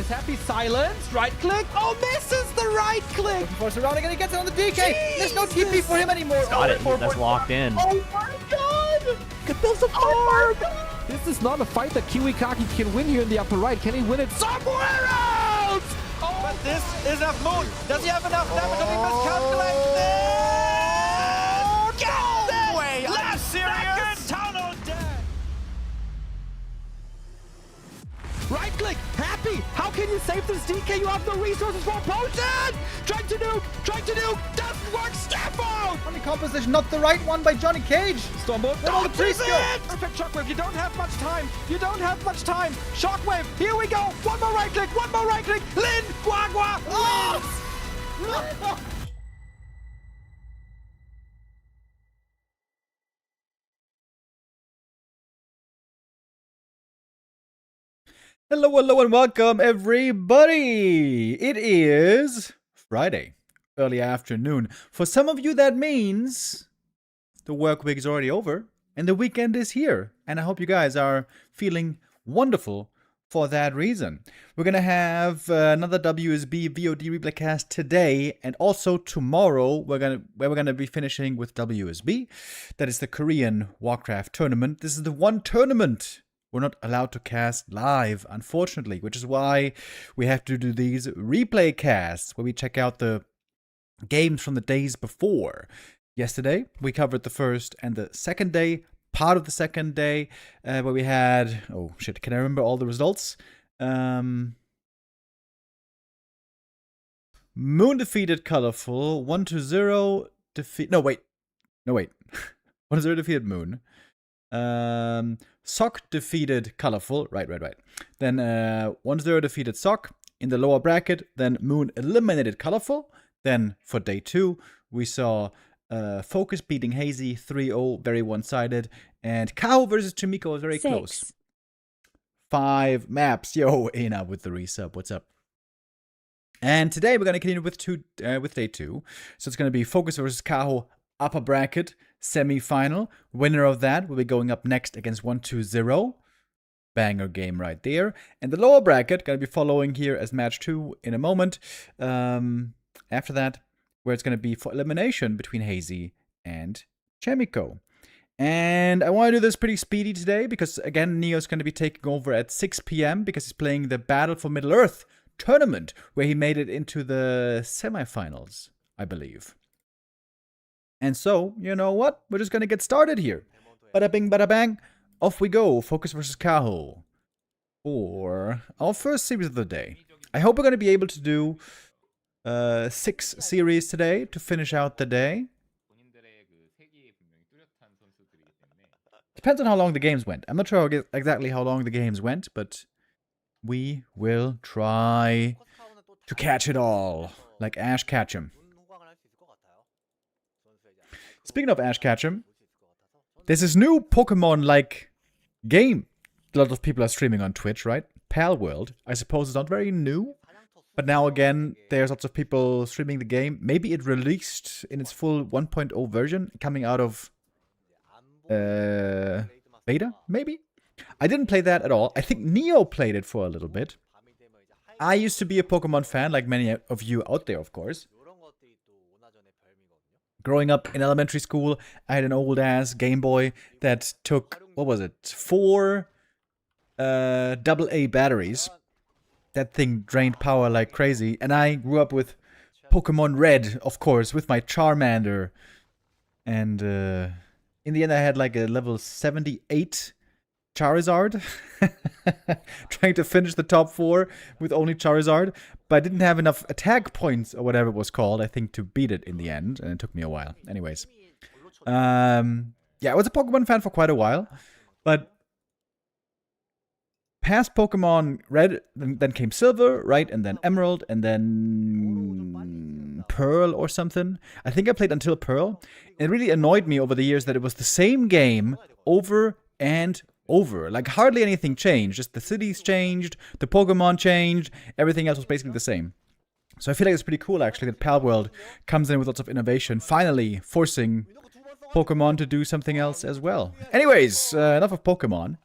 is happy. Silence. Right click. Oh, misses the right click. Looking for surrounding and he gets it on the DK. There's no Jesus. TP for him anymore. Got it. That's locked in. Oh my god. Get those apart. Oh my god. This is not a fight that Kiwikaki can win here in the upper right. Can he win it somewhere else? Oh, But this is enough moon. Does he have enough damage? Does he miscalculate this? no way. Last serious tunnel death. Right click, happy. How can you save this DK? You have no resources for a potion. Trying to nuke, doesn't work. Step out. On the composition, not the right one by Johnny Cage. Stormbolt, Where all the priests go? Perfect shockwave. You don't have much time. Shockwave. Here we go. One more right click. Lin, Guagua. Oh! Hello, and welcome, everybody. It is Friday, early afternoon. For some of you, that means the work week is already over and the weekend is here. And I hope you guys are feeling wonderful for that reason. We're going to have another WSB VoD replaycast today, and also tomorrow where we're going to be finishing with WSB. That is the Korean Warcraft tournament. This is the one tournament we're not allowed to cast live, unfortunately, which is why we have to do these replay casts where we check out the games from the days before. Yesterday, we covered the first and the second day, part of the second day, where we had, oh shit, can I remember all the results? Moon defeated Colorful, 1-0 defeat, no wait, 1-0 defeated Moon. Sock defeated Colorful, right. Then 1-0 defeated Sock in the lower bracket. Then Moon eliminated Colorful. Then for day 2, we saw FoCuS beating Hazy 3-0, very one-sided. And Kaho versus Chaemiko was very close. 5 maps. Yo, Aina with the resub. What's up? And today we're going to continue with day 2. So it's going to be FoCuS versus Kaho upper bracket semi-final. Winner of that will be going up next against 1-2-0. Banger game right there. And the lower bracket going to be following here as match 2 in a moment. After that, where it's going to be for elimination between Hazy and Chaemiko. And I want to do this pretty speedy today because, again, Neo's going to be taking over at 6 p.m. because he's playing the Battle for Middle-earth tournament where he made it into the semifinals, I believe. And so, you know what? We're just going to get started here. Bada bing, bada bang. Off we go. FoCuS versus Kaho. For our first series of the day. I hope we're going to be able to do 6 series today to finish out the day. Depends on how long the games went. I'm not sure exactly how long the games went, but we will try to catch it all. Like Ash Ketchum. Speaking of Ash Ketchum, there's this new Pokemon-like game a lot of people are streaming on Twitch, right? Palworld. I suppose it's not very new, but now again, there's lots of people streaming the game. Maybe it released in its full 1.0 version, coming out of beta, maybe? I didn't play that at all. I think Neo played it for a little bit. I used to be a Pokemon fan, like many of you out there, of course. Growing up in elementary school, I had an old-ass Game Boy that took, what was it, 4 AA batteries. That thing drained power like crazy. And I grew up with Pokemon Red, of course, with my Charmander. And in the end, I had like a level 78 Charizard. Trying to finish the top 4 with only Charizard. But I didn't have enough attack points, or whatever it was called, I think, to beat it in the end. And it took me a while. Anyways. Yeah, I was a Pokemon fan for quite a while. But past Pokemon Red, then came Silver, right? And then Emerald, and then Pearl or something. I think I played until Pearl. It really annoyed me over the years that it was the same game over and over. Like, hardly anything changed. Just the cities changed, the Pokemon changed, everything else was basically the same. So I feel like it's pretty cool, actually, that Palworld comes in with lots of innovation, finally forcing Pokemon to do something else as well. Anyways, enough of Pokemon.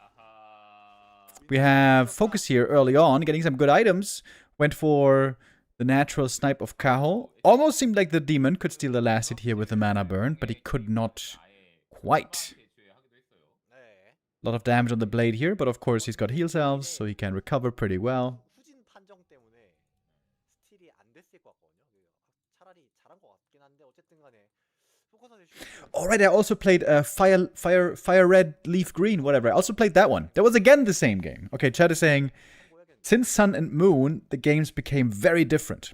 We have FoCuS here early on, getting some good items. Went for the natural snipe of Kaho. Almost seemed like the demon could steal the last hit here with the mana burn, but he could not quite. A lot of damage on the blade here, but of course he's got heal salves, so he can recover pretty well. Alright, I also played Fire Red, Leaf Green, whatever. I also played that one. That was again the same game. Okay, chat is saying, since Sun and Moon, the games became very different.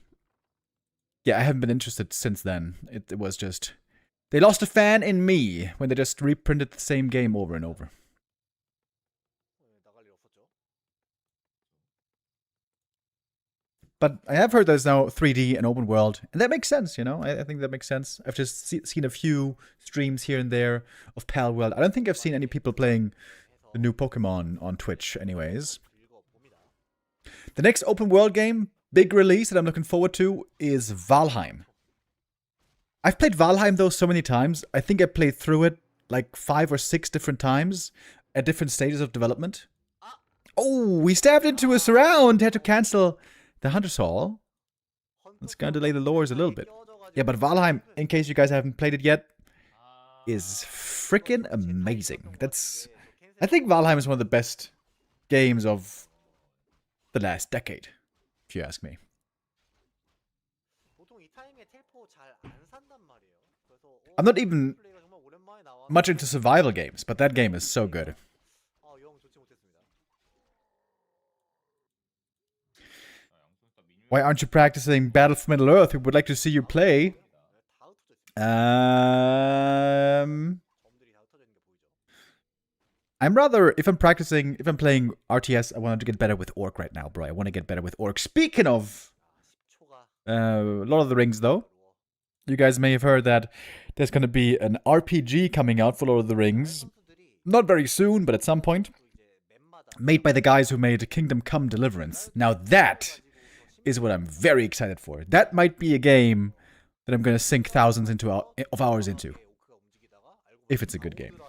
Yeah, I haven't been interested since then. It was just... They lost a fan in me when they just reprinted the same game over and over. But I have heard there's now 3D and open world, and that makes sense, you know? I think that makes sense. I've just seen a few streams here and there of Pal World. I don't think I've seen any people playing the new Pokemon on Twitch anyways. The next open world game, big release that I'm looking forward to, is Valheim. I've played Valheim though so many times. I think I played through it like 5 or 6 different times at different stages of development. Oh, we stabbed into a surround! Had to cancel the Hunter's Hall. It's gonna delay the lores a little bit. Yeah, but Valheim, in case you guys haven't played it yet, is freaking amazing. I think Valheim is one of the best games of the last decade, if you ask me. I'm not even much into survival games, but that game is so good. Why aren't you practicing Battle for Middle-earth? We would like to see you play. I'm rather, if I'm playing RTS, I want to get better with Orc right now, bro. I want to get better with Orc. Speaking of Lord of the Rings, though, you guys may have heard that there's going to be an RPG coming out for Lord of the Rings. Not very soon, but at some point. Made by the guys who made Kingdom Come Deliverance. Now that is what I'm very excited for. That might be a game that I'm going to sink thousands of hours into. If it's a good game.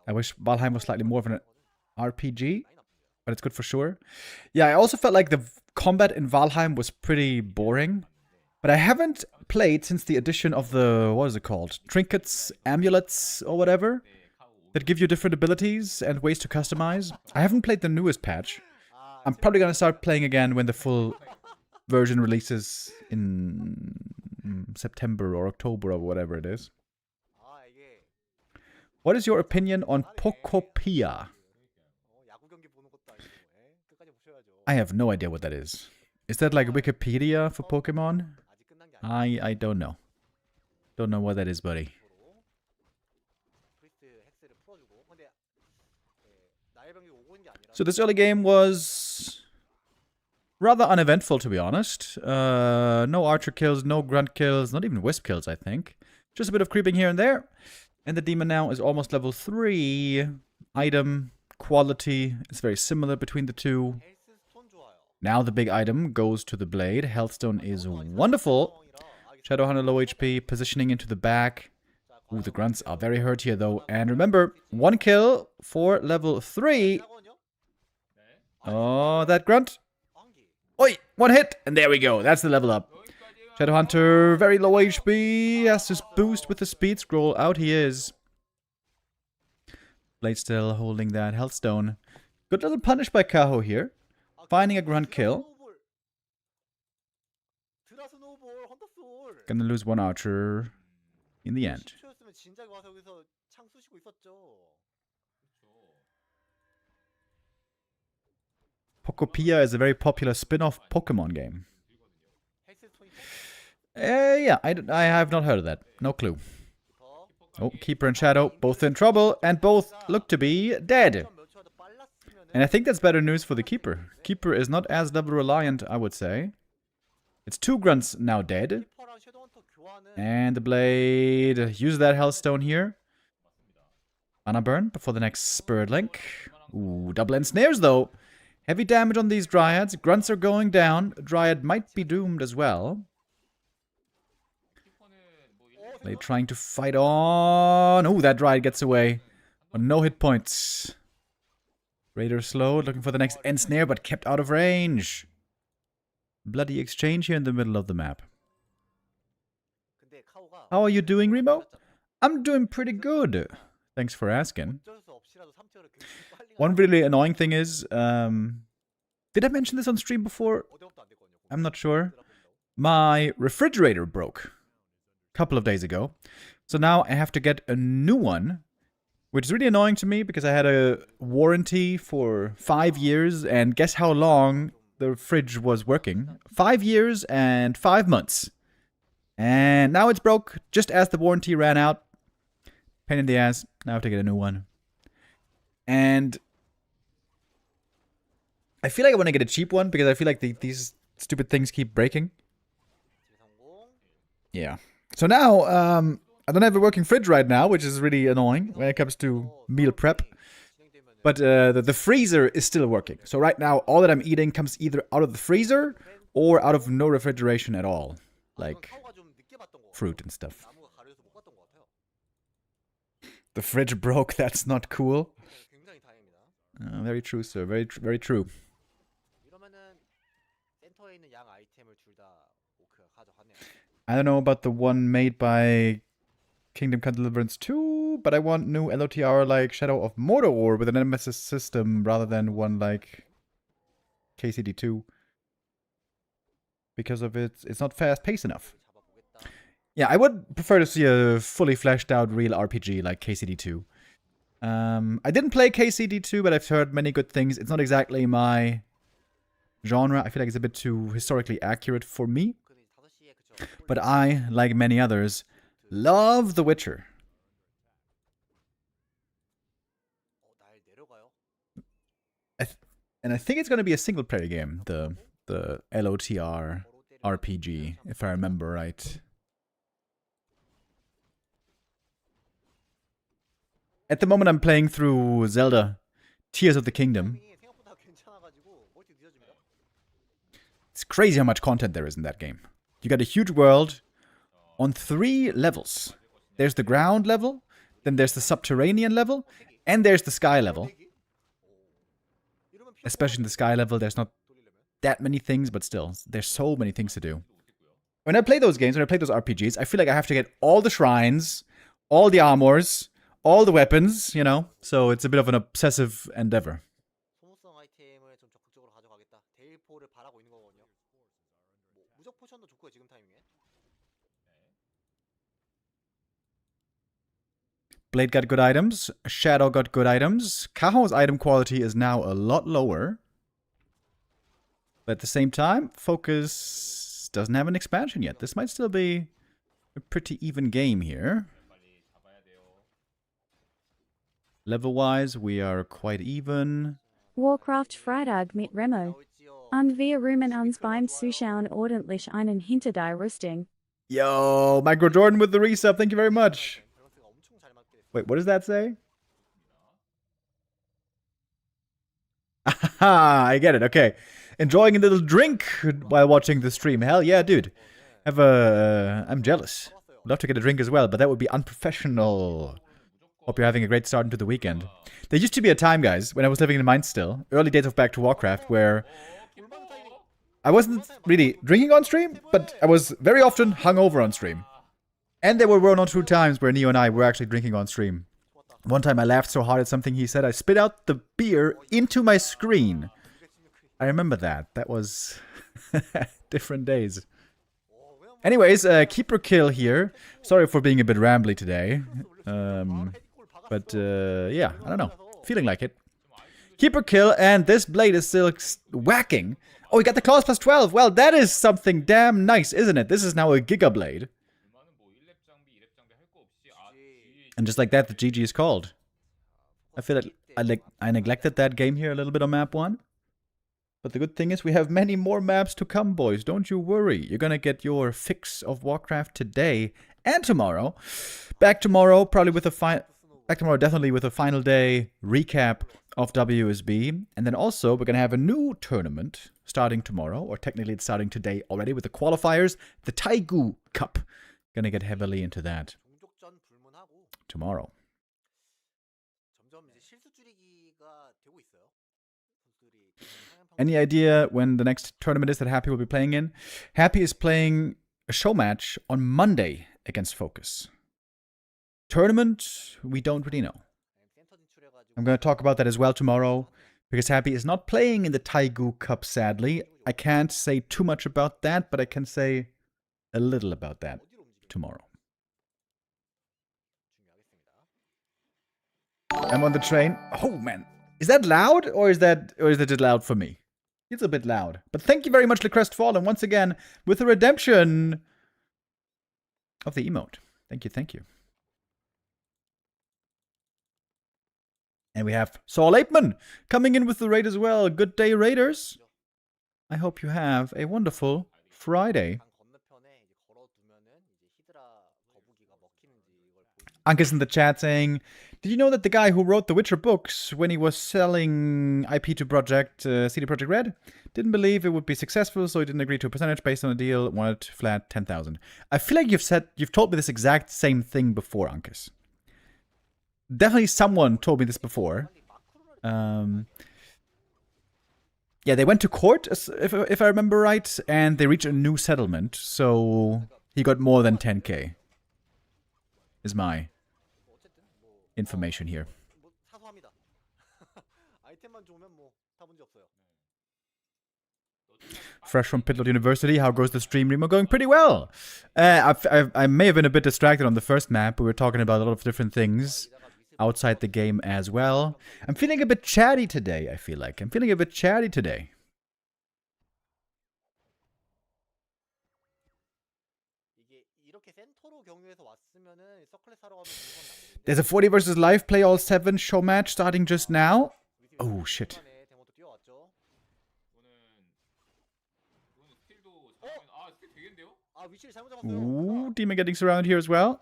I wish Valheim was slightly more of an RPG, but it's good for sure. Yeah, I also felt like the combat in Valheim was pretty boring, but I haven't played since the addition of the, what is it called? Trinkets, amulets, or whatever, that give you different abilities and ways to customize. I haven't played the newest patch. I'm probably going to start playing again when the full version releases in September or October or whatever it is. What is your opinion on Pokopia? I have no idea what that is. Is that like Wikipedia for Pokemon? I don't know. Don't know what that is, buddy. So this early game was rather uneventful, to be honest. No archer kills, no grunt kills, not even wisp kills, I think. Just a bit of creeping here and there. And the demon now is almost level 3. Item, quality, is very similar between the two. Now the big item goes to the blade. Healthstone is wonderful. Shadowhunter low HP, positioning into the back. Ooh, the grunts are very hurt here though. And remember, 1 kill for level 3. Oh, that grunt. Oi, 1 hit. And there we go. That's the level up. Shadowhunter, very low HP. Has his boost with the speed scroll. Out he is. Blade still holding that Healthstone. Good little punish by Kaho here. Finding a grunt kill. Gonna lose 1 archer in the end. Pokopia is a very popular spin-off Pokemon game. Yeah, I have not heard of that. No clue. Oh, Keeper and Shadow, both in trouble, and both look to be dead. And I think that's better news for the Keeper. Keeper is not as level reliant, I would say. It's 2 grunts now dead. And the blade uses that Hellstone here. Mana burn before the next Spirit Link. Ooh, double ensnares though. Heavy damage on these Dryads. Grunts are going down. Dryad might be doomed as well. Blade trying to fight on. Ooh, that Dryad gets away. On no hit points. Raider slowed, looking for the next end snare, but kept out of range. Bloody exchange here in the middle of the map. How are you doing, Remo? I'm doing pretty good. Thanks for asking. One really annoying thing is, did I mention this on stream before? I'm not sure. My refrigerator broke a couple of days ago. So now I have to get a new one, which is really annoying to me because I had a warranty for 5 years, and guess how long the fridge was working? 5 years and 5 months. And now it's broke just as the warranty ran out. Pain in the ass. Now I have to get a new one. And I feel like I want to get a cheap one because I feel like these stupid things keep breaking. Yeah. So now, I don't have a working fridge right now, which is really annoying when it comes to meal prep. But the freezer is still working. So right now, all that I'm eating comes either out of the freezer or out of no refrigeration at all. Like fruit and stuff. The fridge broke, that's not cool. Very true, sir. Very, very true. I don't know about the one made by Kingdom Come Deliverance 2, but I want new LOTR like Shadow of Mordor with an nemesis system rather than one like KCD2. Because of it's not fast-paced enough. Yeah, I would prefer to see a fully fleshed out real RPG like KCD2. I didn't play KCD2, but I've heard many good things. It's not exactly my genre. I feel like it's a bit too historically accurate for me. But I, like many others, love The Witcher. And I think it's going to be a single-player game, the LOTR RPG, if I remember right. At the moment, I'm playing through Zelda Tears of the Kingdom. It's crazy how much content there is in that game. You got a huge world on 3 levels. There's the ground level, then there's the subterranean level, and there's the sky level. Especially in the sky level, there's not that many things, but still, there's so many things to do. When I play those games, when I play those RPGs, I feel like I have to get all the shrines, all the armors, all the weapons, you know? So it's a bit of an obsessive endeavor. Blade got good items. Shadow got good items. Kaho's item quality is now a lot lower. But at the same time, FoCuS doesn't have an expansion yet. This might still be a pretty even game here. Level-wise, we are quite even. Warcraft Freitag mit Remo. Und wir rumen uns beim Zuschauen ordentlich einen hinter die Rüstung. Yo, Micro Jordan with the resub. Thank you very much. Wait, what does that say? Aha, I get it. Okay. Enjoying a little drink while watching the stream. Hell yeah, dude. I'm jealous. Love to get a drink as well, but that would be unprofessional. Hope you're having a great start into the weekend. There used to be a time, guys, when I was living in Mainz still, early days of Back to Warcraft, where I wasn't really drinking on stream, but I was very often hungover on stream. And there were 1 or 2 times where Neo and I were actually drinking on stream. One time I laughed so hard at something he said, I spit out the beer into my screen. I remember that. That was different days. Anyways, keeper kill here. Sorry for being a bit rambly today. But yeah, I don't know. Feeling like it. Keeper kill, and this blade is still whacking. Oh, we got the claws plus 12. Well, that is something damn nice, isn't it? This is now a Giga Blade. And just like that, the GG is called. I feel like I neglected that game here a little bit on map 1. But the good thing is we have many more maps to come, boys. Don't you worry. You're gonna get your fix of Warcraft today and tomorrow. Back tomorrow, probably with a definitely with a final day recap of WSB. And then also, we're gonna have a new tournament starting tomorrow, or technically it's starting today already with the qualifiers, the Taigu Cup. Gonna get heavily into that tomorrow. Any idea when the next tournament is that Happy will be playing in? Happy is playing a show match on Monday against FoCuS. Tournament, we don't really know. I'm going to talk about that as well tomorrow, because Happy is not playing in the Taigu Cup, sadly. I can't say too much about that, but I can say a little about that tomorrow. I'm on the train. Oh, man. Is that loud, or is that just loud for me? It's a bit loud. But thank you very much, LeCrestFallen, once again, with the redemption of the emote. Thank you, thank you. And we have Saul Apeman coming in with the raid as well. Good day, Raiders. I hope you have a wonderful Friday. Ankus in the chat saying, did you know that the guy who wrote the Witcher books, when he was selling IP to CD Projekt Red, didn't believe it would be successful, so he didn't agree to a percentage based on a deal, wanted flat 10,000. I feel like you've told me this exact same thing before, Ankus. Definitely someone told me this before. Yeah, they went to court, if I remember right, and they reached a new settlement, so he got more than 10k. Is my information here. Fresh from Pitlot University, how goes the stream, Remo? Going pretty well. I may have been a bit distracted on the first map. We were talking about a lot of different things outside the game as well. I'm feeling a bit chatty today, I feel like. I'm feeling a bit chatty today. There's a 40 versus live play all 7 show match starting just now. Oh, shit. Ooh, Demon getting surrounded here as well.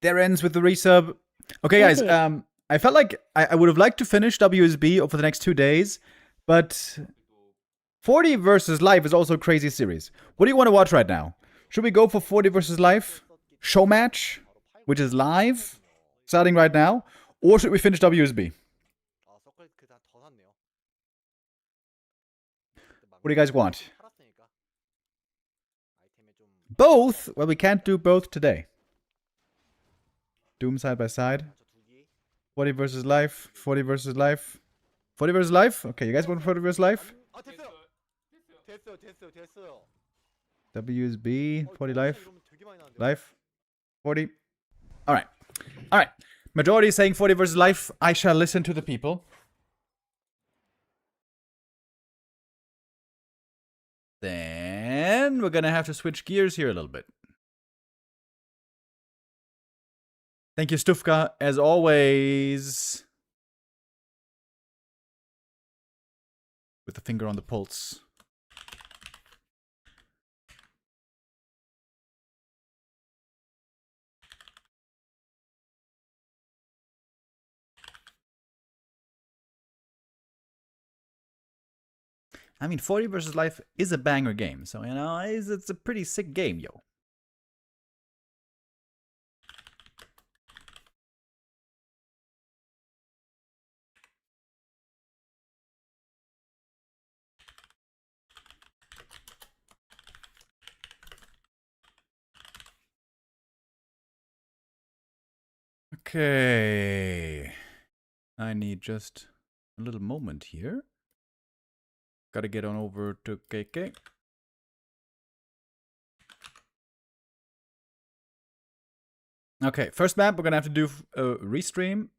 There ends with the resub. Okay, guys, I felt like I would have liked to finish WSB over the next 2 days, but 40 versus live is also a crazy series. What do you want to watch right now? Should we go for 40 versus live show match, which is live, starting right now, or should we finish WSB? What do you guys want? Both? Well, we can't do both today. Doom side by side. 40 versus live. 40 versus live. 40 versus live? Okay, you guys want 40 versus live? WSB. 40 live. Live. 40. Alright. Alright. Majority is saying 40 versus live. I shall listen to the people. Then we're gonna have to switch gears here a little bit. Thank you, Stufka, as always. With the finger on the pulse. I mean, 40 versus life is a banger game, so, you know, it's a pretty sick game, yo. Okay. I need just a little moment here. Gotta get on over to KK. Okay, first map, we're gonna have to do a restream.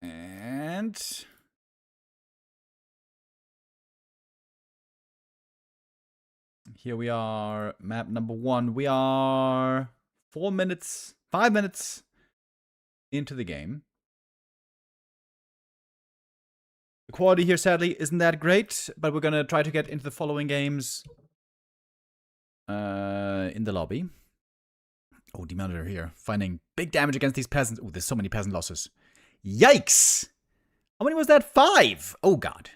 And here we are, map number 1. We are 5 minutes into the game. Quality here, sadly, isn't that great, but we're gonna try to get into the following games in the lobby. Oh, Demonitor here. Finding big damage against these peasants. Oh, there's so many peasant losses. Yikes! How many was that? 5! Oh, God.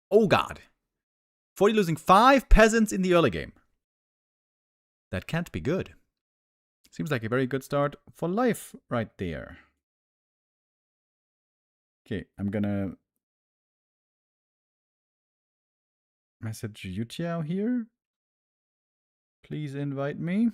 Oh, God. 40 losing 5 peasants in the early game. That can't be good. Seems like a very good start for life right there. Okay, I'm gonna message Yutiao here. Please invite me.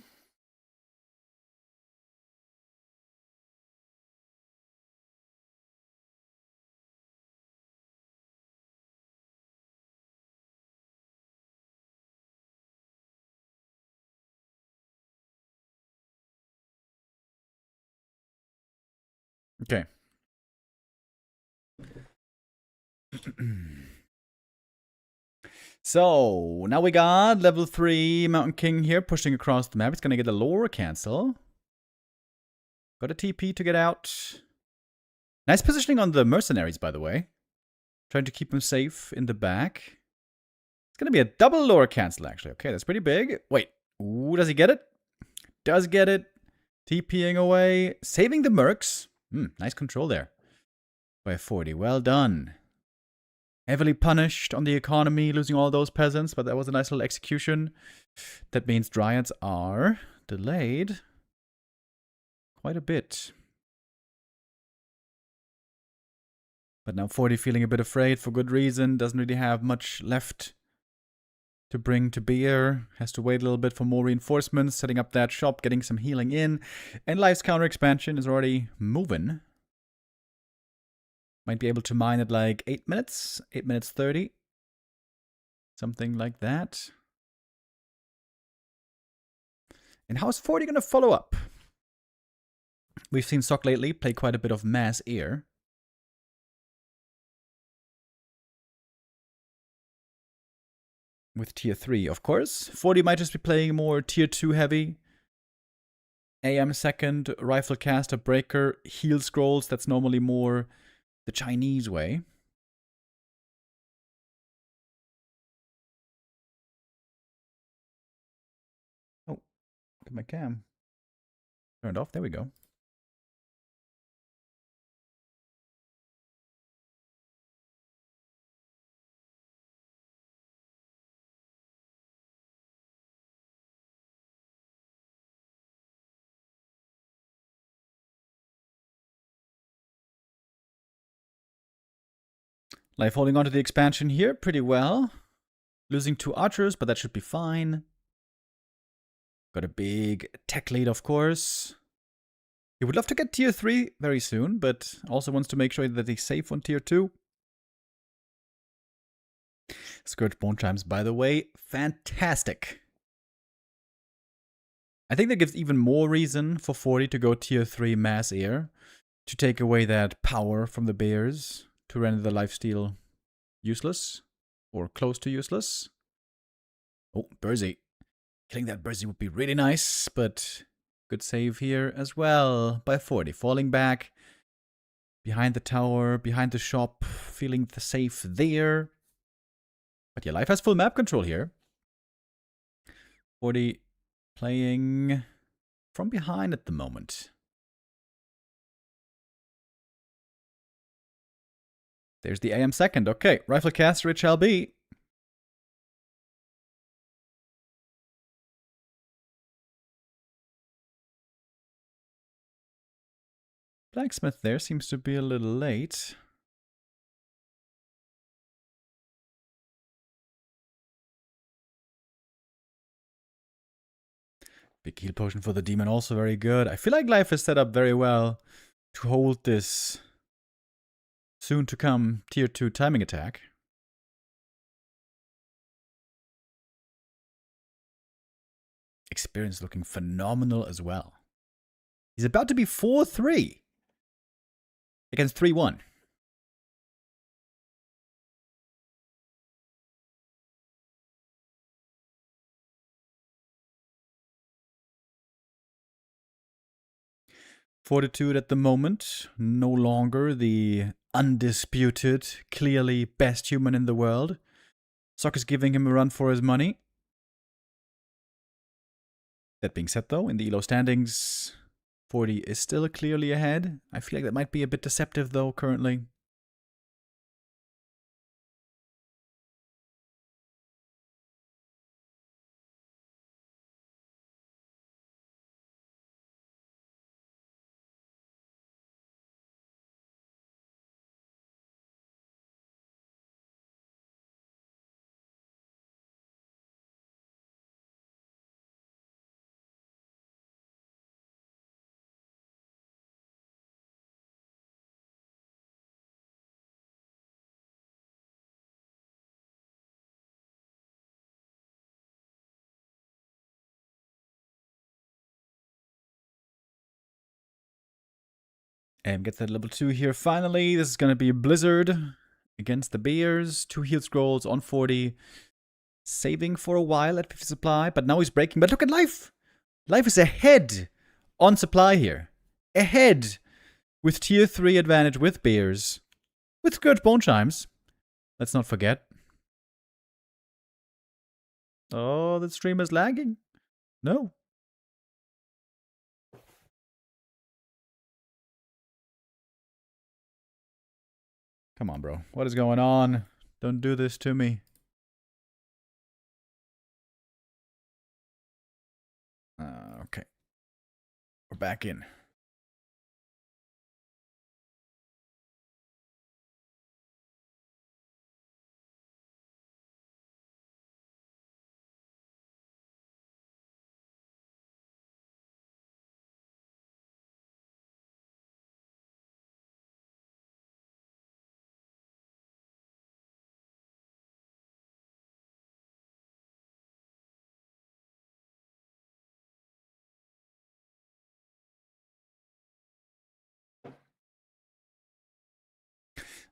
Okay. So, now we got level 3 Mountain King here pushing across the map. It's gonna get a lore cancel. Got a TP to get out. Nice positioning on the mercenaries, by the way. Trying to keep him safe in the back. It's gonna be a double lore cancel, actually. Okay, that's pretty big. Wait. Ooh, does he get it? Does get it. TPing away. Saving the mercs. Nice control there. By 40. Well done. Heavily punished on the economy, losing all those peasants, but that was a nice little execution. That means Dryads are delayed quite a bit. But now 40 feeling a bit afraid for good reason. Doesn't really have much left to bring to bear. Has to wait a little bit for more reinforcements, setting up that shop, getting some healing in. And Life's counter expansion is already moving. Might be able to mine at like 8 minutes, 8 minutes 30. Something like that. And how's 40 going to follow up? We've seen Sok lately play quite a bit of mass air. With tier 3, of course. 40 might just be playing more tier 2 heavy. AM second, rifle caster, breaker, heal scrolls. That's normally more the Chinese way. Oh, look at my cam. Turned off, there we go. Life holding on to the expansion here pretty well. Losing 2 archers, but that should be fine. Got a big tech lead, of course. He would love to get tier 3 very soon, but also wants to make sure that he's safe on tier 2. Scourge Bone Chimes, by the way, fantastic. I think that gives even more reason for 40 to go tier 3 mass air. To take away that power from the bears. To render the lifesteal useless. Or close to useless. Oh, Bursey. Killing that Bursey would be really nice, but good save here as well by 40. Falling back. Behind the tower, behind the shop. Feeling safe there. But yeah, Life has full map control here. 40 playing from behind at the moment. There's the AM second. Okay, rifle caster it shall be. Blacksmith there seems to be a little late. Big heal potion for the demon, also very good. I feel like Life is set up very well to hold this soon to come tier 2 timing attack. Experience looking phenomenal as well. He's about to be 4-3 against 3-1. Fortitude at the moment, no longer the undisputed, clearly best human in the world. Sock is giving him a run for his money. That being said, though, in the ELO standings, 40 is still clearly ahead. I feel like that might be a bit deceptive, though, currently. And gets that level 2 here finally. This is going to be a Blizzard against the Bears. 2 heal scrolls on 40. Saving for a while at 50 supply, but now he's breaking. But look at Life! Life is ahead on supply here. Ahead with tier 3 advantage with Bears. With Scourge Bone Chimes. Let's not forget. Oh, the stream is lagging. No. Come on, bro. What is going on? Don't do this to me. Okay. We're back in.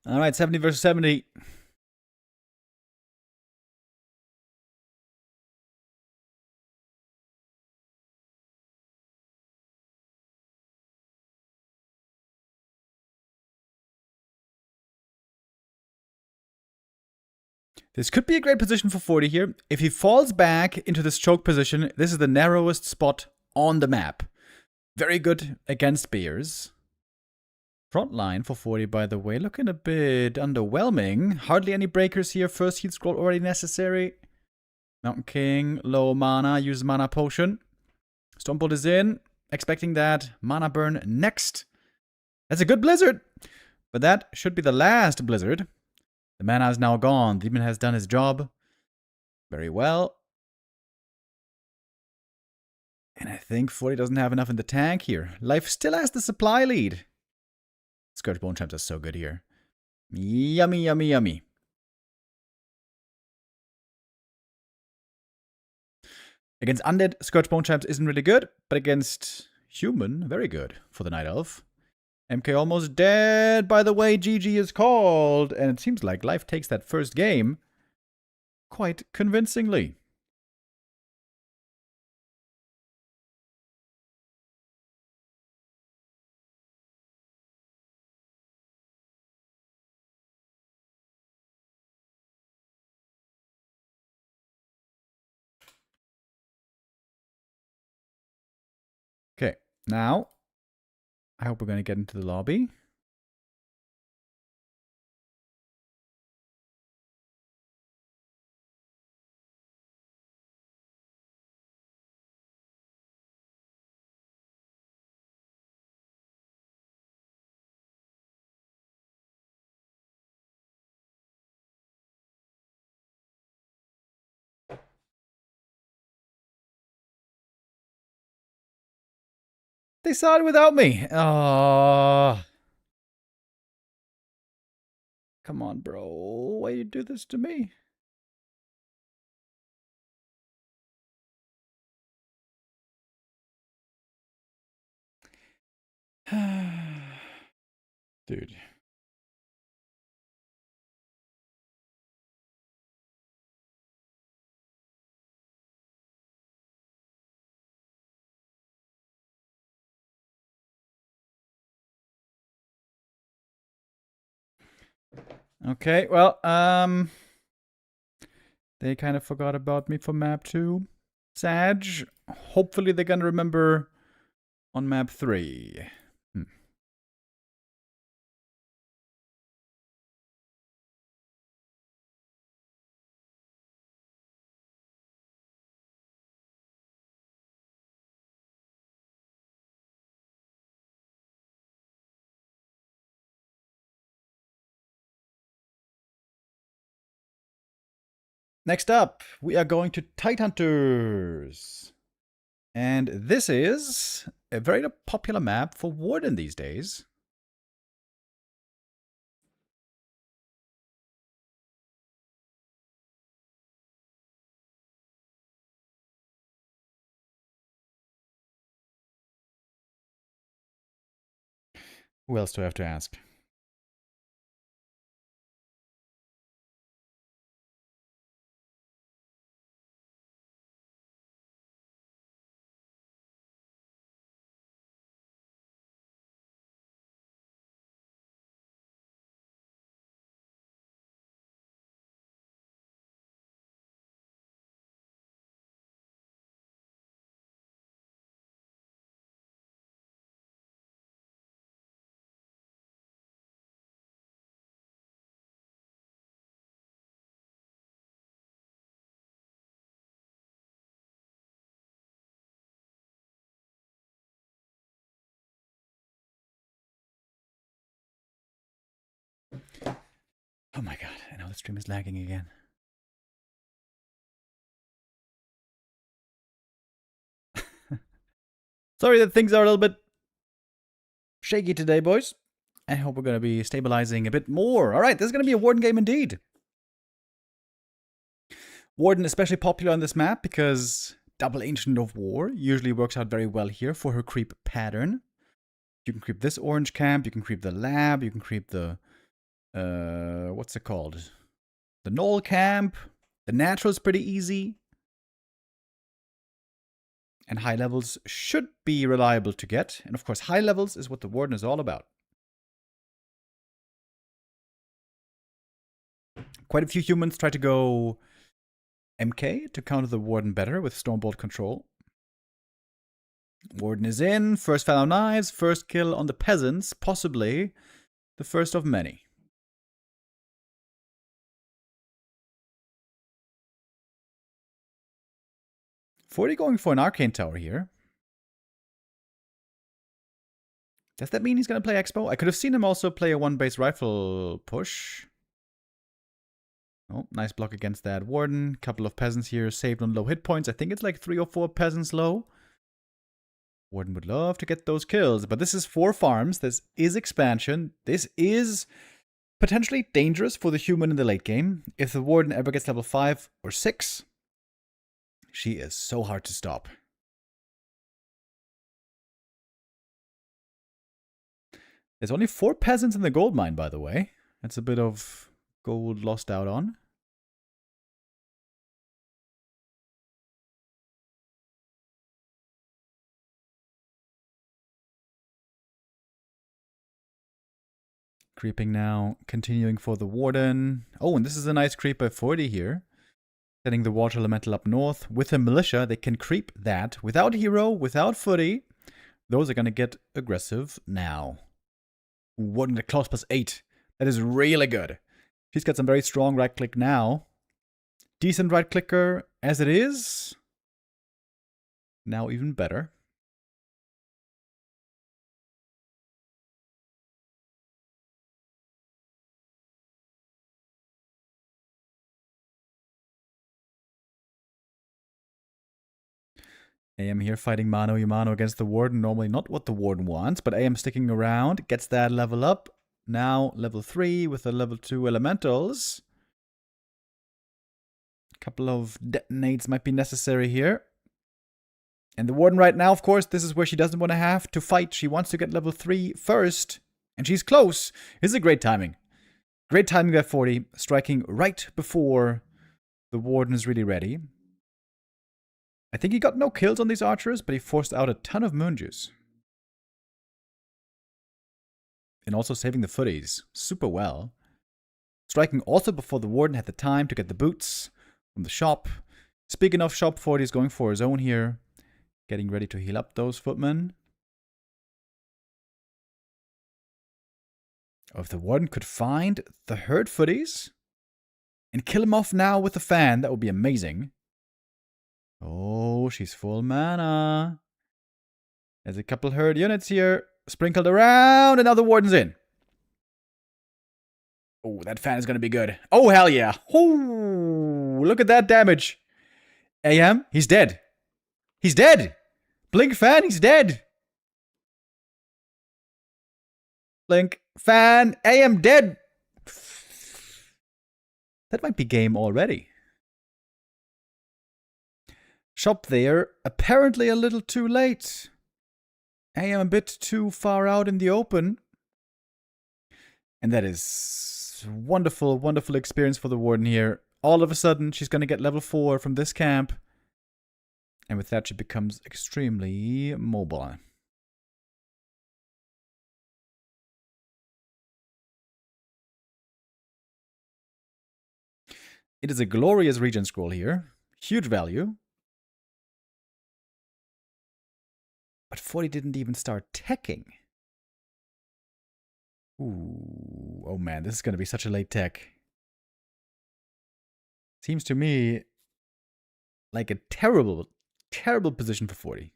All right, 70 versus 70. This could be a great position for 40 here. If he falls back into this choke position, this is the narrowest spot on the map. Very good against Bears. Front line for 40, by the way, looking a bit underwhelming. Hardly any breakers here. First heat scroll already necessary. Mountain King, low mana, uses mana potion. Stormbolt is in, expecting that. Mana burn next. That's a good Blizzard. But that should be the last Blizzard. The mana is now gone. The demon has done his job very well. And I think 40 doesn't have enough in the tank here. Life still has the supply lead. Scourge Bone Chimes are so good here. Yummy, yummy, yummy. Against Undead, Scourge Bone Chimes isn't really good, but against Human, very good for the Night Elf. MK almost dead. By the way, GG is called. And it seems like Life takes that first game quite convincingly. Okay, now I hope we're going to get into the lobby. They sided without me. Oh. Come on, bro. Why you do this to me? Dude. Okay, well, they kind of forgot about me for map 2. Sag. Hopefully they're gonna remember on map 3. Next up, we are going to Tidehunters. And this is a very popular map for Warden these days. Who else do I have to ask? Oh my god, I know the stream is lagging again. Sorry that things are a little bit shaky today, boys. I hope we're going to be stabilizing a bit more. Alright, this is going to be a Warden game indeed. Warden especially popular on this map because double Ancient of War usually works out very well here for her creep pattern. You can creep this orange camp, you can creep the lab, you can creep the... what's it called? The Knoll camp. The natural's pretty easy. And high levels should be reliable to get. And of course, high levels is what the Warden is all about. Quite a few humans try to go MK to counter the Warden better with Stormbolt control. Warden is in, first Fallow Knives, first kill on the peasants, possibly the first of many. VoD going for an Arcane Tower here. Does that mean he's going to play Expo? I could have seen him also play a one-base rifle push. Oh, nice block against that Warden. Couple of peasants here saved on low hit points. I think it's like 3 or 4 peasants low. Warden would love to get those kills, but this is 4 farms. This is expansion. This is potentially dangerous for the human in the late game. If the Warden ever gets level 5 or 6, she is so hard to stop. There's only 4 peasants in the gold mine, by the way. That's a bit of gold lost out on. Creeping now, continuing for the Warden. Oh, and this is a nice creep by 40 here. Setting the Water Elemental up north. With a Militia, they can creep that. Without Hero, without Footy, those are going to get aggressive now. Warden at Claws plus 8. That is really good. She's got some very strong right click now. Decent right clicker as it is. Now even better. AM here fighting mano a mano against the Warden. Normally not what the Warden wants, but AM sticking around. Gets that level up. Now level 3 with the level 2 elementals. A couple of detonates might be necessary here. And the Warden right now, of course, this is where she doesn't want to have to fight. She wants to get level 3 first. And she's close. This is a great timing. Great timing by 40. Striking right before the Warden is really ready. I think he got no kills on these archers, but he forced out a ton of moon juice. And also saving the footies super well. Striking also before the Warden had the time to get the boots from the shop. Speaking of shop, 40 is going for his own here. Getting ready to heal up those footmen. Oh, if the Warden could find the herd footies and kill him off now with the fan, that would be amazing. Oh, she's full mana. There's a couple herd units here sprinkled around, and now the Warden's in. Oh, that fan is going to be good. Oh, hell yeah. Oh, look at that damage. AM, he's dead. He's dead. Blink fan, he's dead. Blink fan, AM dead. That might be game already. Shop there, apparently a little too late. AM a bit too far out in the open. And that is wonderful, wonderful experience for the Warden here. All of a sudden, she's going to get level 4 from this camp. And with that, she becomes extremely mobile. It is a glorious regen scroll here. Huge value. But 40 didn't even start teching. Ooh, oh man, this is going to be such a late tech. Seems to me like a terrible, terrible position for 40.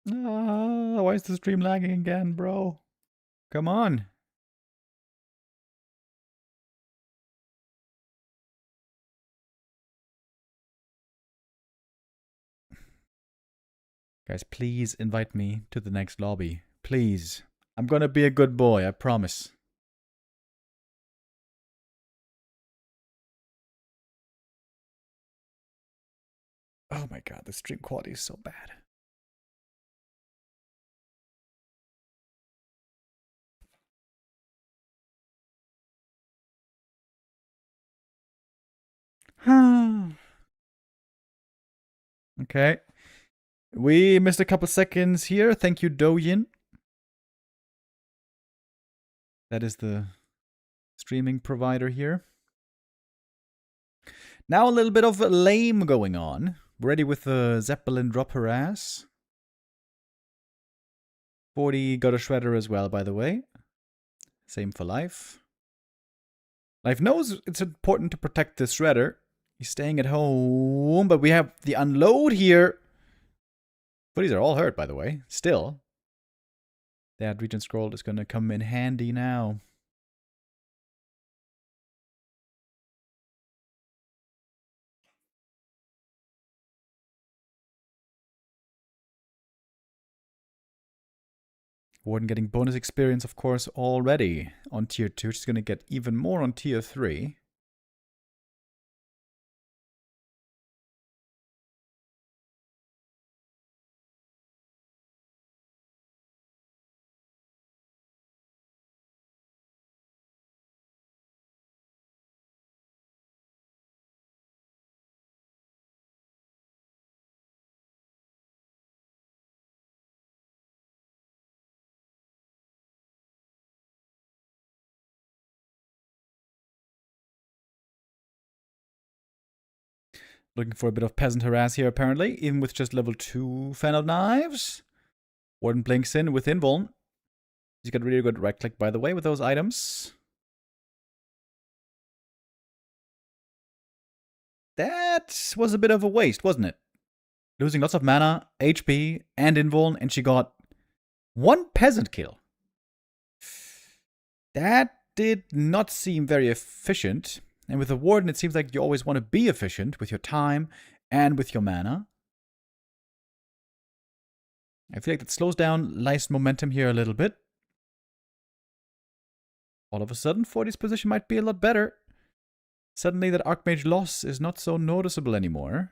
Why is the stream lagging again, bro? Come on. Guys, please invite me to the next lobby. Please. I'm gonna be a good boy, I promise. Oh my god, the stream quality is so bad. Okay. We missed a couple seconds here. Thank you, Doyin. That is the streaming provider here. Now a little bit of lame going on. Ready with the Zeppelin drop her ass. 40 got a shredder as well, by the way. Same for Life. Life knows it's important to protect this shredder. He's staying at home, but we have the unload here. Footies are all hurt, by the way. Still. That regen scroll is going to come in handy now. Warden getting bonus experience, of course, already on tier 2. She's going to get even more on tier 3. Looking for a bit of peasant harass here, apparently, even with just level 2 fan of knives. Warden blinks in with invuln. He's got really good right click, by the way, with those items. That was a bit of a waste, wasn't it? Losing lots of mana, HP, and invuln, and she got 1 peasant kill. That did not seem very efficient. And with the Warden, it seems like you always want to be efficient with your time and with your mana. I feel like that slows down Life's momentum here a little bit. All of a sudden, 40's position might be a lot better. Suddenly that Archmage loss is not so noticeable anymore.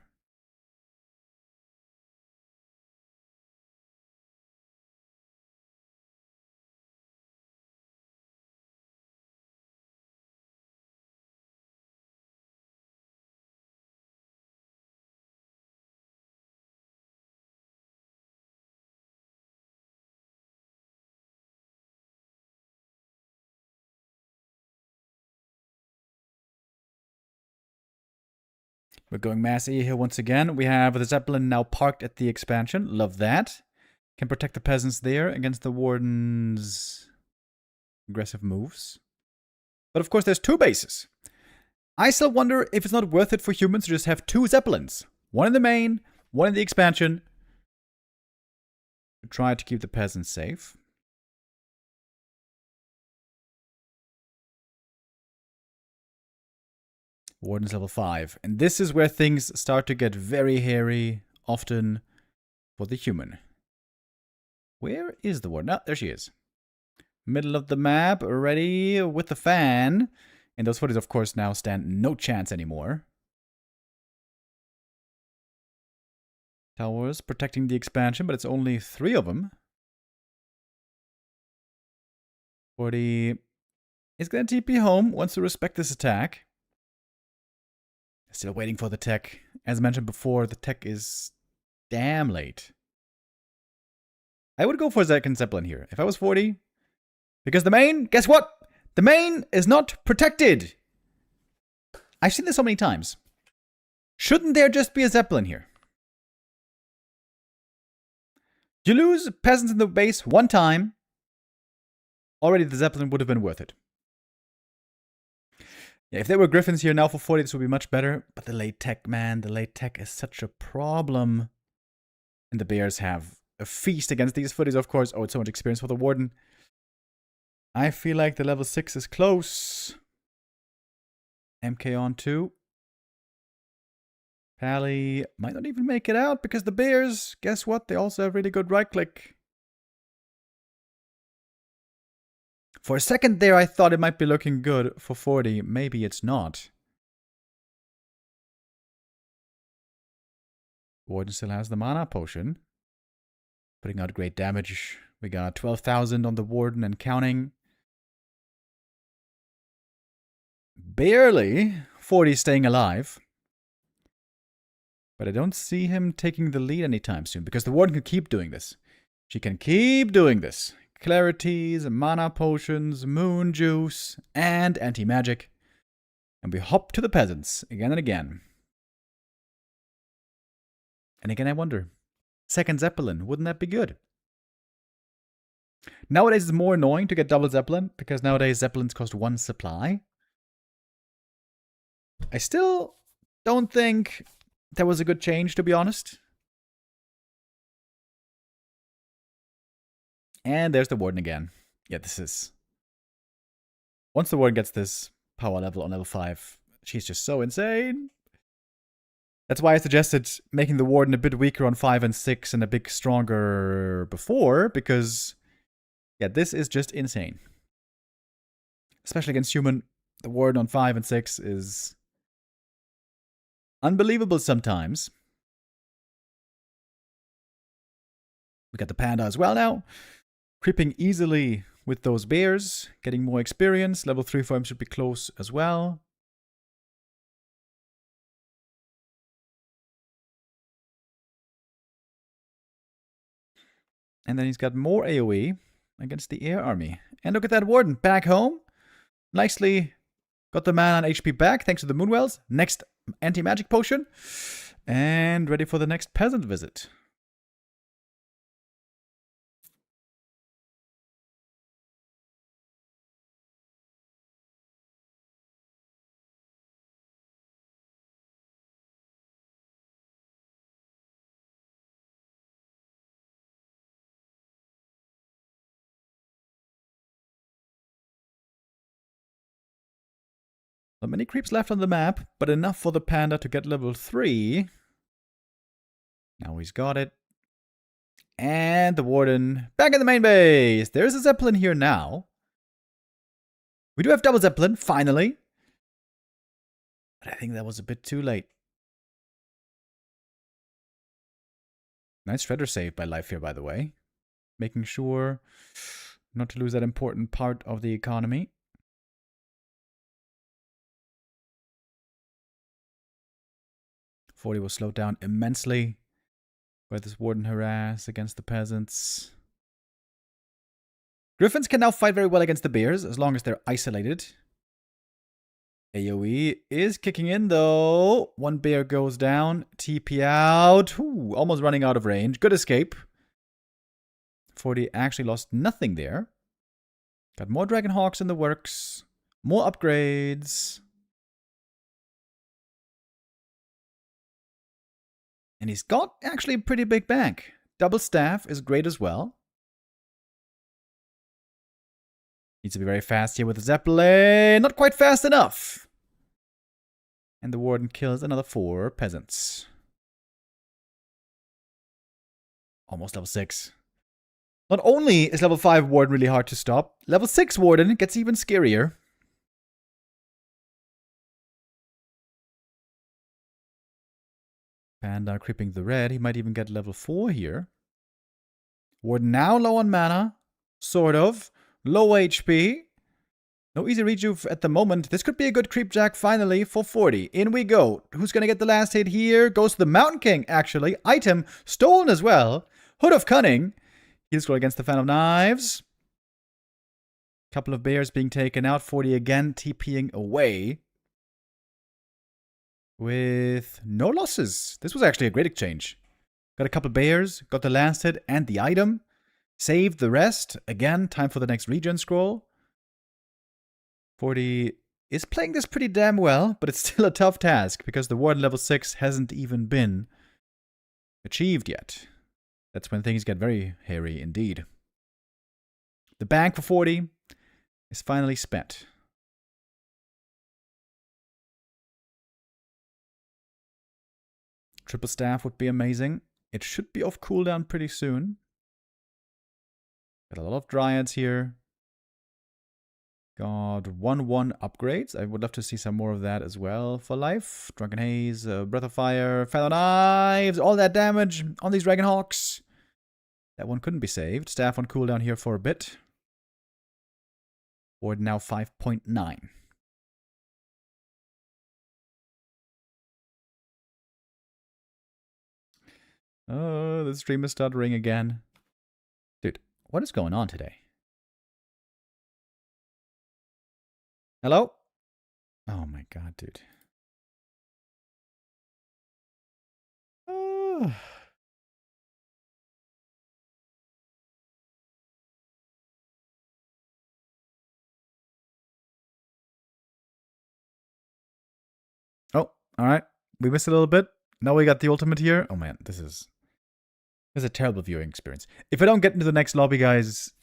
We're going mass E here once again. We have the Zeppelin now parked at the expansion. Love that. Can protect the peasants there against the Warden's aggressive moves. But of course, there's 2 bases. I still wonder if it's not worth it for humans to just have 2 Zeppelins. One in the main, one in the expansion. To try to keep the peasants safe. Warden's level 5. And this is where things start to get very hairy, often for the human. Where is the Warden? Oh, there she is. Middle of the map, ready with the fan. And those footies, of course, now stand no chance anymore. Towers protecting the expansion, but it's only 3 of them. 40 is going to TP home, wants to respect this attack. Still waiting for the tech. As mentioned before, the tech is damn late. I would go for second Zeppelin here, if I was 40. Because the main, guess what? The main is not protected. I've seen this so many times. Shouldn't there just be a Zeppelin here? You lose peasants in the base 1 time. Already the Zeppelin would have been worth it. Yeah, if there were Griffins here now for 40, this would be much better. But the late tech, man, the late tech is such a problem. And the Bears have a feast against these footies, of course. Oh, it's so much experience for the Warden. I feel like the level 6 is close. MK on 2. Pally might not even make it out because the Bears, guess what? They also have really good right click. For a second there, I thought it might be looking good for 40. Maybe it's not. Warden still has the mana potion. Putting out great damage. We got 12,000 on the Warden and counting. Barely 40 staying alive. But I don't see him taking the lead anytime soon. Because the Warden can keep doing this. She can keep doing this. Clarities, mana potions, moon juice, and anti-magic. And we hop to the peasants again and again. And again I wonder, second Zeppelin, wouldn't that be good? Nowadays it's more annoying to get double Zeppelin, because nowadays Zeppelins cost 1 supply. I still don't think that was a good change, to be honest. And there's the Warden again. Yeah, this is... Once the Warden gets this power level on level 5, she's just so insane. That's why I suggested making the Warden a bit weaker on 5 and 6 and a bit stronger before, because... yeah, this is just insane. Especially against human, the Warden on 5 and 6 is... unbelievable sometimes. We got the Panda as well now. Creeping easily with those Bears. Getting more experience. Level 3 for him should be close as well. And then he's got more AoE against the air army. And look at that Warden back home. Nicely got the man on HP back thanks to the Moonwells. Next anti-magic potion. And ready for the next peasant visit. Not many creeps left on the map, but enough for the Panda to get level 3. Now he's got it. And the Warden back in the main base. There's a Zeppelin here now. We do have double Zeppelin, finally. But I think that was a bit too late. Nice Shredder save by Life here, by the way. Making sure not to lose that important part of the economy. '40 was slowed down immensely by this Warden harass against the peasants. Griffins can now fight very well against the Bears as long as they're isolated. AoE is kicking in though. One bear goes down. TP out. Ooh, almost running out of range. Good escape. 40 actually lost nothing there. Got more Dragonhawks in the works. More upgrades. And he's got actually a pretty big bank. Double staff is great as well. Needs to be very fast here with the Zeppelin. Not quite fast enough. And the Warden kills another 4 peasants. Almost level 6. Not only is level 5 Warden really hard to stop, level 6 Warden gets even scarier. Panda creeping the red. He might even get level 4 here. Warden now low on mana. Sort of. Low HP. No easy rejuve at the moment. This could be a good creepjack finally for 40. In we go. Who's going to get the last hit here? Goes to the Mountain King, actually. Item stolen as well. Hood of Cunning. Heal scroll against the Fan of Knives. Couple of bears being taken out. 40 again, TPing away. With no losses. This was actually a great exchange. Got a couple bears, got the last hit and the item. Saved the rest. Again, time for the next regen scroll. 40 is playing this pretty damn well, but it's still a tough task because the Warden level 6 hasn't even been achieved yet. That's when things get very hairy indeed. The bank for 40 is finally spent. Triple staff would be amazing. It should be off cooldown pretty soon. Got a lot of dryads here. Got 1/1 upgrades. I would love to see some more of that as well for life. Drunken Haze, Breath of Fire, Fellow Knives, all that damage on these Dragonhawks. That one couldn't be saved. Staff on cooldown here for a bit. Or now 5.9. Oh, the stream is stuttering again. Dude, what is going on today? Hello? Oh my god, dude. Oh. Oh, alright. We missed a little bit. Now we got the ultimate here. Oh man, this is a terrible viewing experience. If I don't get into the next lobby, guys,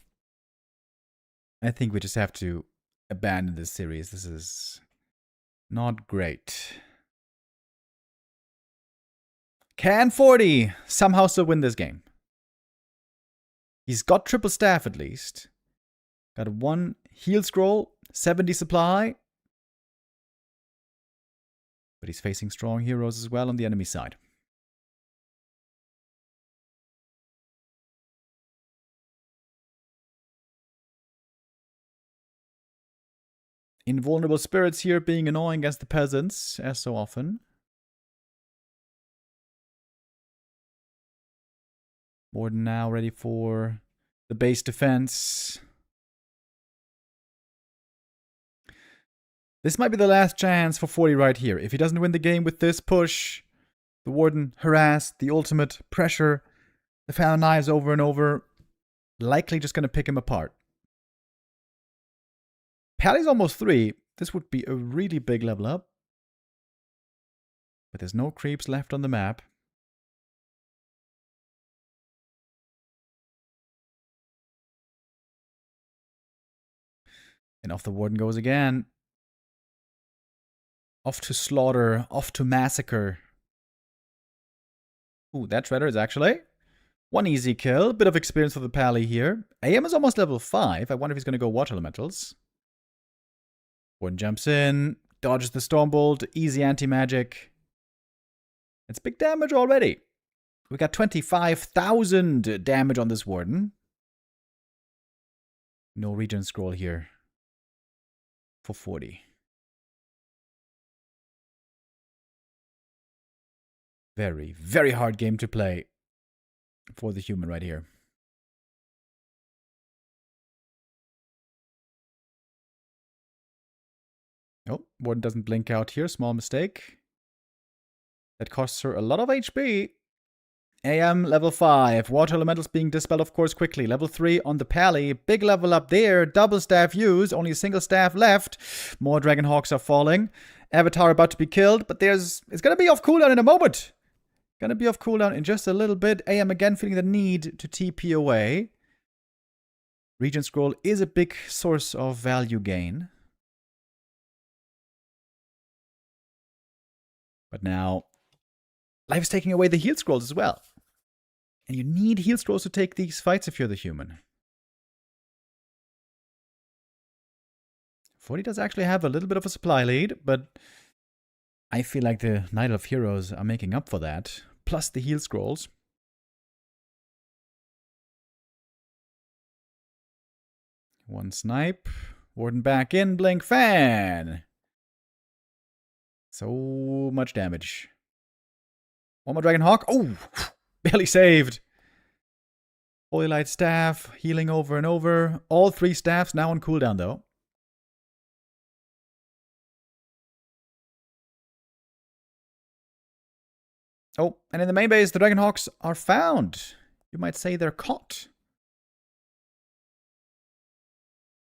I think we just have to abandon this series. This is not great. Can 40 somehow still win this game? He's got triple staff at least. Got 1 heal scroll, 70 supply. But he's facing strong heroes as well on the enemy side. Invulnerable spirits here being annoying against the peasants, as so often. Warden now ready for the base defense. This might be the last chance for 40 right here. If he doesn't win the game with this push, the Warden harassed, the ultimate pressure, the Fan of Knives over and over, likely just going to pick him apart. Pally's almost 3. This would be a really big level up. But there's no creeps left on the map. And off the Warden goes again. Off to slaughter, off to massacre. Ooh, that Shredder is actually 1 easy kill. Bit of experience for the Pally here. AM is almost level 5. I wonder if he's going to go Water Elementals. Warden jumps in, dodges the Stormbolt, easy anti-magic. It's big damage already. We got 25,000 damage on this Warden. No regen scroll here for 40. Very, very hard game to play for the human right here. Oh, Warden doesn't blink out here. Small mistake. That costs her a lot of HP. AM level 5. Water elementals being dispelled, of course, quickly. Level 3 on the Pally. Big level up there. Double staff used. Only a single staff left. More Dragonhawks are falling. Avatar about to be killed, but it's going to be off cooldown in a moment. Going to be off cooldown in just a little bit. AM again feeling the need to TP away. Regent Scroll is a big source of value gain. But now, life is taking away the heal scrolls as well. And you need heal scrolls to take these fights if you're the human. VoD does actually have a little bit of a supply lead, but I feel like the Knight of Heroes are making up for that. Plus the heal scrolls. One snipe. Warden back in. Blink fan. So much damage. One more Dragonhawk. Oh! Barely saved. Holy Light Staff. Healing over and over. All 3 staffs now on cooldown though. Oh, and in the main base, the Dragonhawks are found. You might say they're caught.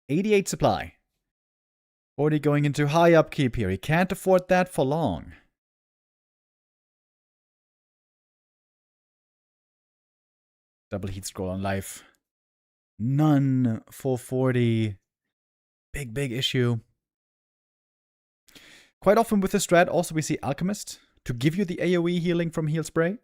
88 supply. Already going into high upkeep here. He can't afford that for long. Double heat scroll on life. None for 40. Big issue. Quite often with this strat, also we see Alchemist to give you the AoE healing from Heal Spray.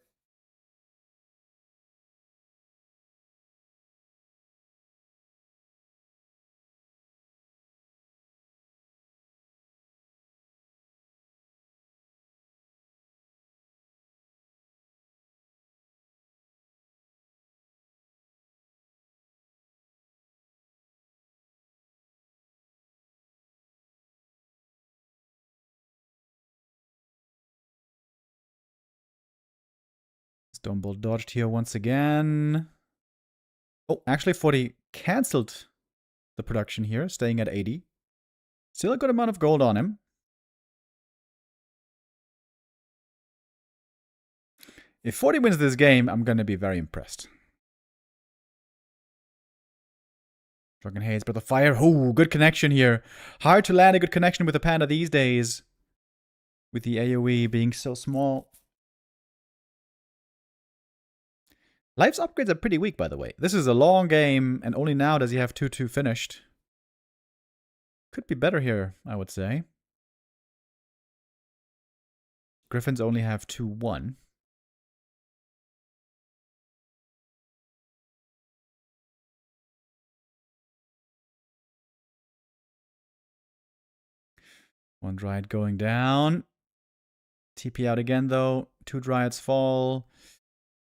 Stonebolt dodged here once again. Oh, actually 40 cancelled the production here, staying at 80. Still a good amount of gold on him. If 40 wins this game, I'm going to be very impressed. Drunken Haze, Breath of Fire. Oh, good connection here. Hard to land a good connection with the Panda these days. With the AoE being so small. Life's upgrades are pretty weak, by the way. This is a long game, and only now does he have 2-2 finished. Could be better here, I would say. Griffins only have 2-1. One Dryad going down. TP out again, though. 2 Dryads fall.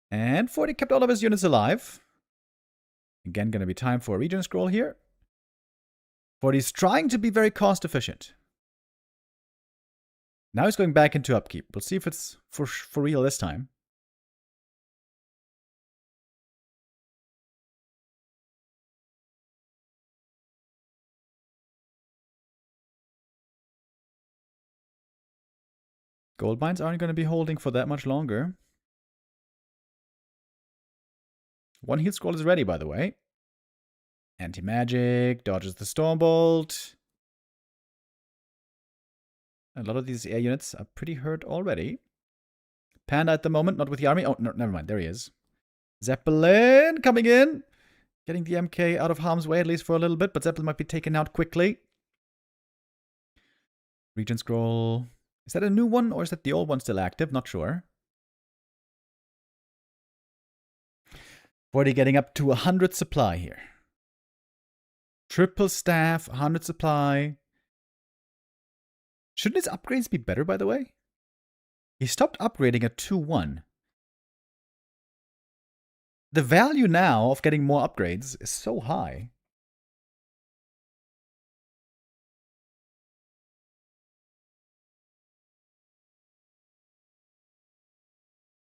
And 40 kept all of his units alive. Again, going to be time for a regen scroll here. 40's trying to be very cost efficient. Now he's going back into upkeep. We'll see if it's for real this time. Gold mines aren't going to be holding for that much longer. One heal scroll is ready, by the way. Anti-magic, dodges the Stormbolt. A lot of these air units are pretty hurt already. Panda at the moment, not with the army. Oh, no, never mind, there he is. Zeppelin coming in. Getting the MK out of harm's way, at least for a little bit, but Zeppelin might be taken out quickly. Regen scroll. Is that a new one, or is that the old one still active? Not sure. 40 getting up to 100 supply here. Triple staff, 100 supply. Shouldn't his upgrades be better, by the way? He stopped upgrading at 2-1. The value now of getting more upgrades is so high.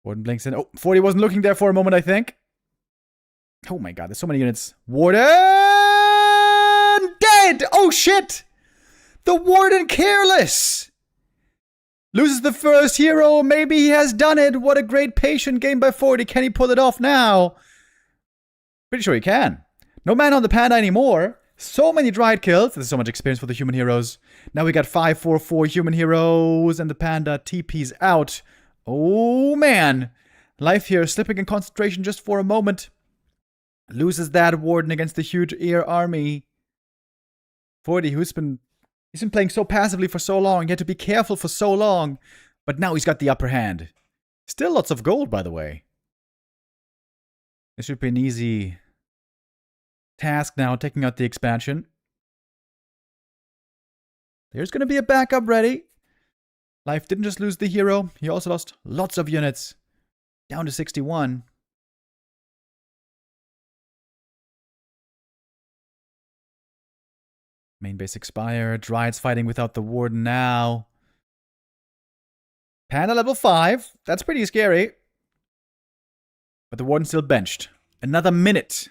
Warden blinks in. Oh, 40 wasn't looking there for a moment, I think. Oh my god, there's so many units. Warden! Dead! Oh shit! The Warden careless! Loses the first hero. Maybe he has done it. What a great patient game by 40. Can he pull it off now? Pretty sure he can. No man on the Panda anymore. So many Dryad kills. There's so much experience for the human heroes. Now we got 5-4-4 human heroes. And the Panda TP's out. Oh, man. Life here slipping in concentration just for a moment. Loses that Warden against the huge ear army. 40, he's been playing so passively for so long. He had to be careful for so long. But now he's got the upper hand. Still lots of gold, by the way. This should be an easy task now, taking out the expansion. There's going to be a backup ready. Life didn't just lose the hero. He also lost lots of units. Down to 61. Main base expired. Dryad's fighting without the Warden now. Panda level 5. That's pretty scary. But the Warden's still benched. Another minute.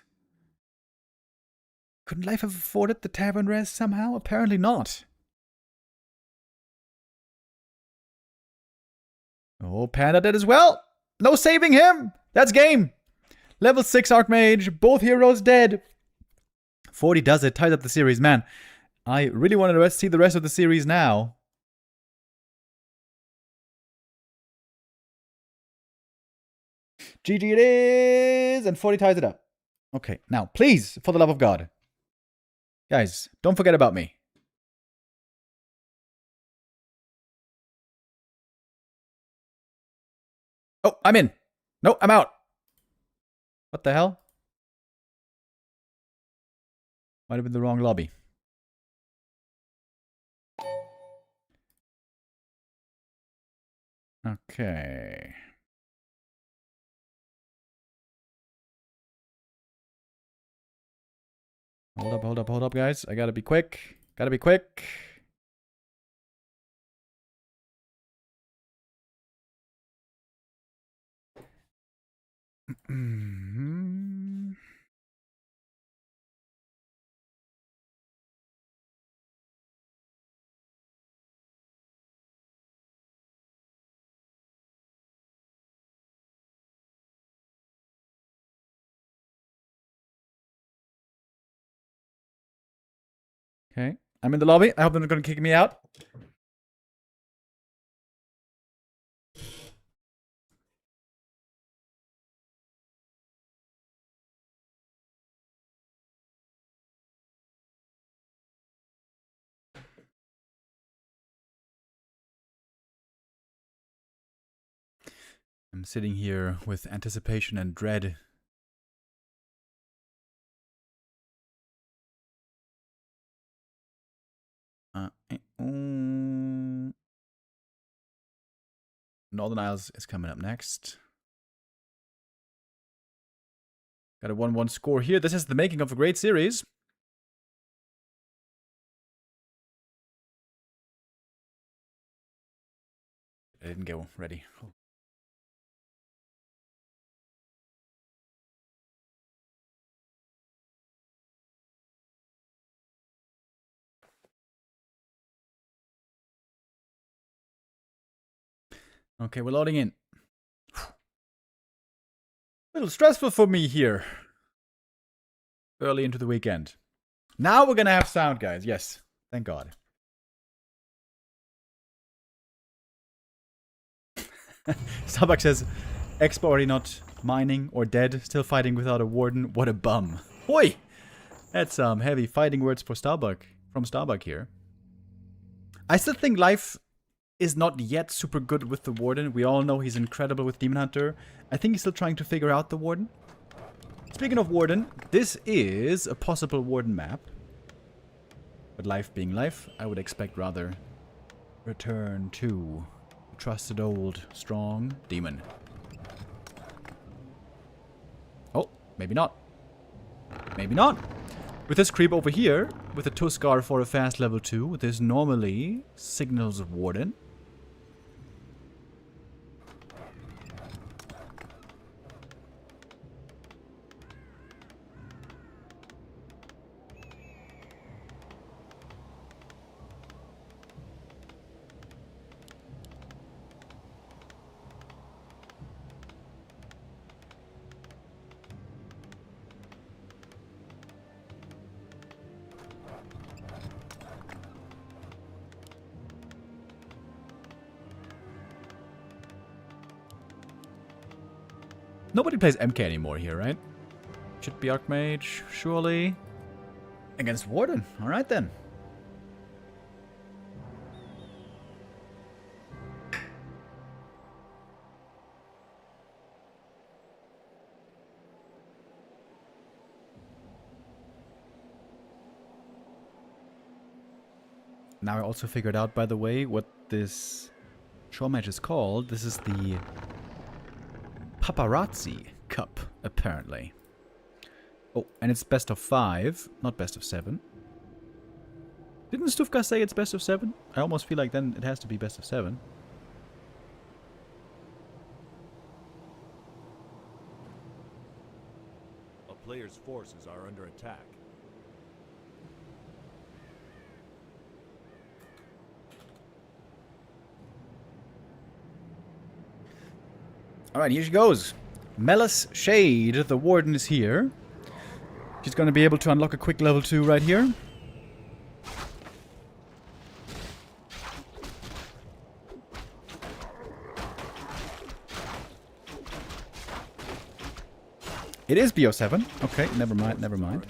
Couldn't Life have afforded the Tavern Rest somehow? Apparently not. Oh, Panda dead as well. No saving him. That's game. Level 6 Archmage. Both heroes dead. 40 does it. Ties up the series. Man, I really wanted to see the rest of the series now. GG it is. And 40 ties it up. Okay, now, please, for the love of God. Guys, don't forget about me. Oh, I'm in. No, I'm out. What the hell? Might have been the wrong lobby. Okay. Hold up, guys. I gotta be quick. Gotta be quick. Okay, I'm in the lobby. I hope they're not going to kick me out. I'm sitting here with anticipation and dread. Northern Isles is coming up next. Got a 1-1 score here. This is the making of a great series. I didn't go ready. Oh. Okay, we're loading in. A little stressful for me here. Early into the weekend. Now we're gonna have sound, guys. Yes. Thank God. Starbuck says, Expo already not mining or dead, still fighting without a Warden. What a bum. Oi! That's some heavy fighting words for Starbuck, from Starbuck here. I still think Life is not yet super good with the Warden. We all know he's incredible with Demon Hunter. I think he's still trying to figure out the Warden. Speaking of Warden, this is a possible Warden map. But Life being Life, I would expect rather return to the trusted old strong demon. Oh, maybe not. Maybe not. With this creep over here, with a Tuskar for a fast level 2, this normally signals Warden. Nobody plays MK anymore here, right? Should be Archmage, surely. Against Warden. Alright then. Now I also figured out, by the way, what this show match is called. This is the Paparazzi Cup, apparently. Oh, and it's best of 5, not best of 7. Didn't Stufka say it's best of 7? I almost feel like then it has to be best of 7. A player's forces are under attack. Alright, here she goes. Melis Shade, the Warden, is here. She's going to be able to unlock a quick level 2 right here. It is BO7. Okay, never mind, never mind.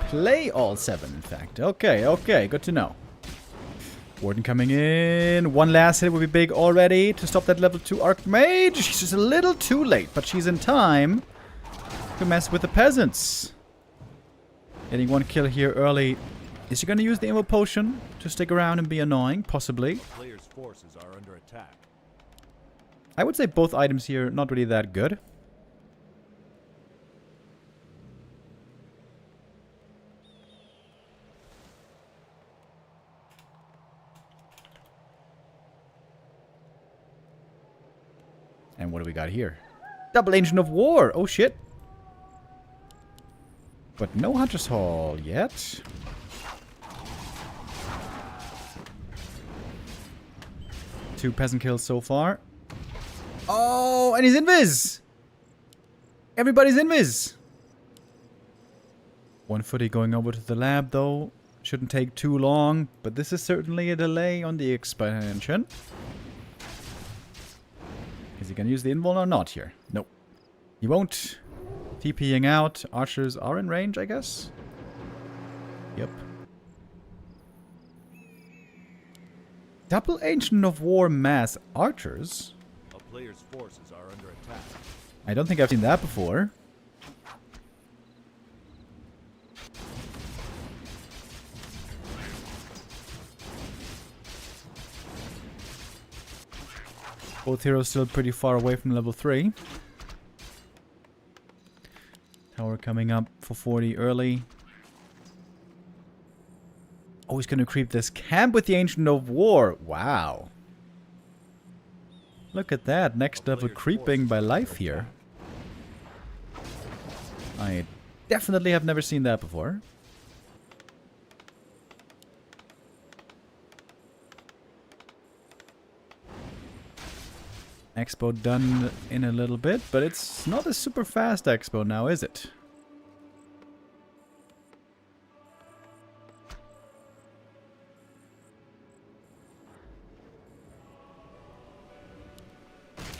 Play all 7, in fact. Okay, okay, good to know. Warden coming in. One last hit would be big already to stop that level 2 Archmage. She's just a little too late, but she's in time to mess with the peasants. Getting one kill here early. Is she going to use the Evo Potion to stick around and be annoying? Possibly. Player's forces are under attack. I would say both items here not really that good. And what do we got here? Double Ancient of War! Oh shit! But no Hunter's Hall yet. Two peasant kills so far. Oh, and he's invis! Everybody's invis! One footy going over to the lab though. Shouldn't take too long, but this is certainly a delay on the expansion. Is he gonna use the invul or not here? Nope. He won't. TPing out. Archers are in range, I guess. Yep. Double Ancient of War mass archers? A player's forces are under attack. I don't think I've seen that before. Both heroes still pretty far away from level 3. Tower coming up for 40 early. Oh, he's gonna creep this camp with the Ancient of War. Wow. Look at that. Next level creeping by life here. I definitely have never seen that before. Expo done in a little bit, but it's not a super fast expo now, is it?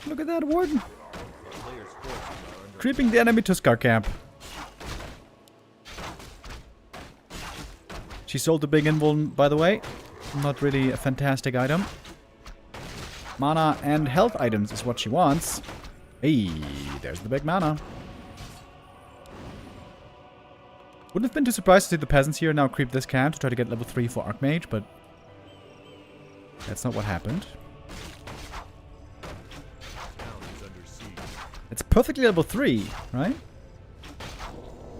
Look at that Warden! Creeping the enemy Tuskar camp. She sold the big invuln, by the way. Not really a fantastic item. Mana and health items is what she wants. Hey, there's the big mana. Wouldn't have been too surprised to see the peasants here now creep this camp to try to get level 3 for Archmage, but that's not what happened. It's perfectly level 3, right?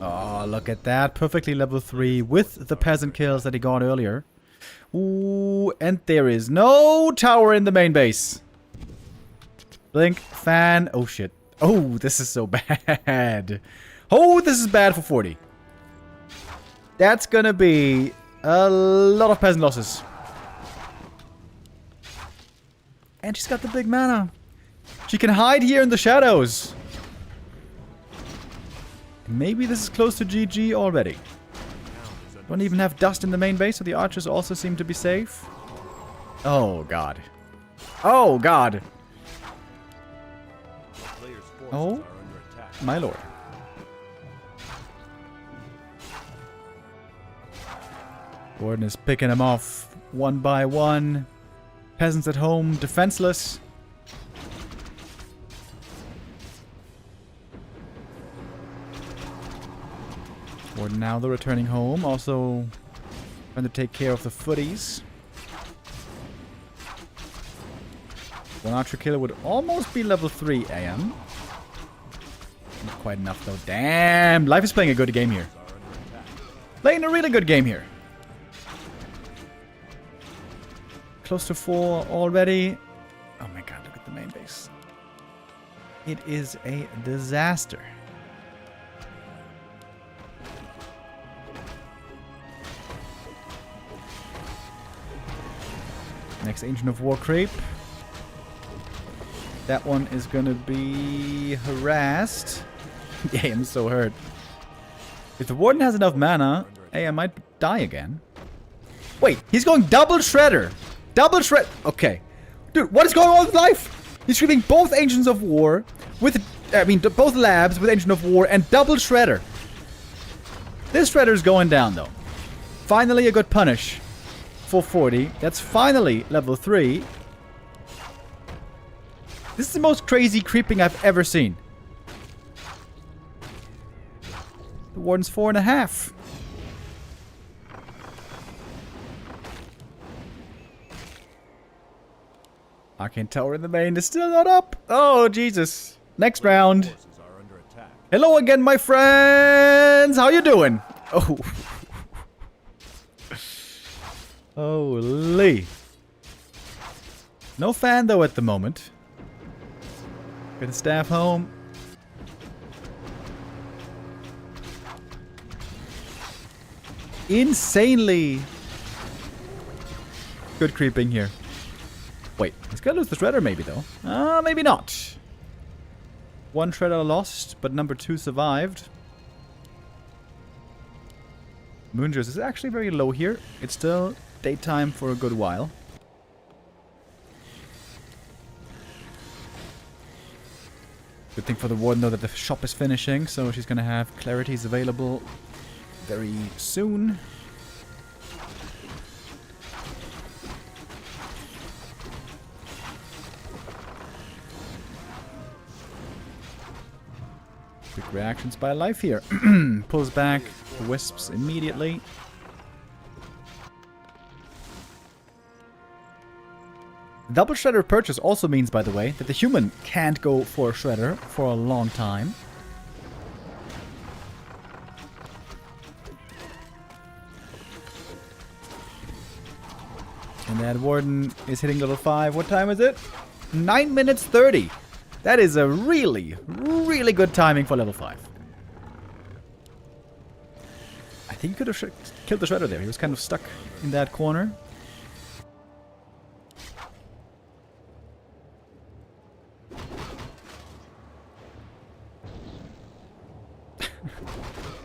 Oh, look at that. Perfectly level 3 with the peasant kills that he got earlier. Ooh, and there is no tower in the main base. Blink, fan. Oh, shit. Oh, this is so bad. Oh, this is bad for 40. That's gonna be a lot of peasant losses. And she's got the big mana. She can hide here in the shadows. Maybe this is close to GG already. Don't even have dust in the main base, so the archers also seem to be safe. Oh, God. Oh, God. Players' forces Oh, are under attack. my lord. Warden is picking them off one by one. Peasants at home, defenseless. Warden now, they're returning home. Also trying to take care of the footies. One archer kill would almost be level 3 AM. Not quite enough though. Damn! Life is playing a good game here. Playing a really good game here. Close to 4 already. Oh my god, look at the main base. It is a disaster. Next Ancient of War creep. That one is gonna be harassed. Yeah, I'm so hurt. If the Warden has enough mana, hey, I might die again. Wait, he's going double Shredder. Double Shred. Okay. Dude, what is going on with life? He's shooting both Ancients of War with, both labs with Ancient of War and double Shredder. This Shredder is going down though. Finally a good punish. 440. That's finally level 3. This is the most crazy creeping I've ever seen. The Warden's 4.5. Arcane Tower in the main is still not up. Oh, Jesus. Next round. Forces are under attack. Hello again, my friends. How you doing? Oh. Holy. No fan, though, at the moment. Get the staff home. Insanely good creeping here. Wait, he's gonna lose the Shredder maybe, though. Maybe not. One Shredder lost, but number 2 survived. Moonjuice is actually very low here. It's still daytime for a good while. Good thing for the Warden, though, that the shop is finishing, so she's gonna have clarities available very soon. Quick reactions by Life here. Pulls back the Wisps immediately. Double Shredder purchase also means, by the way, that the human can't go for a Shredder for a long time. And that Warden is hitting level 5. What time is it? 9 minutes 30. That is a really, really good timing for level 5. I think he could have killed the Shredder there. He was kind of stuck in that corner.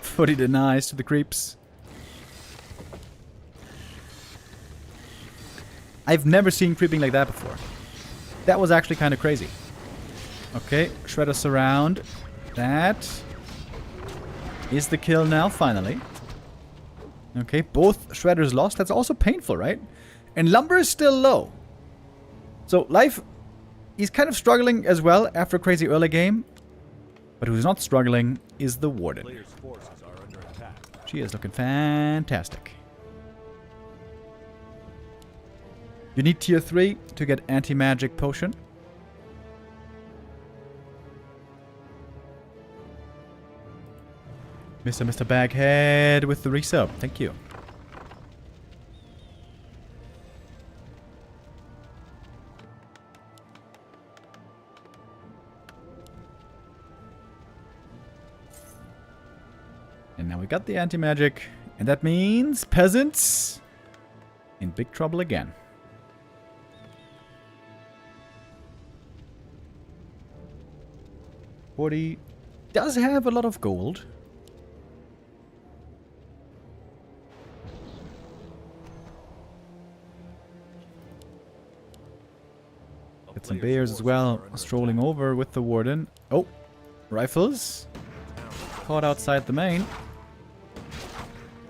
Footy denies to the creeps. I've never seen creeping like that before. That was actually kind of crazy. Okay, Shredder surround. That is the kill now, finally. Okay, both Shredders lost. That's also painful, right? And Lumber is still low. So Life, he's kind of struggling as well after a crazy early game. But who's not struggling is the Warden. Players' forces are under attack. She is looking fantastic. You need tier 3 to get anti-magic potion. Mr. Baghead with the resub. Thank you. And now we got the anti-magic. And that means peasants in big trouble again. 40 does have a lot of gold. Get some bears as well, strolling over with the warden. Oh, rifles. Caught outside the main.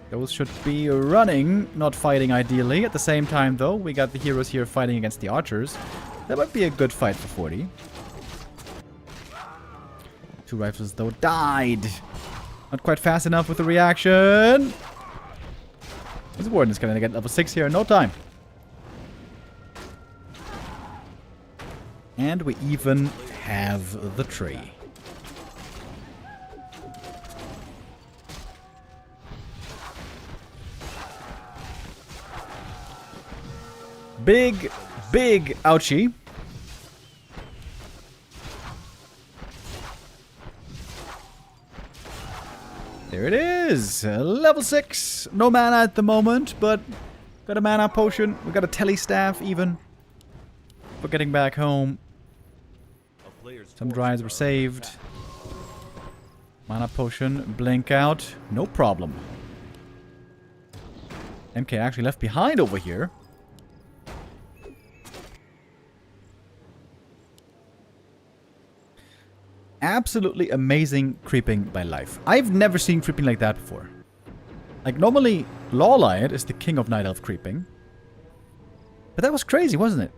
Those should be running, not fighting ideally. At the same time, though, we got the heroes here fighting against the archers. That might be a good fight for 40. 2 rifles, though, died. Not quite fast enough with the reaction. This warden is going to get level 6 here in no time. And we even have the tree. Big, big ouchie. There it is. Level 6. No mana at the moment, but got a mana potion. We got a telestaff even for getting back home. Some dryads were saved. Mana potion. Blink out. No problem. MK actually left behind over here. Absolutely amazing creeping by life. I've never seen creeping like that before. Like, normally, Lawliot is the king of Night Elf creeping. But that was crazy, wasn't it?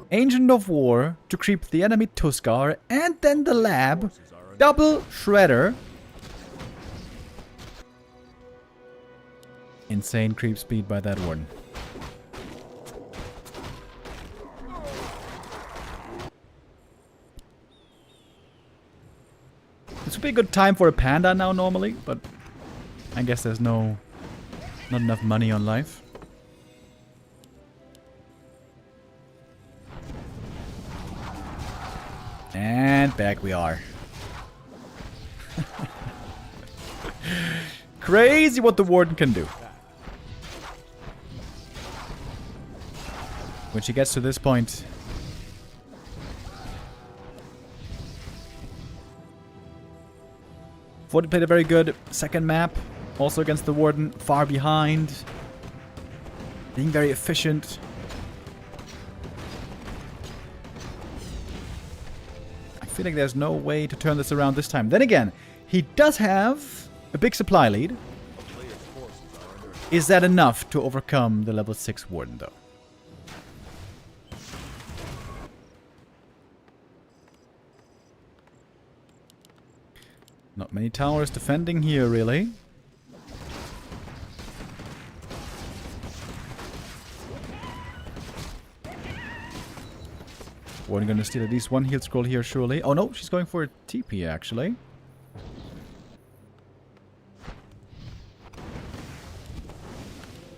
Ancient of War to creep the enemy Tuskar, and then the lab. Double Shredder. Insane creep speed by that warden. This would be a good time for a panda now normally, but I guess there's not enough money on life. And back we are. Crazy what the warden can do. When she gets to this point, VoD played a very good second map, also against the warden, far behind, being very efficient. I feel like there's no way to turn this around this time. Then again, he does have a big supply lead. Is that enough to overcome the level 6 warden, though? Not many towers defending here, really. Warden gonna steal at least one heal scroll here, surely. Oh no, she's going for a TP, actually.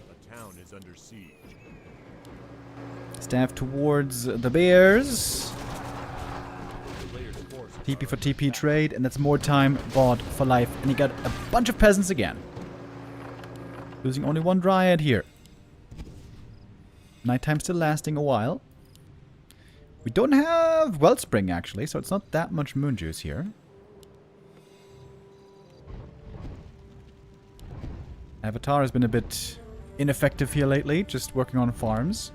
The town is under siege. Staff towards the bears. TP for TP trade, and that's more time bought for life. And he got a bunch of peasants again. Losing only one dryad here. Nighttime still lasting a while. We don't have Wellspring, actually, so it's not that much moon juice here. Avatar has been a bit ineffective here lately, just working on farms.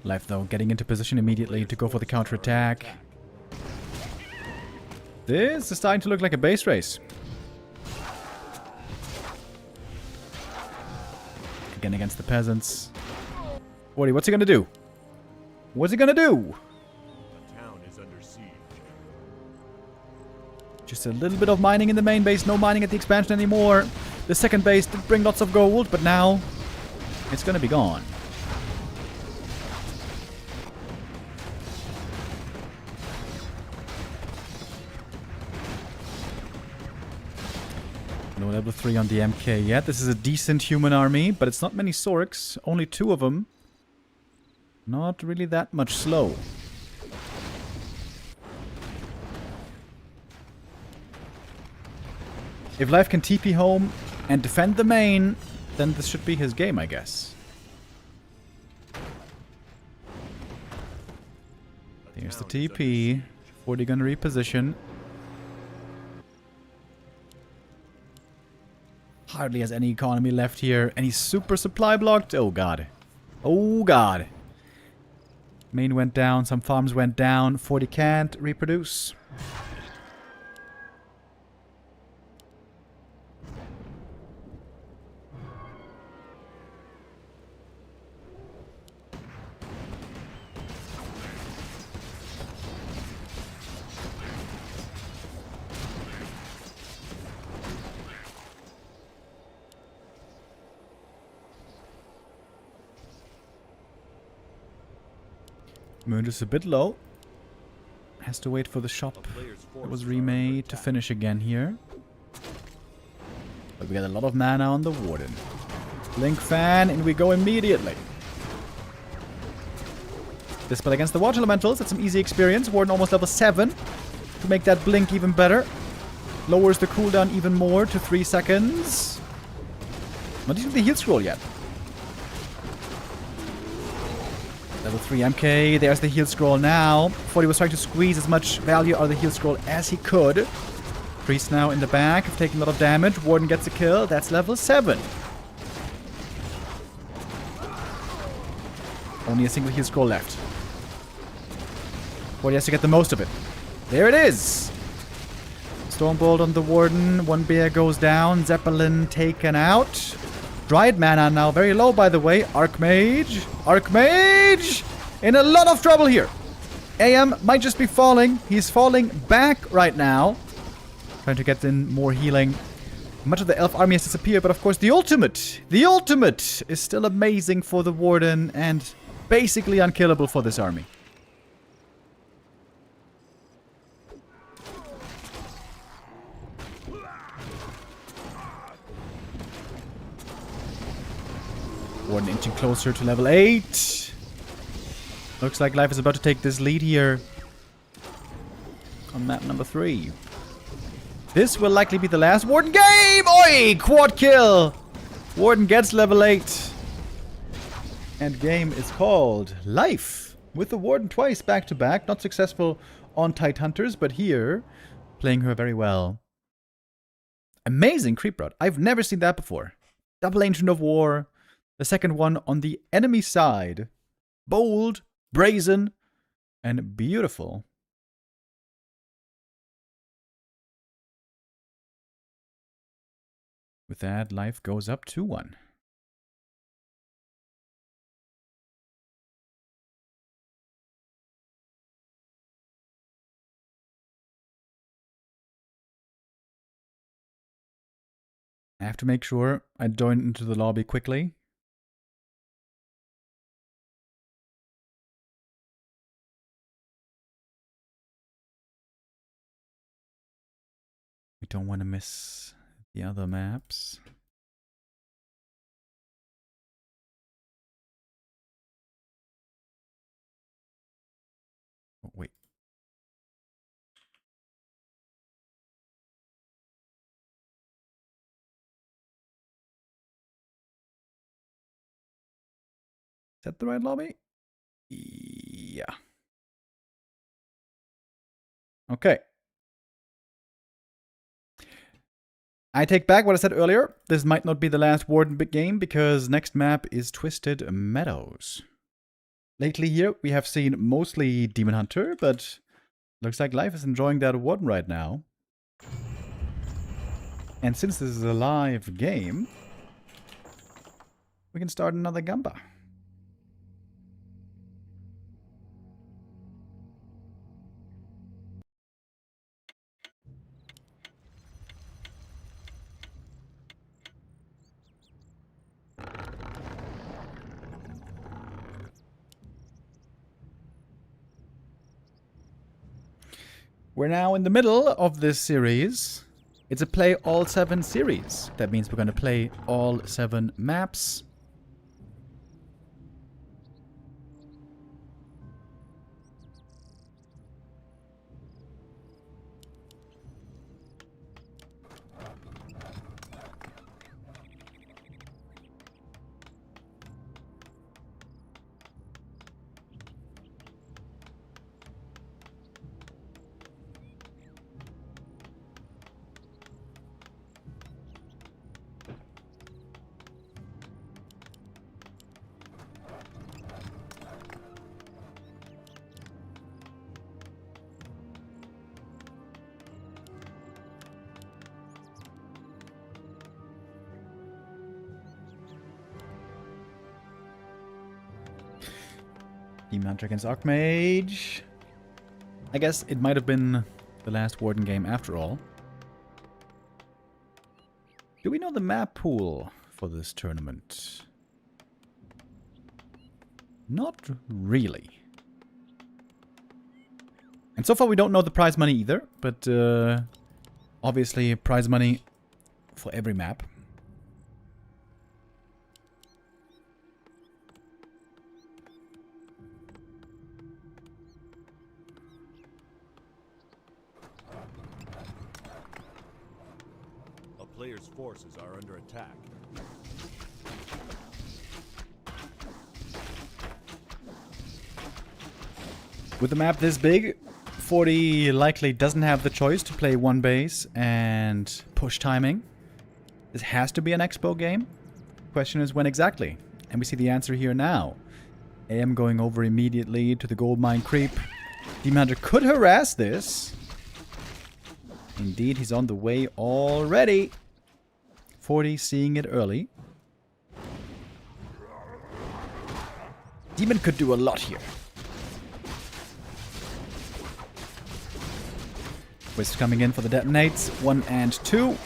Life, though, getting into position immediately to go for the counterattack. This is starting to look like a base race. Again against the peasants. Wardy, what's he gonna do? What's he gonna do? The town is under siege. Just a little bit of mining in the main base, no mining at the expansion anymore. The second base did bring lots of gold, but now it's gonna be gone. No level 3 on the MK yet. This is a decent human army, but it's not many Sorks. Only 2 of them. Not really that much slow. If Life can TP home and defend the main, then this should be his game, I guess. There's the town is under TP. siege. 40 gonna reposition. Hardly has any economy left here. Any super supply blocked? Oh god. Oh god. Main went down, some farms went down. 40 can't reproduce. Moon is a bit low. Has to wait for the shop that was remade to finish again here. But we got a lot of mana on the Warden. Blink fan, and we go immediately. Dispel against the Water Elementals. That's some easy experience. Warden almost level 7. To make that blink even better. Lowers the cooldown even more to 3 seconds. Not even the heal scroll yet. Level 3 MK, there's the heal scroll now. 40 was trying to squeeze as much value out of the heal scroll as he could. Priest now in the back, taking a lot of damage. Warden gets a kill, that's level 7. Only a single heal scroll left. 40 has to get the most of it. There it is! Stormbolt on the Warden, 1 bear goes down, Zeppelin taken out. Dried mana now, very low by the way. Archmage! Archmage! In a lot of trouble here. AM might just be falling. He's falling back right now. Trying to get in more healing. Much of the elf army has disappeared, but of course the ultimate is still amazing for the Warden and basically unkillable for this army. Warden inching closer to level 8. Looks like Life is about to take this lead here. On map number 3. This will likely be the last Warden game! Oi! Quad kill! Warden gets level 8. And game is called Life. With the Warden twice back to back. Not successful on Tide Hunters, but here, playing her very well. Amazing creep route. I've never seen that before. Double Ancient of War. The second one on the enemy side. Bold, brazen, and beautiful. With that, Life goes up 2-1. I have to make sure I join into the lobby quickly. We don't want to miss the other maps. Oh, wait. Is that the right lobby? Yeah. Okay. I take back what I said earlier. This might not be the last Warden game because next map is Twisted Meadows. Lately here we have seen mostly Demon Hunter, but looks like Life is enjoying that Warden right now. And since this is a live game, we can start another Gamba. We're now in the middle of this series. It's a play all 7 series. That means we're going to play all 7 maps. Demon Hunter against Archmage. I guess it might have been the last Warden game after all. Do we know the map pool for this tournament? Not really. And so far we don't know the prize money either, but obviously prize money for every map. A player's forces are under attack. With a map this big, 40 likely doesn't have the choice to play one base and push timing. This has to be an expo game. Question is when exactly? And we see the answer here now. AM going over immediately to the gold mine creep. Demon Hunter could harass this. Indeed, he's on the way already. 40 seeing it early. Demon could do a lot here. Wisp coming in for the detonates. 1 and 2.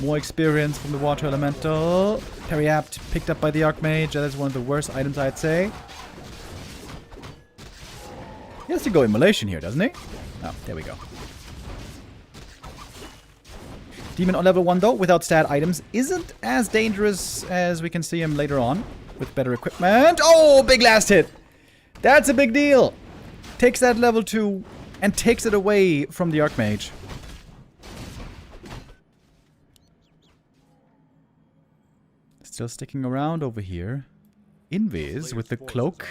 More experience from the water elemental. Parry apt picked up by the Archmage. That is one of the worst items, I'd say. He has to go immolation here, doesn't he? Oh, there we go. Demon on level 1 though, without stat items, isn't as dangerous as we can see him later on. With better equipment. Oh, big last hit! That's a big deal! Takes that level 2 and takes it away from the Archmage. Still sticking around over here. Invis with the cloak.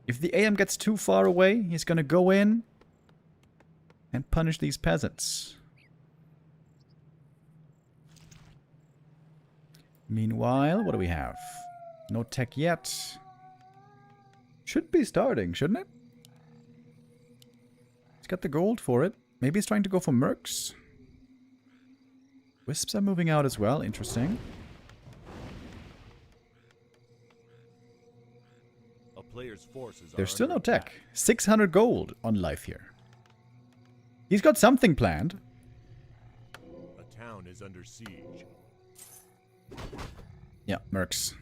If the AM gets too far away, he's gonna go in and punish these peasants. Meanwhile, what do we have? No tech yet. Should be starting, shouldn't it? He's got the gold for it. Maybe he's trying to go for mercs. Wisps are moving out as well. Interesting. A player's forces There's still no tech. 600 gold on life here. He's got something planned. A town is under siege. Yeah, mercs.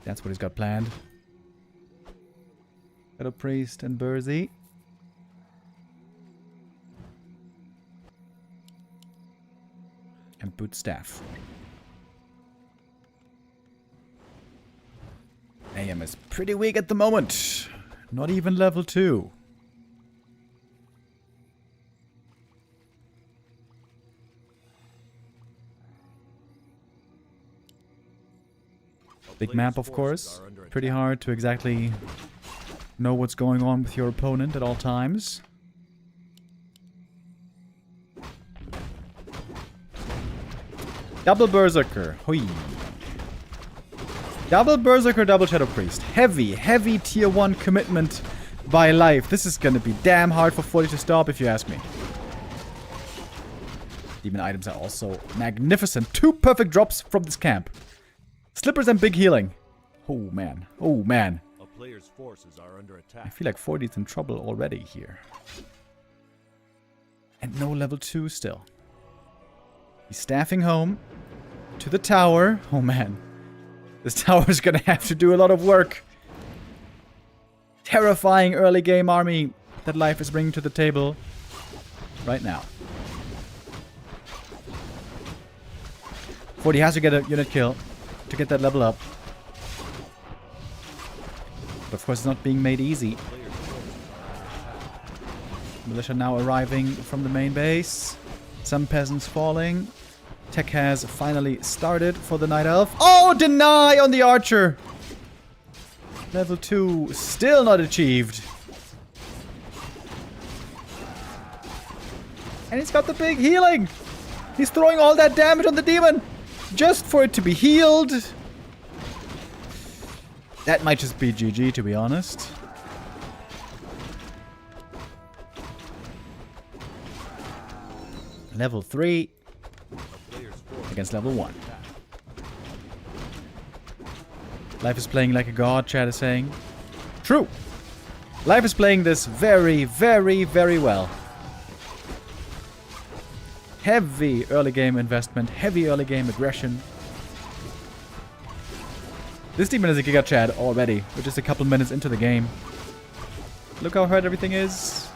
That's what he's got planned. Got a priest and Burzy. And boot staff. AM is pretty weak at the moment. Not even level 2. Big map, of course. Pretty hard to exactly know what's going on with your opponent at all times. Double Berserker. Hoi. Double Berserker, double Shadow Priest. Heavy, heavy tier 1 commitment by life. This is gonna be damn hard for 40 to stop, if you ask me. Demon items are also magnificent. 2 perfect drops from this camp. Slippers and big healing. Oh, man. Oh, man. A player's forces are under I attack. feel like 40 is in trouble already here. And no level 2 still. He's staffing home to the tower. Oh, man. This tower is going to have to do a lot of work. Terrifying early game army that life is bringing to the table right now. 40 has to get a unit kill to get that level up. But of course it's not being made easy. Militia now arriving from the main base. Some peasants falling. Tech has finally started for the Night Elf. Oh, deny on the Archer! Level 2 still not achieved. And he's got the big healing! He's throwing all that damage on the demon! Just for it to be healed. That might just be GG, to be honest. Level 3 against level 1. Life is playing like a god, chat is saying. True. Life is playing this very, very, very well. Heavy early game investment, heavy early game aggression. This demon is a Giga Chad already. We're just a couple minutes into the game. Look how hard everything is.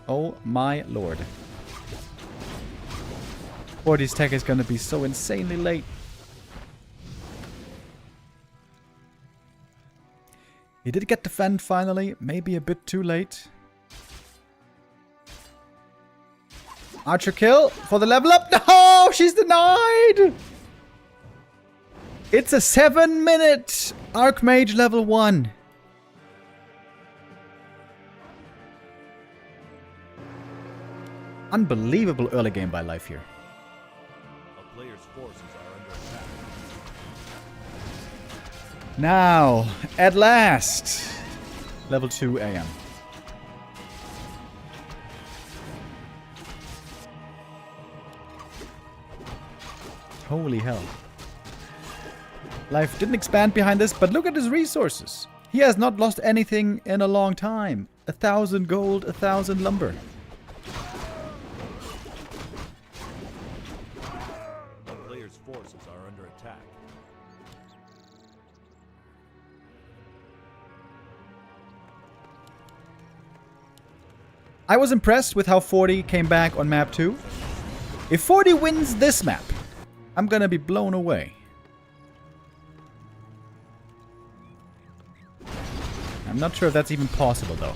Oh my lord. 40's tech is gonna be so insanely late. He did get defend finally. Maybe a bit too late. Archer kill for the level up. No! She's denied! It's a 7-minute Archmage level 1. Unbelievable early game by Life here. A player's forces are under attack. Now, at last, level 2 AM. Holy hell. Life didn't expand behind this, but look at his resources. He has not lost anything in a long time. 1,000 gold, 1,000 lumber. A player's forces are under attack. I was impressed with how 40 came back on map 2. If 40 wins this map, I'm gonna be blown away. I'm not sure if that's even possible though.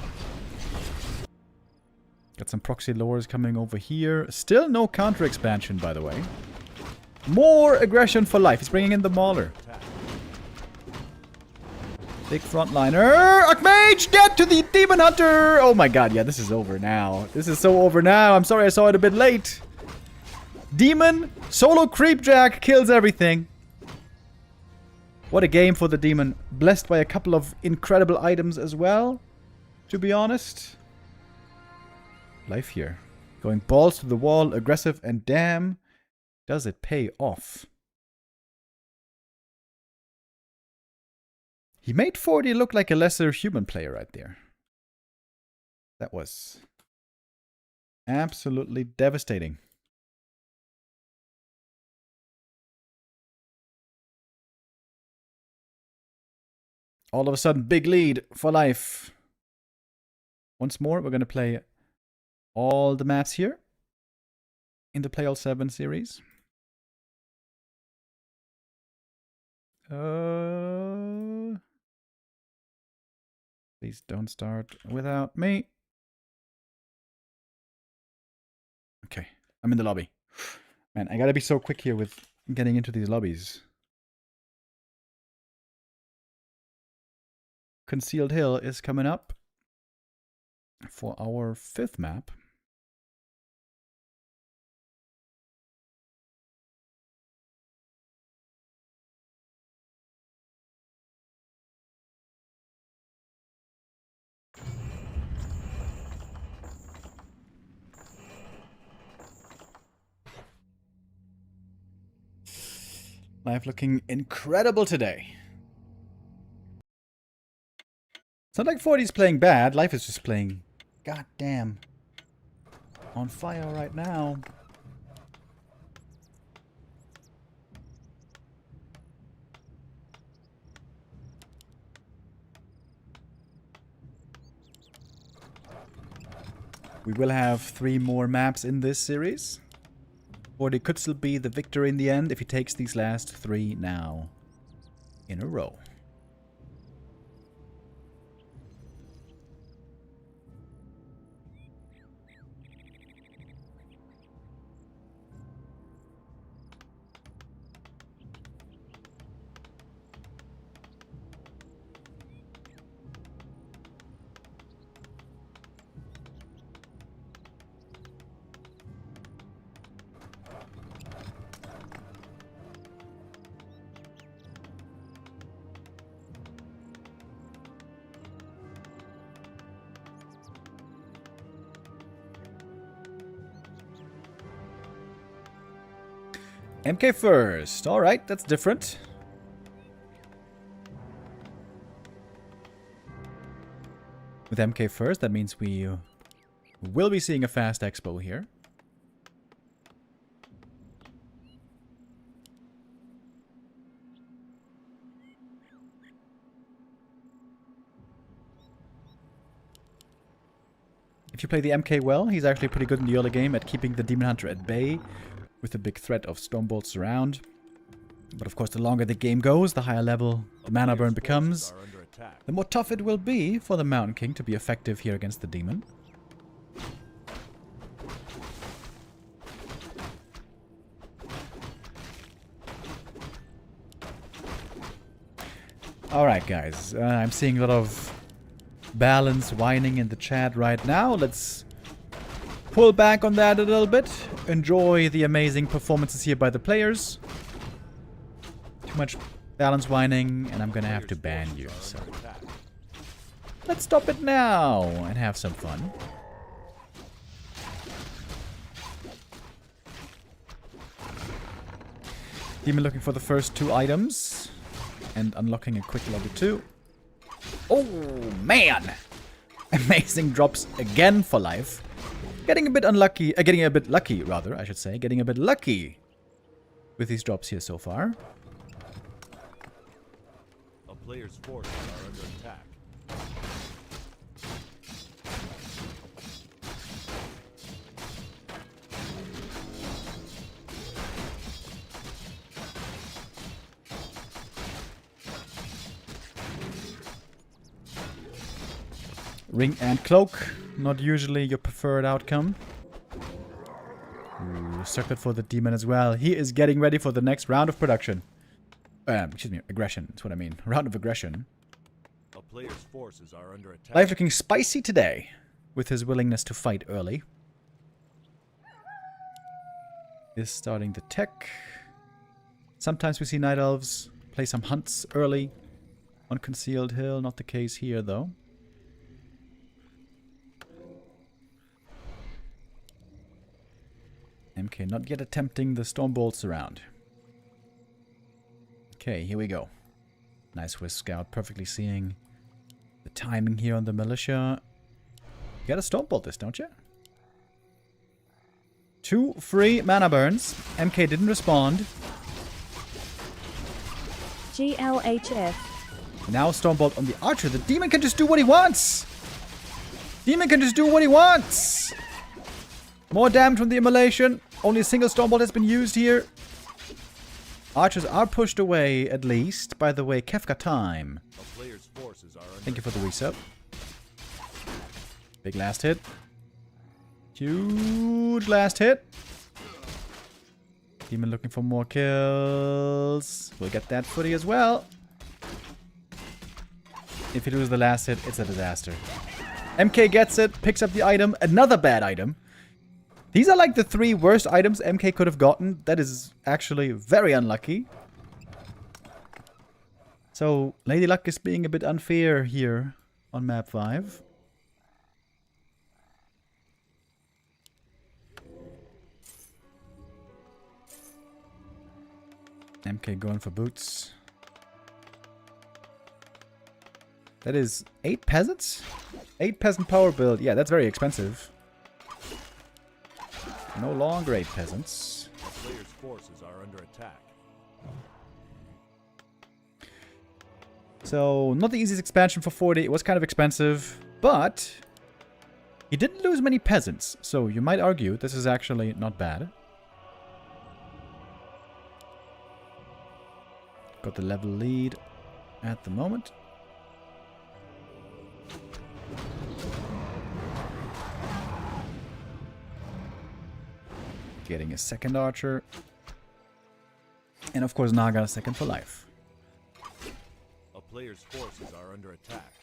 Got some proxy lores coming over here. Still no counter expansion, by the way. More aggression for Life. He's bringing in the Mauler. Big frontliner. Archmage, get to the Demon Hunter! Oh my god, yeah, this is over now. This is so over now. I'm sorry I saw it a bit late. Demon, solo creepjack, kills everything. What a game for the Demon. Blessed by a couple of incredible items as well, to be honest. Life here. Going balls to the wall, aggressive, and damn, does it pay off. He made 40 look like a lesser human player right there. That was absolutely devastating. All of a sudden, big lead for Life. Once more, we're going to play all the maps here in the Play All 7 series. Please don't start without me. Okay, I'm in the lobby. Man, I gotta be so quick here with getting into these lobbies. Concealed Hill is coming up for our 5th map. Life looking incredible today. It's not like 40's playing bad. Life is just playing goddamn on fire right now. We will have 3 more maps in this series. 40 could still be the victor in the end if he takes these last 3 now in a row. MK first. Alright, that's different. the MK first. That means we will be seeing a fast expo here. If you play the MK well, he's actually pretty good in the early game at keeping the Demon Hunter at bay with the big threat of Stormbolts around. But of course, the longer the game goes, the higher level the mana burn becomes, the more tough it will be for the Mountain King to be effective here against the Demon. Alright guys, I'm seeing a lot of balance whining in the chat right now. Let's pull back on that a little bit. Enjoy the amazing performances here by the players. Too much balance whining and I'm gonna have to ban you. So let's stop it now and have some fun. Demon looking for the first 2 items and unlocking a quick level 2. Oh, man! Amazing drops again for life. Getting a bit unlucky, getting a bit lucky, rather, I should say. Getting a bit lucky with these drops here so far. A player's forces are under attack. Ring and Cloak, not usually your preferred outcome. Ooh, Circlet for the Demon as well. He is getting ready for the next round of production. Excuse me, aggression, that's what I mean. Round of aggression. A player's forces are under attack. Life looking spicy today, with his willingness to fight early. Is starting the tech. Sometimes we see Night Elves play some hunts early on Concealed Hill. Not the case here, though. MK not yet attempting the Stormbolts around. Okay, here we go. Nice Wisp Scout, perfectly seeing the timing here on the Militia. You gotta Stormbolt this, don't you? 2 free mana burns. MK didn't respond. GLHF. Now Stormbolt on the Archer. The Demon can just do what he wants! Demon can just do what he wants! More damage from the Immolation. Only a single Stormbolt has been used here. Archers are pushed away, at least. By the way, Kefka time. A player's forces are under Thank you for the reset. Big last hit. Huge last hit. Demon looking for more kills. We'll get that footy as well. If you lose the last hit, it's a disaster. MK gets it, picks up the item. Another bad item. These are like the 3 worst items MK could have gotten. That is actually very unlucky. So, Lady Luck is being a bit unfair here on map 5. MK going for boots. That is 8 peasants? 8 peasant power build. Yeah, that's very expensive. No longer 8 peasants. a player's forces are under attack. So, not the easiest expansion for 40. It was kind of expensive, but he didn't lose many peasants. So, you might argue this is actually not bad. Got the level lead at the moment. Getting a second archer. And of course Naga a second for life. A player's forces are under attack.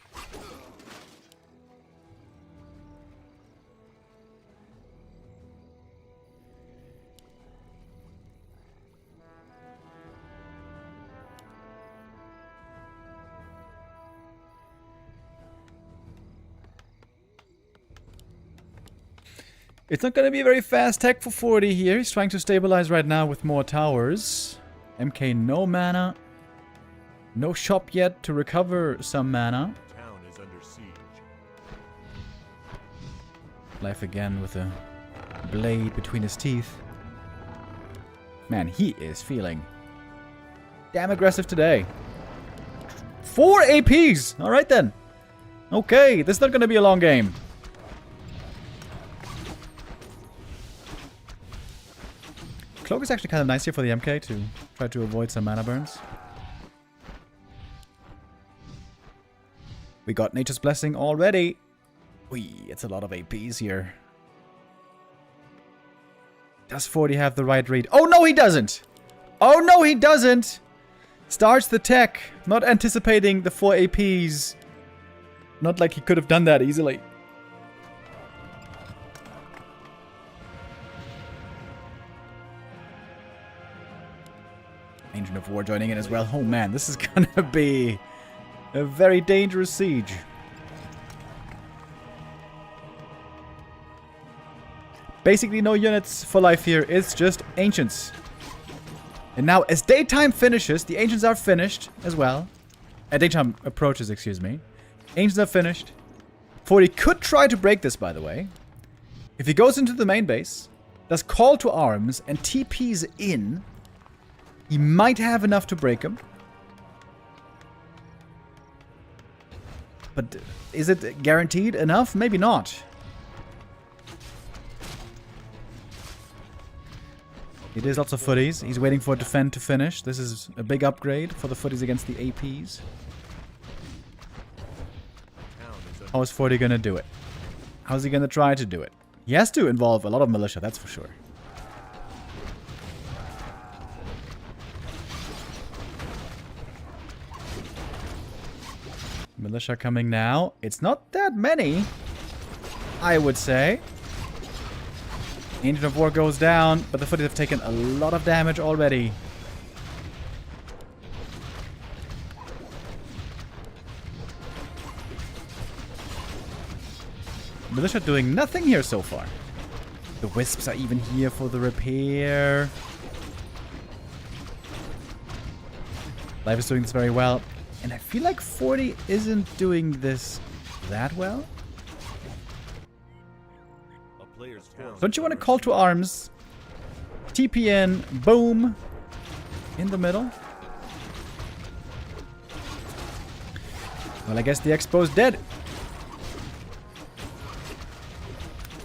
It's not going to be a very fast tech for 40 here. He's trying to stabilize right now with more towers. MK no mana. No shop yet to recover some mana. Town is under siege. Life again with a blade between his teeth. Man, he is feeling damn aggressive today. 4 APs! Alright then. Okay, this is not gonna be a long game. Cloak is actually kind of nice here for the MK to try to avoid some mana burns. We got Nature's Blessing already. Whee, it's a lot of APs here. Does 40 have the right read? Oh no, he doesn't! Oh no, he doesn't! Starts the tech, not anticipating the 4 APs. Not like he could have done that easily. Ancient of War joining in as well. Oh man, this is gonna be a very dangerous siege. Basically no units for life here, it's just Ancients. And now as daytime finishes, the Ancients are finished as well. Daytime approaches, excuse me. Ancients are finished. 40 could try to break this, by the way. If he goes into the main base, does call to arms, and TPs in, he might have enough to break him. But is it guaranteed enough? Maybe not. It is lots of footies. He's waiting for defend to finish. This is a big upgrade for the footies against the APs. How is 40 gonna do it? How's he gonna try to do it? He has to involve a lot of militia, that's for sure. Militia coming now. It's not that many, I would say. Ancient of War goes down, but the footies have taken a lot of damage already. Militia doing nothing here so far. The Wisps are even here for the repair. Life is doing this very well. And I feel like 40 isn't doing this that well. Don't you want to call to arms? TPN, boom. In the middle. Well, I guess the Expo's dead.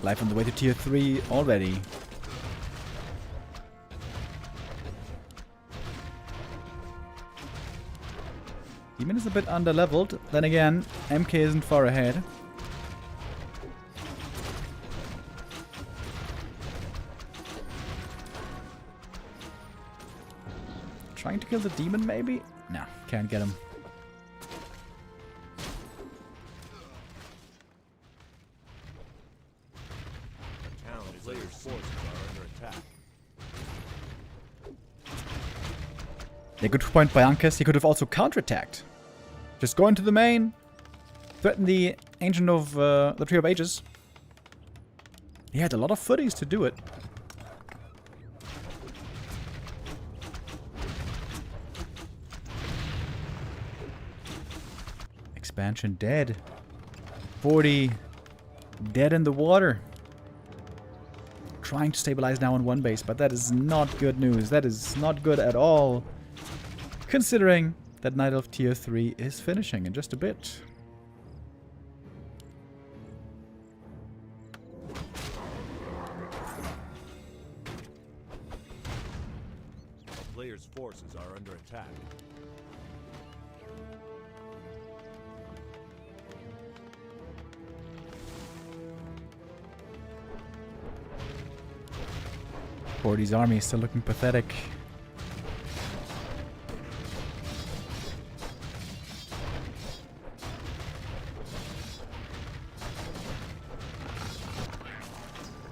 Life on the way to tier 3 already. Demon is a bit under-leveled. Then again, MK isn't far ahead. Trying to kill the demon, maybe? No, can't get him. Players' forces are under attack. Yeah, good point by Ankes. He could have also counterattacked. Just go into the main, threaten the Ancient of the Tree of Ages. He had a lot of footies to do it. Expansion dead. 40 dead in the water. Trying to stabilize now on one base, but that is not good news. That is not good at all. Considering that Night Elf tier 3 is finishing in just a bit. A player's forces are under attack. Forty's army is still looking pathetic.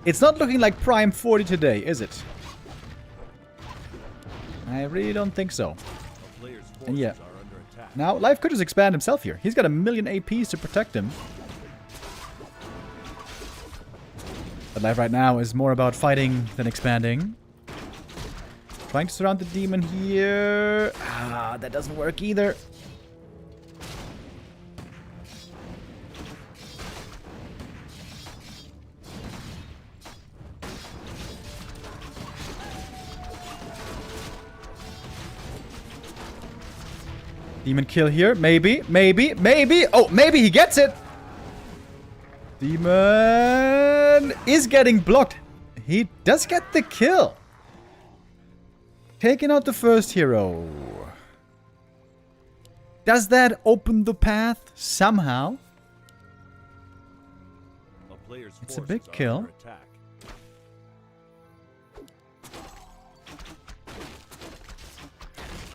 It's not looking like Prime 40 today, is it? I really don't think so. And yeah. Now, Life could just expand himself here. He's got 1 million APs to protect him. But Life right now is more about fighting than expanding. Trying to surround the demon here. Ah, that doesn't work either. Demon kill here. Maybe. Maybe. Maybe. Oh, maybe he gets it. Demon is getting blocked. He does get the kill. Taking out the first hero. Does that open the path somehow? It's a big kill.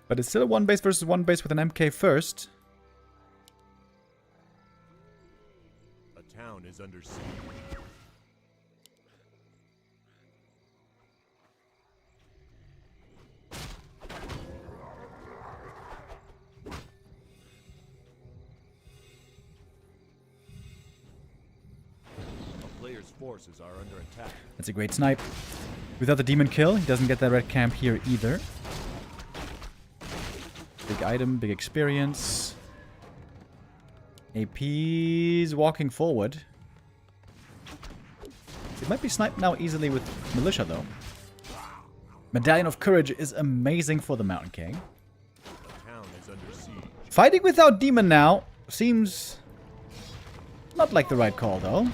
But it's still a 1 base versus 1 base with an MK first. A town is under siege. A player's forces are under attack. That's a great snipe. Without the demon kill, he doesn't get that red camp here either. Big item, big experience. AP's walking forward. It might be sniped now easily with Militia, though. Medallion of Courage is amazing for the Mountain King. Fighting without Demon now seems not like the right call, though.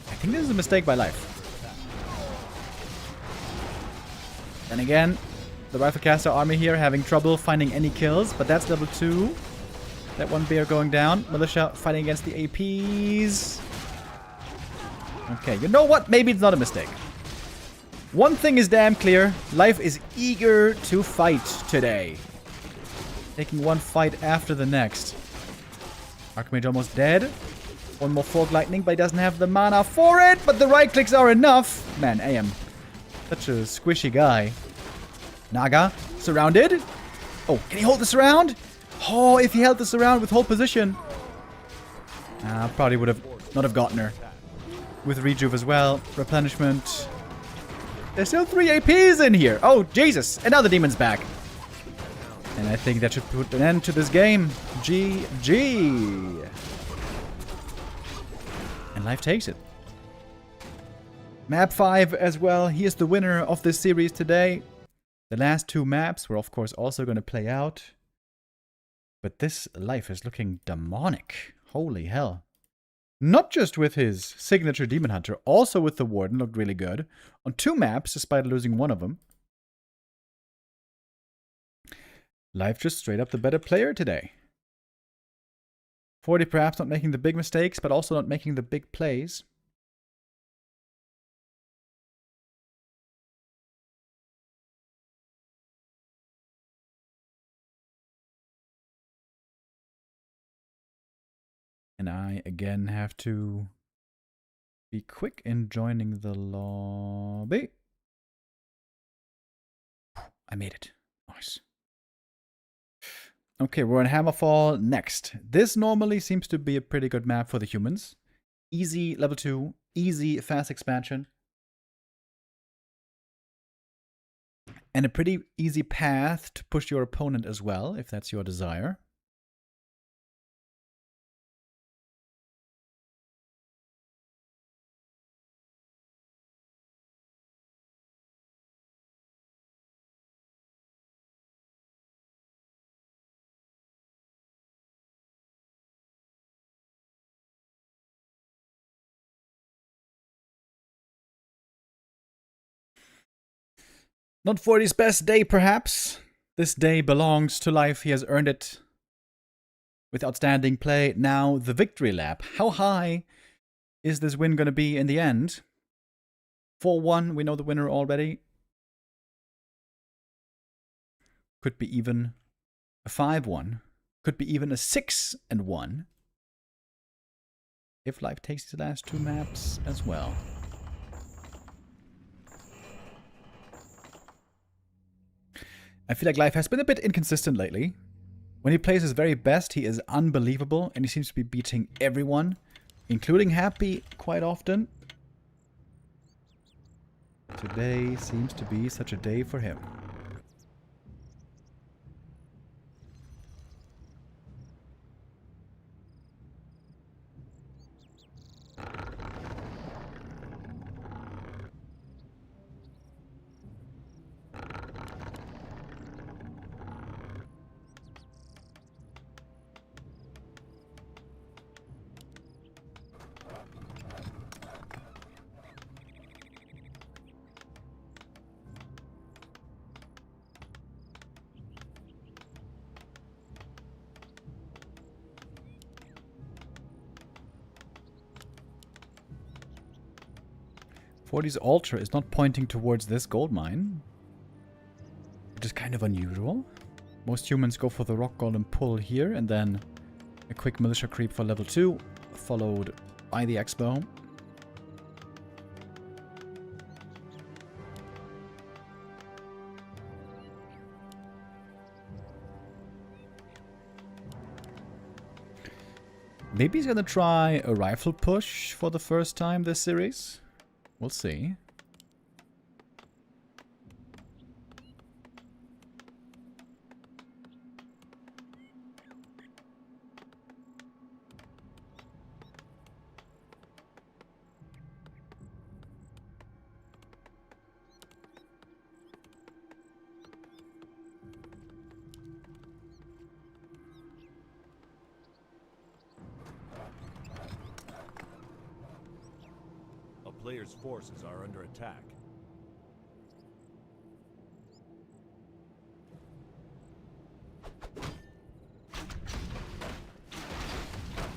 I think this is a mistake by Life. Then again, the Riflecaster army here having trouble finding any kills, but that's level 2. That one bear going down. Militia fighting against the APs. Okay, you know what? Maybe it's not a mistake. One thing is damn clear. Life is eager to fight today. Taking one fight after the next. Archmage almost dead. One more Fork Lightning, but he doesn't have the mana for it. But the right clicks are enough. Man, I am such a squishy guy. Naga, surrounded. Oh, can he hold the surround? Oh, if he held the surround with hold position. Probably would have not have gotten her. With Rejuve as well. Replenishment. There's still 3 APs in here. Oh, Jesus. And now the demon's back. And I think that should put an end to this game. GG. And Life takes it. Map 5 as well. He is the winner of this series today. The last 2 maps were, of course, also going to play out. But this Life is looking demonic. Holy hell. Not just with his signature Demon Hunter, also with the Warden looked really good. On 2 maps, despite losing one of them. Life just straight up the better player today. 40 perhaps not making the big mistakes, but also not making the big plays. And I, again, have to be quick in joining the lobby. I made it. Nice. Okay, we're on Hammerfall next. This normally seems to be a pretty good map for the humans. Easy level 2, easy fast expansion. And a pretty easy path to push your opponent as well, if that's your desire. Not 40's best day, perhaps. This day belongs to Life. He has earned it with outstanding play. Now, the victory lap. How high is this win going to be in the end? 4-1, we know the winner already. Could be even a 5-1. Could be even a 6-1. If Life takes the last 2 maps as well. I feel like Life has been a bit inconsistent lately. When he plays his very best, he is unbelievable, and he seems to be beating everyone, including Happy quite often. Today seems to be such a day for him. 40's altar is not pointing towards this gold mine, which is kind of unusual. Most humans go for the rock golem pull here, and then a quick militia creep for level 2, followed by the expo. Maybe he's gonna try a rifle push for the first time this series. We'll see. A player's forces are under attack.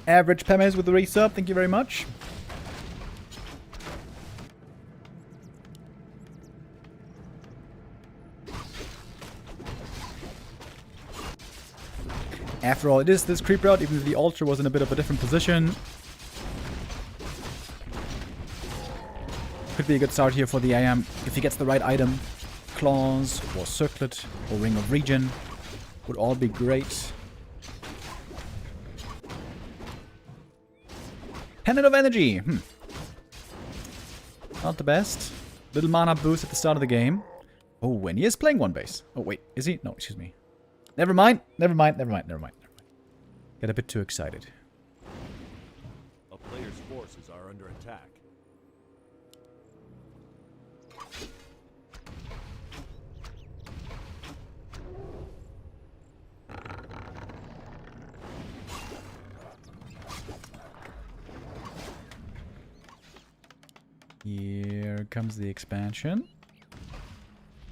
Average Pemez with the resub, thank you very much. After all, it is this creep route, even if the altar was in a bit of a different position. Could be a good start here for the AM if he gets the right item. Claws, or Circlet, or Ring of Regen would all be great. Pendant of Energy. Not the best. Little mana boost at the start of the game. Oh, and he is playing one base. Oh, wait. Is he? No, excuse me. Never mind. Never mind. Never mind. Never mind. Never mind. Get a bit too excited. A player's forces are under attack. Here comes the expansion.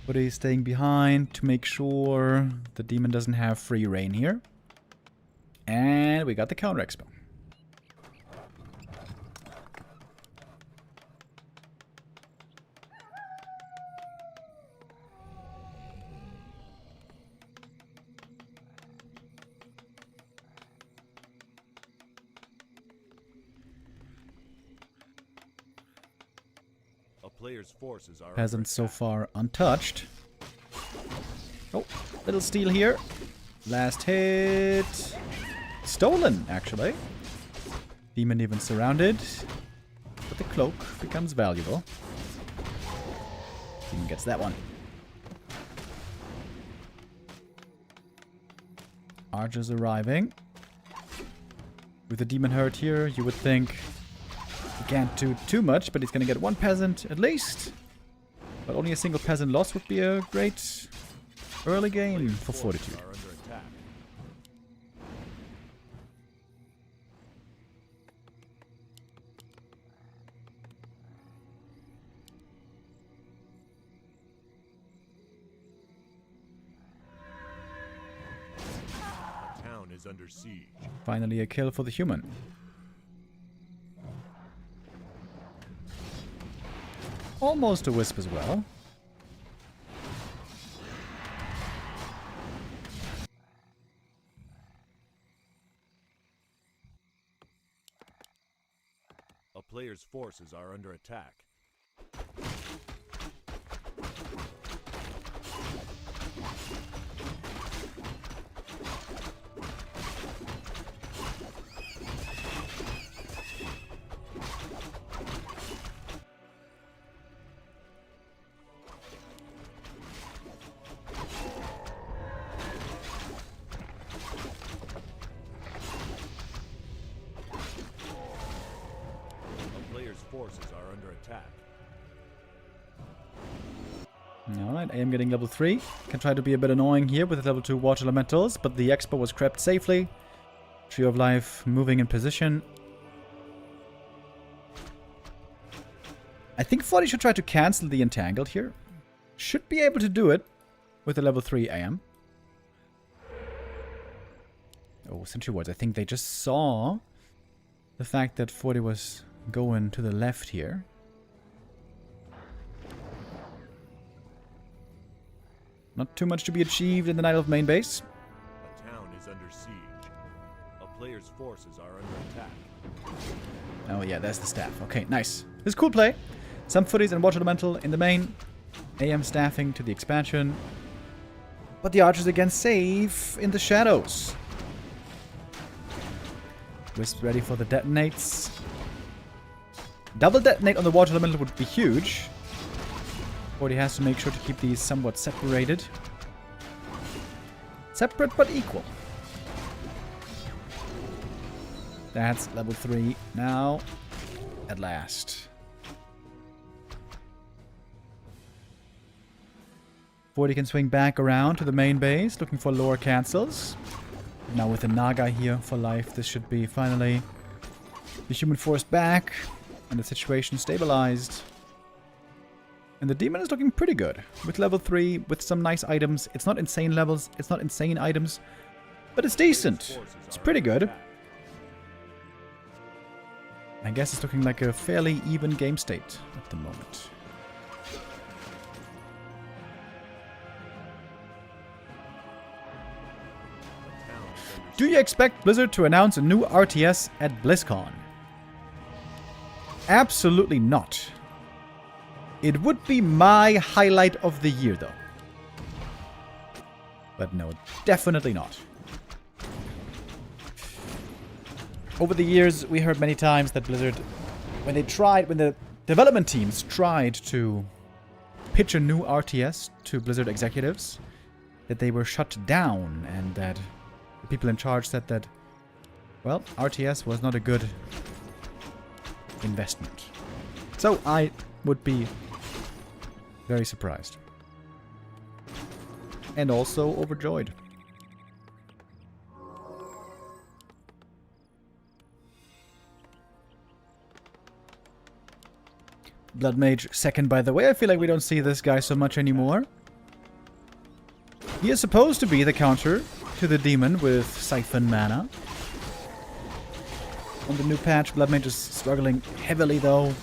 But he's staying behind to make sure the demon doesn't have free reign here. And we got the counter expo. A player's forces are Peasants so far untouched. Oh, little steal here. Last hit. Stolen, actually. Demon even surrounded. But the cloak becomes valuable. Demon gets that one. Archers arriving. With the demon hurt here, you would think he can't do too much, but he's gonna get one peasant at least. But only a single peasant loss would be a great early game for Fortitude. are under attack. The town is under siege. Finally a kill for the human. Almost a wisp as well. A player's forces are under attack. Forces are under attack. Alright, I am getting level 3. Can try to be a bit annoying here with the level 2 water elementals, but the expo was crept safely. Tree of Life moving in position. I think 40 should try to cancel the entangled here. Should be able to do it with the level 3 AM. Oh, Sentry Wards. I think they just saw the fact that 40 was going to the left here. Not too much to be achieved in the Night of main base. A town is under siege. A player's forces are under attack. Oh yeah, there's the staff. Okay, nice. This is cool play. Some footies and Water Elemental in the main. AM staffing to the expansion. But the archers again safe in the shadows. Wisp ready for the detonates. Double detonate on the Water Elemental would be huge. He has to make sure to keep these somewhat separated. Separate but equal. That's level 3 now. At last. 40 can swing back around to the main base, looking for lower cancels. Now with the Naga here for life, this should be finally the human force back and the situation stabilized. And the demon is looking pretty good. With level 3, with some nice items. It's not insane levels, it's not insane items, but it's decent. It's pretty good. I guess it's looking like a fairly even game state at the moment. Do you expect Blizzard to announce a new RTS at BlizzCon? Absolutely not. It would be my highlight of the year, though. But no, definitely not. Over the years, we heard many times that Blizzard, when the development teams tried to pitch a new RTS to Blizzard executives, that they were shut down, and that the people in charge said that, well, RTS was not a good investment. So I would be very surprised. And also overjoyed. Blood Mage second, by the way. I feel like we don't see this guy so much anymore. He is supposed to be the counter to the demon with Siphon Mana. On the new patch, Blood Mage is struggling heavily though.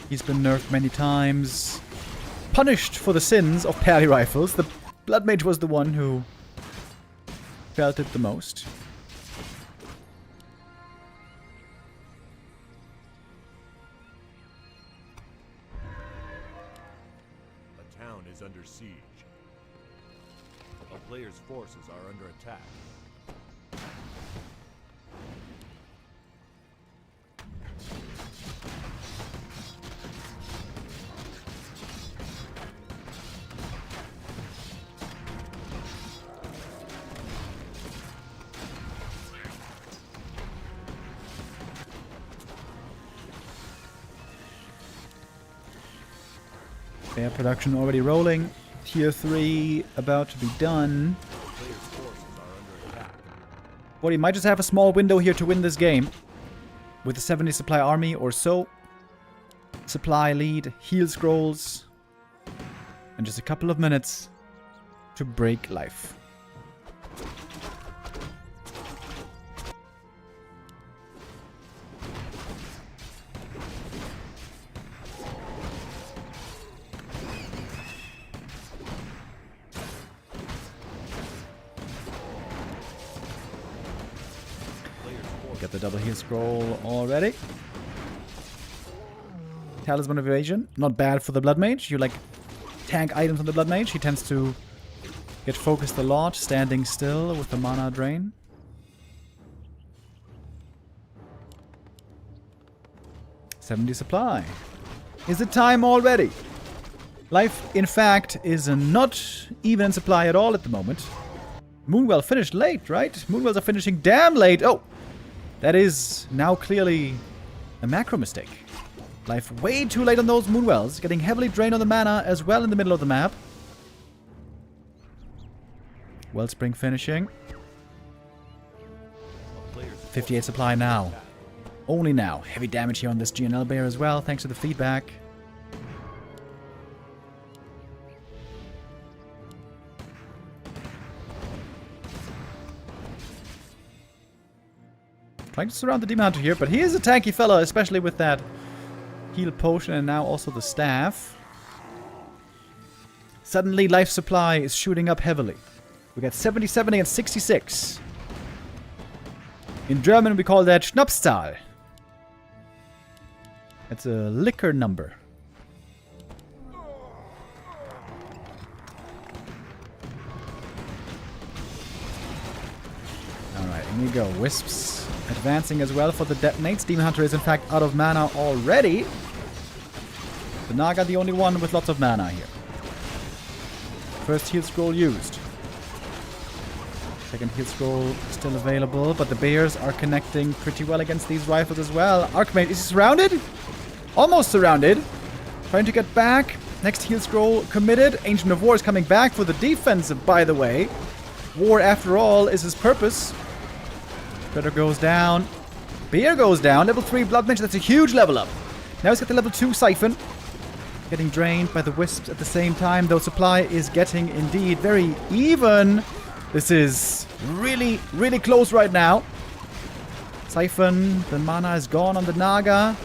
He's been nerfed many times. Punished for the sins of parry rifles. The Blood Mage was the one who felt it the most. A town is under siege. A player's forces are under attack. Fair production already rolling. Tier 3 about to be done. Well, he might just have a small window here to win this game. With a 70 supply army or so. Supply lead, heal scrolls. And just a couple of minutes to break life. Get the double heal scroll already. Talisman of Evasion. Not bad for the Blood Mage. You like tank items on the Blood Mage. He tends to get focused a lot, standing still with the mana drain. $70 supply. Is it time already? Life, in fact, is not even in supply at all at the moment. Moonwell finished late, right? Moonwells are finishing damn late. Oh! That is now clearly a macro mistake. Life way too late on those Moonwells, getting heavily drained on the mana as well in the middle of the map. Wellspring finishing. 58 supply now. Only now. Heavy damage here on this GNL bear as well, thanks to the feedback. Trying to surround the Demon Hunter here, but he is a tanky fella, especially with that heal potion and now also the staff. Suddenly, life supply is shooting up heavily. We got 77 against 66. In German, we call that Schnapszahl. That's a liquor number. Alright, here we go. Wisps advancing as well for the detonates. Demon Hunter is in fact out of mana already. The Naga the only one with lots of mana here. First heal scroll used. Second heal scroll still available, but the bears are connecting pretty well against these rifles as well. Archmage is surrounded? Almost surrounded. Trying to get back. Next heal scroll committed. Ancient of War is coming back for the defensive, by the way. War, after all, is his purpose. Predator goes down. Bear goes down. Level 3 Blood Mage. That's a huge level up. Now he's got the level 2 Siphon. Getting drained by the Wisps at the same time, though supply is getting indeed very even. This is really, really close right now. Siphon, the mana is gone on the Naga.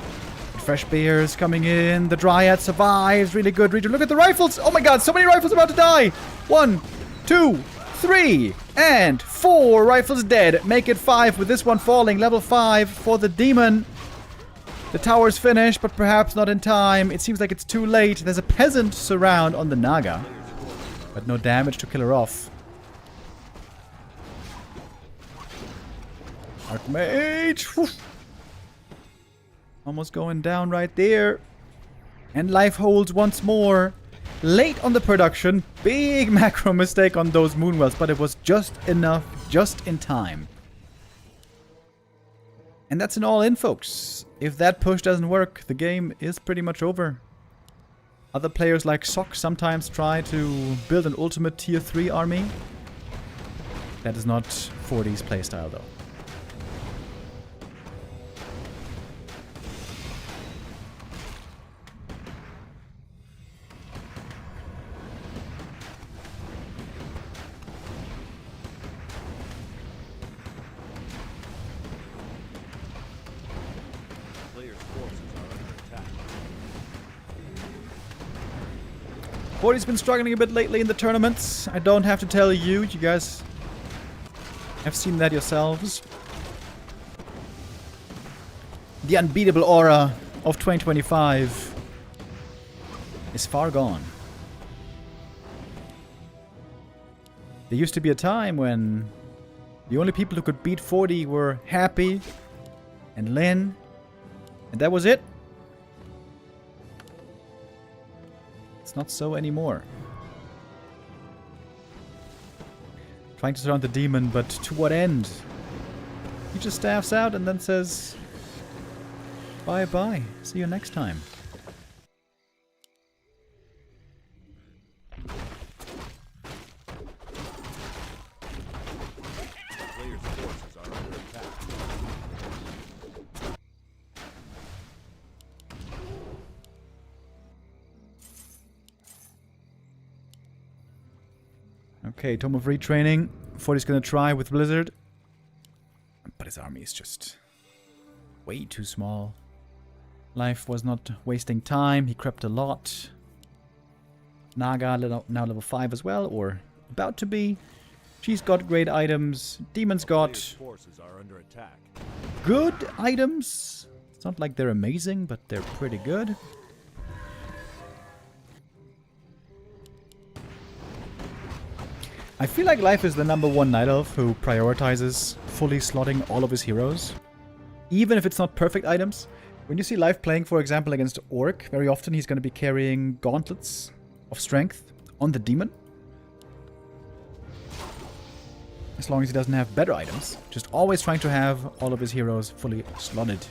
Fresh bears coming in. The Dryad survives. Really good region. Look at the rifles. Oh my god, so many rifles about to die. 1, 2, 3, and 4 rifles dead. Make it 5 with this one falling. Level 5 for the demon. The tower's finished, but perhaps not in time. It seems like it's too late. There's a peasant surround on the Naga, but no damage to kill her off. Archmage! Whew. Almost going down right there. And life holds once more. Late on the production. Big macro mistake on those Moonwells, but it was just enough, just in time. And that's an all-in, folks. If that push doesn't work, the game is pretty much over. Other players like Sok sometimes try to build an ultimate tier 3 army. That is not 4D's playstyle, though. Body's been struggling a bit lately in the tournaments. I don't have to tell you. You guys have seen that yourselves. The unbeatable aura of 2025 is far gone. There used to be a time when the only people who could beat 4D were Happy and Lin, and that was it. It's not so anymore. Trying to surround the demon, but to what end? He just staffs out and then says, bye-bye. See you next time. Okay, Tome of Retraining. 40's gonna try with Blizzard. But his army is just way too small. Life was not wasting time. He crept a lot. Naga now level 5 as well, or about to be. She's got great items. Demon's got good items. It's not like they're amazing, but they're pretty good. I feel like Life is the #1 Night Elf who prioritizes fully slotting all of his heroes. Even if it's not perfect items. When you see Life playing, for example, against Orc, very often he's going to be carrying Gauntlets of Strength on the Demon. As long as he doesn't have better items. Just always trying to have all of his heroes fully slotted.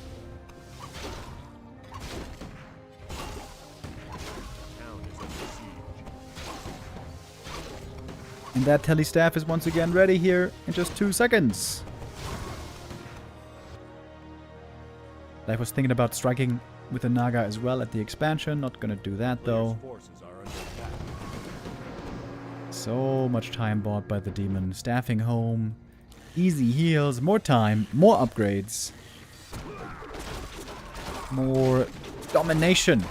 And that Telestaff is once again ready here in just 2 seconds. Life was thinking about striking with the Naga as well at the expansion. Not gonna do that though. So much time bought by the demon. Staffing home. Easy heals. More time. More upgrades. More domination.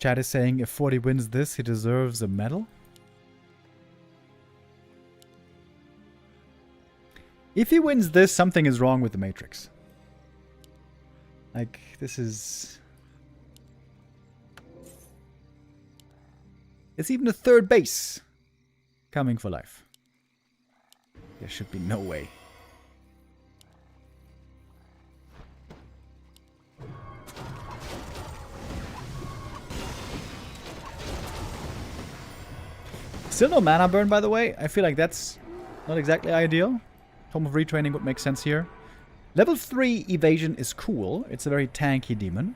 Chat is saying if 40 wins this, he deserves a medal. If he wins this, something is wrong with the Matrix. Like, this is... It's even a third base coming for life. There should be no way. Still no mana burn, by the way. I feel like that's not exactly ideal. Tome of Retraining would make sense here. Level 3 evasion is cool. It's a very tanky demon.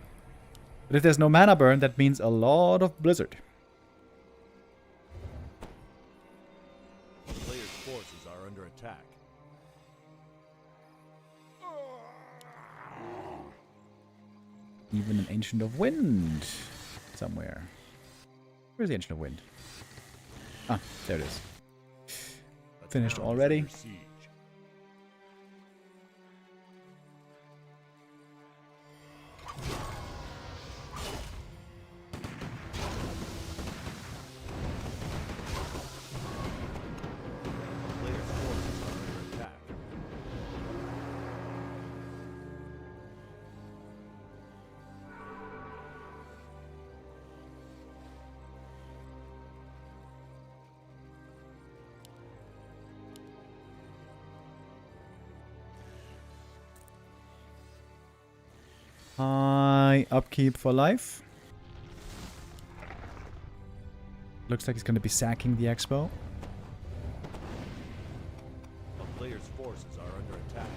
But if there's no mana burn, that means a lot of Blizzard. The player's forces are under attack. Even an Ancient of Wind somewhere. Where's the Ancient of Wind? Ah, there it is. A Finished town is already. under siege. Player's forces are under attack. High upkeep for life. Looks like he's going to be sacking the expo. A player's forces are under attack.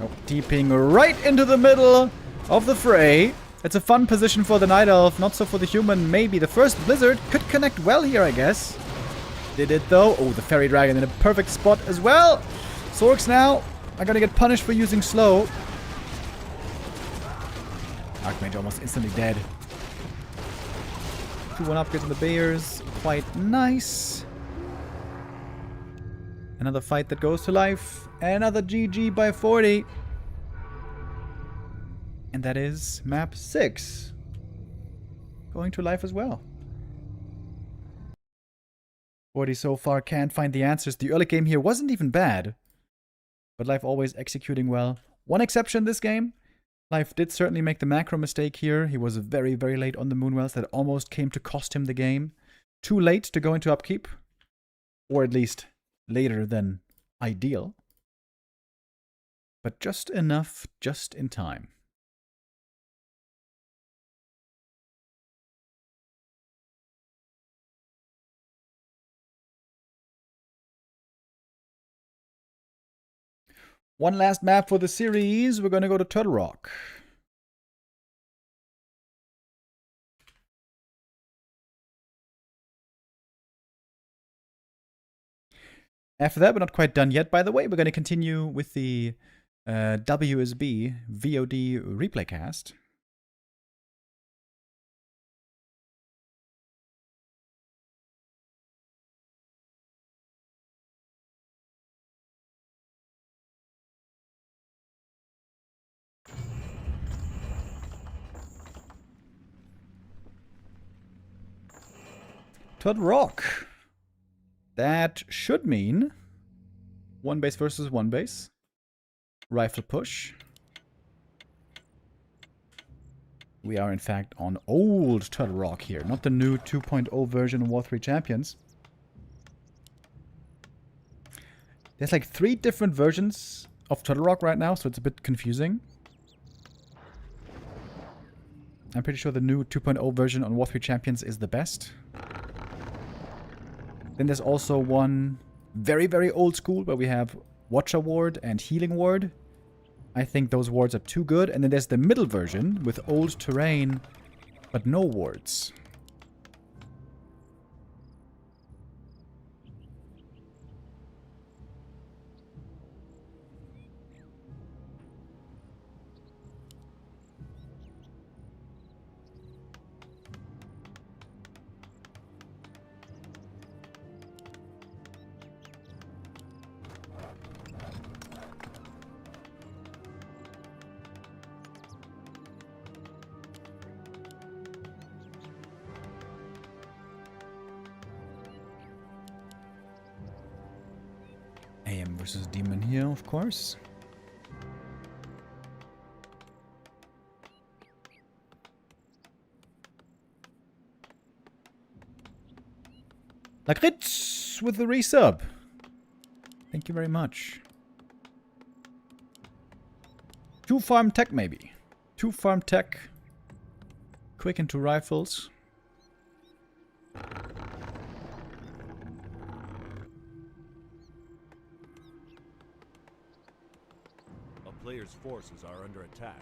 Oh, deeping right into the middle of the fray. It's a fun position for the Night Elf, not so for the human. Maybe the first Blizzard could connect well here, I guess. Did it though? Oh, the Fairy Dragon in a perfect spot as well. Sorks now are gonna get punished for using slow. Archmage almost instantly dead. 2-1 upgrades on the Bears. Quite nice. Another fight that goes to life. Another GG by 40. And that is map 6. Going to life as well. 40 so far can't find the answers. The early game here wasn't even bad. But Life always executing well. One exception this game. Life did certainly make the macro mistake here. He was very, very late on the Moonwells. That almost came to cost him the game. Too late to go into upkeep. Or at least later than ideal. But just enough, just in time. One last map for the series. We're going to go to Turtle Rock. After that, we're not quite done yet, by the way. We're going to continue with the WSB VoD replay cast. Turtle Rock. That should mean one base versus one base. Rifle push. We are in fact on old Turtle Rock here, not the new 2.0 version of War 3 Champions. There's like 3 different versions of Turtle Rock right now, so it's a bit confusing. I'm pretty sure the new 2.0 version on War 3 Champions is the best. Then there's also one very, very old school where we have Watcher Ward and Healing Ward. I think those wards are too good. And then there's the middle version with old terrain, but no wards. AM versus Demon here, of course. Lakritz with the resub. Thank you very much. 2 farm tech maybe. 2 farm tech. Quick into rifles. A player's forces are under attack.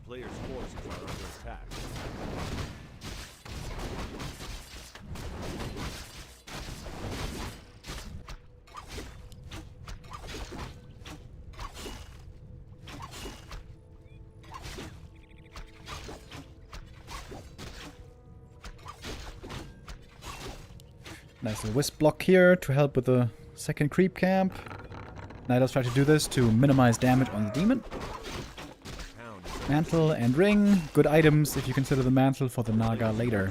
Player's forces are under attack. Nice little wisp block here to help with the second creep camp. Now let's try to do this to minimize damage on the demon. Mantle and ring. Good items if you consider the mantle for the Naga later.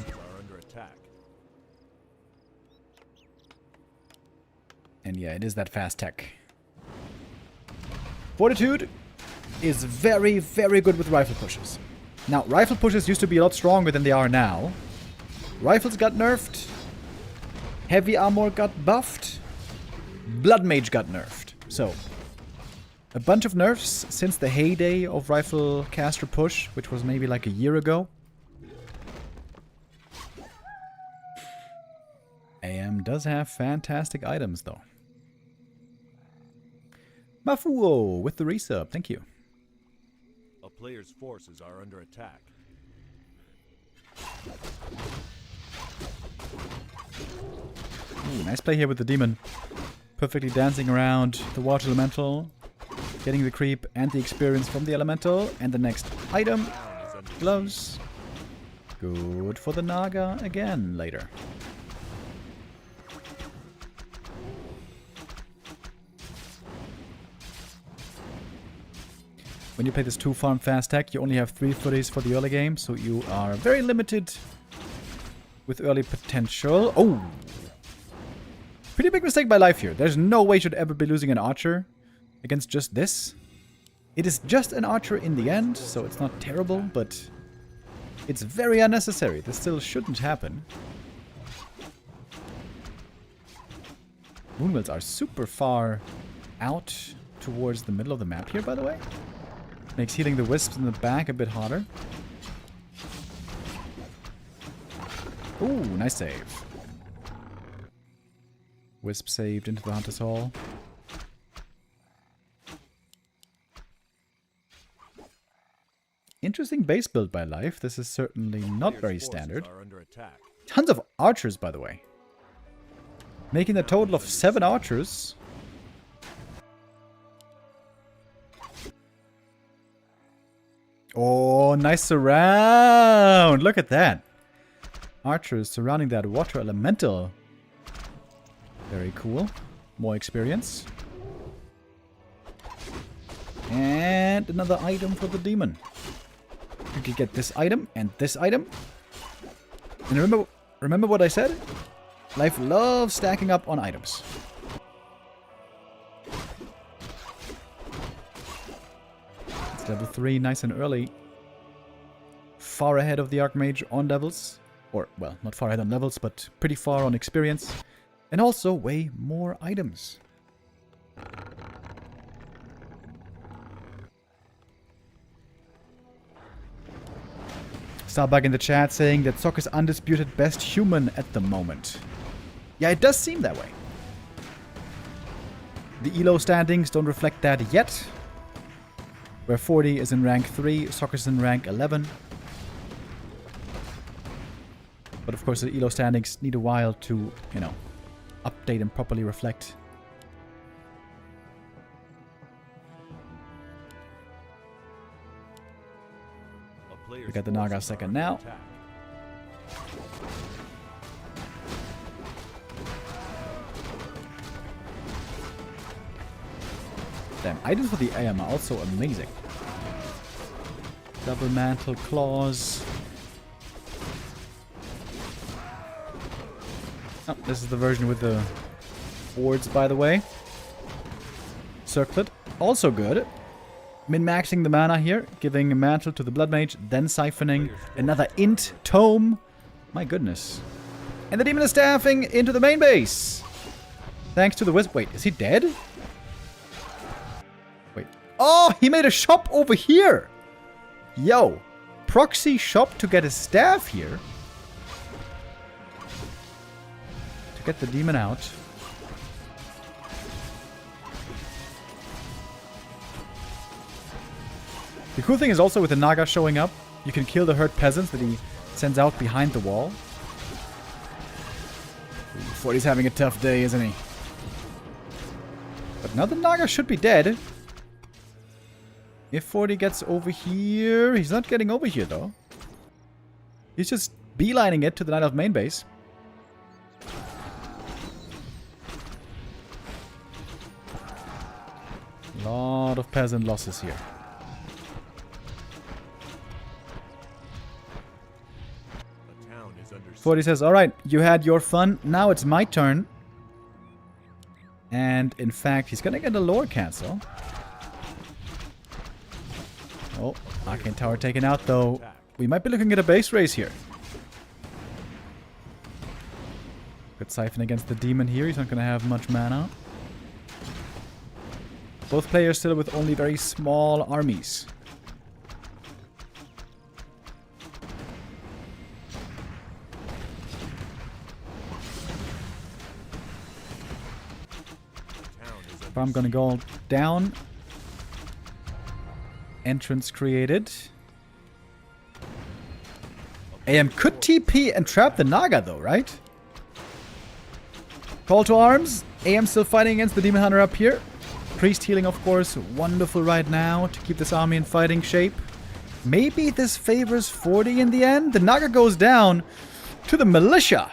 And yeah, it is that fast tech. Fortitude is very, very good with rifle pushes. Now, rifle pushes used to be a lot stronger than they are now. Rifles got nerfed. Heavy armor got buffed. Blood mage got nerfed. So, a bunch of nerfs since the heyday of rifle caster push, which was maybe like a year ago. AM does have fantastic items though. Mafuo with the resub, thank you. A player's forces are under attack. Ooh, nice play here with the demon. Perfectly dancing around the water elemental. Getting the creep and the experience from the elemental. And the next item. Gloves. Good for the Naga again later. When you play this 2 farm fast tech, you only have 3 footies for the early game. So you are very limited with early potential. Oh! Pretty big mistake by life here. There's no way you should ever be losing an archer against just this. It is just an archer in the end, so it's not terrible, but it's very unnecessary. This still shouldn't happen. Moonwells are super far out towards the middle of the map here, by the way. Makes healing the wisps in the back a bit harder. Ooh, nice save. Wisp saved into the Hunter's Hall. Interesting base build by Life. This is certainly not very standard. Tons of archers, by the way. Making a total of 7 archers. Oh, nice surround! Look at that. Archers surrounding that water elemental. Very cool. More experience. And another item for the demon. You can get this item and this item. And remember what I said? Life loves stacking up on items. It's level 3, nice and early. Far ahead of the Archmage on levels. Or, well, not far ahead on levels, but pretty far on experience. And also way more items. Starbug in the chat saying that Sok is undisputed best human at the moment. Yeah, it does seem that way. The ELO standings don't reflect that yet. Where 40 is in rank 3, Sok is in rank 11. But of course the ELO standings need a while to, you know, update and properly reflect. We got the Naga second now. Attack. Damn, items for the AM are also amazing. Double mantle claws. Oh, this is the version with the boards, by the way. Circlet, also good. Min-maxing the mana here, giving a mantle to the Blood Mage, then siphoning another int tome. My goodness. And the demon is staffing into the main base. Thanks to the Wisp. Wait, is he dead? Wait. Oh, he made a shop over here. Yo. Proxy shop to get a staff here. To get the demon out. The cool thing is also with the Naga showing up, you can kill the herd peasants that he sends out behind the wall. 40's having a tough day, isn't he? But now the Naga should be dead. If 40 gets over here... He's not getting over here, though. He's just beelining it to the Night Elf main base. A lot of peasant losses here. 40 says, alright, you had your fun, now it's my turn. And in fact, he's gonna get a lore cancel. Oh, Arcane Tower taken out though. We might be looking at a base race here. Good Siphon against the demon here, he's not gonna have much mana. Both players still with only very small armies. Farm gonna go down. Entrance created. AM could TP and trap the Naga though, right? Call to arms. AM still fighting against the Demon Hunter up here. Priest healing, of course, wonderful right now to keep this army in fighting shape. Maybe this favors 40 in the end. The Naga goes down to the militia.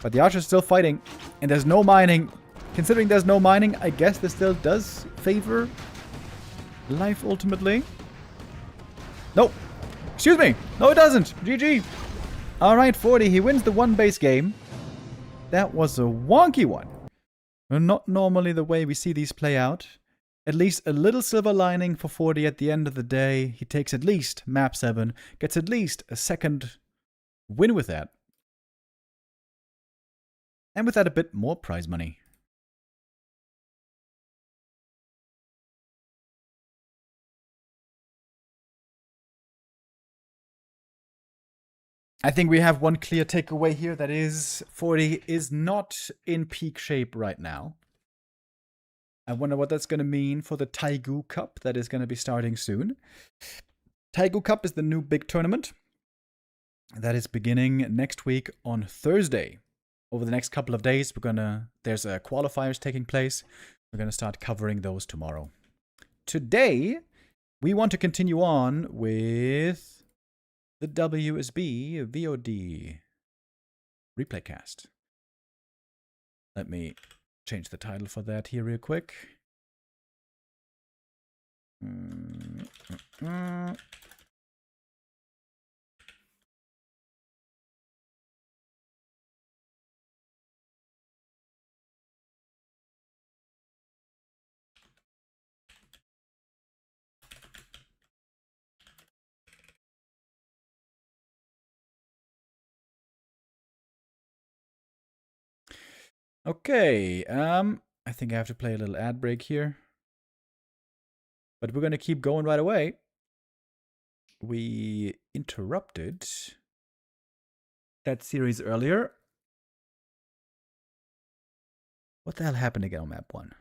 But the Archer's still fighting. And there's no mining. Considering there's no mining, I guess this still does favor life ultimately. No. Excuse me. No, it doesn't. GG. Alright, 40. He wins the one base game. That was a wonky one. Not normally the way we see these play out. At least a little silver lining for 40 at the end of the day. He takes at least map 7. Gets at least a second win with that. And with that a bit more prize money. I think we have one clear takeaway here, that is 40 is not in peak shape right now. I wonder what that's going to mean for the Taigu Cup that is going to be starting soon. Taigu Cup is the new big tournament that is beginning next week on Thursday. Over the next couple of days, there's qualifiers taking place. We're going to start covering those tomorrow. Today, we want to continue on with the WSB VoD replaycast. Let me change the title for that here real quick. Okay, I think I have to play a little ad break here. But we're going to keep going right away. We interrupted that series earlier. What the hell happened again on map 1?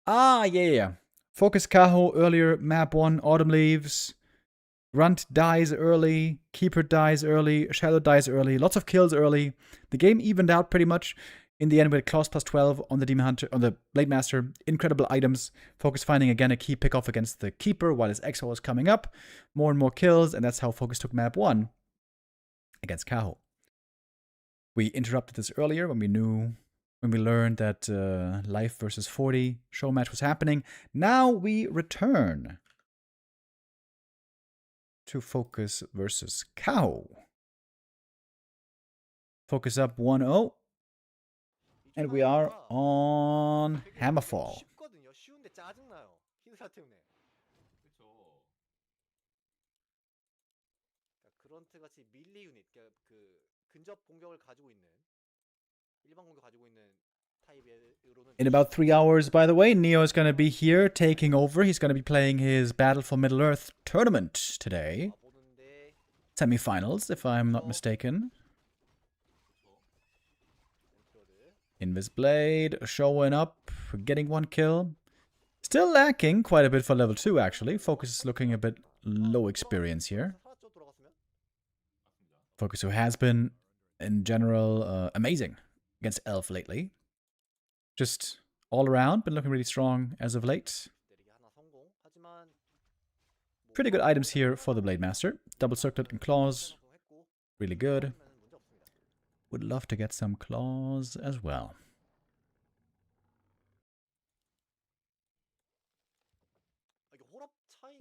Ah, yeah. FoCuS Kaho earlier, map 1, Autumn Leaves. Grunt dies early, Keeper dies early, Shadow dies early, lots of kills early. The game evened out pretty much. In the end, we had Claws plus 12 on the Demon Hunter, on the Blade Master. Incredible items. FoCuS finding again a key pick off against the Keeper while his Exile was coming up. More and more kills, and that's how FoCuS took map 1 against Kaho. We interrupted this earlier when we learned that Life versus 40 show match was happening. Now we return to FoCuS versus Kaho. FoCuS up 1-0. And we are on Hammerfall. 쉽거든요. 쉬운데 짜증나요. 힐사 때문에. 그렇죠. 그런트 같이 밀리 유닛, 그 근접 공격을 가지고 있는 일반 공격 가지고 있는 타입으로는. In about 3 hours, by the way, Neo is going to be here taking over. He's going to be playing his Battle for Middle-earth tournament today. Semi-finals, if I'm not mistaken. Invisblade showing up, getting 1 kill. Still lacking quite a bit for level 2, actually. FoCuS is looking a bit low experience here. FoCuS, who has been, in general, amazing against Elf lately. Just all around, been looking really strong as of late. Pretty good items here for the Blade Master. Double Circlet and Claws. Really good. Would love to get some Claws as well.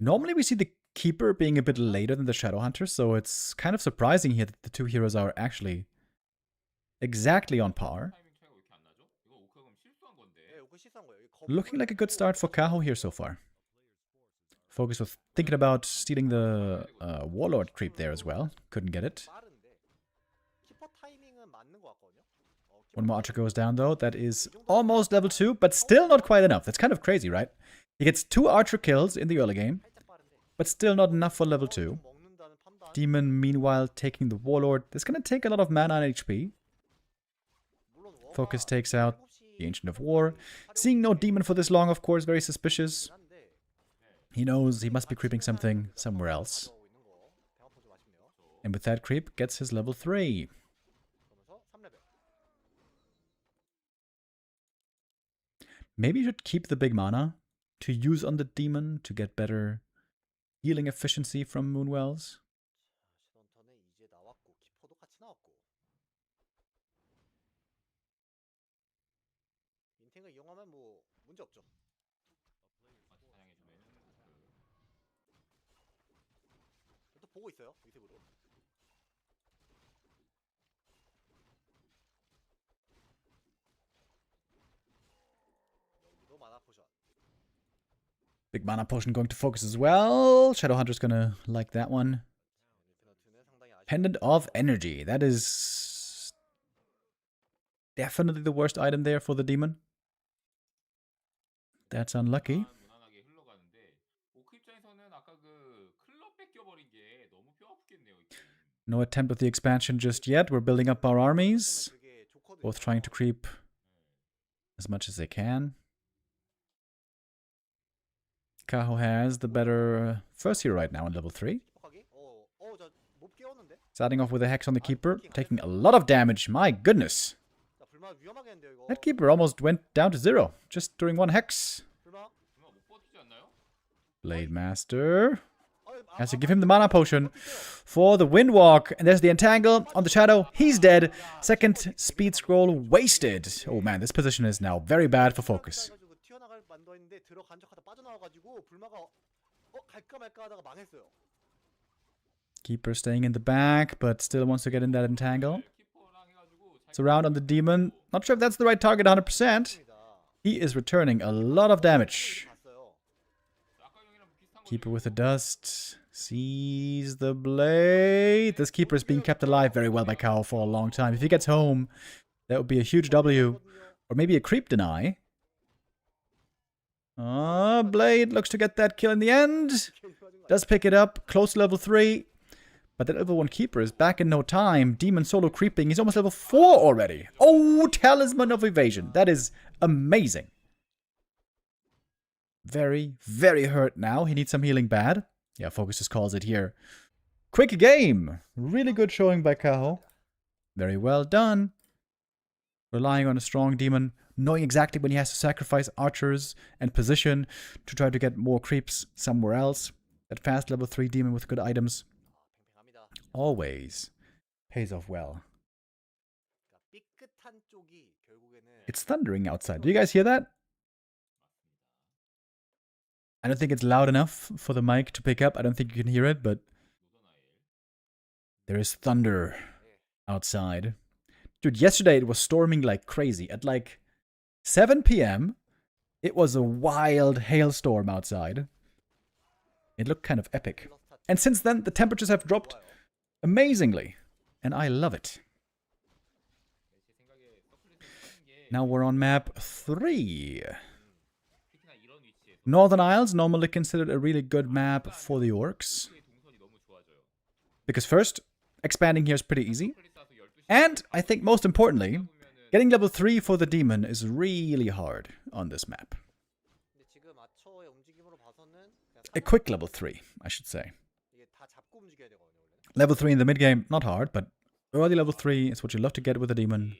Normally we see the Keeper being a bit later than the Shadow Hunter, so it's kind of surprising here that the two heroes are actually exactly on par. Looking like a good start for Kaho here so far. FoCuS was thinking about stealing the Warlord creep there as well. Couldn't get it. One more archer goes down though. That is almost level 2, but still not quite enough. That's kind of crazy, right? He gets 2 archer kills in the early game, but still not enough for level 2. Demon, meanwhile, taking the Warlord. That's going to take a lot of mana and HP. FoCuS takes out the Ancient of War. Seeing no Demon for this long, of course, very suspicious. He knows he must be creeping something somewhere else. And with that creep, gets his level 3. Maybe you should keep the big mana to use on the Demon to get better healing efficiency from Moonwells. Big mana potion going to FoCuS as well. Shadowhunter's gonna like that one. Pendant of Energy. That is definitely the worst item there for the demon. That's unlucky. No attempt at the expansion just yet. We're building up our armies. Both trying to creep as much as they can. Kaho has the better first hero right now in level 3. Starting off with a Hex on the Keeper, taking a lot of damage. My goodness. That Keeper almost went down to 0 just during 1 Hex. Blade Master has to give him the mana potion for the Windwalk. And there's the Entangle on the Shadow. He's dead. Second speed scroll wasted. Oh man, this position is now very bad for FoCuS. Keeper staying in the back, but still wants to get in that Entangle. It's around on the Demon. Not sure if that's the right target 100%. He is returning a lot of damage. Keeper with the dust. Sees the blade. This Keeper is being kept alive very well by Kaho for a long time. If he gets home, that would be a huge W. Or maybe a creep deny. Blade looks to get that kill in the end. Does pick it up. Close to level 3. But that level 1 Keeper is back in no time. Demon solo creeping. He's almost level 4 already. Oh, Talisman of Evasion. That is amazing. Very, very hurt now. He needs some healing bad. Yeah, FoCuS just calls it here. Quick game. Really good showing by Kaho. Very well done. relying on a strong demon, knowing exactly when he has to sacrifice archers and position to try to get more creeps somewhere else. That fast level 3 demon with good items 팽팽합니다. always pays off well. 그러니까 삐끗한 쪽이 결국에는 It's thundering outside. Do you guys hear that? I don't think it's loud enough for the mic to pick up. I don't think you can hear it, but there is thunder outside. Dude, yesterday it was storming like crazy. At like 7 p.m., it was a wild hailstorm outside. It looked kind of epic. And since then, the temperatures have dropped amazingly. And I love it. Now we're on map 3. Northern Isles, normally considered a really good map for the orcs. Because first, expanding here is pretty easy. And I think most importantly, getting level 3 for the demon is really hard on this map. 근데 지금 아처의 움직임으로 봐서는 그냥 A quick level 3, I should say. 이게 다 잡고 움직여야 되거든요, 원래. Level 3 in the mid game, not hard, but early level 3 is what you love to get with a demon.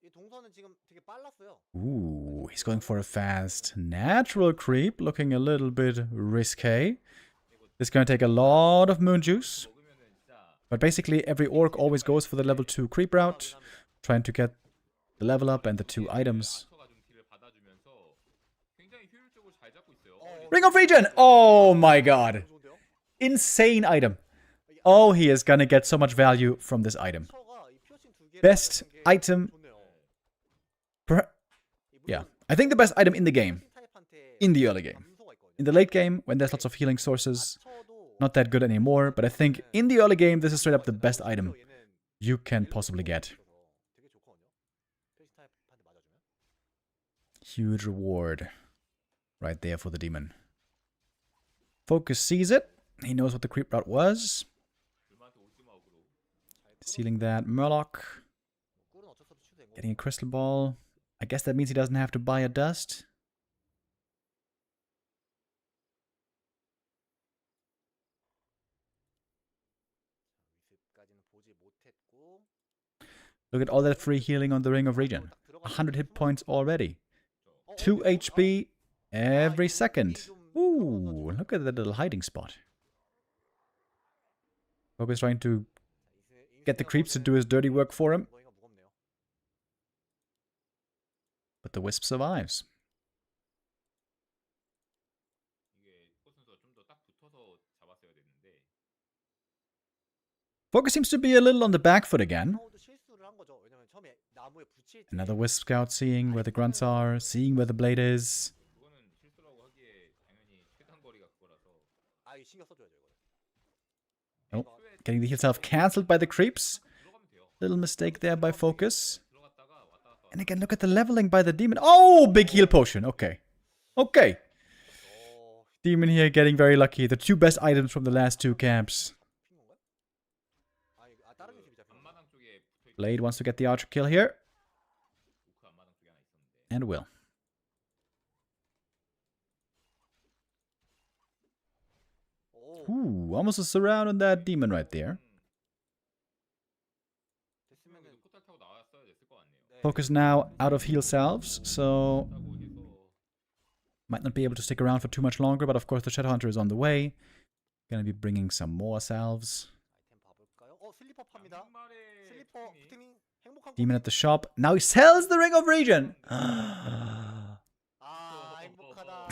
이 동선은 지금 되게 빨랐어요. Ooh, he's going for a fast natural creep, looking a little bit risque. This is going to take a lot of moon juice. But basically, every orc always goes for the level 2 creep route, trying to get the level up and the 2 items. Ring of Regen! Oh my god! 좋은데요? Insane item. Oh, he is gonna get so much value from this item. 처가 이 피어싱 두 개를 Best 가진 게 item. 좋네요. Yeah, I think the best item in the game. 타입한테 In the early game. 감소가 있거든요. In the late game, when there's lots of healing sources, 처도 not that good anymore. But I think in the early game, this is straight up the best item you can possibly get. 되게 좋거든요. 피어싱 타입한테 맞아주면. Huge reward right there for the demon. FoCuS sees it. He knows what the creep route was. Sealing that Murloc. 꿀은 어쩔 수 없이 취소된 거. Getting a crystal ball. I guess that means he doesn't have to buy a dust. 위습까지는 보지 못했고. Look at all that free healing on the Ring of Regen. 100 hit points already. 2 HP every second. Ooh, look at that little hiding spot. FoCuS trying to get the creeps to do his dirty work for him. 엉덩이가 무겁네요. But the Wisp survives. FoCuS seems to be a little on the back foot again. 카호도 실수를 한 거죠. 왜냐면 처음에 나무에 붙일 때 Another Wisp scout seeing where the grunts are, seeing where the blade is. 아, 이거 신경 써줘야죠, 이거는. Oh, getting the heal self cancelled by the creeps. Little mistake there by FoCuS. And again, look at the leveling by the demon. Oh, big heal potion. Okay. Okay. 어, Demon here getting very lucky. The 2 best items from the last 2 camps. 핀 건가요? 다른 게 잡힌 건가? Blade wants to get the archer kill here. And will. 오, Ooh, almost a surround on that demon right there. 됐으면은 네. FoCuS now out of heal salves, so might not be able to stick around for too much longer, but of course the Shadowhunter is on the way. Gonna be bringing some more salves. 아이템 봐볼까요? 슬리퍼 팝니다. 슬리퍼 부팅이 행복한 Demon at the shop. Now he sells the Ring of Regen! 아, 행복하다.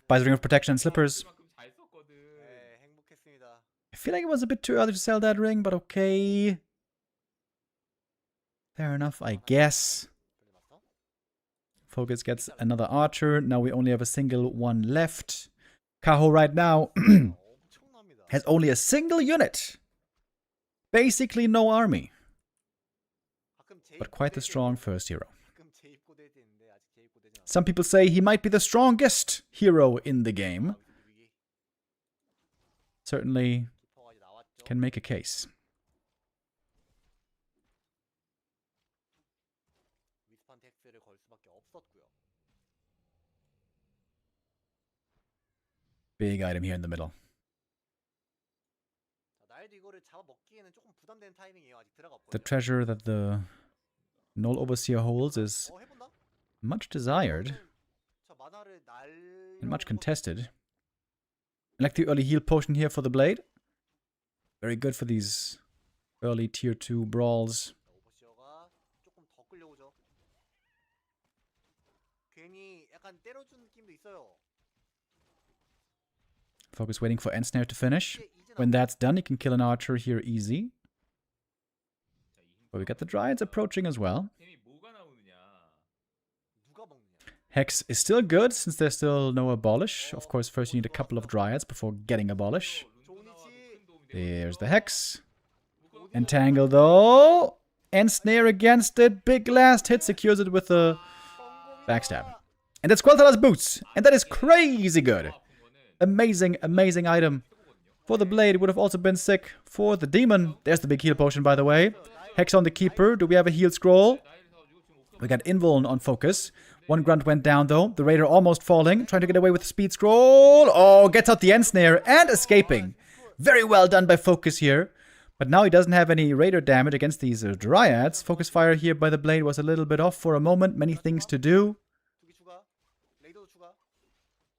Buys Ring of Protection and Slippers. 네, 행복했습니다. I feel like it was a bit too early to sell that ring, but okay. Fair enough, I guess. 돌려봤어? FoCuS gets another archer. Now we only have a single one left. Kaho right now 엄청납니다. has only a single unit. Basically no army. 가끔 But quite the strong first hero. 가끔 재입고될 때 있는데 아직 재입고되지 않았어요. Some people say he might be the strongest hero in the game. 위기. Certainly 키퍼가 이제 나왔죠. can make a case. 위스판 텍스를 걸 수밖에 없었고요. Big item here in the middle. 자, 날도 이거를 잡아 먹기에는 조금 부담되는 타이밍이에요. 아직 들어가 The 없거든요. treasure that the Null Overseer holds is 해본다? much desired 자, 만화를 and much 날려먹는 contested. I like the early heal potion here for the blade. Very good for these early tier 2 brawls. 오버시어가 조금 더 끌려오죠. 괜히 약간 때려준 느낌도 있어요. FoCuS waiting for Ensnare to finish. 이제 When that's done, you can kill an archer here easy. But we got the Dryads approaching as well. 템이 뭐가 나오느냐. 누가 먹느냐. Hex is still good since there's still no Abolish. Of course, first you need a couple of Dryads before getting Abolish. 좋은 위치. There's the Hex. Entangle though. Ensnare against it. Big last hit secures it with a backstab. And that's Quel'Thala's boots. And that is crazy good. Amazing, amazing item. For the blade, it would have also been sick. For the demon, there's the big heal potion, by the way. Hex on the keeper. Do we have a heal scroll? We got Invuln on FoCuS. One grunt went down, though. The raider almost falling. Trying to get away with the speed scroll. Oh, gets out the Ensnare and escaping. Very well done by FoCuS here. But now he doesn't have any raider damage against these Dryads. Focus fire here by the blade was a little bit off for a moment. Many things to do. 두개 추가. 레이더도 추가.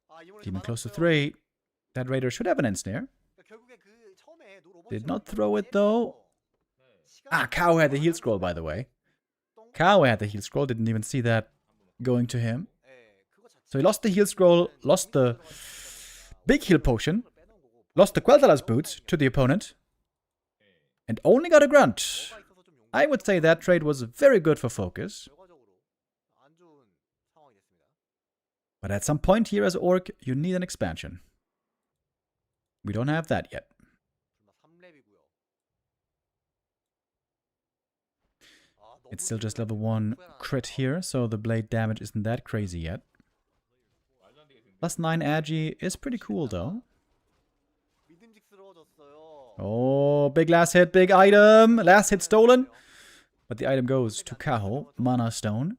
아, 이번에 Demon close to 많았어요. 3. That raider should have an Ensnare. 그러니까 결국에 그 처음에 노 로봇 Did not throw it, though. Ah, Kaho had the heal scroll, by the way. Kaho had the heal scroll. Didn't even see that going to him. So he lost the heal scroll, lost the big heal potion, lost the Quel'Thala's boots to the opponent, and only got a grunt. I would say that trade was very good for FoCuS. 결과적으로 안 좋은 상황이 됐습니다. But at some point here as Orc, you need an expansion. We don't have that yet. 불마 3렙이고요. It's still just level 1 crit here, so the blade damage isn't that crazy yet. Plus 9 Agi is pretty cool though. 믿음직스러워졌어요. Oh, big last hit, big item. Last hit stolen. But the item goes to Kaho, Mana Stone.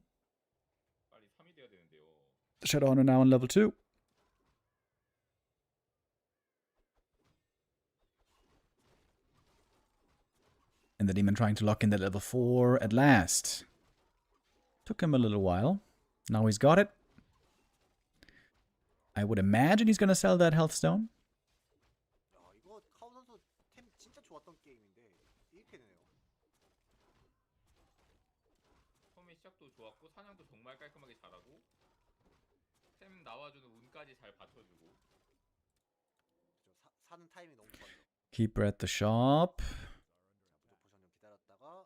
빨리 3이 돼야 되는데요. Shadow Honor now on level 2. And the demon trying to lock in that level 4 at last. Took him a little while. Now he's got it. I would imagine he's gonna sell that health stone. 야, 이거 카우 선수 템 진짜 좋았던 게임인데 이렇게 되네요. 처음에 시작도 좋았고 사냥도 정말 깔끔하게 잘하고 템 나와주는 운까지 잘 받쳐주고. 사는 타이밍 너무 좋았죠. Keeper at the shop. 무적 포션 좀 기다렸다가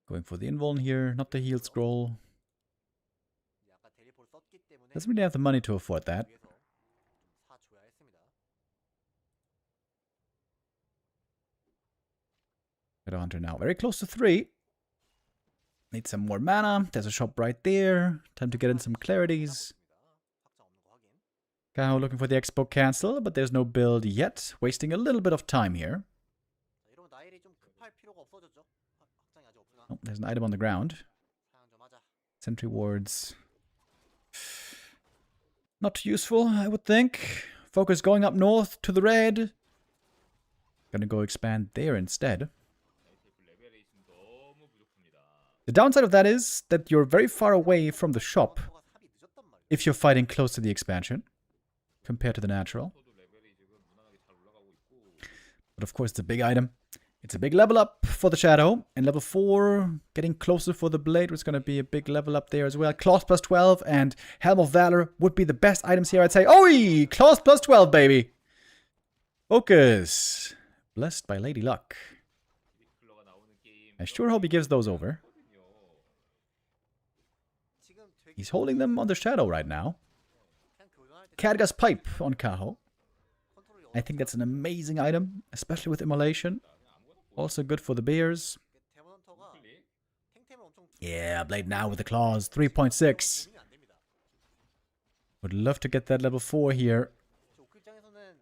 Going for the invuln here, not the heal scroll. 이제 아까 델리폴 썼기 때문에 Doesn't really have the money to afford that. 위해서 좀 사줘야 했습니다. Shadowhunter now very close to 3. Need some more mana. There's a shop right there. Time to get in some clarities. 확장 없는 거 확인. Kaho looking for the expo cancel, but there's no build yet. Wasting a little bit of time here. 자, 이러면 나일이 좀 급할 필요가 없어졌죠. 확장이 아직 없으나 Oh, there's an item on the ground. 사양 좀 하자. Sentry wards. Not useful, I would think. FoCuS going up north to the red. Gonna go expand there instead. 레벨레이션 너무 부족합니다. The downside of that is that you're very far away from the shop 가 삽이 늦었단 말이에요. if you're fighting close to the expansion compared to the natural. 저도 레벨이 지금 무난하게 잘 올라가고 있고. But of course, it's a big item. It's a big level up for the Shadow. And level 4, getting closer for the Blade was going to be a big level up there as well. Claws plus 12 and Helm of Valor would be the best items here, I'd say. Oi! Claws plus 12, baby! FoCuS. Blessed by Lady Luck. 딜러가 나오는 게임. I sure hope he gives those over. 지금 되게 He's holding them on the Shadow right now. 그냥 교전할 때 Khadga's Pipe on Kaho. 컨트롤이 I think that's an amazing item, especially with Immolation. Also good for the bears. 데몬헌터가 탱템을 엄청 Yeah, Blade now with the claws. 3.6. 고민이 안 됩니다. Would love to get that level 4 here. 저 오크 입장에서는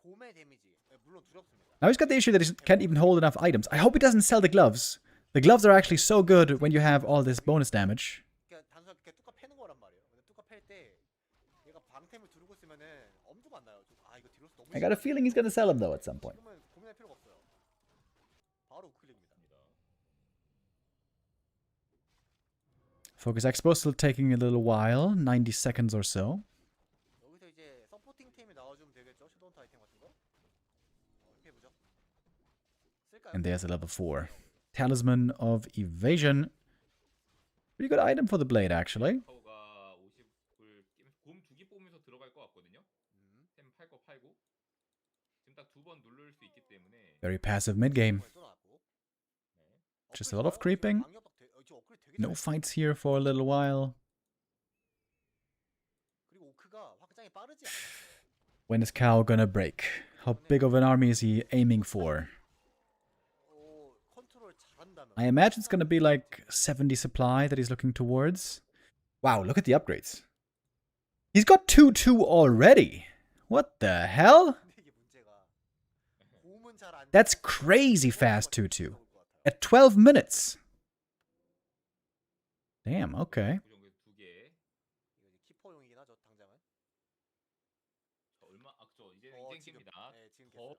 고매 데미지 물론 두렵습니다. Now he's got the issue that he can't even hold enough items. I hope he doesn't sell the gloves. The gloves are actually so good when you have all this bonus damage. 그러니까 단순하게 뚜까 패는 거란 말이에요. 근데 뚜까 팰때 얘가 방템을 두르고 있으면은 엄두가 안 나요. 아 이거 딜로스 너무 I got a feeling he's gonna sell them though at some point. 지금은 고민할 필요가 없어요. 바로 우클릭입니다. FoCuS Expo still taking a little while, 90 seconds or so. 여기서 이제 서포팅 템이 나와주면 되겠죠? 섀도우 아이템 같은 거? 이렇게 해보죠. 쓸까요? And there's a level 4. Talisman of Evasion. Pretty good item for the blade, actually. 카오가 50을 곰 2개 뽑으면서 들어갈 것 같거든요. 템 팔 거 팔고 지금 딱 2번 누를 수 있기 때문에 Very passive mid-game. 또 나왔고. Just a lot of creeping. 지금 업그레이드 되게 No 잘했어요. fights here for a little while. 그리고 오크가 확장이 빠르지 않았어요. When is Kaho gonna break? How big of an army is he aiming for? 컨트롤 잘한다면. I imagine it's gonna be like 70 supply that he's looking towards. Wow, look at the upgrades. He's got 2-2 already. What the hell? 근데 이게 문제가 곰은 잘안 That's crazy fast 2-2. At 12 minutes. Damn, okay. 그 정도 2개. 이거 이제 키퍼용이긴 하죠, 당장은. 저 얼마 저 이제 지금, 인생입니다. 네, 지금 더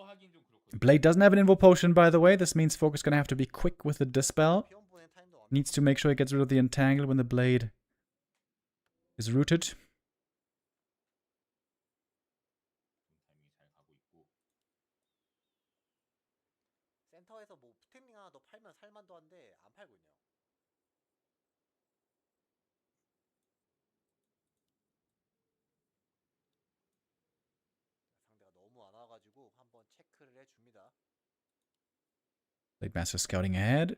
하긴 좀 그렇거든요. Blade doesn't have an invo potion, by the way. This means FoCuS gonna have to be quick with the dispel. 피원 보낸 타임도 안 Needs to make sure he gets rid of the entangle when the blade is rooted. 타이밍이 잘 가고 있고. 센터에서 뭐 푸템링 하나 더 팔면 살만도 한데 안 팔고 있네요. 상대가 너무 안 와가지고 한번 체크를 해줍니다. Blade Master scouting ahead.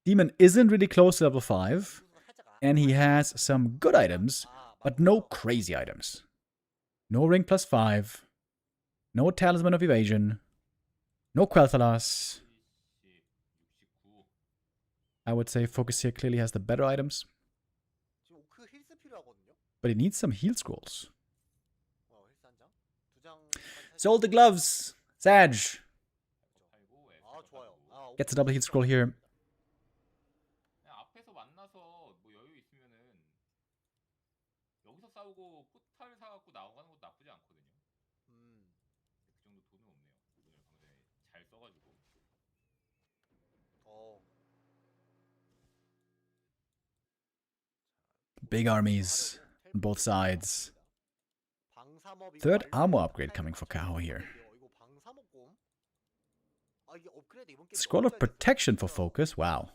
Demon isn't really close to level 5. And he has some good items, but no crazy items. No ring plus 5. No Talisman of Evasion. No Quel'Thalas. 69. I would say FoCuS here clearly has the better items. 지금 오크 힐스 필요하거든요. But he needs some heal scrolls. 힐스 한 장, 두 장. Sold the gloves. Sag 팔고 아 좋아요. 아, gets a double heal scroll here. 그냥 앞에서 만나서 뭐 여유 있으면은 여기서 싸우고 포탈 사갖고 나가는 것도 나쁘지 않거든요. 그 정도 돈은 없네요. 돈을 방금 전에 잘 써가지고. Big armies on both sides. Third armor upgrade coming for Kaho here. Scroll of Protection for FoCuS. Wow.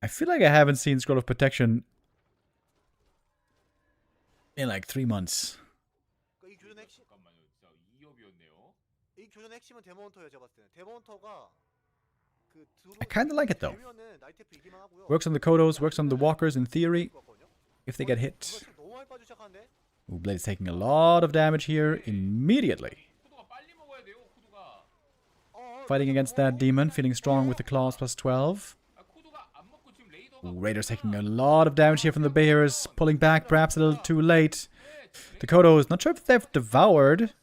I feel like I haven't seen Scroll of Protection in like 3 months. 잠깐만요. 진짜 2업이었네요. 이 교전의 핵심은 데몬터예요. 제가 봤을 때는 데몬터가 그 I kind of like it though. 되면은 나이테프 이기만 하고요. Works on the Kodos, works on the Walkers in theory, if they get hit. 너무 많이 빠지기 시작하는데. Ooh, Blade is taking a lot of damage here immediately. 코도가 빨리 먹어야 돼요. 코도가. Fighting against that demon, feeling strong with the claws plus 12. 아, 코도가 안 먹고 지금 레이더가. Ooh, Raider's taking a lot of damage here from the bears, pulling back perhaps a little too late. The Kodos, not sure if they've devoured.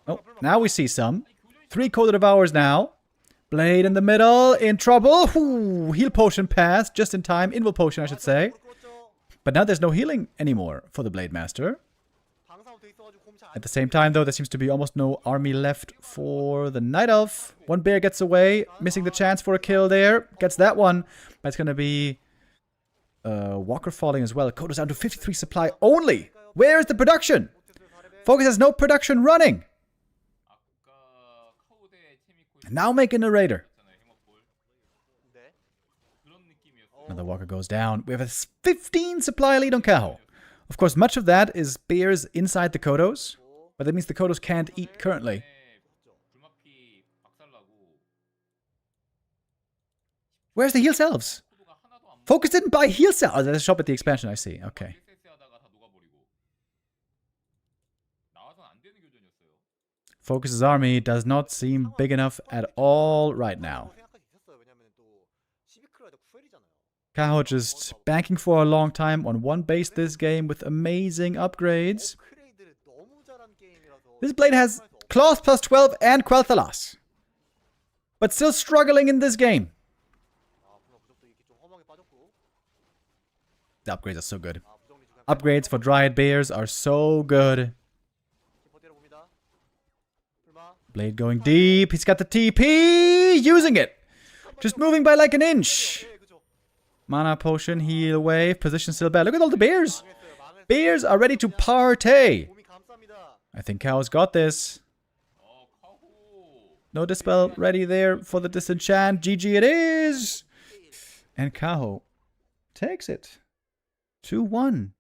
Oh, now we see some. 3 Kodo devours now. Blade in the middle, in trouble. Ooh, heal potion pass, just in time. Invo potion, I should say. But now there's no healing anymore for the Blade Master. At the same time, though, there seems to be almost no army left for the Night Elf. One bear gets away, missing the chance for a kill there. Gets that one. But it's going to be Walker falling as well. Kodo's down to 53 supply only. Where is the production? FoCuS has no production running. 아까 카오 대 체미코. Now making a Raider. 네. 그런 느낌이었어요. Another Walker goes down. We have a 15 supply lead on Kaho. Of course, much of that is bears inside the Kodos. But that means the Kodos can't eat currently. 불마피 박살나고. Where's the heal selves? 코도가 하나도 안 FoCuS didn't buy heal cells. Oh, there's a shop at the expansion. I see. Okay. SSS 하다가 다 녹아버리고. 나와선 안 되는 교전이었어요. FoCus's army does not seem big enough at all right now. 생각할 수 있었어요. 왜냐면 또 12클로에도 쿠엘이잖아요. Kaho just banking for a long time on one base this game with amazing upgrades. 업그레이드를 너무 잘한 게임이라서. This blade has Claws plus 12 and Quel'Thalas. But still struggling in this game. 아, 부적도 이렇게 좀 험하게 빠졌고. The upgrades are so good. 아, 부정리 중간. Upgrades for Dryad Bears are so good. 키퍼 때려봅니다. 불마. Blade going deep. He's got the TP. Using it. Just moving by like an inch. 네, 그죠. Mana potion, heal wave, position still bad. Look at all the bears. Bears are ready to partay. 몸이 감쌉니다. I think Kaho's got this. 카호. No dispel ready there for the disenchant. GG it is. And Kaho takes it. 2-1.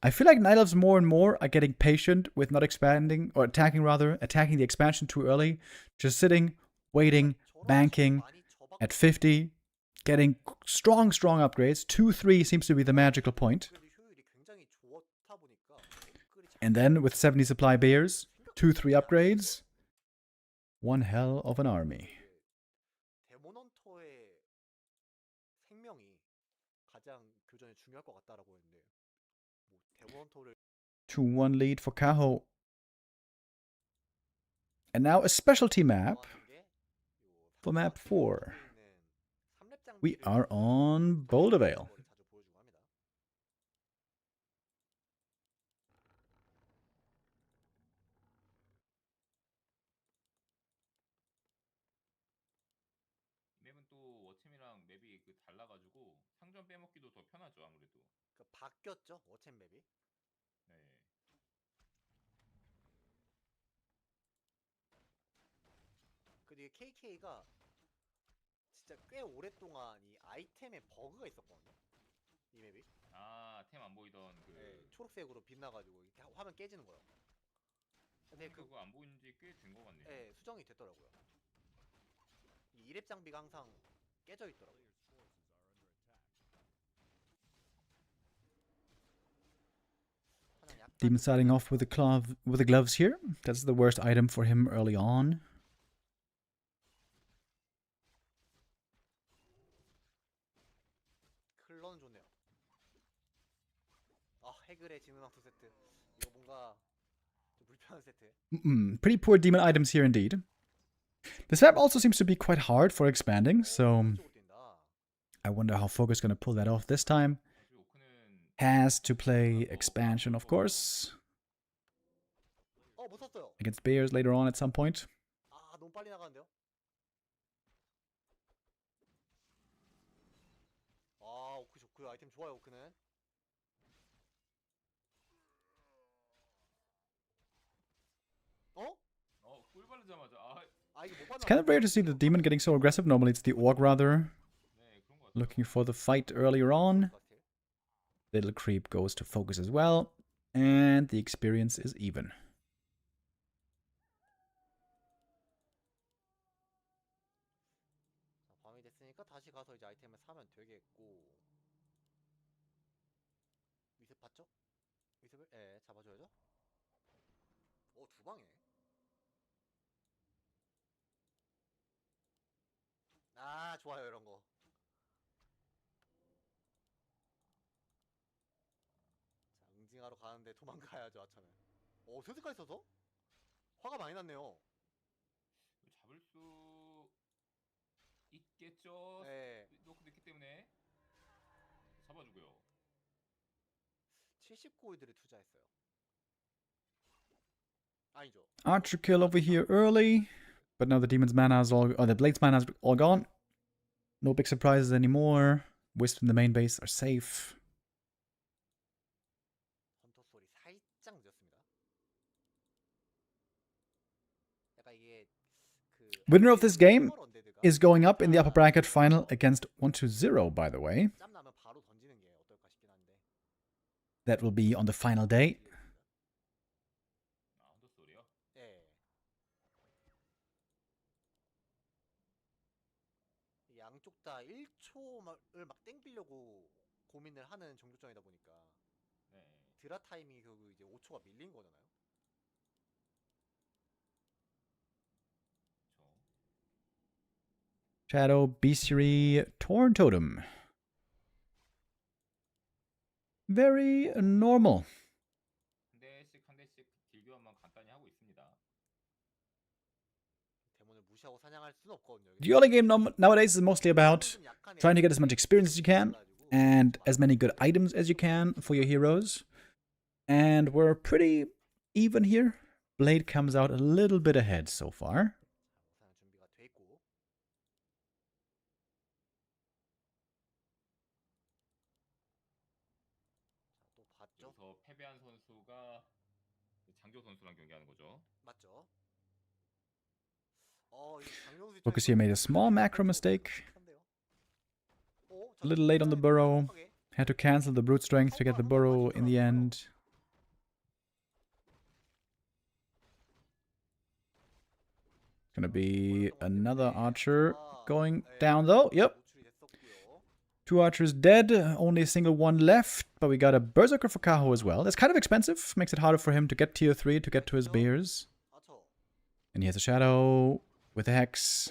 I feel like Night Elves more and more are getting patient with not expanding, or attacking the expansion too early. Just sitting, waiting, banking at 50, getting strong upgrades. 2-3 seems to be the magical point. 효율이 굉장히 좋다 보니까 댓글이 잘 And then with 70 supply bears, 2-3 upgrades. One hell of an army. 데모넌터의 생명이 가장 교전에 중요할 것 같다라고 했는데 뭐 데모넌터를 2-1 lead for Kaho. And now a specialty map 좋아하는 게 for map 4. 있는 삼렙 장비를 We are on Boulder Vale. 거를 자주 보여주고 합니다. 맵은 또 워챔이랑 맵이 그 달라가지고 상점 빼먹기도 더 편하죠 아무래도. 그 바뀌었죠 워챔 맵이. 네. 그리고 KK가 진짜 꽤 오랫동안 이 아이템에 버그가 있었거든요. 이 맵이. 아템 안 보이던 그. 네, 초록색으로 빛나가지고 이렇게 화면 깨지는 거예요. 근데 그거 안 보이는지 꽤 된 것 같네요. 네, 수정이 됐더라고요. 이 이랩 장비가 항상 깨져 있더라고요. Demon starting off with the gloves here. That's the worst item for him early on. 클런 좋네요. 아, 해글의 지능왕투 세트. 이거 뭔가 좀 불편한 세트. Pretty poor demon items here indeed. This map also seems to be quite hard for expanding, so 이쪽으로 뛴다. I wonder how FoCuS is going to pull that off this time. 사실 오크는 Has to play expansion, of course, 못 샀어요. against bears later on at some point. 아, 너무 빨리 나가는데요? 아, 오크 좋고요. 아이템 좋아요, 오크는. 어? 꿀 바르자마자 아, 이거 못 It's 봤나? kind of rare to see the demon getting so aggressive. Normally it's the orc rather, 네 그런 것 같아요. looking for the fight earlier on. Little creep goes to FoCuS as well, and the experience is even. 자, 밤이 됐으니까 다시 가서 이제 아이템을 사면 되겠고. 위습 봤죠? 위습을 잡아줘야죠. 두 방에. 아, 좋아요 이런 거. 자, 응징하러 가는데 도망가야죠 아차는. 세트까지 써서? 화가 많이 났네요. 잡을 수 있겠죠. 네. 놓고 있기 때문에 잡아주고요. 70골드를 투자했어요. 아니죠. Archer kill over here early, but now the demon's mana is all, or the blade's mana is all gone. No big surprises anymore. Wisp and the main base are safe. 헌터 소리 살짝 늦었습니다. 약간 이게 그 Winner of this game 언데드가 is going up in the upper bracket final against 1-0, by the way. 짬 나면 바로 던지는 게 어떨까 싶긴 한데. That will be on the final day. 헌터 소리요. 예. 양쪽 다 1초를 막 땡기려고 고민을 하는 정글전이다 보니까 네. 드라 타이밍이 결국 이제 5초가 밀린 거잖아요. Shadow, Bestiary, Torn Totem. Very normal. 한 대씩 한 대씩 딜 교환만 간단히 하고 있습니다. 데몬을 무시하고 사냥할 수는 없거든요. The early game nowadays is mostly about trying to get as much experience as you can and as many good items as you can for your heroes. And we're pretty even here. blade comes out a little bit ahead so far. 우산 준비가 돼 있고. 자, 또 봤죠? 여기서 패배한 선수가 그 장조 선수랑 경기하는 거죠. 맞죠? 이 장명수 FoCuS here made a small macro mistake. 한데요. A little late on the burrow. Had to cancel the brute strength to get the burrow in the end. Gonna be another archer going down though. Yep. 2 archers dead, only a single one left, but we got a berserker for Kaho as well. That's kind of expensive, makes it harder for him to get tier 3, to get to his bears. And he has a shadow with a hex.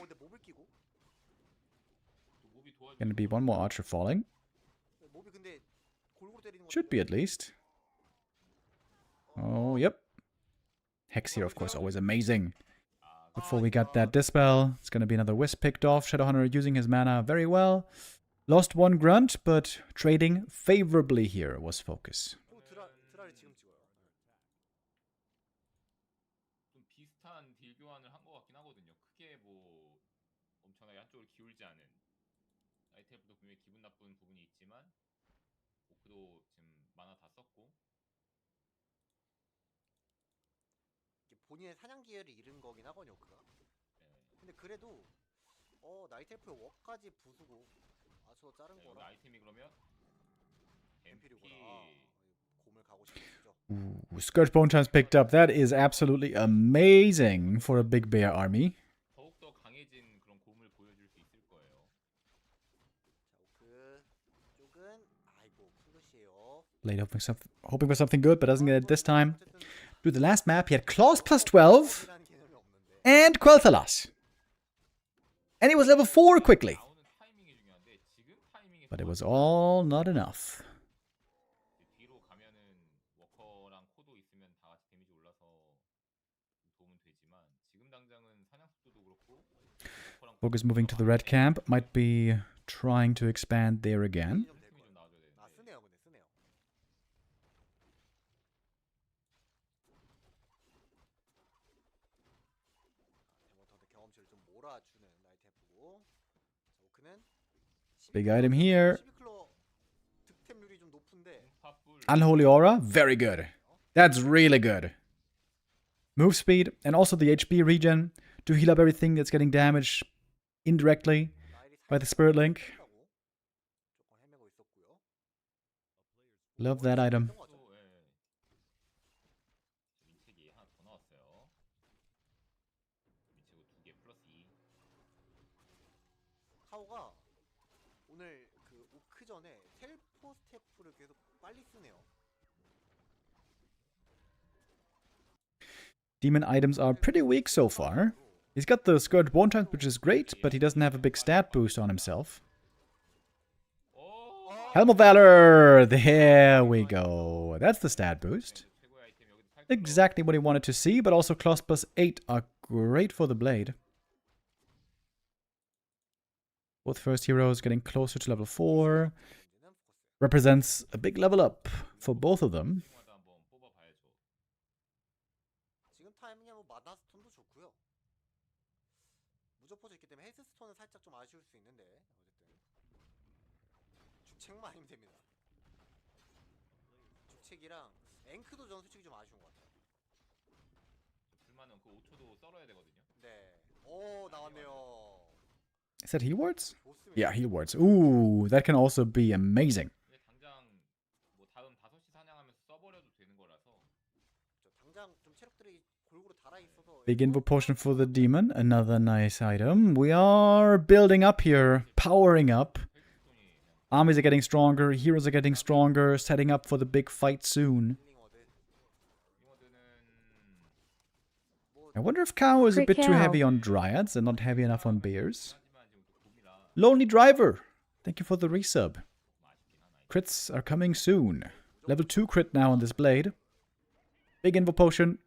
Gonna be one more archer falling. Should be at least. Oh, yep. Hex here, of course, always amazing. Before we got that dispel, it's gonna be another wisp picked off. Shadowhunter using his mana very well. Lost one grunt, but trading favorably here was FoCuS. 좀 비슷한 딜 교환을 한 것 같긴 하거든요. 크게 뭐 엄청나게 한쪽을 기울지 않은. 나이트엘프도 분명히 기분 나쁜 부분이 있지만 오크도 지금 만화 다 썼고. 본인의 사냥 기회를 잃은 거긴 하거든요, 오크가. 근데 그래도 나이트엘프의 웍까지 부수고 저 자른 거라. 아이템이 그러면 엠피류구나. 곰을 가고 싶었죠. Ooh, Scourge Bone Charms picked up. That is absolutely amazing for a big bear army. 더욱더 강해진 그런 곰을 보여줄 수 있을 거예요. 자, 오크 쪽은 아이고 쿨것이에요. Blade hoping for something good, but doesn't get it this time. Dude, the last map he had Claws plus 12 and Quel'Thalas. And he was level 4 quickly. But it was all not enough. 뒤로 가면은 워커랑 코도 있으면 다 같이 데미지 올라서 도움은 되지만 지금 당장은 사냥 속도도 그렇고 FoCuS moving to the red camp, might be trying to expand there again. 쓰네요, 근데 쓰네요. 데모터한테 경험치를 좀 몰아주는 나이트엘프고. 자, 오크는 Big item here. 득템률이 좀 높은데. Unholy Aura, very good. That's really good. Move speed and also the HP regen to heal up everything that's getting damaged indirectly by the Spirit Link. Love that item. 카오가 오늘 그 오크 전에 텔포 스태프를 계속 빨리 쓰네요. Demon items are pretty weak so far. He's got the Scourge Bone Charms, which is great, but he doesn't have a big stat boost on himself. Helm of Valor! There we go. That's the stat boost. Exactly what he wanted to see, but also Claws plus 8 are great for the blade. Both first heroes getting closer to level 4. Represents a big level up for both of them. 지금 타이밍에 뭐 마다스톤도 좋고요. 무적포도 있기 때문에 헤이스스톤은 살짝 좀 아쉬울 수 있는데 어쨌든 주책만 아니면 됩니다. 주책이랑 앵크도 전 솔직히 좀 아쉬운 것 같아요. 불만은 그 5초도 썰어야 되거든요. 네, 오 나왔네요. Is that heal wards? Yeah, heal wards. Ooh, that can also be amazing. 당장 뭐 다음 5시 사냥하면서 써버려도 되는 거라서. 당장 좀 체력들이 골고루 달아 있어서. Big invo potion for the demon. Another nice item. We are building up here, powering up. Armies are getting stronger, heroes are getting stronger, setting up for the big fight soon. I wonder if Kaho is a bit too heavy on dryads and not heavy enough on bears. Lonely Driver, thank you for the resub. Crits are coming soon. Level 2 crit now on this blade. Big invo potion.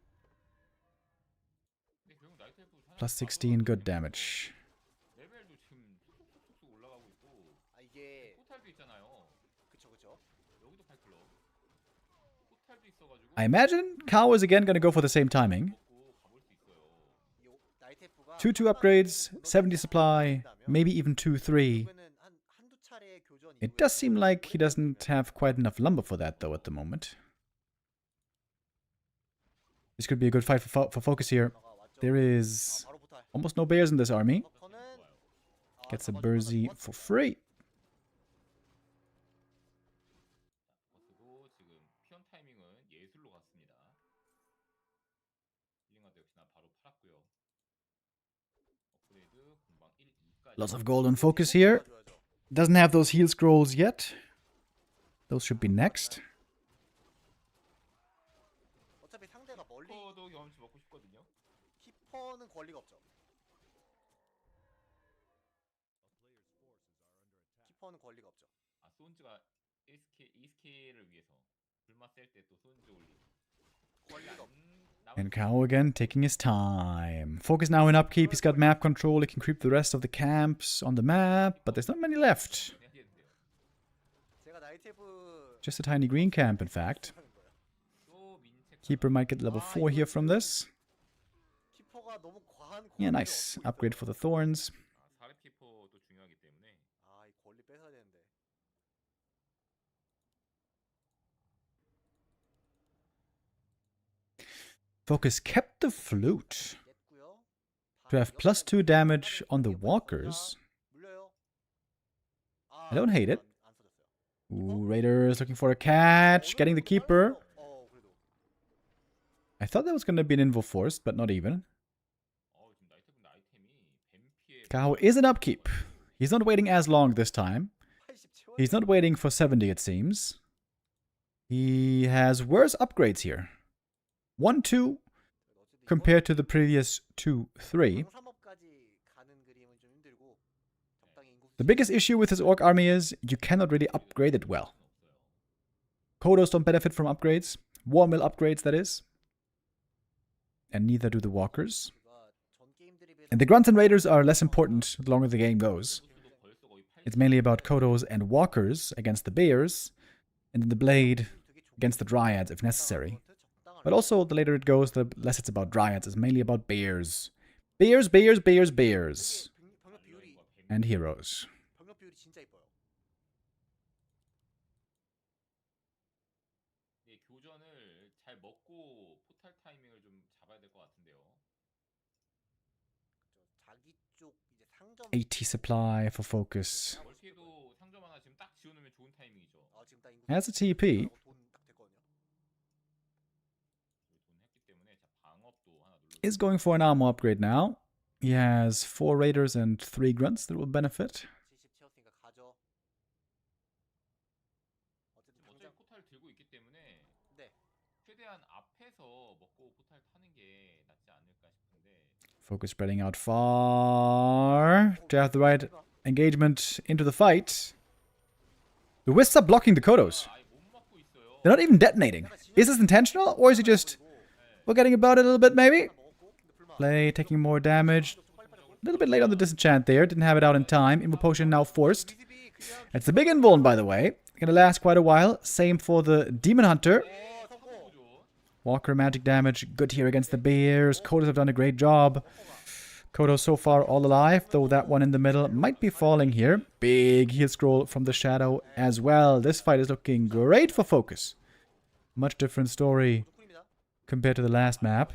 Plus 16 good damage. I imagine Kaho is again going to go for the same timing. 2-2 upgrades, 70 supply, maybe even 2-3. It does seem like he doesn't have quite enough lumber for that, though, at the moment. This could be a good fight for FoCuS here. There is almost no bears in this army. Gets a Burzy for free. 버스도 지금 피언 타이밍은 예술로 갔습니다. 힐링화도 역시나 바로 팔았고요. 업그레이드 금방 1, 2까지. Lots of gold on FoCuS here. Doesn't have those heal scrolls yet. Those should be next. 어차피 상대가 멀리 키퍼도 경험치 먹고 싶거든요. 키퍼는 권리가 없죠. 키퍼는 권리가 없죠. 아 손즈가 2스킬을 위해서 불마 셀 때 또 손즈 올리고. 권리가 없. And Kaho again taking his time. FoCuS now in upkeep. He's got map control. He can creep the rest of the camps on the map, but there's not many left. 제가 나이테브 Just a tiny green camp, in fact. 또 민책. Keeper might get level 4 here from this. 키퍼가 너무 과한 Yeah, 권리를 nice. 얻고 Upgrade 있어요. for the thorns. 아 사렙 키퍼도 중요하기 때문에. 아, 이 권리 뺏어야 되는데. FoCuS kept the flute 깼고요. to have +2 damage on the walkers. 물려요. 아, I don't hate it. 안 써졌어요. Ooh, Raiders looking for a catch. Getting the keeper. 그래도. I thought that was going to be an invo forced, but not even. 지금 나이테브 아이템이 뱀피에. Kaho is in upkeep. He's not waiting as long this time. 80 채워. He's not waiting for 70, it seems. He has worse upgrades here. 1-2 compared to the previous 2-3. 방삼업까지 가는 그림은 좀 힘들고 적당히 인구 The biggest issue with his orc army is you cannot really upgrade it well. Kodos don't benefit from upgrades. War mill upgrades, that is. And neither do the walkers. 전 게임들에 비해서 And the grunts and raiders are less important the longer the game goes. It's mainly about Kodos and walkers against the bears, and then the blade against the dryads if necessary. But also, the later it goes, the less it's about dryads. It's mainly about bears. Bears, bears, bears, bears. 병력 비율이 And heroes. 병력 비율이 진짜 이뻐요. 네, 교전을 잘 먹고 포탈 타이밍을 좀 잡아야 될 것 같은데요. 자기 쪽 이제 상점 80 supply for FoCuS. 멀티에도 상점 하나 지금 딱 지어놓으면 좋은 타이밍이죠. 지금 딱 인구 Has a TP. 돈딱 됐거든요. 돈 했기 때문에 자 방업도 하나 눌러. Is going for an armor upgrade now. He has 4 raiders and 3 grunts that will benefit. 70 채웠으니까 가죠. 어쨌든 어차피 당장 포탈 들고 있기 때문에 네. 최대한 앞에서 먹고 포탈 타는 게 낫지 않을까 싶은데. FoCuS spreading out far to have the right engagement into the fight. The Wisps are blocking the Kodos. 아예 못 막고 있어요. They're not even detonating. Is this intentional, or is he just forgetting about it a little bit, maybe? Play, taking more damage. A little bit late on the disenchant there. Didn't have it out in time. Invo potion now forced. It's a big invuln, by the way. Gonna last quite a while. Same for the Demon Hunter. Walker magic damage. Good here against the bears. Kodos have done a great job. Kodos so far all alive, though that one in the middle might be falling here. Big heal scroll from the shadow as well. This fight is looking great for FoCuS. Much different story compared to the last map.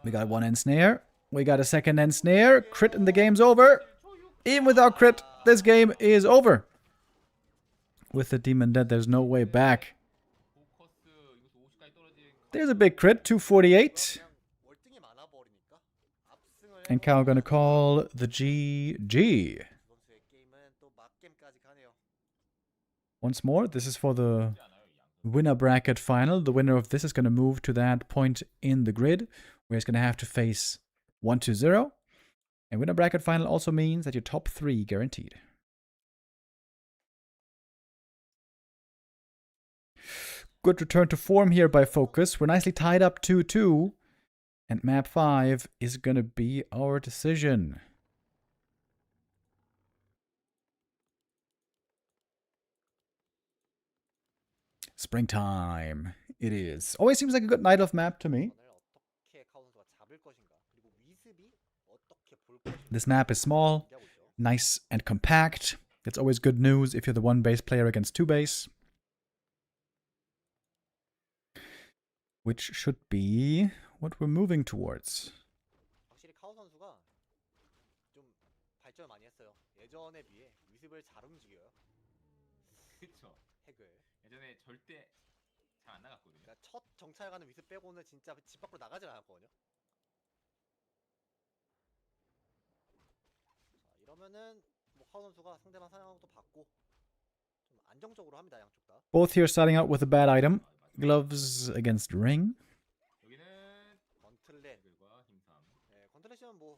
We got one ensnare. We got a second ensnare. Crit and the game's over. Even without crit, this game is over. With the demon dead, there's no way back. There's a big crit, 248. 월등히 많아 버리니까 압승을 And Kaho gonna call the GG. 선수의 게임은 또 막겜까지 가네요. Once more, this is for the winner bracket final. The winner of this is going to move to that point in the grid where it's going to have to face 1-0. And winner bracket final also means that your top 3 guaranteed. Good return to form here by FoCuS. We're nicely tied up 2-2. And map 5 is going to be our decision. Springtime. It is. Always seems like a good night of map to me. 오늘 어떻게 카우 선수가 잡을 것인가? 그리고 위습이 This map is small, nice and compact. That's always good news if you're the one base player against two base. Which should be what we're moving towards. 확실히 카오 선수가 좀 발전을 많이 했어요. 예전에 비해 위습을 잘 움직여요. 그쵸. 핵을. 예전에 절대 잘 안 나갔거든요. 그러니까 첫 정찰 가는 위습 빼고는 진짜 집 밖으로 나가질 않았거든요. 자, 이러면은 뭐 카오 선수가 상대방 사냥도 받고 좀 안정적으로 합니다, 양쪽 다. Both here starting out with a bad item. Gloves against ring. 여기는 건틀렛. 애들과 힘삼. 네, 건틀렛이면 뭐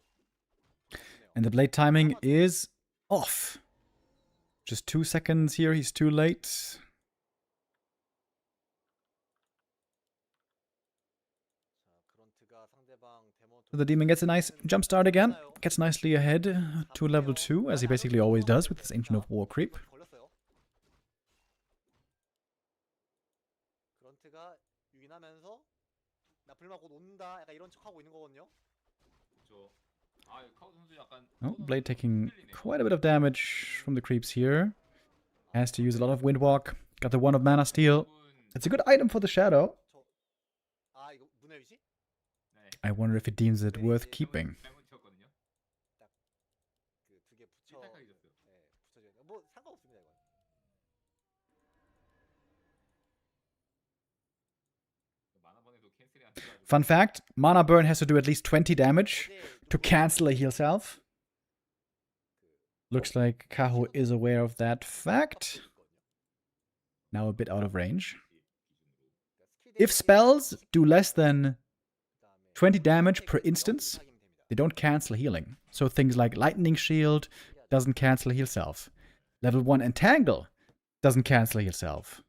And the blade timing is off. Just 2 seconds here, he's too late. So the demon gets a nice jump start again. Gets nicely ahead to level 2, as he basically always does with this Ancient of War creep. 그런트가 유인하면서 나 불막 곧 온다 약간 이런 척 하고 있는 거거든요. 그쵸. 아, 카우 선수 약간 Oh, blade taking quite a bit of damage from the creeps here. Has to use a lot of windwalk. Got the one of mana steal. It's a good item for the shadow. 아 이거 문의 위시? I wonder if he deems it worth keeping. 그두개 붙여. 네, 붙여줘. 뭐 상관없습니다 이거. Fun fact, mana burn has to do at least 20 damage to cancel a heal self. Looks like Kaho is aware of that fact. Now a bit out of range. If spells do less than 20 damage per instance, they don't cancel healing. So things like Lightning Shield doesn't cancel heal self. Level 1 Entangle doesn't cancel heal self.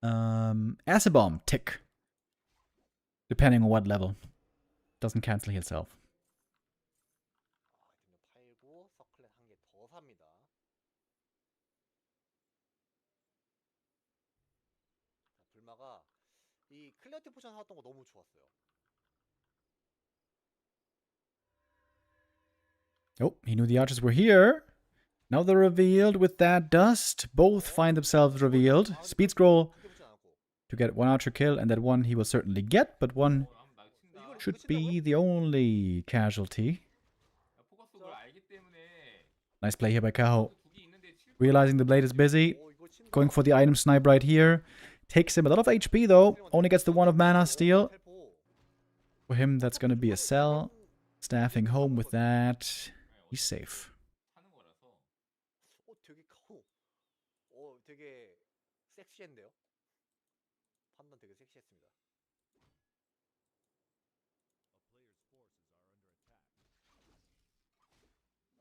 Acid Bomb tick. Depending on what level. Doesn't cancel heal self. 팔고 서클렛 한 개 더 삽니다. 자, 불마가 이 클리어티 포션 사왔던 거 너무 좋았어요. Oh, he knew the archers were here. Now they're revealed with that dust. Both find themselves revealed. Speed scroll to get one archer kill, and that one he will certainly get, but one should be the only casualty. Nice play here by Kaho. Realizing the blade is busy. Going for the item snipe right here. Takes him a lot of HP though. Only gets the one of mana steal. For him, that's going to be a sell. Staffing home with that. He's safe. 되게 카오. 되게 섹시한데요? 판단 되게 섹시했습니다.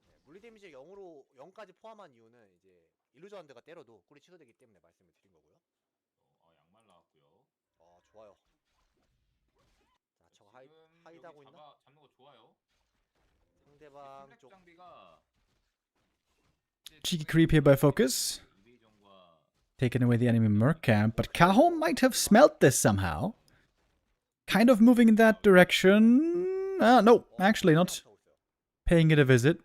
네, 물리 데미지 0까지 포함한 이유는 이제 일루전 한대가 때려도 꿀이 취소되기 때문에 말씀을 드린 거고요. 양말 나왔고요. 좋아요. 자, 저 하이드하고 있나? 잡는 거 좋아요. 상대방 쪽 장비가 Cheeky creep here by FoCuS. Taking away the enemy merc camp, but Kaho might have smelt this somehow. Kind of moving in that direction. No, actually not. Paying it a visit.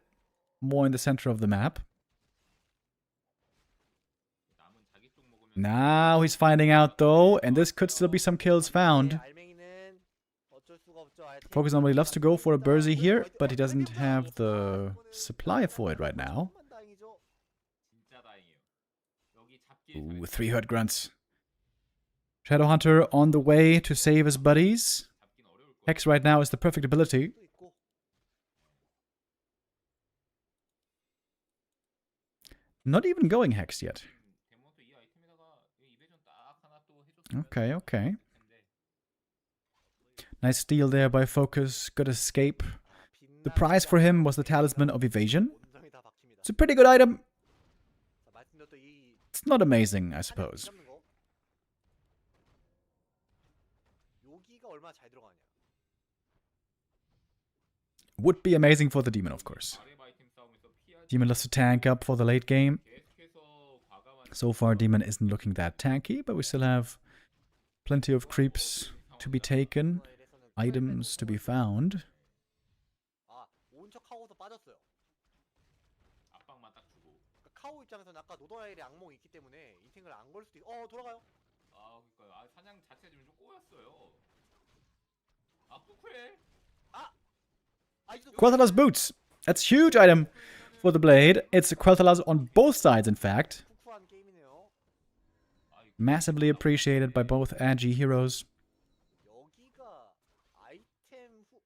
More in the center of the map. Now he's finding out though, and this could still be some kills found. FoCuS normally loves to go for a Bursey here, but he doesn't have the supply for it right now. Ooh, 3 hurt grunts. Shadowhunter on the way to save his buddies. Hex right now is the perfect ability. Not even going Hex yet. Okay, okay. Nice steal there by FoCuS. Good escape. The prize for him was the Talisman of Evasion. It's a pretty good item. It's not amazing, I suppose. Would be amazing for the demon, of course. Demon loves to tank up for the late game. So far, demon isn't looking that tanky, but we still have plenty of creeps to be taken, items to be found. 빠졌어요. 압박만 딱 주고. 그러니까 카오 입장에서는 아까 노더라일의 악몽이 있기 때문에 인팅을 안 걸 수도 돌아가요. 아 그러니까 사냥 자체 지금 좀 꼬였어요. 아 푸쿠엘. 이거 Quel'Thala's boots. That's a huge item for the blade. It's Quel'Thala's on both sides, in fact. 푸푸한 게임이네요. Massively appreciated by both agi heroes. 여기가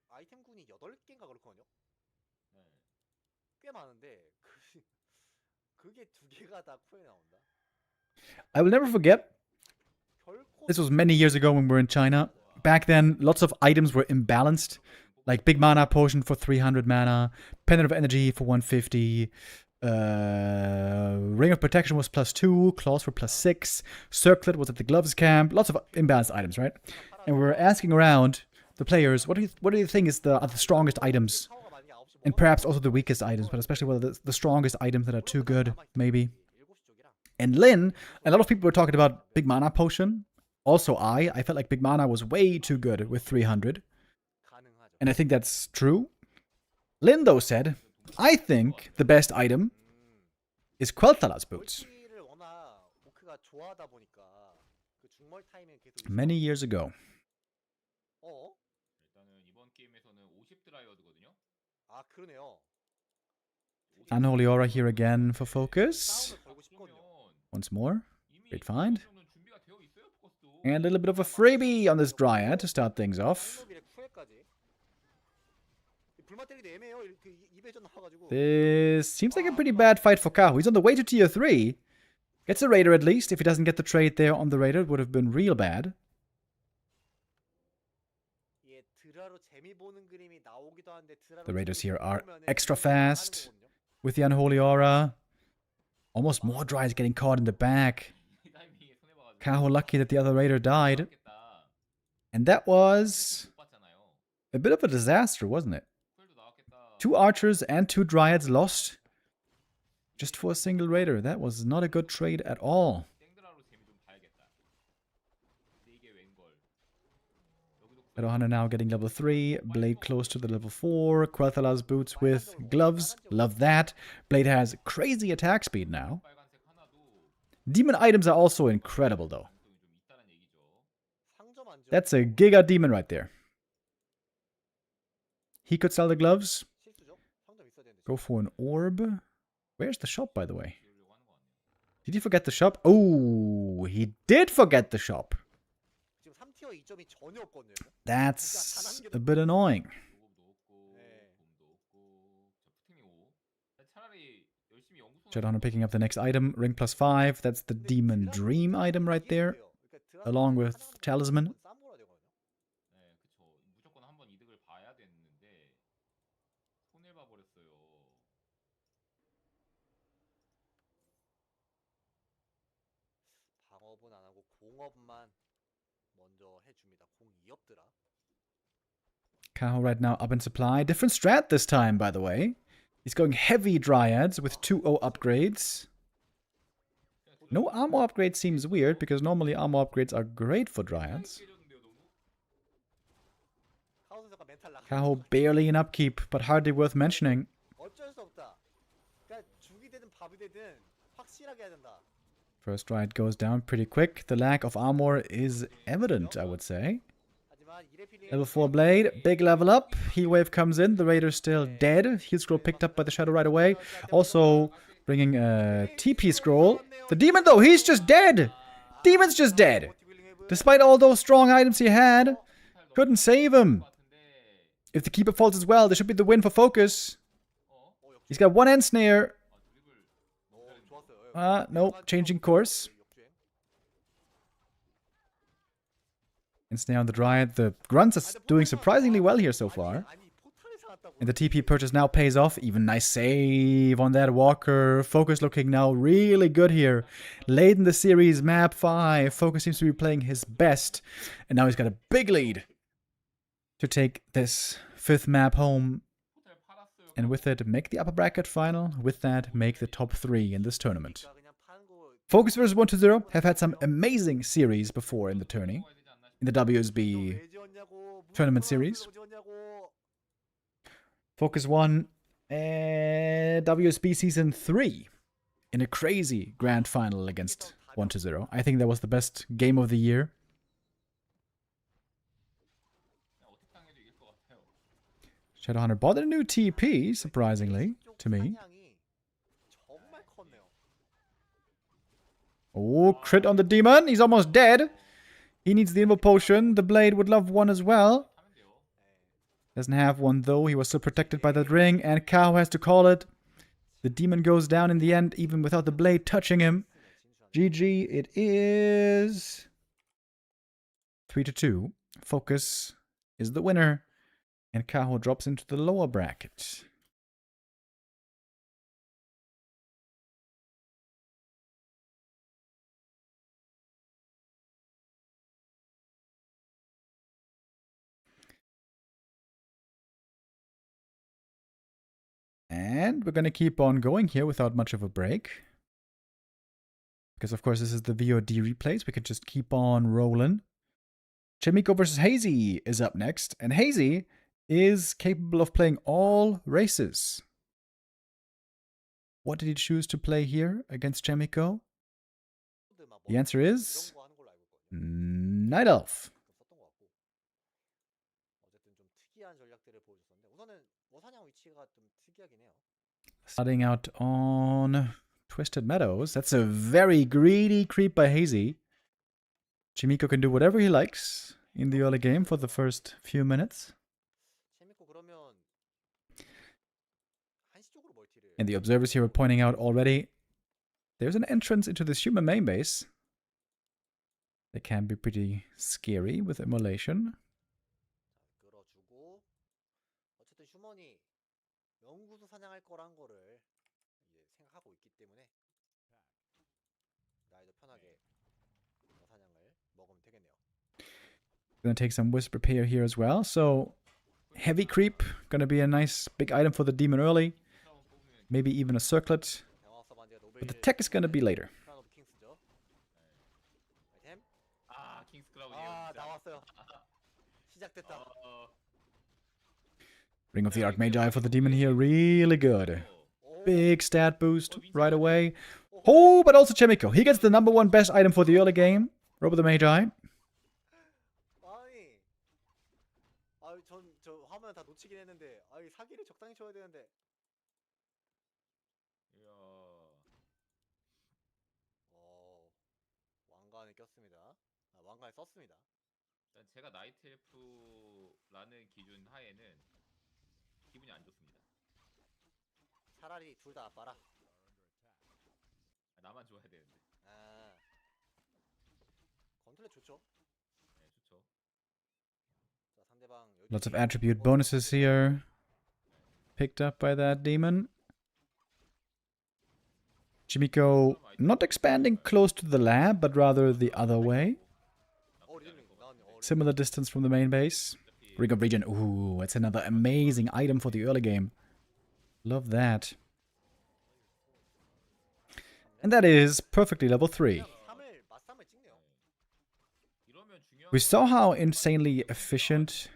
아이템군이 8개인가 그렇거든요. 네. 꽤 많은데 그게 2개가 다 코에 나온다. I will never forget. 결코 This was many years ago when we were in China. Back then, lots of items were imbalanced. Like big mana potion for 300 mana, pendant of energy for 150, ring of protection was +2, claws were +6, circlet was at the gloves camp. Lots of imbalanced items, right? And we were asking around the players, what do you think are the strongest items, 카오가 만약에 9시 and perhaps also the weakest items, but especially whether the strongest items that are too good, maybe. 7시 쪽이랑 And Lin, a lot of people were talking about big mana potion. Also, I felt like big mana was way too good with 300. 가능하죠. And I think that's true. Lin, though, said, I think the best item is Quel'Thala's boots. 멀티를 워낙 오크가 좋아하다 보니까 그 중멀 타이밍 계속 Many years ago. 일단은 이번 게임에서는 50 드라이어드거든요. 그러네요. Unholy Aura here again for FoCuS. 싸움을 걸고 싶거든요. Once more. 이미 Great find. 이 정도는 준비가 되어 있어요, 포커스도. And a little bit of a freebie on this Dryad to start things off. 쌍노빌의 쿠에까지. 불만 때리기도 애매해요. 그 2배전 나와가지고. This seems like a pretty bad fight for Kaho. He's on the way to tier 3. Gets a Raider at least. If he doesn't get the trade there on the Raider, it would have been real bad. 예, 드라로 재미 보는 그림이 나오기도 한데 드라로 The Raiders 재미 here are 보면은 extra 재미가 안 fast. 하는 거거든요. With the Unholy Aura. Almost more Dryads getting caught in the back. 이 타이밍에 손해 봐가지고. Kaho lucky that the other Raider died. 나왔겠다. And that was 못 봤잖아요. a bit of a disaster, wasn't it? 쿨도 나왔겠다. 2 archers and 2 Dryads lost. Just for a single Raider. That was not a good trade at all. 땡드라로 재미 좀 봐야겠다. 근데 이게 웬걸. 여기도 Shadowhunter now getting level 3. Blade close to the level 4. Quel'Thala's boots with gloves. Love that. Blade has crazy attack speed now. 빨간색 하나도 Demon items are also incredible though. 가능성이 좀 있다는 얘기죠. 상점 안 That's a Giga Demon right there. He could sell the gloves. 실수죠? 상점 있어야 되는데. Go for an orb. Where's the shop, by the way? 지우려고 하는 거 아니에요? Did he forget the shop? Oh, he did forget the shop. 지금 3티어 2점이 전혀 없거든요. That's a bit annoying. 요금도 없고 네. 돔도 없고 저 푸팅이 5. 차라리 열심히 연구소 Shadowhunter picking up the next item. Ring +5. That's the Demon Dream item right there. Along with Talisman. 네, 그쵸. 무조건 한번 이득을 봐야 됐는데 손해 봐 버렸어요. 방업은 안 하고 공업만 먼저 해줍니다. 공 2업드라. Kaho right now up in supply. Different strat this time, by the way. He's going heavy Dryads with 2-0 upgrades. No armor upgrade seems weird, because normally armor upgrades are great for Dryads. 깨졌는데요, 너무? 카오 선수가 멘탈 나가. Kaho barely in upkeep, but hardly worth mentioning. 어쩔 수 없다. 그러니까 죽이 되든 밥이 되든 확실하게 해야 된다. First Dryad goes down pretty quick. The lack of armor is evident, I would say. 하지만 이레필링 Level 4 Blade, big level up. Heat Wave comes in, the Raider's still dead. Heal Scroll picked up by the Shadow right away. Also bringing a TP Scroll. The Demon though, he's just dead! Demon's just dead! Despite all those strong items he had, couldn't save him. If the Keeper falls as well, this should be the win for FoCuS. He's got one end snare. No, changing course. Ensnare on the Dryad. The grunts are doing surprisingly well here so far. And the TP purchase now pays off. Even nice save on that Walker. FoCuS looking now really good here. Late in the series, map 5. FoCuS seems to be playing his best. And now he's got a big lead to take this 5th map home. And with it, make the upper bracket final. With that, make the top 3 in this tournament. FoCuS vs 120 have had some amazing series before in the tourney. In the WSB tournament series. FoCuS won WSB Season 3 in a crazy grand final against 1-0. I think that was the best game of the year. 그냥 어떻게 당해도 이길 것 같아요. Shadowhunter bought a new TP, surprisingly, to me. 사냥이 정말 컸네요. Oh, crit on the demon. He's almost dead. He needs the Invo Potion. The Blade would love one as well. 하면 돼요. Doesn't have one though. He was still protected by that ring. And Kaho has to call it. The demon goes down in the end, even without the Blade touching him. GG, it is 3-2. FoCuS is the winner. And Kaho drops into the lower bracket. And we're going to keep on going here without much of a break. Because, of course, this is the VoD replays. We could just keep on rolling. Chaemiko versus Hazy is up next. And Hazy is capable of playing all races. What did he choose to play here against Chaemiko? The answer is Night Elf. 썼던 것 같고. 어쨌든 좀 특이한 전략들을 보여줬었는데 우선은 어사냥 위치가 좀 특이하긴 해요. Starting out on Twisted Meadows. That's a very greedy creep by Hazy. Chaemiko can do whatever he likes in the early game for the first few minutes. 재밌고 그러면 한시 쪽으로 멀티를. And the observers here are pointing out already there's an entrance into this human main base. They can be pretty scary with immolation. 끌어주고 어쨌든 휴먼이 연구소 사냥할 거란 거를 이제 생각하고 있기 때문에 나이도 편하게 사냥을 먹으면 되겠네요. Gonna take some Wisp Repair here as well. So heavy creep, gonna be a nice big item for the demon early. Maybe even a circlet. 대마법사 반지가 But the 노벨 tech is gonna be later. 크라운 오브 킹스죠. 아이템. 아 킹스 크라운이에요. 아 진짜. 나왔어요. 시작됐다. Ring of the Archmagi for the demon here, really good. 오. Big stat boost right away. Oh, but also Chaemiko. He gets the number one best item for the early game. Robe of the Magi. 아니, 저 화면 다 놓치긴 했는데, 사기를 적당히 쳐야 되는데. 이야. 왕관을 꼈습니다. 왕관을 썼습니다. 일단 제가 나이트 엘프라는 기준 하에는 기분이 안 좋습니다. 차라리 둘 다 아빠라. 나만 좋아야 되는데. 아, 건틀렛 좋죠. 네, 좋죠. 자, 상대방 Lots of attribute bonuses here. Picked up by that demon. Chaemiko not expanding close to the lab, but rather the other way. 리듬링 나왔네. Similar distance from the main base. Ring of Regen. Ooh, it's another amazing item for the early game. Love that. And that is perfectly level 3. 3을 맞삼을 찍네요. 이러면 중요한 We saw how insanely efficient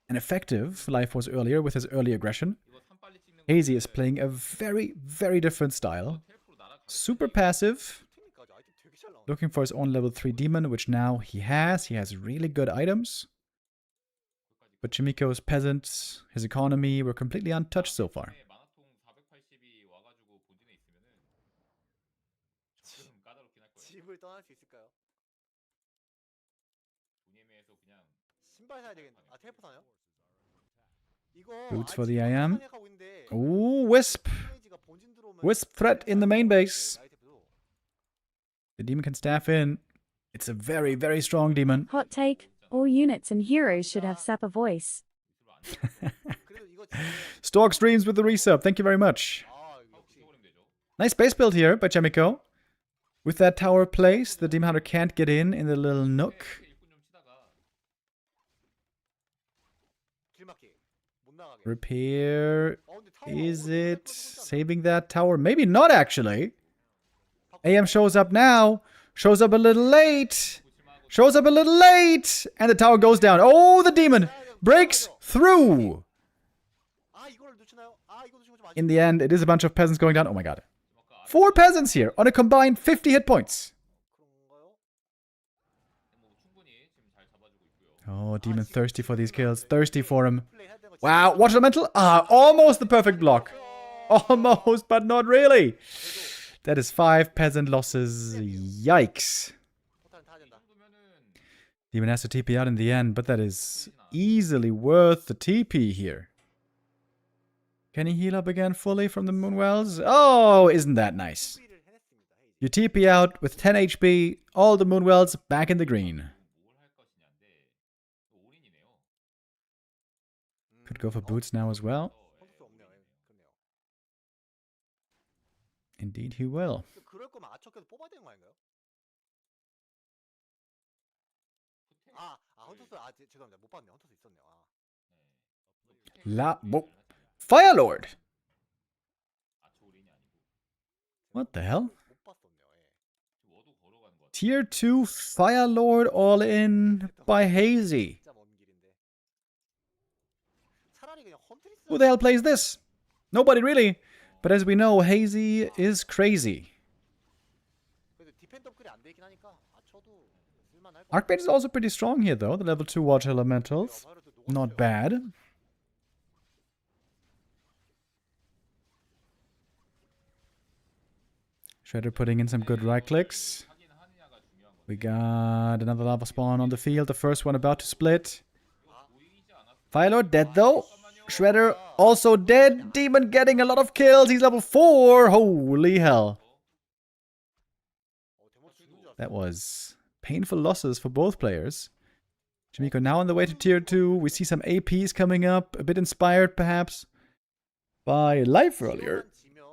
and effective life was earlier with his early aggression. 이거 3 빨리 찍는 Hazy is playing a very, very different style. 텔프로 날아가. Super passive, 테크니까지 아이템 되게 잘 나와. looking for his own level 3 demon, which now he has. He has really good items. But Chaemiko's peasants, his economy, were completely untouched so far. 마나통 480이 와가지고 본진에 있으면은 조금 까다롭긴 할 거예요. 집을 떠날 수 있을까요? 돈예매에서 그냥 신발 사야 되겠네. 텔포 사나요? 이거 Boots for the IM. 생각하고 있는데 Ooh, Wisp. 데미지가 본진 들어오면 Wisp threat in the main base. 나이테프도. The demon can staff in. It's a very, very strong demon. Hot take, all units and heroes should have Sapper voice. 그래도 이거 지금 Stork streams with the resub. Thank you very much. 역시 버리면 되죠. Nice base build here by Chaemiko. With that tower placed, the demon hunter can't get in the little nook. 일꾼 좀 치다가 길막기 못 나가게. Repair. 근데 타워 Is 오른쪽에 it 끌어들이지 않나? saving that tower? Maybe not, actually. AM shows up now. Shows up a little late. Shows up a little late. And the tower goes down. Oh, the demon breaks through. 이거를 놓치나요? 이거 놓치면 좀 in the end, it is a bunch of peasants going down. Oh my god. 4 peasants here on a combined 50 hit points. 그런가요? 뭐 충분히 지금 잘 잡아주고 있고요. Oh, Demon thirsty for these kills. Thirsty for him. 플레이 해야 되는 거 Wow, watch elemental. Ah, almost the perfect block. Almost, but not really. That is 5 peasant losses. Yikes. 포탈은 타야 된다. Demon has to TP out in the end, but that is easily worth the TP here. Can he heal up again fully from the Moonwells? Oh, isn't that nice? 수비를 해냈습니다. 헤이지. You TP out with 10 HP, all the Moonwells back in the green. 뭘 할 것이냐인데 또 올인이네요. Could go for boots now as well. 선수 없네요. 예, 그렇네요. Indeed, he will. 그럴 거면 아처께서 뽑아야 되는 거 아닌가요? 헌터스 죄송합니다. 못 봤네요. 헌터스 있었네요. Fire Lord! 아초 올인이 아니고 What the hell? 못 봤었네요. 예. 지금 워도 걸어가는 것 같아요. Tier 2 Fire Lord all in by Hazy. 진짜 먼 길인데. 차라리 그냥 헌트리스. Who the hell plays this? Nobody really. But as we know, Hazy is crazy. 그래도 디펜드 업그레이드 안 되긴 하니까 아쳐도 쓸만할 것 Archmage is also pretty strong here though, the level 2 Water Elementals. Not bad. Shredder putting in some good right clicks. 하긴 하느냐가 중요한 건데 We got another lava spawn on the field, the first one about to split. 보이지 않았어. Firelord dead though. Shredder also dead. Demon getting a lot of kills. He's level 4. Holy hell. 데몬 죽는 줄 알았어. That was painful losses for both players. Chaemiko now on the way to tier 2. We see some APs coming up. A bit inspired perhaps by life earlier. 지면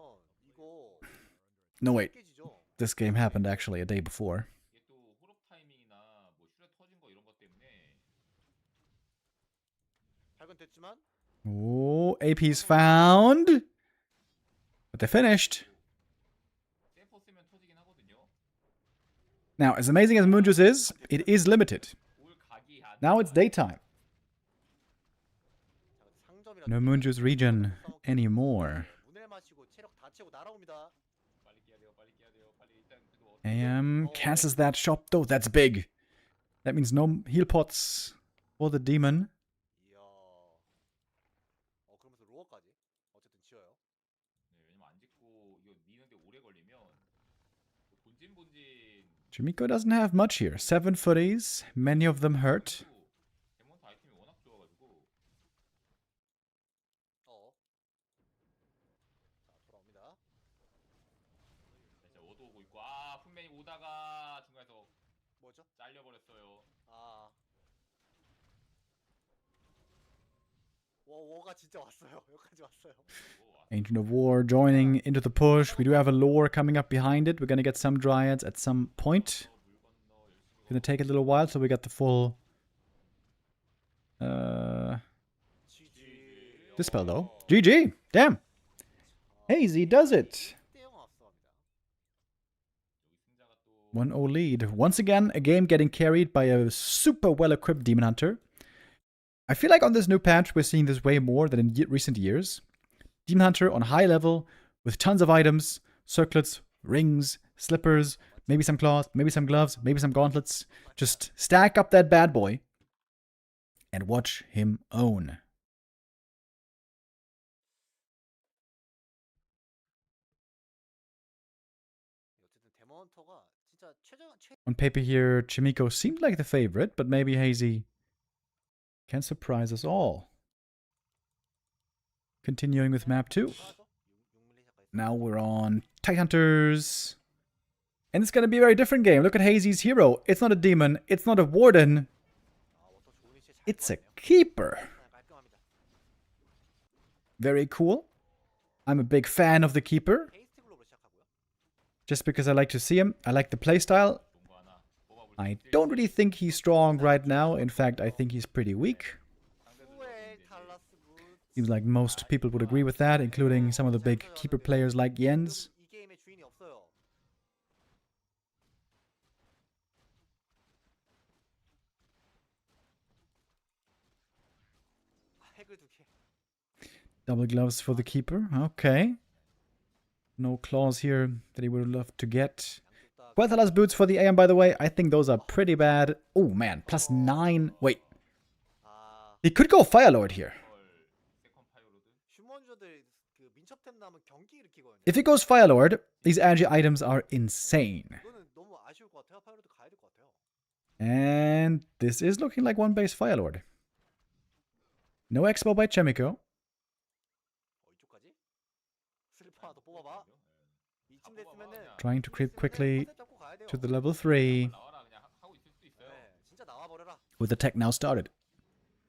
이거 No wait. 깨지죠. This game happened actually a day before. 이게 또 홀업 타이밍이나 뭐 슈레 터진 거 이런 것 때문에 발견됐지만 Oh, APs found. But they're finished. 세포 쓰면 터지긴 하거든요. Now, as amazing as Moonjuice is, it is limited. 올 각이 안 Now it's daytime. 상점이라 No Moonjuice regen anymore. 문을 마시고 체력 다 채고 날아옵니다. 빨리 깨야 돼요. 빨리 깨야 돼요. 빨리 일단 그래도 AM cancels that shop though. That's big. That means no heal pots for the demon. 이야. 그러면서 로어까지 어쨌든 지어요. 네, 왜냐면 안 짓고 이거 미는데 오래 걸리면 그 본진 Chaemiko doesn't have much here. 7 footies, many of them hurt. 데몬트 아이템이 워낙 좋아가지고 자, 돌아옵니다. 진짜 워도 오고 있고 아 분명히 오다가 중간에서 뭐죠? 잘려버렸어요. 워가 진짜 왔어요. 여기까지 왔어요. Ancient of War joining into the push. We do have a lore coming up behind it. We're gonna get some dryads at some point. Gonna take a little while till we get the full GG. dispel though. GG! Damn! Hazy does it! 1대0 앞서갑니다. 1-0 lead. Once again, a game getting carried by a super well-equipped Demon Hunter. I feel like on this new patch, we're seeing this way more than in recent years. Demon Hunter on high level, with tons of items, circlets, rings, slippers, maybe some claws, maybe some gloves, maybe some gauntlets. Just stack up that bad boy and watch him own. 어쨌든 데몬터가 진짜 On paper here, Chaemiko seemed like the favorite, but maybe Hazy can surprise us all. Continuing with map 2. Now we're on Tidehunters. And it's going to be a very different game. Look at Hazy's hero. It's not a demon. It's not a warden. It's a keeper. Very cool. I'm a big fan of the keeper. Just because I like to see him. I like the playstyle. I don't really think he's strong right now. In fact, I think he's pretty weak. Seems like most people would agree with that, including some of the big keeper players like Jens. 이 게임의 주인이 없어요. 핵을 두 개. Double gloves for the keeper. Okay. No claws here that he would love to get. Quel'Thala's boots for the AM, by the way. I think those are pretty bad. Oh, man. +9. Wait. 아, He could go Fire Lord here. 헐 세컨 파이어로드. 휴먼주들 그 민첩템 나오면 경기 일으키거든요. If he goes Fire Lord, these agi items are insane. 이거는 너무 아쉬울 것 같아요. 파이어로드 가야 될 것 같아요. And this is looking like one base Fire Lord. No Expo by Chaemiko. 이쪽까지? 슬리퍼 하나 더 뽑아봐. 이쯤 됐으면은 Trying to creep quickly 컨셉 잡고 가야 돼요. to the level 3 나와라 그냥 하고 있을 수도 있어요. 네, 진짜 나와 버려라. with the tech now started.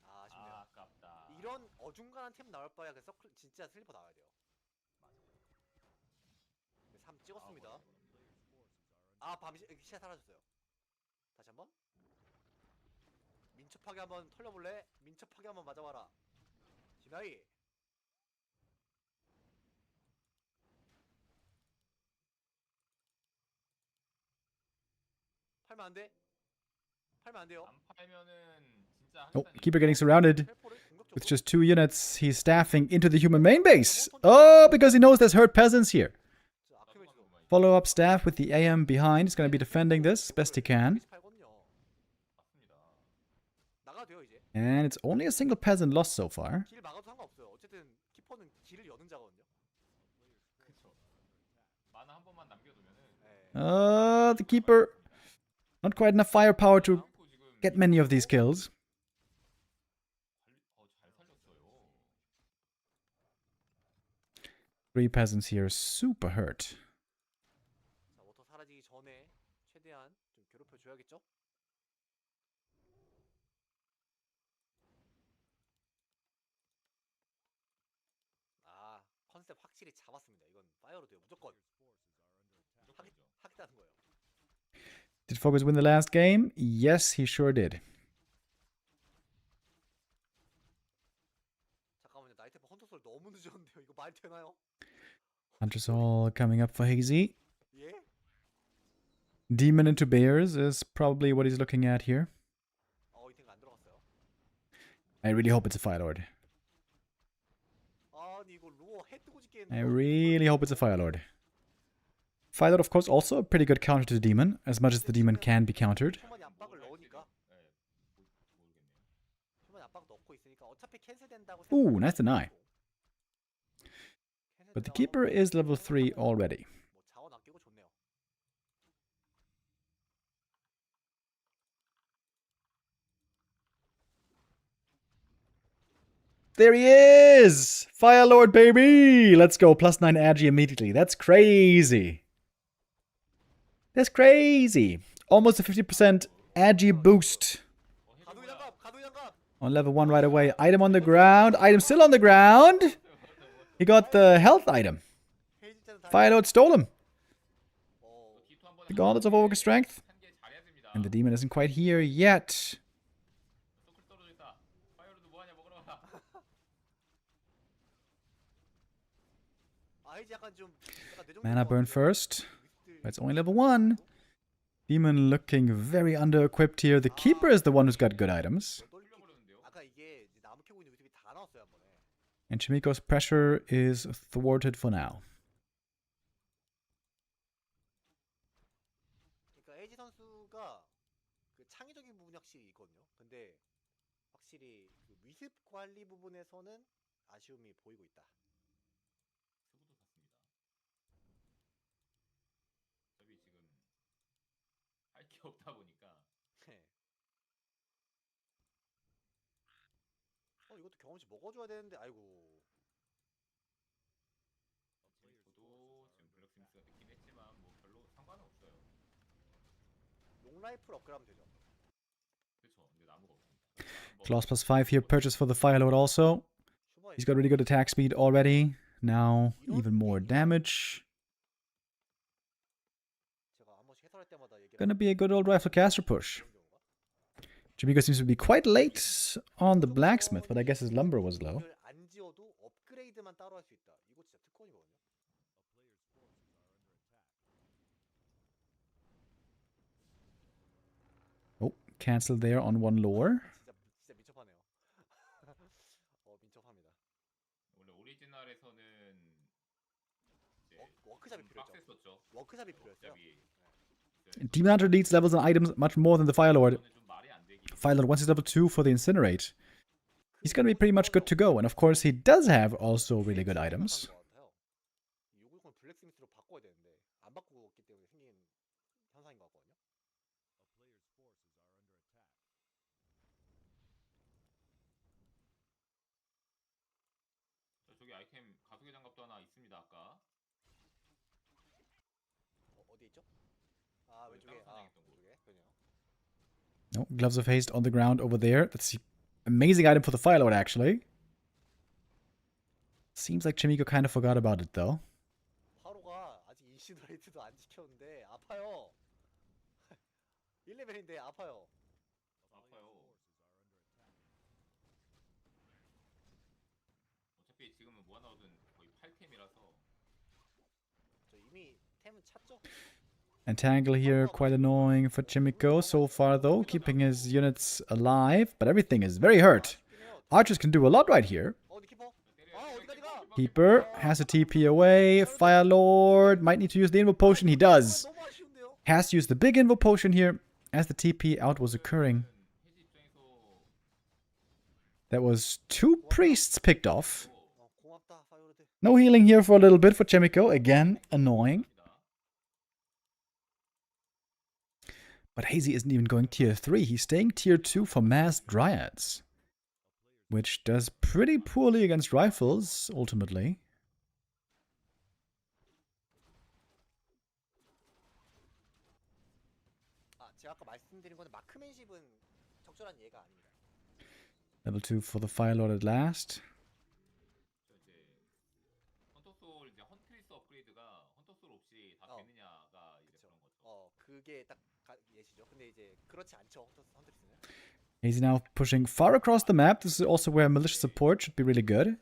아, 아쉽네요. 아 아깝다. 이런 어중간한 템 나올 바야 그 서클 진짜 슬리퍼 나와야 돼요. 3 찍었습니다. 아, 밤이 시야 사라졌어요. 다시 한번. 민첩하게 한번 털려볼래? 민첩하게 한번 맞아봐라. 지나이. 팔면 안 돼? 팔면 안 돼요. 안 팔면은 진짜 Oh, 하겠다는 keeper getting surrounded 텔포를 공격적으로. with just 2 units. He's staffing into the human main base. Oh, because he knows there's hurt peasants here. 자, 아크메 지금. Follow up staff with the AM behind. He's going to be defending this best he can. 팔거든요. 맞습니다. 나가도 돼요 이제. And it's only a single peasant lost so far. 길 막아도 상관없어요. 어쨌든 키퍼는 길을 여는 자거든요. 그쵸. 만화 한 번만 남겨두면은 네. The keeper. Not quite enough firepower to 않고 지금 get many of these kills. 잘 살렸어요. 3 peasants here super hurt. 자, 워터 사라지기 전에 최대한 좀 괴롭혀 줘야겠죠? 아, 컨셉 확실히 잡았습니다. 이건 파이어로드요 무조건. 무조건이죠. 하겠다는 거예요. Did FoCuS win the last game? Yes, he sure did. 잠깐만요. 나이테프 헌터 소리 너무 늦었는데요. 이거 말 되나요? Hunters all coming up for Hazy. 예? Demon into Bears is probably what he's looking at here. 이 탱크 안 들어갔어요. I really hope it's a Fire Lord. 아니 이거 로어 해 뜨고 죽겠는데. I really hope it's a Fire Lord. Fire Lord, of course, also a pretty good counter to the Demon, as much as the Demon can be countered. 휴먼이 압박을 넣으니까. 네, 모르겠네요. 휴먼이 압박 넣고 있으니까 어차피 캔슬된다고. Ooh, nice deny. 캔슬된다고 But the 하고 keeper is level 3 already. 뭐 자원 아끼고 좋네요. There he is! Fire Lord, baby! Let's go, +9 agi immediately. That's crazy. That's crazy. Almost a 50% agi boost 가두 장갑, 가두 장갑. on level 1 right away. Item on the ground. Item still on the ground. He got the health item. 헤이즈자는 다. Fire Lord stole him. D2 한번 The gauntlets of Warcraft strength. 한개 잘해야 됩니다. And the demon isn't quite here yet. 서클 떨어져 있다. 파이어로드 뭐하냐 먹으러 가라. 헤이즈 약간 좀 약간 내정. Mana burn first. But it's only level 1. Demon looking very under-equipped here. The keeper is the one who's got good items. 흘려버렸는데요. 아까 이게 이제 나무 캐고 있는 모습이 다 나왔어요 한 번에. And Chaemiko's pressure is thwarted for now. 그러니까 헤이즈 선수가 그 창의적인 부분이 확실히 있거든요. 근데 확실히 그 위습 관리 부분에서는 아쉬움이 보이고 있다. 스부도 샀습니다. 어차피 지금 할 게 없다 보니까 네. 이것도 경험치 먹어줘야 되는데 아이고. 저도 지금 블랙스미스가 됐긴 했지만 뭐 별로 상관은 없어요. 롱라이플 업그레이드하면 되죠. 그렇죠. 근데 나무가 없습니다. Claws +5 here, purchase for the Fire Lord also. 슈퍼 He's got really good attack speed already. Now, even more damage. 제가 한 번씩 해설할 때마다 얘기를 Gonna be a good old rifle caster push. 그런 경우가. Chaemiko seems to be quite late on the blacksmith, but I guess his lumber was low. 이걸 안 지어도 업그레이드만 따로 할 수 있다. 이거 진짜 특권이거든요. Oh, cancelled there on one lore. 진짜 민첩하네요. 민첩합니다. 원래 오리 워크샵이 좀 필요했죠. 빡셌었죠. 워크샵이 필요했어요. 워크샵이 Demon Hunter needs levels and items much more than the Fire Lord. 이거는 좀 말이 안 되기. Fire Lord, once he's level 2 for the Incinerate, he's gonna be pretty much good to go. And of course, he does have also really good items. 610 블랙스미스로 바꿔야 되는데 안 바꾸었기 때문에 생긴 현상인 것 같거든요. 저기 아이템 가속의 장갑도 하나 있습니다. 아까 어디 있죠? 아 왼쪽에 사냥했던 곳. 왼쪽에 그러네요. No, Gloves of Haste on the ground over there. That's the amazing item for the Fire Lord, actually. Seems like Chaemiko kind of forgot about it, though. 하루가 아직 인시너레이트도 안 지켰는데 아파요. 1레벨인데 아파요. 아파요. 어차피 지금은 뭐 하나 얻은 거의 8템이라서 저 이미 템은 찼죠? Entangle here, quite annoying for Chaemiko so far, though, keeping his units alive. But everything is very hurt. Archers can do a lot right here. 어디 키퍼? 아 어디까지 가? Keeper has a TP away. Fire Lord might need to use the Invo Potion. He does. 너무 아쉬운데요? Has to use the big Invo Potion here as the TP out was occurring. 해지 입장에서 That was 2 priests picked off. 고맙다 파이오르드. No healing here for a little bit for Chaemiko. Again, annoying. But Hazy isn't even going tier 3. He's staying tier 2 for Masked Dryads. Which does pretty poorly against rifles, ultimately. 아 제가 아까 말씀드린 건 마크맨십은 적절한 예가 아닙니다. Level 2 for the Fire Lord at last. 저 이제 헌터솔 이제 헌트리스 업그레이드가 헌터솔 없이 다 되느냐가 이제 그쵸. 그런 거죠. 그게 딱 예시죠. 근데 이제 그렇지 않죠. 헌트리스는. Hazy now pushing far across the map. This is also where militia support should be really good.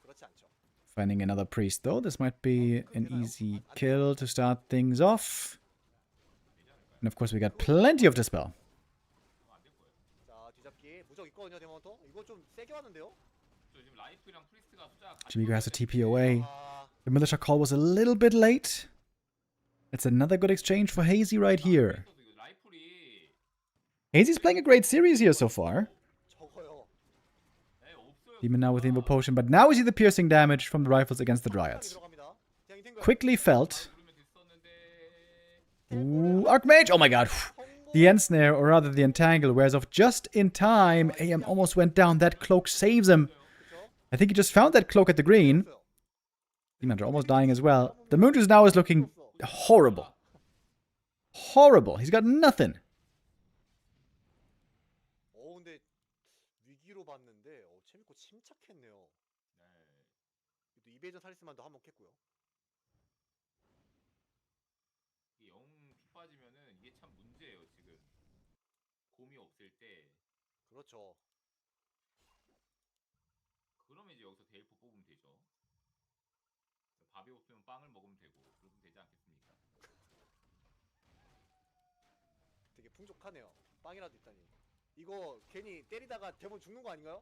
그렇지 않죠. Finding another priest, though. This might be an easy kill to start things off. And of course, we got plenty of Dispel. 자 뒤잡기 무적 있거든요 데몬터. 이거 좀 세게 왔는데요. 저 지금 라이프랑 프리스트가 숫자 Chaemiko has a TP away. 아 The militia call was a little bit late. It's another good exchange for Hazy right here. 라이플이 Hazy's playing a great series here so far. 적어요. 없어요. Demon now with the Invo Potion, but now we see the piercing damage from the rifles against the Dryads. 들어갑니다. 그냥 인탱글. Quickly felt. 누르면 됐었는데 Ooh, Archmage! Oh my god. The Ensnare, or rather the Entangle, wears off just in time. AM almost went down. That cloak saves him. I think he just found that cloak at the green. Demon Hunter almost dying as well. The Moonjuice now is looking horrible. Horrible. He's got nothing. 근데 위기로 봤는데 체미코 침착했네요. 네. 또 이베이전 타리스만도 한번 깼고요. 이게 영 피 빠지면은 이게 참 문제예요 지금. 곰이 없을 때 그렇죠. 그러면 이제 여기서 데일포 뽑으면 되죠. 밥이 없으면 빵을 먹으면 되고 그러면 되지 않겠습니까? 되게 풍족하네요. 빵이라도 있다니. 이거 괜히 때리다가 대본 죽는 거 아닌가요?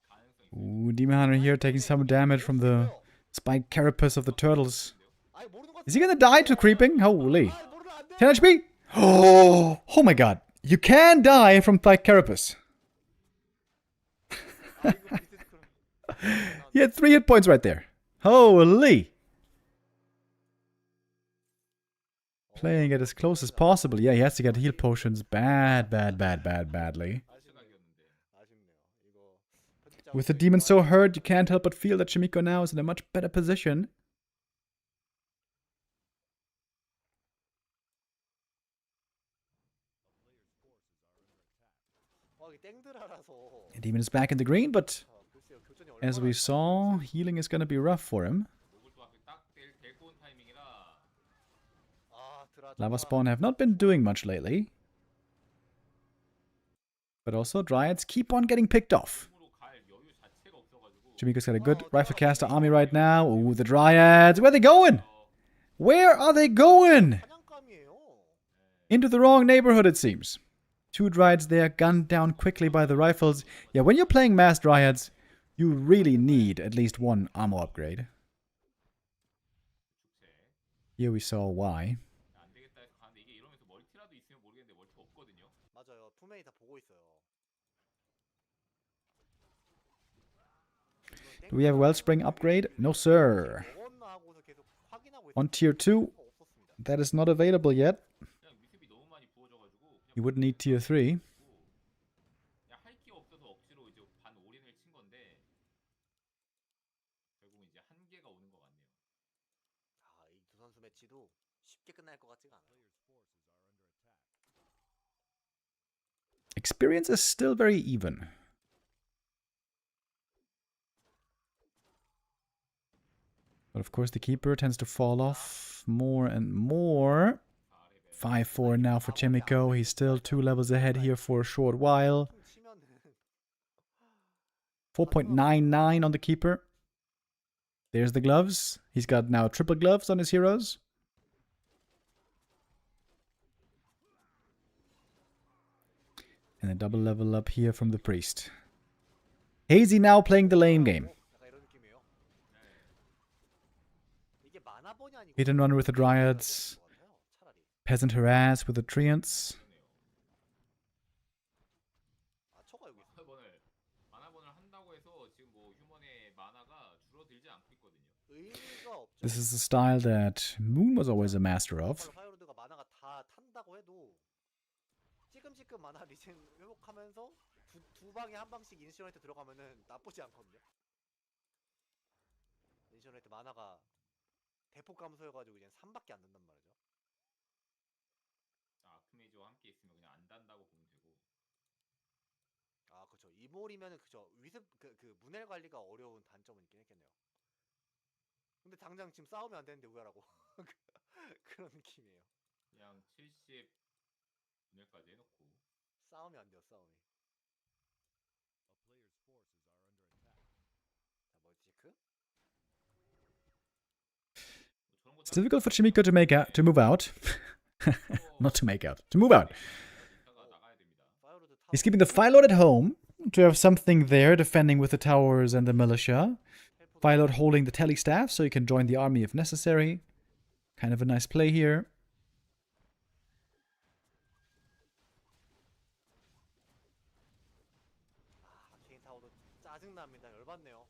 가능성이 있어요. Ooh, Demon Hunter here taking some damage from the spiked carapace of the turtles. 아니 모르는 거. Is he gonna die to creeping? Holy. 아 모르면 안 돼. 10 HP? Oh my god. You can die from spiked carapace. 아, 이거 비트 스크롤. He had 3 hit points right there. Holy. Playing it as close as possible. Yeah, he has to get heal potions badly. 아쉽네요. 이거 편집자 With the demon so hurt, you can't help but feel that Chaemiko now is in a much better position. 이게 땡드라라서. The demon is back in the green, but 글쎄요 교전이 얼마나. as we saw, healing is going to be rough for him. 목을 또 앞에 딱 데리고 온 타이밍이라 아 드라. Lava Spawn have not been doing much lately. But also, Dryads keep on getting picked off. 으로 갈 여유 자체가 없어가지고 Chaemiko's got a good rifle caster army right now. Ooh, the Dryads. Where are they going? Where are they going? 사냥감이에요. Into the wrong neighborhood, it seems. 2 Dryads there, gunned down quickly by the rifles. Yeah, when you're playing mass Dryads, you really need at least 1 armor upgrade. Here we saw why. 안 되겠다 해서 가는데 이게 이러면서 멀티라도 있으면 모르겠는데 멀티가 없거든요. 맞아요. 투맨이 다 보고 있어요. Do we have a Wellspring upgrade? No, sir. 먹었나 하고서 계속 확인하고 On 있었는데 tier 2, 없었습니다. that is not available yet. 그냥 위습이 너무 많이 부어져가지고 You would need tier 3. 그냥 할 게 없어서 억지로 이제 반 올인을 친 건데 결국 이제 한계가 오는 것 같네요. 아, 이 두 선수 매치도 쉽게 끝날 것 같지가 않아요. Experience is still very even. But of course the keeper tends to fall off more and more. 5-4 now for Chaemiko. He's still 2 levels ahead here for a short while. 통 치면은 4.99 on the keeper. There's the gloves. He's got now triple gloves on his heroes. And a double level up here from the priest. Hazy now playing the lane game. 약간 이런 느낌이에요. 이게 만화본이 아니고 Hit and run with the dryads. 차라리. Peasant harass with the treants. 아, 초가 여기 있어. 만화본을 한다고 해서 지금 뭐 휴먼의 만화가 줄어들지 않고 있거든요. 의미가 없죠. This is the style that Moon was always a master of. 정말로 파이로드가 만화가 다 탄다고 해도 찌끔찌끔 만화 리젠 회복하면서 두 방에 한 방씩 인시런트 들어가면은 나쁘지 않거든요. 인시런트 만화가 대폭 감소해가지고 이제 3밖에 안 된단 말이죠. 자, 아크메이저와 함께 있으면 그냥 안 단다고 보면 되고. 아, 그렇죠. 이몰이면은 그죠. 위습 그 문헬 관리가 어려운 단점은 있긴 했겠네요. 근데 당장 지금 싸우면 안 되는데 우야라고 그런 느낌이에요. 그냥 70 분열까지 해놓고. 싸우면 안 돼요. 싸움이. 자, 멀티체크. 뭐 저런 거 It's difficult for Chaemiko to move out. Not to make out. To move out. 이따가 나가야 됩니다. 파이로드 타. He's keeping the Phylord at home to have something there defending with the towers and the militia. Phylord holding the tele staff so he can join the army if necessary. Kind of a nice play here. 아케인 타워도 짜증납니다. 열받네요.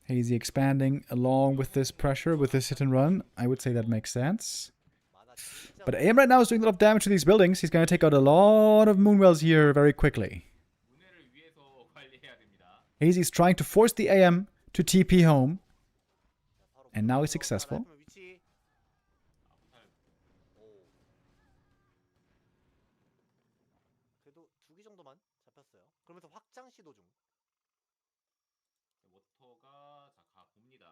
Hazy expanding along with this pressure, with this hit and run. I would say that makes sense. 만화 진짜 But AM right now is doing a lot of damage to these buildings. He's going to take out a lot of Moonwells here very quickly. 문해를 위해서 관리해야 됩니다. Hazy's trying to force the AM to TP home. 바로 And now he's successful. 위치. 오. 그래도 2기 정도만 잡혔어요. 그러면서 확장 시도 중. 워터가 자 가봅니다.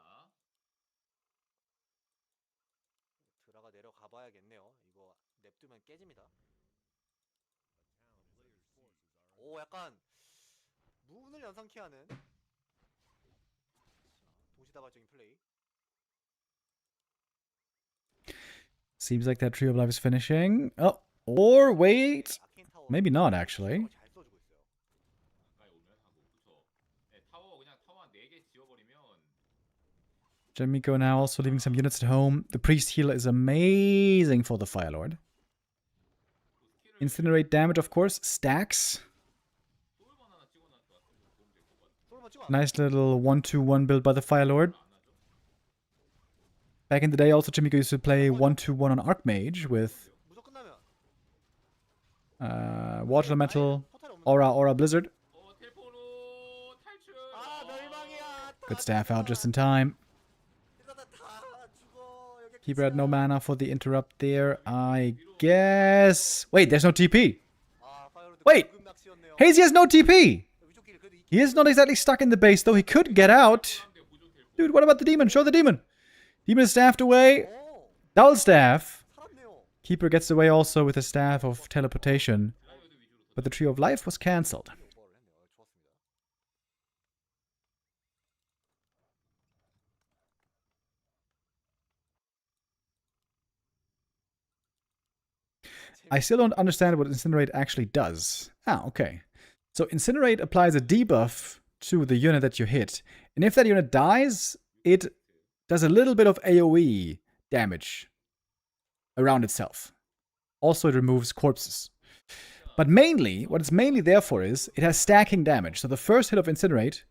드라가 내려가 봐야겠네요. 이거 냅두면 깨집니다. 오, 약간 문을 연상케 하는 동시다발적인 플레이. Seems like that Tree of Life is finishing. Oh, or wait. 아케인 타워 Maybe not, actually. 잘 써주고 있어요. 가까이 오면 하고 그쵸. 네, 타워 그냥 타워 한 4개 지워버리면 Chaemiko now also leaving some units at home. The Priest healer is amazing for the Firelord. Incinerate damage, of course, stacks. 소울만 하나 찍어놨다 도움 될것 같아. 솔만 찍어. Nice little 1-2-1 build by the Firelord. Back in the day, also Chaemiko used to play 1-2-1 on Archmage with 무적 끝나면 Water Elemental, 포탈이 없는. Aura Blizzard. 텔포로 탈출. 아, 멸망이야. Good staff out just in time. 이러다 다 죽어. 여기 Keeper had no 끝이야. mana for the interrupt there, I guess. Wait, there's no TP. 아, 파이로드 Wait. 고급 낚시였네요. Hazy has no TP. 위쪽 길을 그래도 He is not exactly stuck in the base, though. He could get out. Dude, what about the demon? Show the demon. Demon is staffed away. 오, Double staff. 살았네요. Keeper gets away also with a staff of teleportation. But the Tree of Life was cancelled. 오버를 했네요. 좋았습니다. I still don't understand what Incinerate actually does. Ah, okay. So Incinerate applies a debuff to the unit that you hit. And if that unit dies, it does a little bit of AoE damage around itself. Also, it removes corpses. But mainly, what it's mainly there for is it has stacking damage. So the first hit of Incinerate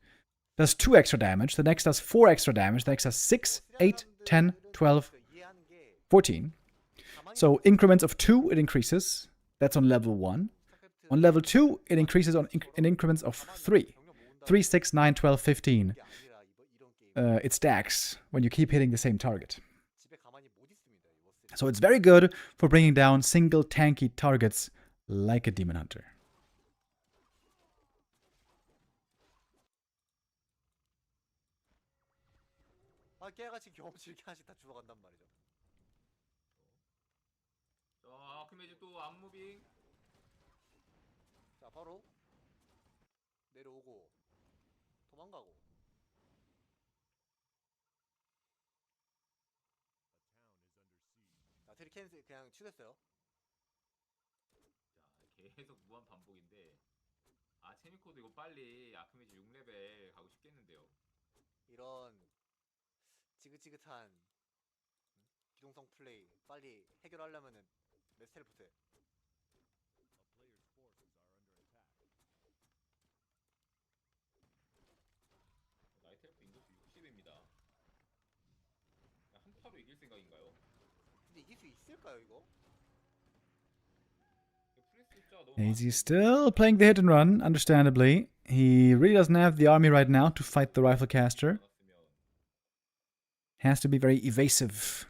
does 2 extra damage, the next does 4 extra damage, the next does 6, 8, 10, 12, 14. So increments of 2, it increases. That's on level 1. On level 2, it increases in increments of 3. 3, 6, 9, 12, 15. It stacks when you keep hitting the same target. So it's very good for bringing down single tanky targets like a Demon Hunter. 아, 깨같이 경험치 이렇게 하나씩 다 주워간단 말이죠. 자, 아크메지 또 앞무빙. 자, 바로 내려오고 도망가고. 자, 트리켄 그냥 취됐어요. 자, 계속 무한 반복인데. 아, 체미코도 이거 빨리 아크메지 6레벨 가고 싶겠는데요. 이런 지긋지긋한 기동성 플레이 빨리 해결하려면은 메스텔부터 해. 나이트엘프 인구수 60입니다. 한타로 이길 생각인가요? 근데 이길 수 있을까요 이거? 프레스 숫자가 너무 Hazy still playing the hit and run, understandably. He really doesn't have the army right now to fight the rifle caster. Has to be very evasive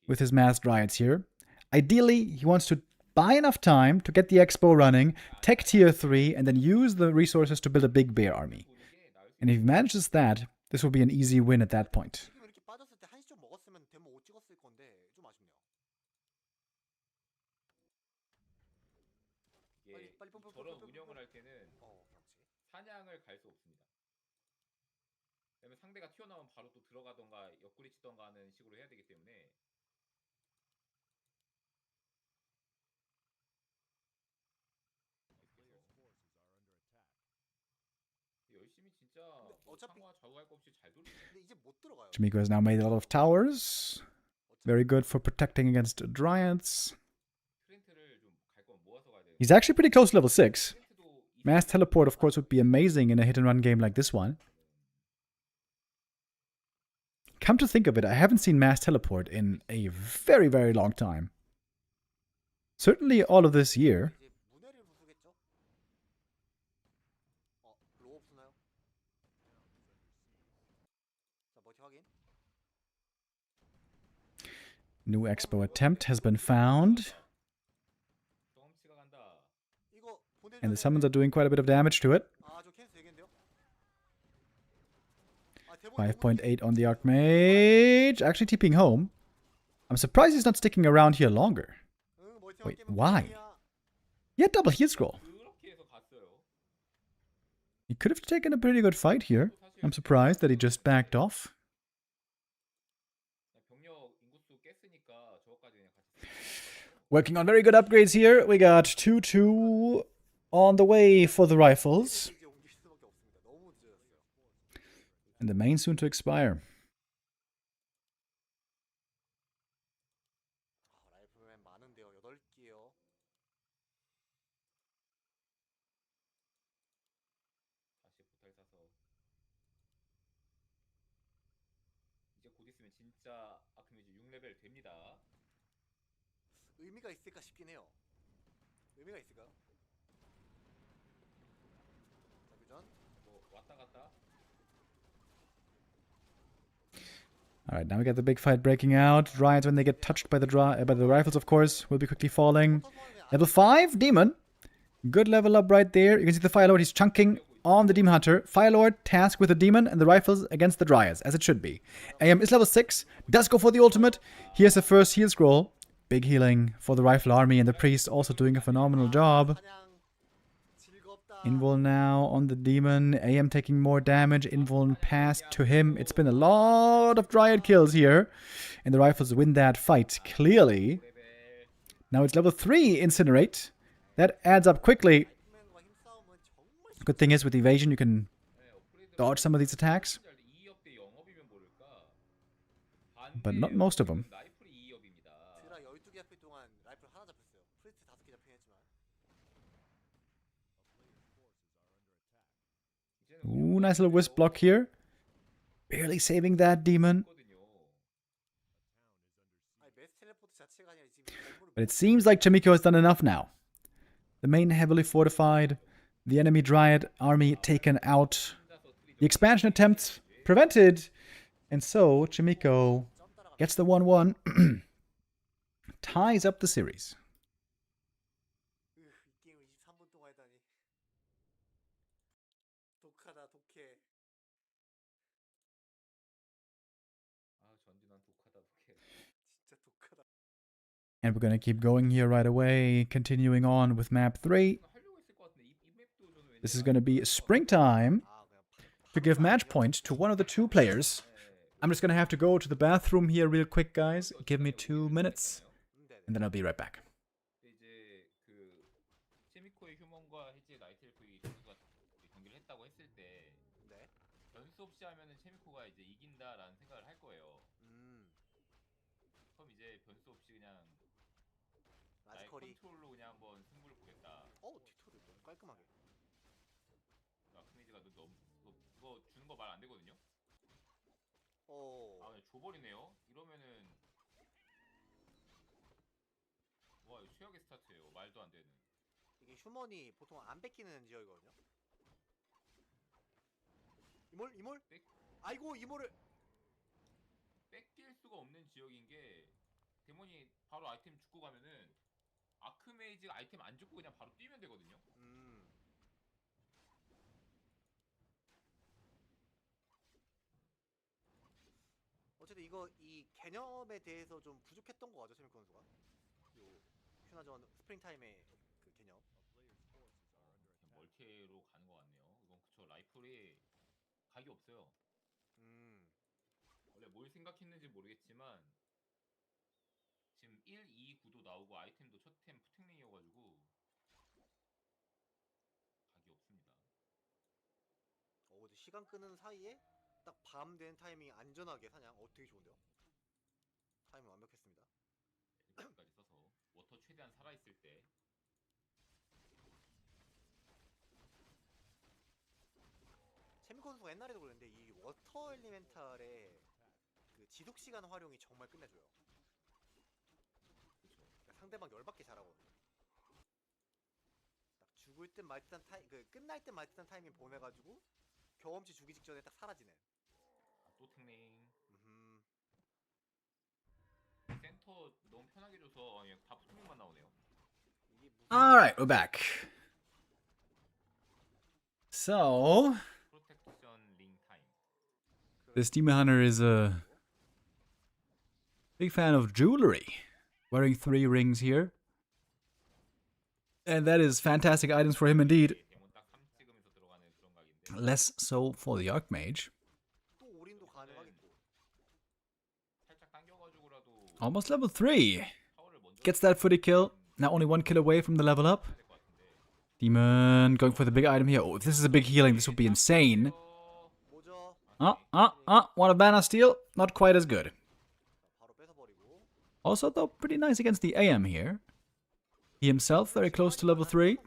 with his masked riots here. Ideally, he wants to buy enough time to get the expo running, tech tier 3, and then use the resources to build a big bear army. And if he manages that, this will be an easy win at that point. 지금 이렇게 빠졌을 때 한시 좀 먹었으면 데모 5 찍었을 건데 좀 아쉽네요. 이게 빨리 저런 운영을 할 때는 그렇지. 사냥을 갈 수 없습니다. 왜냐면 상대가 튀어나오면 바로 또 들어가던가 옆구리 치던가 하는 식으로 해야 되기 때문에 열심히 진짜 어차피- 상화 좌우할 거 없이 잘 돌리네. 근데 이제 못 들어가요. Chaemiko has now made a lot of towers. Very good for protecting against dryads. 트렌트를 좀 갈 거면 모아서 가야 돼. He's actually pretty close to level 6. 트렌트도 Mass teleport, of course, would be amazing in a hit and run game like this one. Come to think of it, I haven't seen mass teleport in a very, very long time. Certainly all of this year. 이제 문해를 부수겠죠? 로우 없나요? 자, 멀티 확인. New expo attempt has been found, 경험치가 간다. 이거 보내줘야 and the summons 되는데. are doing quite a bit of damage to it. 저 캔스 되겠는데요? 5.8 on the Archmage. Actually TPing home. I'm surprised he's not sticking around here longer. Wait, why? He had double heal scroll. 그렇게 해서 갔어요. He could have taken a pretty good fight here. I'm surprised that he just backed off. 병력 인구수 깼으니까 저거까지 그냥 같이 Working on very good upgrades here. We got 2-2 on the way for the rifles. 이제 옮길 수밖에 없습니다. 너무 늦었어요. And the main soon to expire. 라이플맨 많은데요. 8개요. 다시 포탈 사서 이제 곧 있으면 진짜 아크메지 6레벨 됩니다. 의미가 있을까 싶긴 해요. 의미가 있을까요? 자, 교전. 뭐 왔다 갔다. Alright, now we got the big fight breaking out. Dryads, when they get touched by the rifles, of course, will be quickly falling. Level 5, Demon. Good level up right there. You can see the Fire Lord, he's chunking on the Demon Hunter. Fire Lord tasked with the Demon and the rifles against the Dryads, as it should be. AM is level 6, does go for the ultimate. Here's the first heal scroll. Big healing for the Rifle Army, and the Priest also doing a phenomenal job. Invul now on the Demon. AM taking more damage. Invul passed to him. It's been a lot of Dryad kills here. And the Rifles win that fight clearly. Now it's level 3 Incinerate. That adds up quickly. Good thing is with evasion you can dodge some of these attacks. 2업대 0업이면 모를까. But not most of them. 라이플이 2업입니다. 드라 12개 nice little wisp block here. Barely saving that demon. 아니 메스 텔레포트 자체가 아니라 지금 건물을 But it seems like Chaemiko has done enough now. The main heavily fortified. The enemy Dryad army taken out. The expansion attempts prevented. And so Chaemiko gets the 1-1. Ties up the series. 이 게임을 23분 동안 했다니 독하다 독해. 아 전진한 독하다 독해. 진짜 독하다. And we're going to keep going here right away. Continuing on with map 3. 하려고 했을 것 같은데 이 맵도 저는 왠지 This is going to be springtime. 아 그냥 To give match point to one of the two players. I'm just going to have to go to the bathroom here real quick, guys. Give me 2 minutes. 네네. And then I'll be right back. 이제 그 체미코의 휴먼과 해지의 나이트 엘프의 선수가 경기를 했다고 했을 때 네. 변수 없이 하면은 체미코가 이제 이긴다라는 생각을 할 거예요. 그럼 이제 변수 없이 그냥 나의 라지컬이. 컨트롤로 그냥 한번 승부를 보겠다. 뒤토를 너무 깔끔하게. 아크메이지가 너무 그거 주는 거 말 안 되거든요. 아, 그냥 줘버리네요. 이러면은 와 이거 최악의 스타트예요. 말도 안 되는. 이게 휴먼이 보통 안 뺏기는 지역이거든요. 이몰? 아이고 이몰을. 뺏길 수가 없는 지역인 게 데몬이 바로 아이템 죽고 가면은 아크메이지가 아이템 안 죽고 그냥 바로 뛰면 되거든요. 어쨌든 이거 이 개념에 대해서 좀 부족했던 거 같죠, 체미코 선수가. 요 휴나전 스프링타임의 그 개념. 그냥 멀티로 가는 것 같네요. 이건 그쵸 라이플이 각이 없어요. 원래 뭘 생각했는지 모르겠지만 지금 1, 2, 9도 나오고 아이템도 첫템 푸탱링이어가지고 각이 없습니다. 근데 시간 끄는 사이에 딱 밤 되는 타이밍 안전하게 사냥. 되게 좋은데요? 타이밍 완벽했습니다. 여기까지 써서 워터 최대한 살아있을 때 체미코 선수가 옛날에도 그랬는데 이 워터 엘리멘탈의 그 지속 시간 활용이 정말 끝내줘요. 그러니까 상대방 열받게 잘하거든요. 딱 죽을 듯 말 듯한 끝날 듯 말 듯한 타이밍 보내가지고 경험치 주기 직전에 딱 사라지는. 또 탱링. 센터 너무 편하게 줘서 그냥 다 푸탱링만 나오네요. 이게 무슨 Alright, we're back. So, 프로텍션 링 타임. this Demon Hunter is a big fan of jewelry. Wearing 3 rings here. And that is fantastic items for him indeed. 데몬 딱 3 찍으면서 들어가는 그런 각인데. Less so for the Archmage. 또 올인도 가능하겠고. 살짝 당겨가지고라도 Almost level 3. 타워를 먼저 Gets that footy kill. Now only 1 kill away from the level up. 될것 같은데. Demon going for the big item here. Oh, if this is a big healing, this would be insane. 뭐죠? Want a banner steal? Not quite as good. 바로 뺏어버리고. Also, though, pretty nice against the AM here. He himself very close to level 3.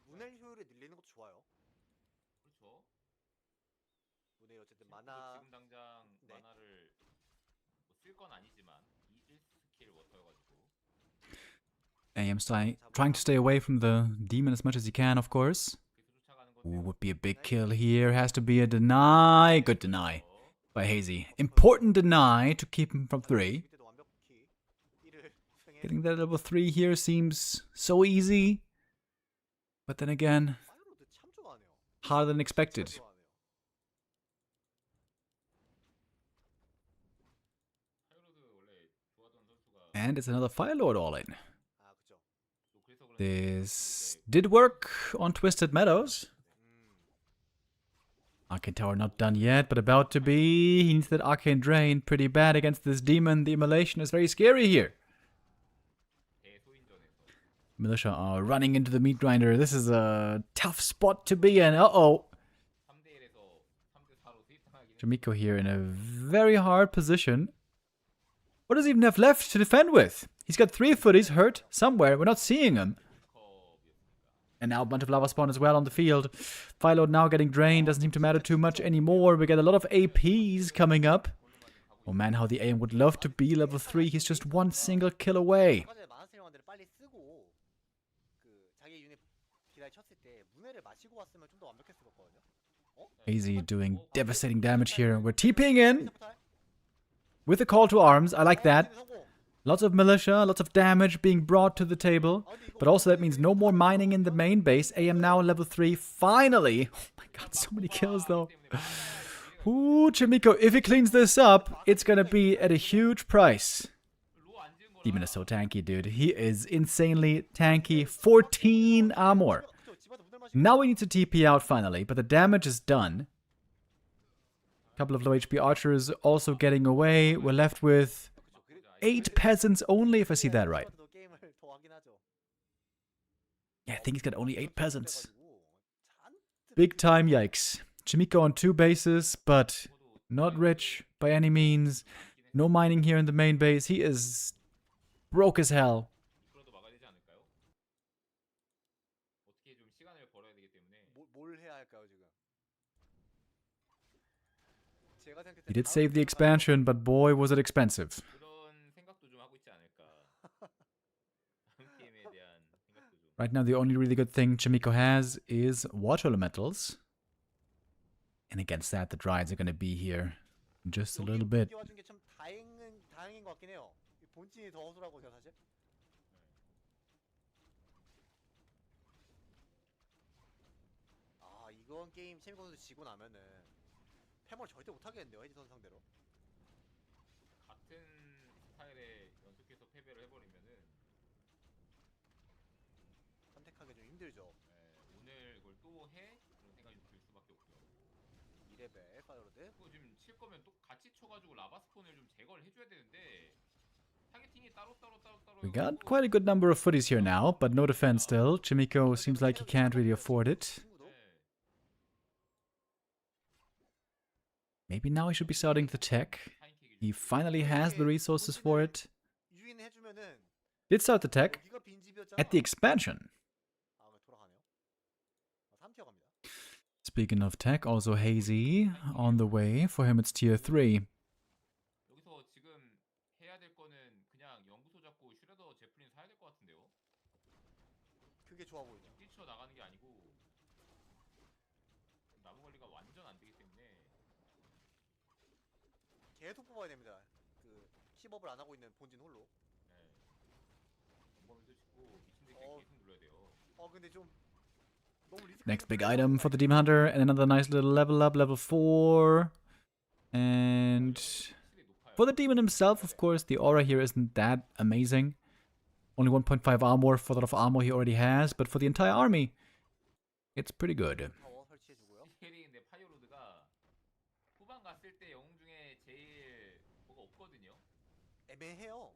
문의 효율을 늘리는 것도 좋아요. 그렇죠. 문의 어쨌든 지금 마나. 당장 네. 만화를 쓸 건 아니지만 1스킬 워터여가지고 AM's trying to stay away from the demon as much as he can, of course. 계속 쫓아가는 Ooh, 건데. would be a big kill here. Has to be a deny. Good deny by Hazy. Important deny to keep him from 3. 때도 완벽히 1을 수행해. Getting that level 3 here seems so easy. But then again, 파이로드 참 좋아하네요. harder than expected. 좋아하네요. 파이로드 원래 좋아하던 선수가 And it's another Fire Lord all in. 아 그죠. 또 그래서 그런지 This did work on Twisted Meadows. Arcane Tower not done yet, but about to be. He needs that Arcane Drain pretty bad against this demon. The immolation is very scary here. 대소인전에서 Militia are running into the meat grinder. This is a tough spot to be in. Uh-oh. 3대1에서 3대4로 스위팅하기는 Chaemiko here in a very hard position. What does he even have left to defend with? He's got 3 footies hurt somewhere. We're not seeing him. 컵이었으니까 And now a bunch of lava spawn as well on the field. Philo now getting drained. Doesn't seem to matter too much anymore. We get a lot of APs coming up. Oh man, how the AM would love to be level 3. He's just one single kill away. 아까 전에 마우스 영화들을 빨리 쓰고 그 자기 유닛 딜라이 쳤을 때 문해를 마시고 왔으면 좀 더 완벽했을 거거든요. Hazy doing devastating damage here. We're TPing in with a call to arms. I like that. Lots of militia, lots of damage being brought to the table. But also that means no more mining in the main base. AM now level 3. Finally! Oh my god, so many kills though. Ooh, Chaemiko, if he cleans this up, it's gonna be at a huge price. Demon is so tanky, dude. He is insanely tanky. 14 armor. Now we need to TP out finally, but the damage is done. Couple of low HP archers also getting away. We're left with 8 peasants only, if I see that right. Yeah, I think he's got only 8 peasants. Big time yikes. Chaemiko on 2 bases, but not rich by any means. No mining here in the main base. He is broke as hell. 미끄러도 막아야 되지 않을까요? 어떻게 좀 시간을 벌어야 되기 때문에 뭘 해야 할까요 지금? 제가 생각했을 때 He did save the expansion, but boy was it expensive. 그런 생각도 좀 하고 있지 않을까. 다음 게임에 대한 생각도 좀. Right now the only really good thing Chaemiko has is water elementals. And against that the Dryads are going to be here in just a little bit. 와준 게 참 다행인 것 같긴 해요. 본진이 더 허술하거든요 사실. 아 이건 게임 체미코 선수 지고 나면은 패멀 절대 못 하겠는데요 헤이지 선수 상대로. 같은 스타일에 연속해서 패배를 해버리면은 선택하기 좀 힘들죠. 오늘 이걸 또 해? 그런 생각이 좀 들 수밖에 없고요. 2레벨 파이어로드. 그거 지금 칠 거면 또 같이 쳐가지고 라바 스폰을 좀 제거를 해줘야 되는데 타겟팅이 따로. We got quite a good number of footies here now, but no defense still. Chaemiko seems like he can't really afford it. Maybe now he should be starting the tech. He finally has the resources for it. 유인해주면은 Did start the tech 여기가 빈집이었잖아. at the expansion. 아 돌아가네요. 3티어 갑니다. Speaking of tech, also Hazy on the way. For him it's tier 3. 여기서 지금 해야 될 거는 그냥 연구소 잡고 슈레더 제플린 사야 될 것 같은데요. 그게 좋아 보이죠. 뛰쳐 나가는 게 아니고 나무 관리가 완전 안 되기 때문에 계속 뽑아야 됩니다. 그 10업을 안 하고 있는 본진 홀로. 공범위도 짓고 미친 듯이 계속 눌러야 돼요. 근데 좀 너무 리스크. Next big item for the Demon Hunter, and another nice little level up, level 4. And for the Demon himself, of course, the aura here isn't that amazing. Only 1.5 armor for the lot of armor he already has, but for the entire army, it's pretty good. 파워 설치해주고요. 스케일인데 파이어로드가 후반 갔을 때 영웅 중에 제일 뭐가 없거든요. 애매해요.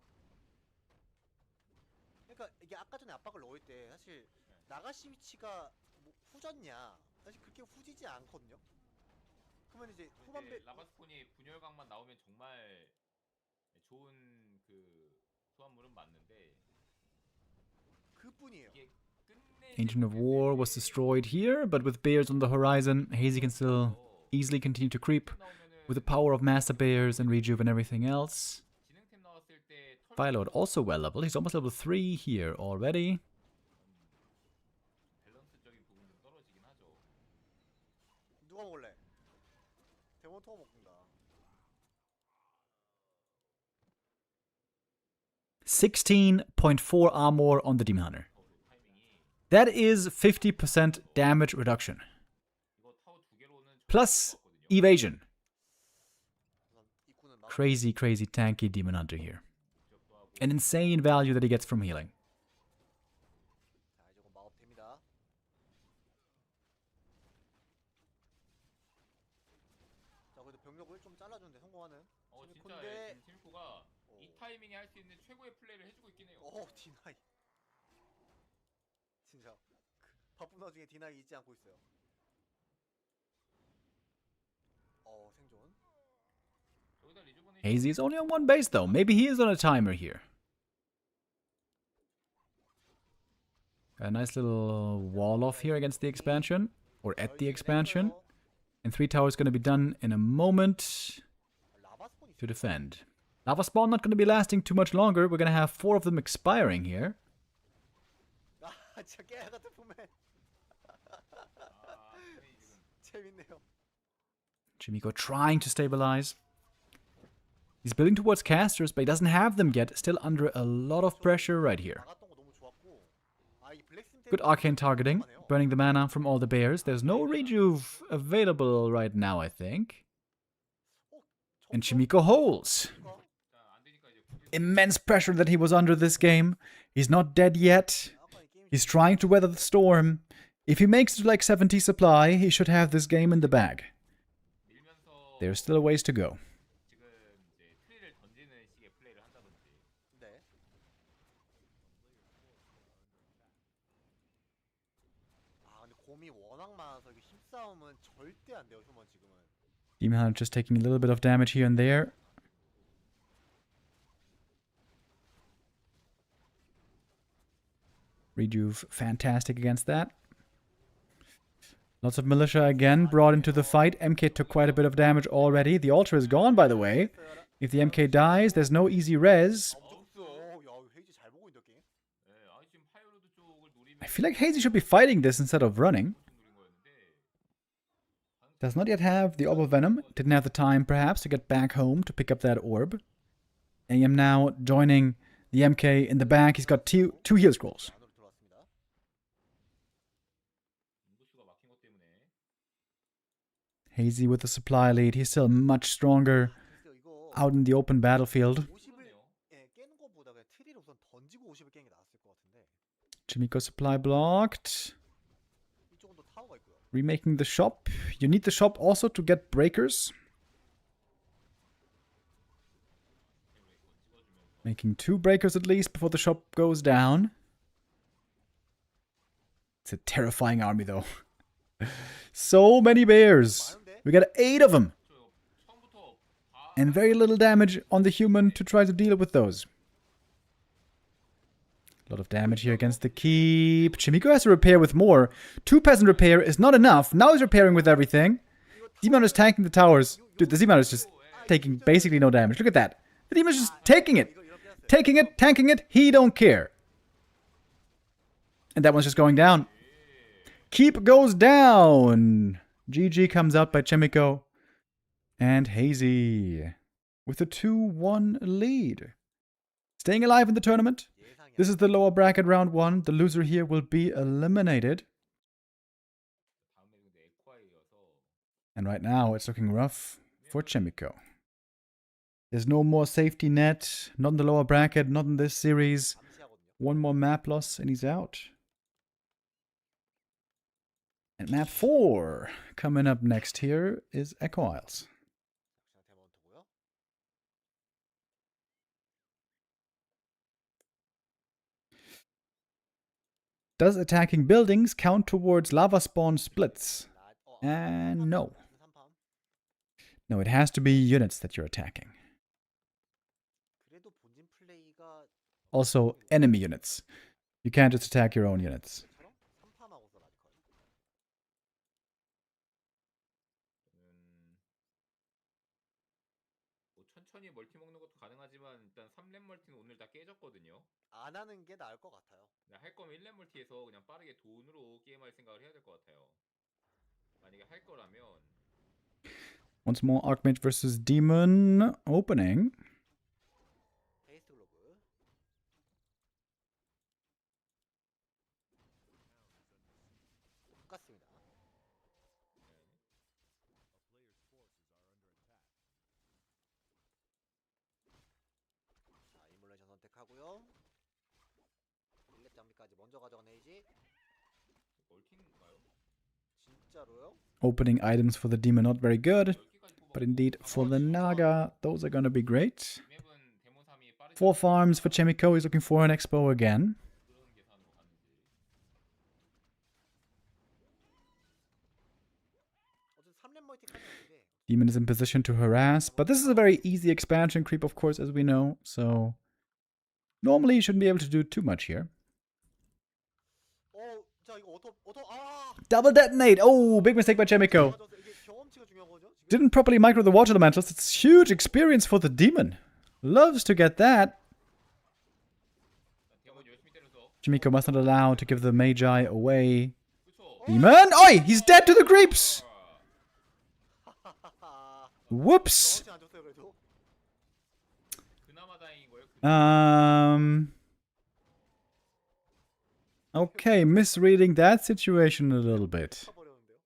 그러니까 이게 아까 전에 압박을 넣을 때 사실 나가시 위치가 뭐 후졌냐? 사실 그렇게 후지지 않거든요. 그러면 이제 후반 배 라바스폰이 분열각만 나오면 정말 좋은 그 소환물은 맞는데 그뿐이에요. 이게 끝내 Ancient of War was destroyed here, but with bears on the horizon, Hazy can still easily continue to creep with the power of Master Bears and Rejuve and everything else. 진행템 나왔을 때 Firelord also well leveled. He's almost level 3 here already. 밸런스적인 부분 좀 떨어지긴 하죠. 누가 먹을래? 데몬토가 먹는다. 16.4 armor on the Demon Hunter. That is 50% damage reduction. 이거 타워 두 개로는 Plus evasion. Crazy, crazy tanky Demon Hunter here. An insane value that he gets from healing. 자 이제 곧 마법 됩니다. 자 그래도 병력을 좀 잘라주는데 성공하는. 진짜 근데 지금 체미코가 이 타이밍에 할 수 있는 최고의 플레이를 해주고 있긴 해요. 디나이. 진짜 바쁜 와중에 디나이 잊지 않고 있어요. 생존. 여기다 리주버네이션 Hazy is only on 1 base though. Maybe he is on a timer here. A nice little wall off here against the expansion. Or at the expansion. And 3 towers going to be done in a moment 라바 스폰이 to defend. Lava spawn not going to be lasting too much longer. We're going to have 4 of them expiring here. 아 진짜 깨알 같은 포맷. 재밌네요. Chaemiko trying to stabilize. He's building towards casters, but he doesn't have them yet. Still under a lot of pressure right here. 나갔던 거 너무 좋았고. 이 블랙스인 Good arcane targeting. Burning the mana from all the bears. There's no rejuve available right now, I think. And Chaemiko holds. Immense pressure that he was under this game. He's not dead yet. He's trying to weather the storm. If he makes it to like 70 supply, he should have this game in the bag. There's still a ways to go. 지금 이제 트리를 던지는 식의 플레이를 한다든지. 네. 아 근데 곰이 워낙 많아서 이게 힘싸움은 절대 안 돼요 휴먼 지금은. Demon Hunter just taking a little bit of damage here and there. Rejuve, fantastic against that. Lots of militia again brought into the fight. MK took quite a bit of damage already. The altar is gone, by the way. If the MK dies, there's no easy res. 야 헤이지 잘 보고 있다 게임. 네, 지금 하이로드 쪽을 노리면 I feel like Hazy should be fighting this instead of running. 노린 거였는데. Does not yet have the Orb of Venom. Didn't have the time, perhaps, to get back home to pick up that orb. AM now joining the MK in the back. He's got two heal scrolls. 안으로 들어왔습니다. 인구수가 막힌 것 때문에. Hazy with the supply lead. He's still much stronger 글쎄요 이거 out in the open battlefield. 50을 예, 깨는 것보다 그냥 트리를 우선 던지고 50을 깨는 게 나았을 것 같은데. Chaemiko supply blocked. 이쪽은 또 타워가 있고요. Remaking the shop. You need the shop also to get breakers. Making 2 breakers at least before the shop goes down. It's a terrifying army though. So many bears. We got 8 of them. 처음부터 And very little damage on the human to try to deal with those. A lot of damage here against the keep. Chaemiko has to repair with more. 2 peasant repair is not enough. Now he's repairing with everything. Demon is tanking the towers. Dude, the Demon is just taking basically no damage. Look at that. The Demon is just taking it. Taking it, tanking it. He don't care. And that one's just going down. Keep goes down. GG comes out by Chaemiko. And Hazy with a 2-1 lead. Staying alive in the tournament. This is the lower bracket round 1. The loser here will be eliminated. 다음에 근데 에콰이어서 And right now it's looking rough for Chaemiko. There's no more safety net. Not in the lower bracket. Not in this series. 감시하거든요. 1 more map loss and he's out. And map 4 coming up next here is Echo Isles. 역시나 데몬트고요. Does attacking buildings count towards lava spawn splits? 나, And no. 3판. No, it has to be units that you're attacking. 그래도 본진 플레이가 Also, enemy units. You can't just attack your own units. 처럼 3팜하고서 라디컬. 뭐 천천히 멀티 먹는 것도 가능하지만 일단 3렙 멀티는 오늘 다 깨졌거든요. 안 하는 게 나을 것 같아요. 그냥 할 거면 1렙 멀티에서 그냥 빠르게 돈으로 게임할 생각을 해야 될 것 같아요. 만약에 할 거라면 Once more, Archmage versus Demon opening. 페이스 글로브. 똑같습니다. 자, 이뮬레이션 선택하고요. 1렙 장비까지 먼저 가져간 헤이지. 멀티인가요? 진짜로요? Opening items for the Demon not very good. But indeed, for the Naga, those are gonna be great. 이 맵은 데몬 3이 빠르지 4 farms for Chaemiko. He's looking for an expo again. 그런 계산으로 갔는지. 어쨌든 3렙 멀티까지 있는데 Demon is in position to harass. But this is a very easy expansion creep, of course, as we know. So, normally you shouldn't be able to do too much here. 자 이거 오토 아. Double detonate. Oh, big mistake by Chaemiko. 이게 경험치가 중요하거든요. 지금. Didn't properly micro the water elementals. It's huge experience for the demon. Loves to get that. 대본 열심히 때려서. Chaemiko must not allow to give the Magi away. Demon! Oi! He's dead to the creeps! Whoops! 경험치 안 줬어요 그래도. 그나마 다행인 거예요. Okay, misreading that situation a little bit. 버렸는데요.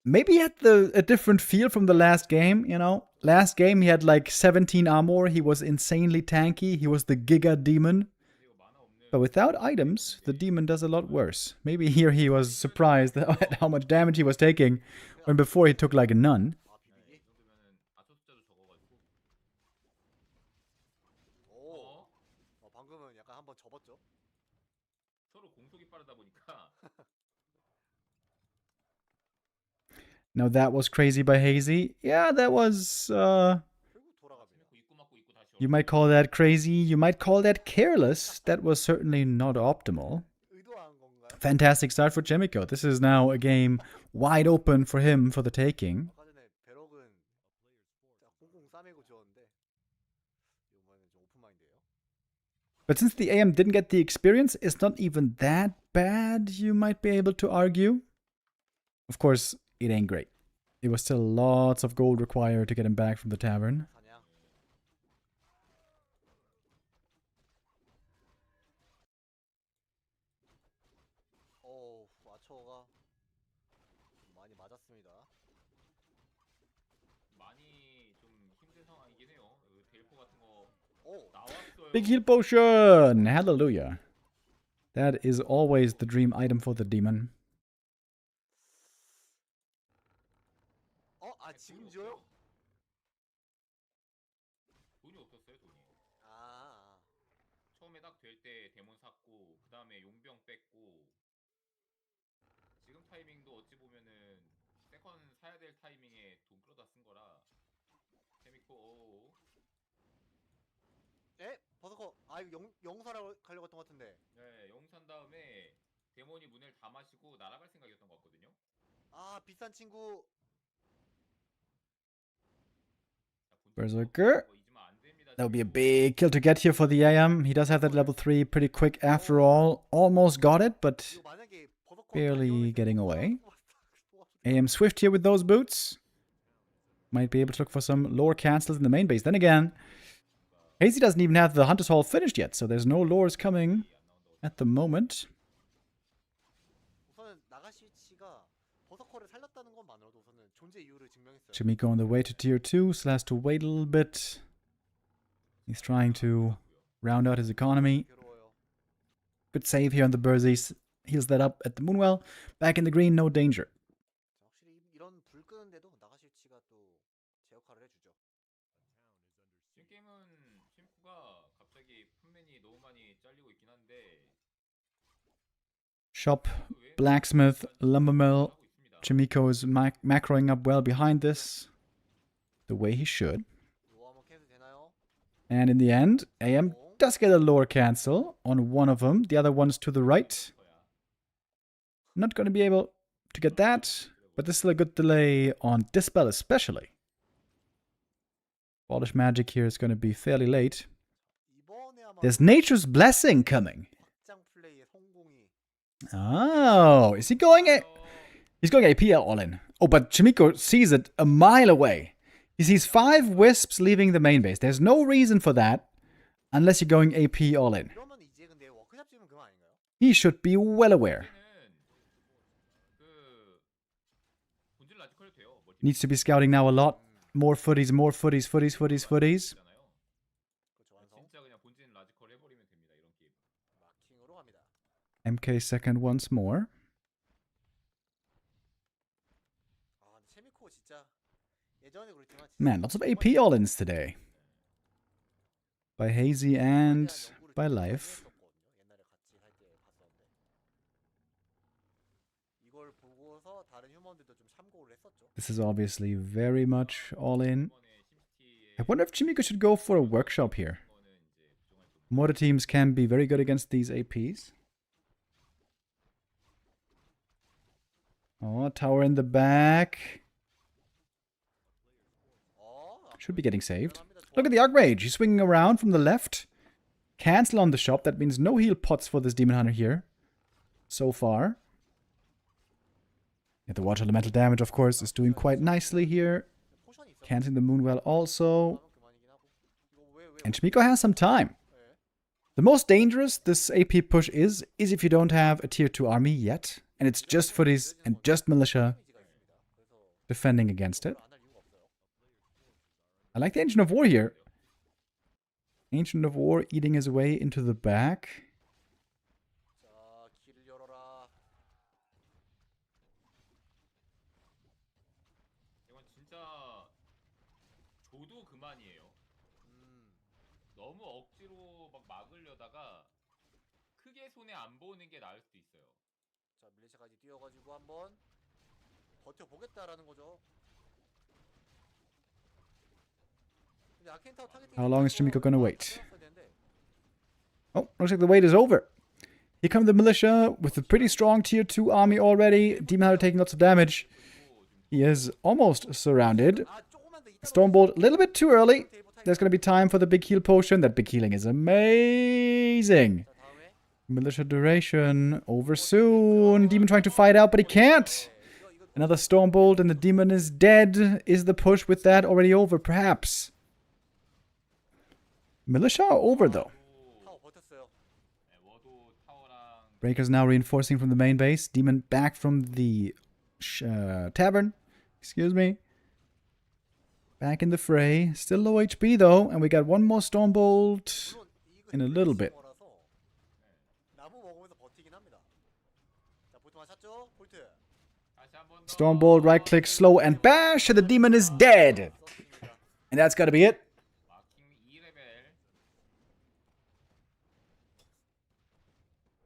Maybe he had a different feel from the last game, you know? Last game he had like 17 armor, he was insanely tanky, he was the Giga Demon. But without items, the demon does a lot worse. Maybe here he was surprised at how much damage he was taking, when before he took like none. 아 비비기. 오. 방금은 약간 한번 접었죠. 서로 공속이 빠르다 보니까. Now that was crazy by Hazy. Yeah, that was, 결국 돌아갑니다. 입구 맞고 입구 다시. you might call that crazy, you might call that careless. That was certainly not optimal. 의도한 건가요? Fantastic start for Chaemiko. This is now a game wide open for him for the taking. 아까 전에 배럭은 꽁꽁 싸매고 지웠는데 이번에는 좀 오픈 마인드예요. But since the AM didn't get the experience, it's not even that bad, you might be able to argue. Of course, it ain't great. It was still lots of gold required to get him back from the tavern. 사냥. 아처가 많이 맞았습니다. 많이 좀 힘든 상황이긴 해요. 델포 같은 거 오. 나왔어요. Big heal potion! Hallelujah. That is always the dream item for the demon. 지금 지어요? 돈이 없었어요, 돈이. 아. 처음에 딱 될 때 데몬 샀고 그 다음에 용병 뺐고 지금 타이밍도 어찌 보면은 세컨 사야 될 타이밍에 돈 끌어다 쓴 거라 재밌고. 에? 버서커. 아 이거 영사라고 가려고 했던 것 같은데. 네, 영산 다음에 데몬이 문을 다 마시고 날아갈 생각이었던 것 같거든요. 아 비싼 친구. Berserker. That would be a big kill to get here for the AM. He does have that level 3 pretty quick after all. Almost got it, but 이거 만약에 버서커 barely getting away. AM swift here with those boots. Might be able to look for some lore cancels in the main base. Then again, Hazy doesn't even have the Hunter's Hall finished yet, so there's no lores coming at the moment. 우선은 나가시치가 버서커를 살렸다는 것만으로도 우선은 존재 이유를 증명했어요. Chaemiko on the way to tier 2, still has to wait a little bit. He's trying to round out his economy. 괴로워요. Good save here on the Berzies. Heals that up at the Moonwell. Back in the green, no danger. 확실히 이런 불 끄는데도 나가시치가 또 제 역할을 해주죠. 지금 게임은 심쿠가 갑자기 품맨이 너무 많이 잘리고 있긴 한데 Shop, blacksmith, lumbermill. Chaemiko is macroing up well behind this. The way he should. 이거 한번 캔슬 되나요? And in the end, AM does get a lore cancel on one of them. The other one's to the right. Not going to be able to get that, but there's still a good delay on Dispel especially. Polish magic here is going to be fairly late. 이번에 아마 There's Nature's Blessing coming. 확장 플레이의 성공이 Oh, is he going a... He's going APL all in. Oh, but Chaemiko sees it a mile away. He sees 5 wisps leaving the main base. There's no reason for that unless you're going AP all in. 이러면 이제 근데 워크샵 찍으면 그만 아닌가요? He should be well aware. 그 본질 라지컬 돼요. Needs to be scouting now a lot. More footies, more footies, footies, footies, footies. 그렇죠 완성. 진짜 그냥 본진 라지컬 해버리면 됩니다. 이런 게임. 마킹으로 갑니다. MK second once more. 아 근데 체미코 진짜 예전에 그랬지만 Man, lots of AP all-ins today. By Hazy and by Life. 옛날에 같이 할 때 봤었는데 이걸 보고서 다른 휴먼들도 좀 참고를 했었죠. This is obviously very much all in. I wonder if Chaemiko should go for a workshop here. Mortar teams can be very good against these APs. Oh, tower in the back. Should be getting saved. Look at the Archmage. He's swinging around from the left. Cancel on the shop. That means no heal pots for this Demon Hunter here. So far. Yeah, the Water Elemental damage, of course, is doing quite nicely here. Canceling the Moonwell also. And Chaemiko has some time. The most dangerous this AP push is if you don't have a tier 2 army yet. And it's just footies and just militia defending against it. I like the Ancient of War here. Ancient of War eating his way into the back. 이건 진짜 줘도 그만이에요. 너무 억지로 막 막으려다가 크게 손에 안 보는 게 나을 수도 있어요. 자, 밀레시아까지 뛰어가지고 한번 버텨보겠다라는 거죠. How long is Chaemiko gonna wait? Oh, looks like the wait is over. Here come the militia with a pretty strong tier 2 army already. Demon Hunter taking lots of damage. He is almost surrounded. Stormbolt a little bit too early. There's gonna be time for the big heal potion. That big healing is amazing. Militia duration over soon. Demon trying to fight out, but he can't. Another Stormbolt and the demon is dead. Is the push with that already over? Perhaps. Militia are over though. Breaker's now reinforcing from the main base. Demon back from the tavern. Excuse me. Back in the fray. Still low HP though. And we got one more Stormbolt in a little bit. Stormbolt, right click, slow and bash. And the demon is dead. And that's gotta be it.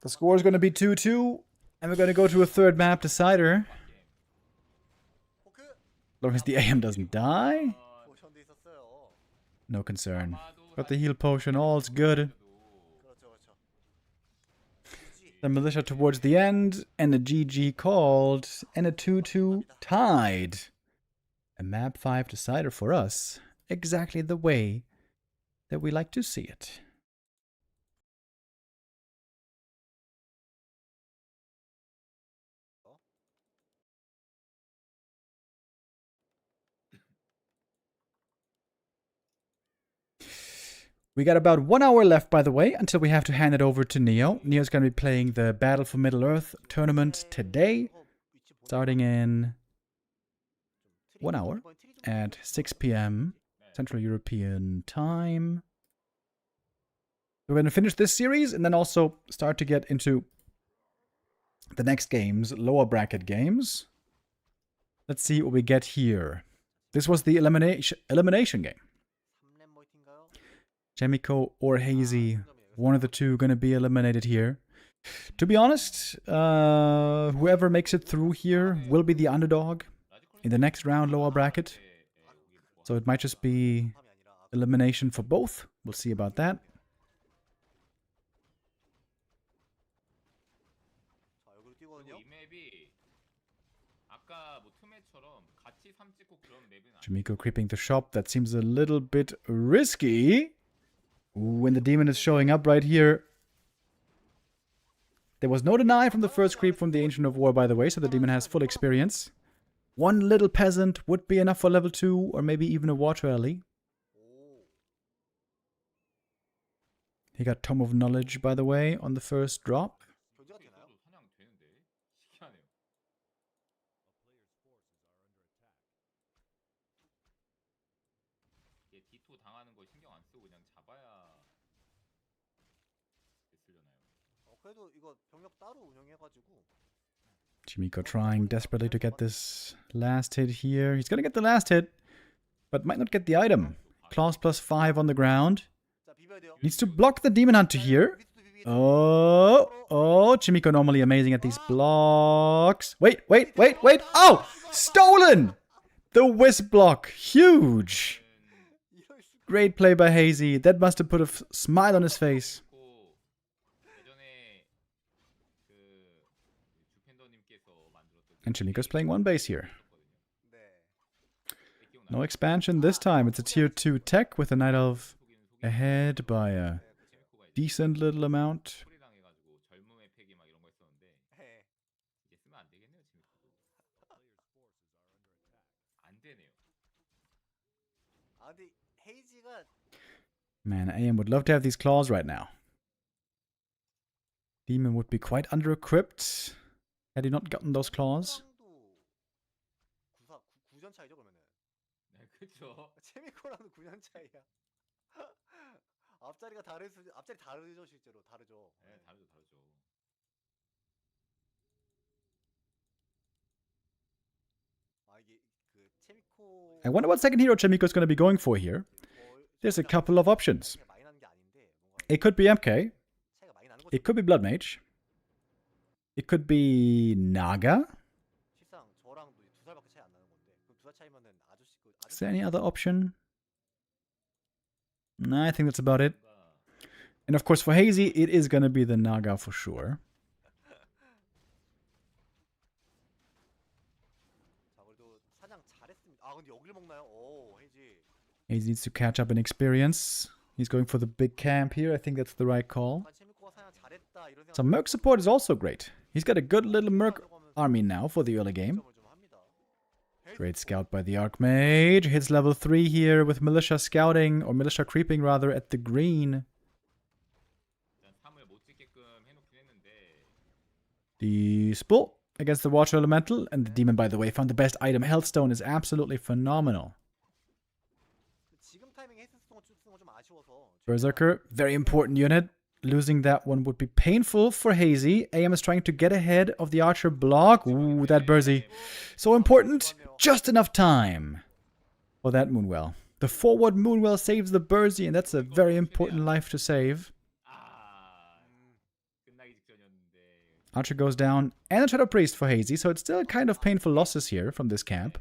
The score is going to be 2-2, and we're going to go to a third map decider. As long as the AM doesn't die. No concern. Got the heal potion, all's good. The militia towards the end, and a GG called, and a 2-2 tied. A map 5 decider for us, exactly the way that we like to see it. We got about 1 hour left, by the way, until we have to hand it over to Neo. Neo's going to be playing the Battle for Middle-earth tournament today, starting in 1 hour at 6 p.m. Central European time. We're going to finish this series and then also start to get into the next games, lower bracket games. Let's see what we get here. This was the elimination game. Chaemiko or Hazy, one of the two going to be eliminated here. To be honest, whoever makes it through here will be the underdog in the next round lower bracket. So it might just be elimination for both. We'll see about that. Chaemiko creeping the shop. That seems a little bit risky. When the demon is showing up right here. There was no deny from the first creep from the Ancient of War, by the way, so the demon has full experience. One little peasant would be enough for level 2, or maybe even a water alley. He got Tome of Knowledge, by the way, on the first drop. Chaemiko trying desperately to get this last hit here. He's gonna get the last hit, but might not get the item. Claws +5 on the ground. Needs to block the Demon Hunter here. Oh, Chaemiko normally amazing at these blocks. Wait. Oh, stolen! The Wisp block, huge. Great play by Hazy. That must have put a smile on his face. 고 예전에 그 주팬더님께서 만들었던 And Chaemiko's playing one base here. 네. No expansion this time. It's a tier 2 tech with a Night Elf ahead by a decent little amount. 소리 당해가지고 젊음의 패기 막 이런 거 했었는데 네. 이제 쓰면 안 되겠네요 재밌고. 안 되네요. 아 근데 헤이지가 Man, AM would love to have these claws right now. Demon would be quite under-equipped had he not gotten those claws. 구사 9전 차이죠 그러면은. 네, 그렇죠. 체미코랑도 9년 차이야. 앞자리가 앞자리 다르죠 실제로 다르죠. 네, 다르죠. 아 이게 그 체미코 I wonder what second hero Chaemiko's going to be going for here. There's a couple of options. 차이가 많이 나는 게 아닌데 뭔가 It could be MK. 차이가 많이 나는 거죠. It could be Blood Mage. It could be Naga. 실상 저랑도 2살밖에 차이 안 나는 건데 그럼 2살 차이면은 아저씨 그 Is there any other option? No, I think that's about it. And of course, for Hazy, it is going to be the Naga for sure. 자 그래도 사냥 잘했습니다. 아 근데 여기를 먹나요? 오 헤이지. Hazy needs to catch up in experience. He's going for the big camp here. I think that's the right call. 약간 체미코가 사냥 잘했다 이런 생각. Some Merc support is also great. He's got a good little Merc army now for the early game. 좀 합니다. Great scout by the Archmage. Hits level 3 here with Militia scouting, or Militia creeping rather, at the green. 일단 3을 못 찍게끔 해놓긴 했는데 The Spell against the Water Elemental. And the Demon, by the way, found the best item. Healthstone is absolutely phenomenal. 지금 타이밍에 헤스스톤 쓰는 거좀 아쉬워서. Berserker, very important unit. Losing that one would be painful for Hazy. AM is trying to get ahead of the Archer block. Ooh, that Burzy. So important. Just enough time for that Moonwell. The forward Moonwell saves the Burzy, and that's a very important life to save. 아 끝나기 직전이었는데 Archer goes down, and a Shadow Priest for Hazy, so it's still kind of painful losses here from this camp.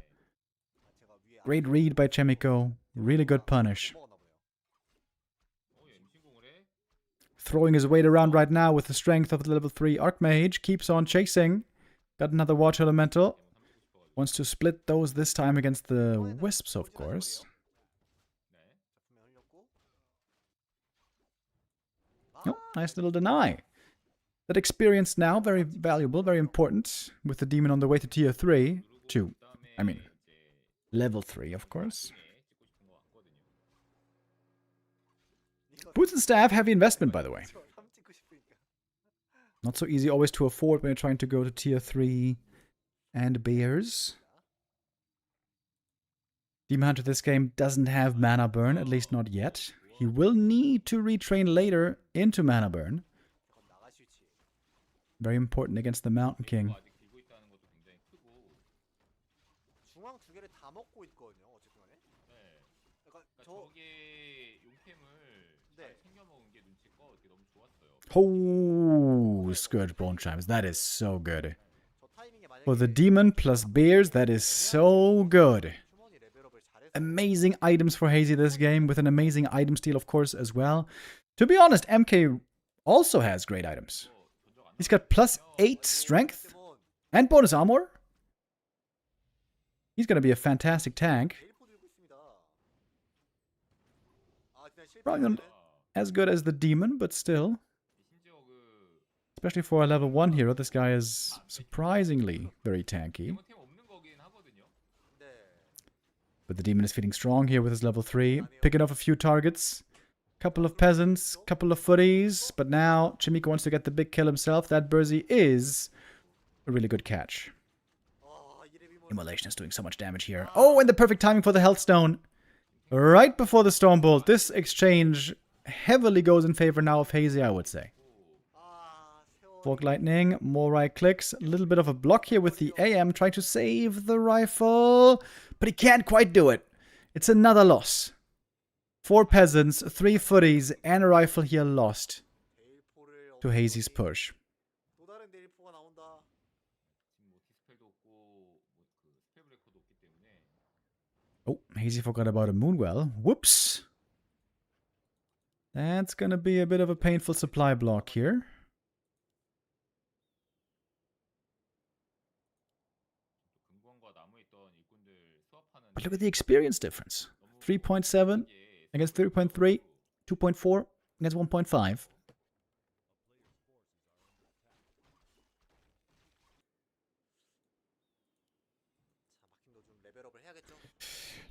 Great read by Chaemiko. Really good punish. 임신공을 해? Throwing his weight around right now with the strength of the level 3 Archmage. Keeps on chasing. Got another Water Elemental. Wants to split those this time against the Wisps, of course. Oh, nice little deny. That experience now, very valuable, very important. With the Demon on the way to tier 3. Level 3, of course. Boots and Staff, heavy investment, by the way. Not so easy always to afford when you're trying to go to tier 3 and Bears. Demon Hunter this game doesn't have mana burn, at least not yet. He will need to retrain later into mana burn. Very important against the Mountain King. 아직 들고 있다는 것도 굉장히 크고 중앙 두 개를 다 먹고 있거든요. 어쨌든 간에. 네. 약간 그러니까 저 저게 용템을 네. 잘 챙겨 먹은 게 눈치껏 되게 너무 좋았어요. Oh, Scourge Bone Chimes. That is so good. 저 타이밍에 만약에 For the Demon plus Bears, that is so good. 휴먼이 레벨업을 잘해서 Amazing items for Hazy this game, with an amazing item steal, of course, as well. To be honest, MK also has great items. He's got plus 8 strength and bonus armor. He's going to be a fantastic tank. 델포 들고 있습니다. 아 그냥 실패. Probably not as good as the Demon, but still. 심지어 그 Especially for a level 1 hero, this guy is surprisingly very tanky. 템 없는 거긴 하거든요. 네. But the Demon is feeling strong here with his level 3. Picking off a few targets. Couple of peasants, couple of footies. But now, Chaemiko wants to get the big kill himself. That Burzy is a really good catch. 아 이레비 뭐 Immolation is doing so much damage here. Oh, and the perfect timing for the Healthstone. Right before the Stormbolt. This exchange heavily goes in favor now of Hazy, I would say. 아 세월. Fork Lightning, more right clicks. A little bit of a block here with the AM trying to save the rifle. But he can't quite do it. It's another loss. 4 peasants, 3 footies, and a rifle here lost 델포를 to Hazy's push. 또 다른 델포가 나온다. 지금 뭐 디스펠도 없고 뭐그 스펠 브레이커도 없기 때문에 Oh, Hazy forgot about a Moonwell. Whoops. That's gonna be a bit of a painful supply block here. 금광과 나무에 있던 일꾼들 수합하는 But look at the experience difference. 3.7 against 3.3, 2.4 against 1.5.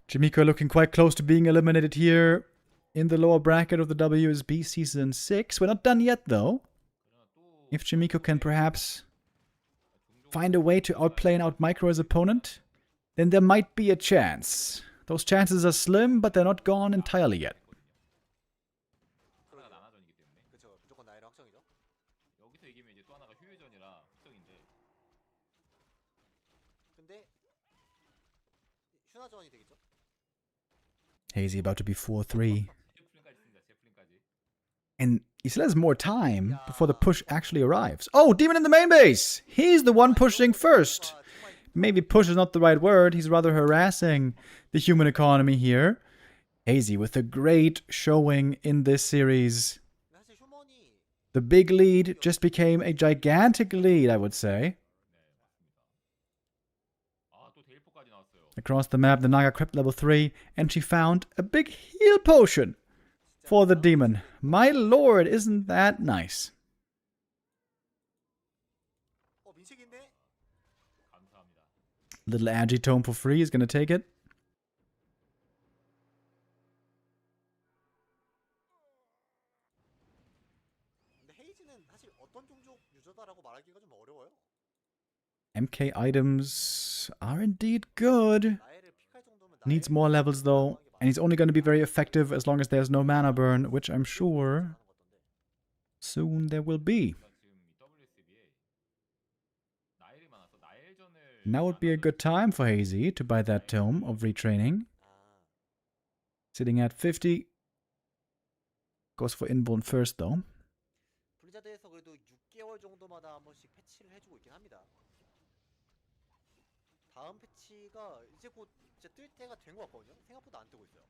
Chaemiko looking quite close to being eliminated here in the lower bracket of the WSB Season 6. We're not done yet, though. If Chaemiko can perhaps find a way to outplay and outmicro his opponent, then there might be a chance. Those chances are slim, but they're not gone entirely yet. 하나가 나나전이기 때문에 그쵸, 무조건 나이를 확정이죠. 여기서 이기면 이제 또 하나가 휴유전이라 확정인데 근데 휴나전이 되겠죠? Hazy about to be 4-3. 제플린까지 씁니다. 제플린까지. And he still has more time before the push actually arrives. Oh, Demon in the main base! He's the one pushing first! Maybe push is not the right word. He's rather harassing the human economy here. Hazy with a great showing in this series. 사실 휴먼이 The big lead just became a gigantic lead, I would say. 아또 데일포까지 나왔어요. Across the map, the Naga crept level 3, and she found a big heal potion for the demon. My lord, isn't that nice? 민책인데? 감사합니다. Little Agitome for free is going to take it. 근데 헤이즈는 사실 어떤 종족 유저다라고 말하기가 좀 어려워요. MK items are indeed good. 나이를 픽할 정도면 Needs more levels though, and he's only going to be very effective as long as there's no mana burn, which I'm sure soon there will be. 지금 이 WSB에 나일이 많아서 나일전을 Now would be a good time for Hazy to buy that tome of retraining. Sitting at 50. Goes for inborn first though. 블리자드에서 그래도 6개월 정도마다 한 번씩 패치를 해주고 있긴 합니다. 다음 패치가 이제 곧 이제 뜰 때가 된 것 같거든요. 생각보다 안 뜨고 있어요.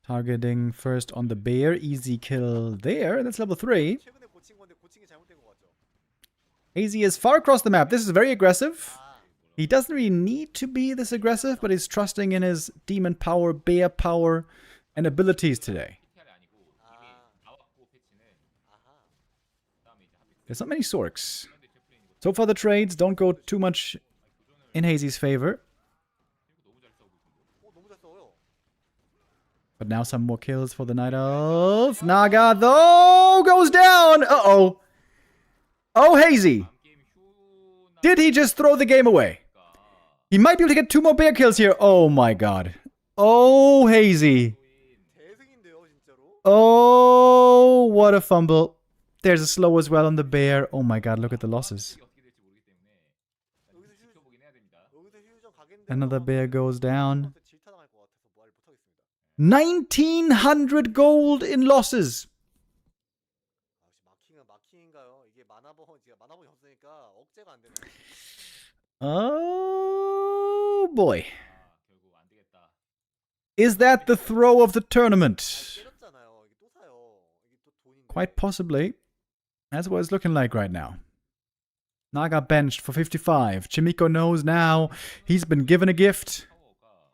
Targeting first on the bear. Easy kill there. That's level 3. 최근에 고친 건데 고친 게 잘못된 것 같죠. Hazy is far across the map. This is very aggressive. He doesn't really need to be this aggressive, but he's trusting in his demon power, bear power, and abilities today. PTR이 아니고 이미 나왔고 패치는 아하. 그다음에 이제 하필 There's not many Sorks. 그런데 제플린이고 So far the trades don't go too much in Hazy's favor. 너무 잘 싸우고 있는데. 너무 잘 싸워요. But now some more kills for the Night Elf. Naga, though, goes down. Uh-oh. Oh, Hazy. 게임 휴나 Did he just throw the game away? He might be able to get 2 more bear kills here. Oh, my God. Oh, Hazy. 대승인데요, 진짜로. Oh, what a fumble. There's a slow as well on the bear. Oh, my God, look at the losses. 어떻게 될지 모르기 때문에 여기서 휴 지켜보긴 해야 됩니다. 여기서 휴전 가겠는데. Another bear goes down. 질타당할 것 같아서 말 못하겠습니다. 1,900 gold in losses. 역시 마킹은 마킹인가요? 이게 마나본이 없으니까 억제가 안 되네요. Oh, boy. 결국 안 되겠다. Is that the throw of the tournament? 때렸잖아요. 이게 또 사요. 이게 또 돈인데. Quite possibly. That's what it's looking like right now. Naga benched for 55. Chaemiko knows now he's been given a gift. 파워가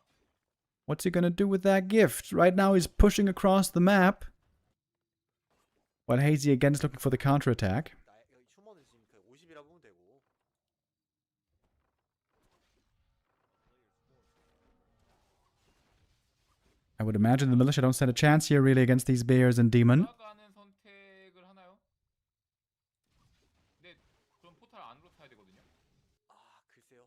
What's he gonna do with that gift? Right now he's pushing across the map. While Hazy again is looking for the counterattack. 휴먼은 지금 그 50이라 보면 되고. I would imagine the militia don't stand a chance here really against these bears and demon. 나가는 선택을 하나요? 근데 그럼 포탈 안으로 타야 되거든요. 글쎄요.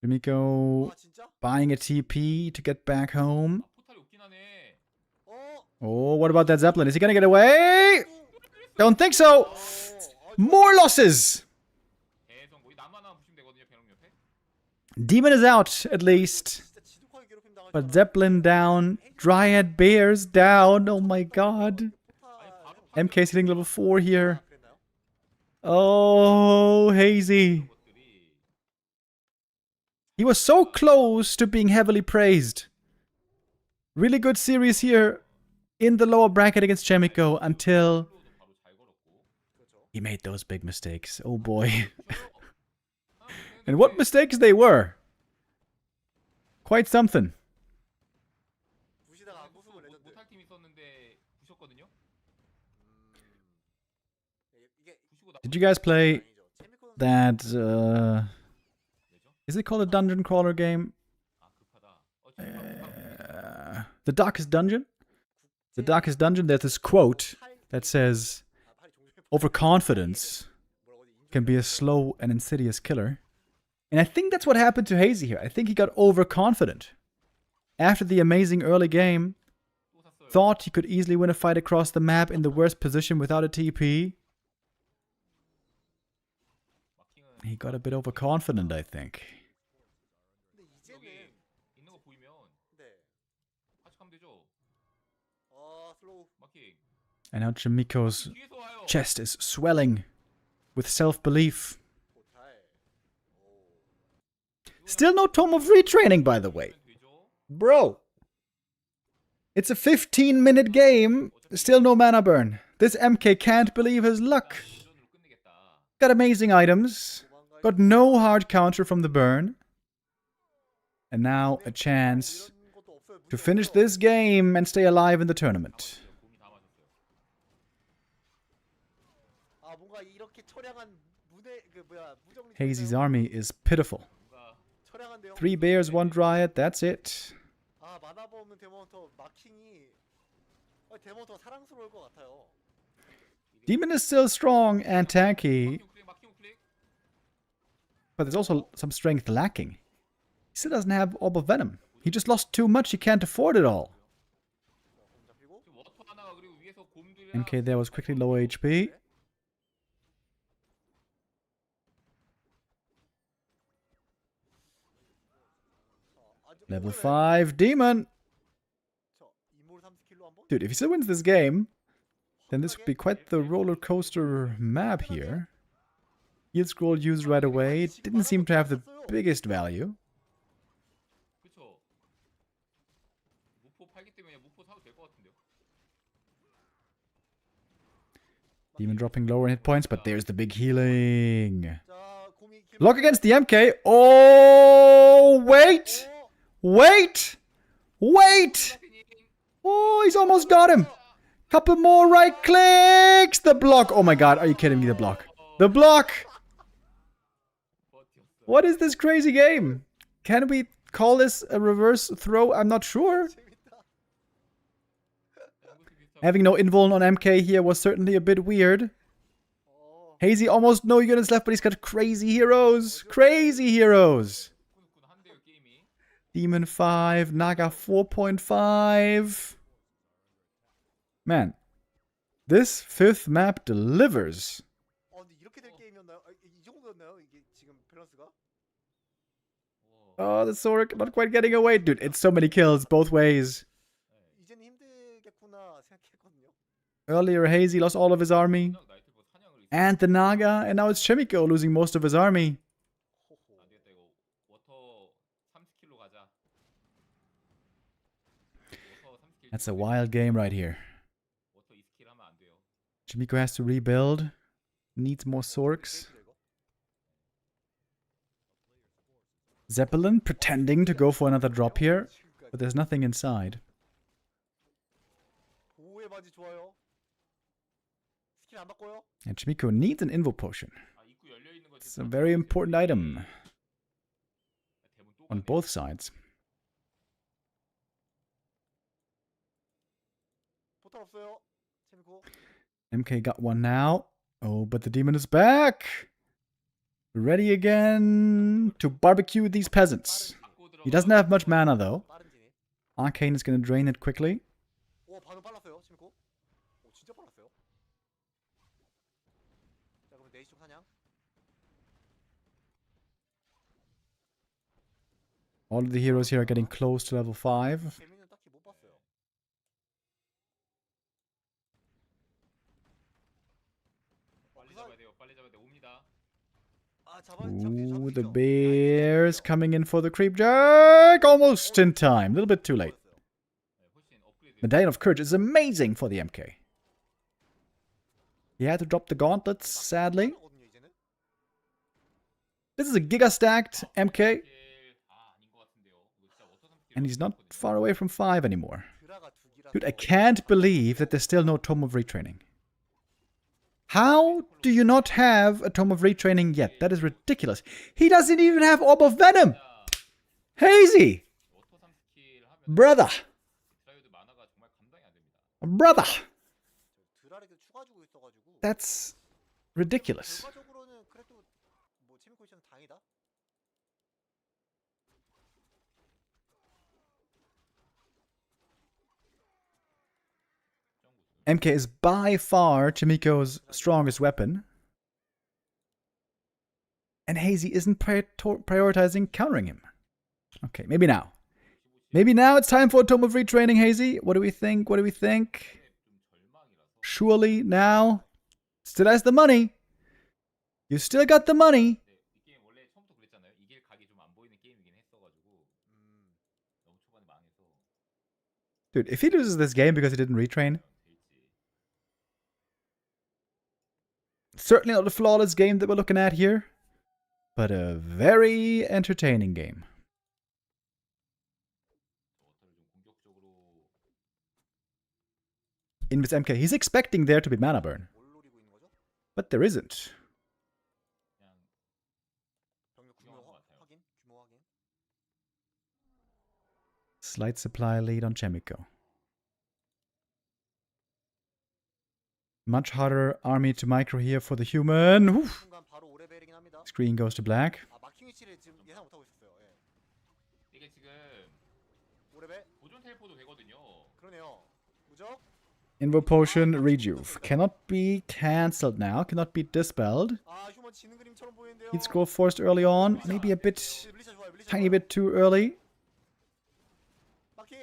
Chaemiko 진짜? buying a TP to get back home. 포탈이 없긴 하네. Oh, what about that Zeppelin? Is he gonna get away? Don't think so. More losses. 계속 거기 나만 하나 부시면 되거든요. 배롱 옆에. Demon is out, at least. 진짜 지독하게 괴롭힘 당할 But Zeppelin down. Dryad Bears down. Oh my god. MK's hitting level 4 here. 그랬나요? Oh, Hazy. 것들이 He was so close to being heavily praised. Really good series here in the lower bracket against Chaemiko until 플로우도 바로 잘 걸었고. 그렇죠. he made those big mistakes. Oh boy. 줘요. 하나 보면 And what 되는데 mistakes they were. Quite something. 부시다가 안 부수고 레전드. 못할 팀 있었는데 부셨거든요. 이게 부시고 나. Did you guys play 아니죠. 체미코는 that, 왜죠? is it called a dungeon crawler game? 아 급하다. 지금 바로 The Darkest Dungeon? The Darkest Dungeon, there's this quote that says, 팔이 종종에 overconfidence 뭐라고 하지? can be a slow and insidious killer. And I think that's what happened to Hazy here. I think he got overconfident. After the amazing early game, 또 샀어요. thought he could easily win a fight across the map in the worst position without a TP. 마킹은 He got a bit overconfident, I think. 근데 여기 이제는 있는 거 보이면 네. 같이 가면 되죠. 슬로우. 마킹. And now Chaemiko's 뒤에서 와요. chest is swelling with self-belief. 포탈. Still no Tome of Retraining, by the way. 되면 되죠. Bro! It's a 15-minute game, still no mana burn. This MK can't believe his luck. 도전으로 끝내겠다. Got amazing items, got no hard counter from the burn. And now a chance 이런 것도 없어요. to finish this game and stay alive in the tournament. 곰이 다 맞았어요. 뭔가 이렇게 처량한 무정리. Hazy's army is pitiful. 뭔가 처량한데요. 3 bears, 1 dryad, that's it. 만화버 없는 데몬터 마킹이 데몬터 사랑스러울 것 같아요. Demon is still strong and tanky, 마킹 우클릭. but there's also some strength lacking. He still doesn't have Orb of Venom. He just lost too much, he can't afford it all. 잡히고. 지금 워터 하나가 그리고 위에서 곰들이랑 MK there was quickly low HP. Level 5 Demon! 이몰 3스킬로 한번. Dude, if he still wins this game, then this would be quite the roller coaster map here. Yield scroll used right away. Didn't seem to have the biggest value. 그쵸. 무포 팔기 때문에 무포 사도 될 것 같은데요. Demon dropping lower in hit points, but there's the big healing. 자, 곰이 길. Block against the MK. Oh, wait! Wait! Wait! Oh, he's almost got him. Couple more right clicks. The block. Oh my god, are you kidding me? The block. The block! 버텼어. What is this crazy game? Can we call this a reverse throw? I'm not sure. Having no invuln on MK here was certainly a bit weird. Hazy almost no units left, but he's got crazy heroes. Crazy heroes. 한데요 게임이. Demon 5, Naga 4.5. Man, this 5th map delivers. 근데 이렇게 될 게임이었나요? 이 정도였나요? 이게 지금 밸런스가? Oh, the Zorik not quite getting away. Dude, it's so many kills both ways. 이제는 힘들겠구나 생각했거든요. Earlier, Hazy lost all of his army. 나이트보 사냥을 And the Naga, and now it's Chaemiko losing most of his army. 안 되겠다 이거. 워터 3스킬로 가자. 워터 3스킬. That's a wild game right here. 워터 2스킬 하면 안 돼요. Chaemiko has to rebuild. Needs more Zorks. Zeppelin pretending to go for another drop here, but there's nothing inside. 보호의 바지 좋아요. 스킬 안 바꿔요? And Chaemiko needs an Invo Potion. 입구 열려 있는 거 It's a very important item 대문 또 on 가네. both sides. 포탈 없어요. 체미코. MK got one now. Oh, but the demon is back! Ready again to barbecue these peasants. He doesn't have much mana though. 빠른 진입. Arcane is gonna drain it quickly. 반응 빨랐어요. 체미코. 진짜 빨랐어요. 자, 그럼 네이스 쪽 사냥. All of the heroes here are getting close to level 5. 재미는 딱히 못 봤어요. 빨리 잡아야 돼요. 빨리 잡아야 돼. 옵니다. Ooh, the bears coming in for the creep jack. Almost in time. A little bit too late. 훨씬 업그레이드 Medallion of Courage is amazing for the MK. He had to drop the gauntlets, sadly. 거든요, 이제는. This is a giga stacked MK, 아닌 것 같은데요. 이거 진짜 워터 3스킬. and he's not far away from 5 anymore. 드라가 두 기라서 Dude, I can't believe that there's still no Tome of Retraining. How do you not have a Tome of Retraining yet? That is ridiculous. He doesn't even have Orb of Venom! Hazy! 워터 3스킬 하면 Brother! 드라이어드 만화가 정말 감당이 안 됩니다. Brother! 드라를 추가 주고 있어가지고 That's ridiculous. 결과적으로는 그래도 뭐 체미코 씨는 당이다. MK is by far Chaemiko's strongest weapon. And Hazy isn't prioritizing countering him. Okay, maybe now. Maybe now it's time for a Tome of Retraining, Hazy. What do we think? What do we think? 좀 절망이라서. Surely now. Still has the money. You still got the money. 네, 이 게임 원래 처음부터 그랬잖아요. 이길 각이 좀 안 보이는 게임이긴 했어가지고 너무 초반에 망해서 Dude, if he loses this game because he didn't retrain, 될지. certainly not a flawless game that we're looking at here, but a very entertaining game. 워터를 좀 공격적으로 In this MK, he's expecting there to be mana burn, 뭘 노리고 있는 거죠? but there isn't. 그냥 병력 규모 구경한 것 같아요. 확인, 규모 확인. Slight supply lead on Chaemiko. Much harder army to micro here for the human. Whew. 순간 바로 5레벨이긴 합니다. Screen goes to black. 아 마킹 위치를 지금 예상 못하고 있었어요. 예. 이게 지금 5레벨 보존 텔포도 되거든요. 그러네요. 무적 Invo potion rejuve. Cannot be cancelled now. Cannot be dispelled. 아 휴먼 지는 그림처럼 보이는데요. He'd scroll forced early on. Maybe a bit, 블리자 좋아요. 블리자 tiny 좋아요. bit too early. 마킹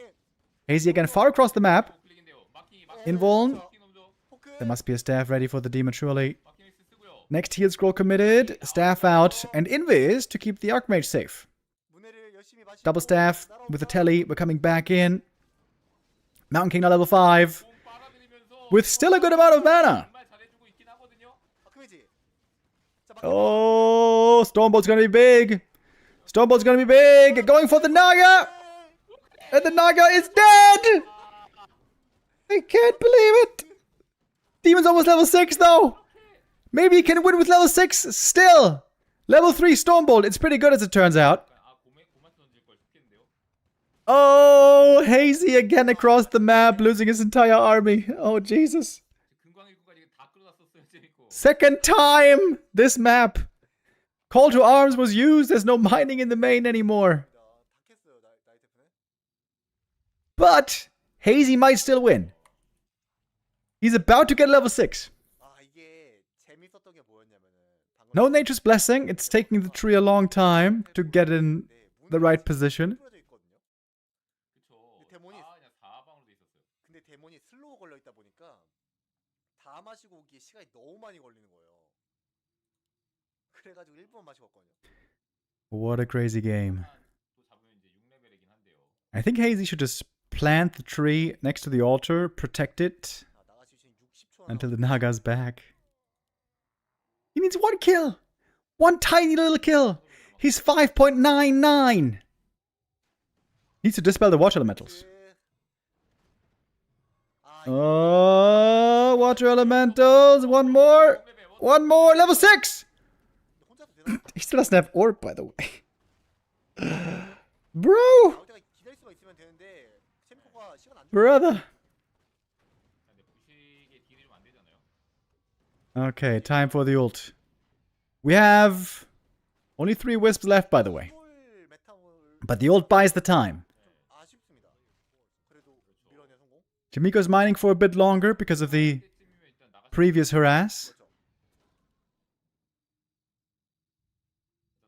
Hazy again far across the map. 클릭인데요. 마킹이 Invuln. 마킹 넘죠. 포크 There must be a staff ready for the demon surely. 마킹 믹스 쓰고요. Next heal scroll committed. Staff out. And Invis to keep the Archmage safe. 문해를 열심히 마시고 Double staff with the 날아온다. telly. We're coming back in. Mountain King now level 5. 공 빨아들이면서 With still a good amount of mana. 정말 잘해주고 있긴 하거든요. 마크메지. 자, 마킹. Oh, Stormbolt's gonna be big. Stormbolt's gonna be big. Going for the Naga. And the Naga is dead. I can't believe it. Demon's almost level 6 though. Maybe he can win with level 6 still. Level 3 Stormbolt. It's pretty good as it turns out. 아 고마스 던질 걸 좋겠는데요. Oh, Hazy again across the map, losing his entire army. Oh, Jesus. 금광일구까지 다 끌어놨었어요, 제니코. Second time this map. Call to arms was used. There's no mining in the main anymore. 다 캤어요. 나이테프는. But Hazy might still win. He's about to get level 6. 아 이게 재밌었던 게 뭐였냐면은 방금 No Nature's Blessing. It's taking the tree a long time to get in the right position. 풀어져 있거든요. 그쵸. 데몬이- 다 그냥 4방으로 돼 있었어요. 근데 데몬이 슬로우 걸려 있다 보니까 다 마시고 오기에 시간이 너무 많이 걸리는 거예요. 그래가지고 1분 마시고 왔거든요. What a crazy game. 또 잡으면 이제 6레벨이긴 한데요. I think Hazy should just plant the tree next to the altar, protect it 아 나가시 지금 60초 until the Naga's back. He needs one kill. One tiny little kill. He's 5.99. Needs to dispel the water elementals. 아 Oh, water elementals. One more. One more. Level 6. 혼자도 되나? He still doesn't have orb, by the way. Bro. 나올 때가 기다릴 수만 있으면 되는데 체미코가 시간 안 줘. Brother. 근데 부식에 딜이 좀 안 되잖아요. Okay, time for the ult. We have only 3 wisps left, by the way. 홀 메타몰 But the ult buys the time. 아쉽습니다. 그래도 밀어내 성공. Chaemiko's mining for a bit longer because of the 그때쯤이면 일단 나가서 previous harass. 그렇죠.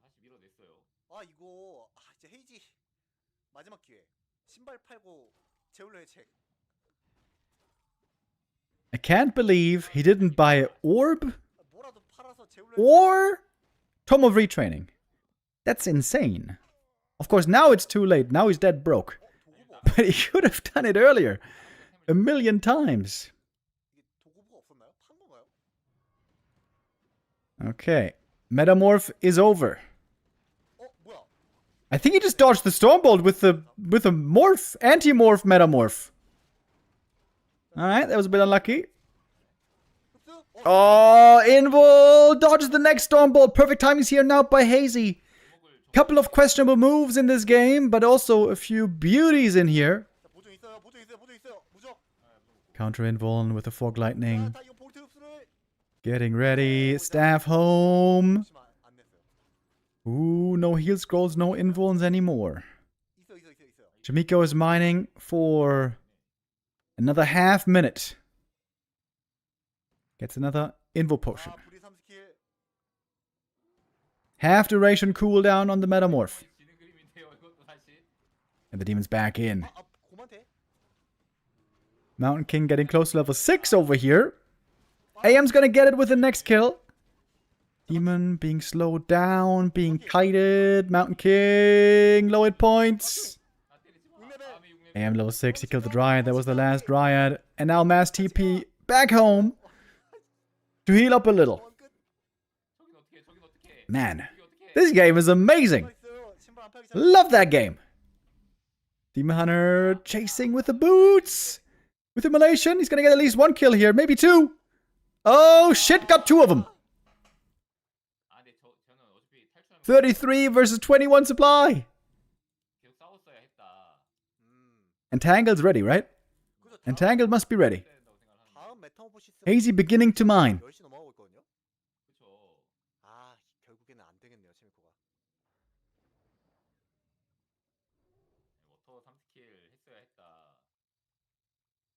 다시 밀어냈어요. 아 이거 아 이제 헤이지 마지막 기회. 신발 팔고 제울로 해책. I can't believe he didn't buy orb 뭐라도 팔아서 제울로 or Tome of Retraining. That's insane. Of course, now it's too late. Now he's dead broke. But he should have done it earlier. a million times. 이게 도구부가 없었나요? 판 건가요? Okay. Metamorph is over. 뭐야? I think he just dodged the Stormbolt with the morph, anti-morph metamorph. Alright, that was a bit unlucky. 흡수? Oh, Invul dodges the next Stormbolt. Perfect timings here now by Hazy. Couple of questionable moves in this game, but also a few beauties in here. 자, 보조 있어요. 보조 있어요. 보조 있어요. 무적. Counter Invul with the Fog Lightning. 자, 이거 볼트 흡수를. Getting ready. Staff home. 잠시만, 안 냈어요. Ooh, no heal scrolls, no Invulns anymore. 있어요. Chaemiko is mining for another half minute. Gets another Invul potion. 아, 불이 3스킬. Half duration cooldown on the Metamorph. 지는 그림인데요. 이것도 사실. And the demon's back in. 고만테. Mountain King getting close to level 6 over here. AM's gonna get it with the next kill. Demon being slowed down, being kited. Mountain King, low hit points. AM level 6, he killed the Dryad. That was the last Dryad. And now Mass TP back home to heal up a little. Man, this game is amazing. 신발 안 팔기 전. Love that game. Demon Hunter chasing with the boots. With Immolation, he's gonna get at least one kill here, maybe two. Oh shit, got two of them. 아, 근데 저는 어차피 탈출하면 33 versus 21 supply. 계속 싸웠어야 했다. Entangled's ready, right? 그래서 Entangled must be ready. 된다고 생각을 하는데. 다음 메타모포시스 Hazy beginning to mine. 10시 넘어가고 있거든요. 그쵸. 아, 결국에는 안 되겠네요, 체미코가. 워터 3스킬 했어야 했다.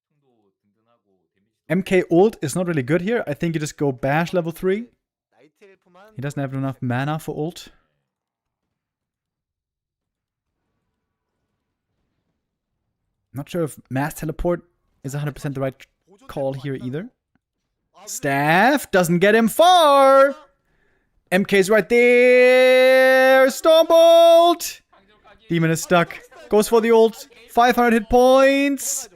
총도 든든하고 데미지도 MK ult is not really good here. I think you just go bash level 3. 나이트 엘프만 He doesn't have enough mana for ult. Not sure if mass teleport is 100% the right call here either. Staff doesn't get him far. MK's right there. Stormbolt. Demon is stuck. Goes for the ult. 500 hit points.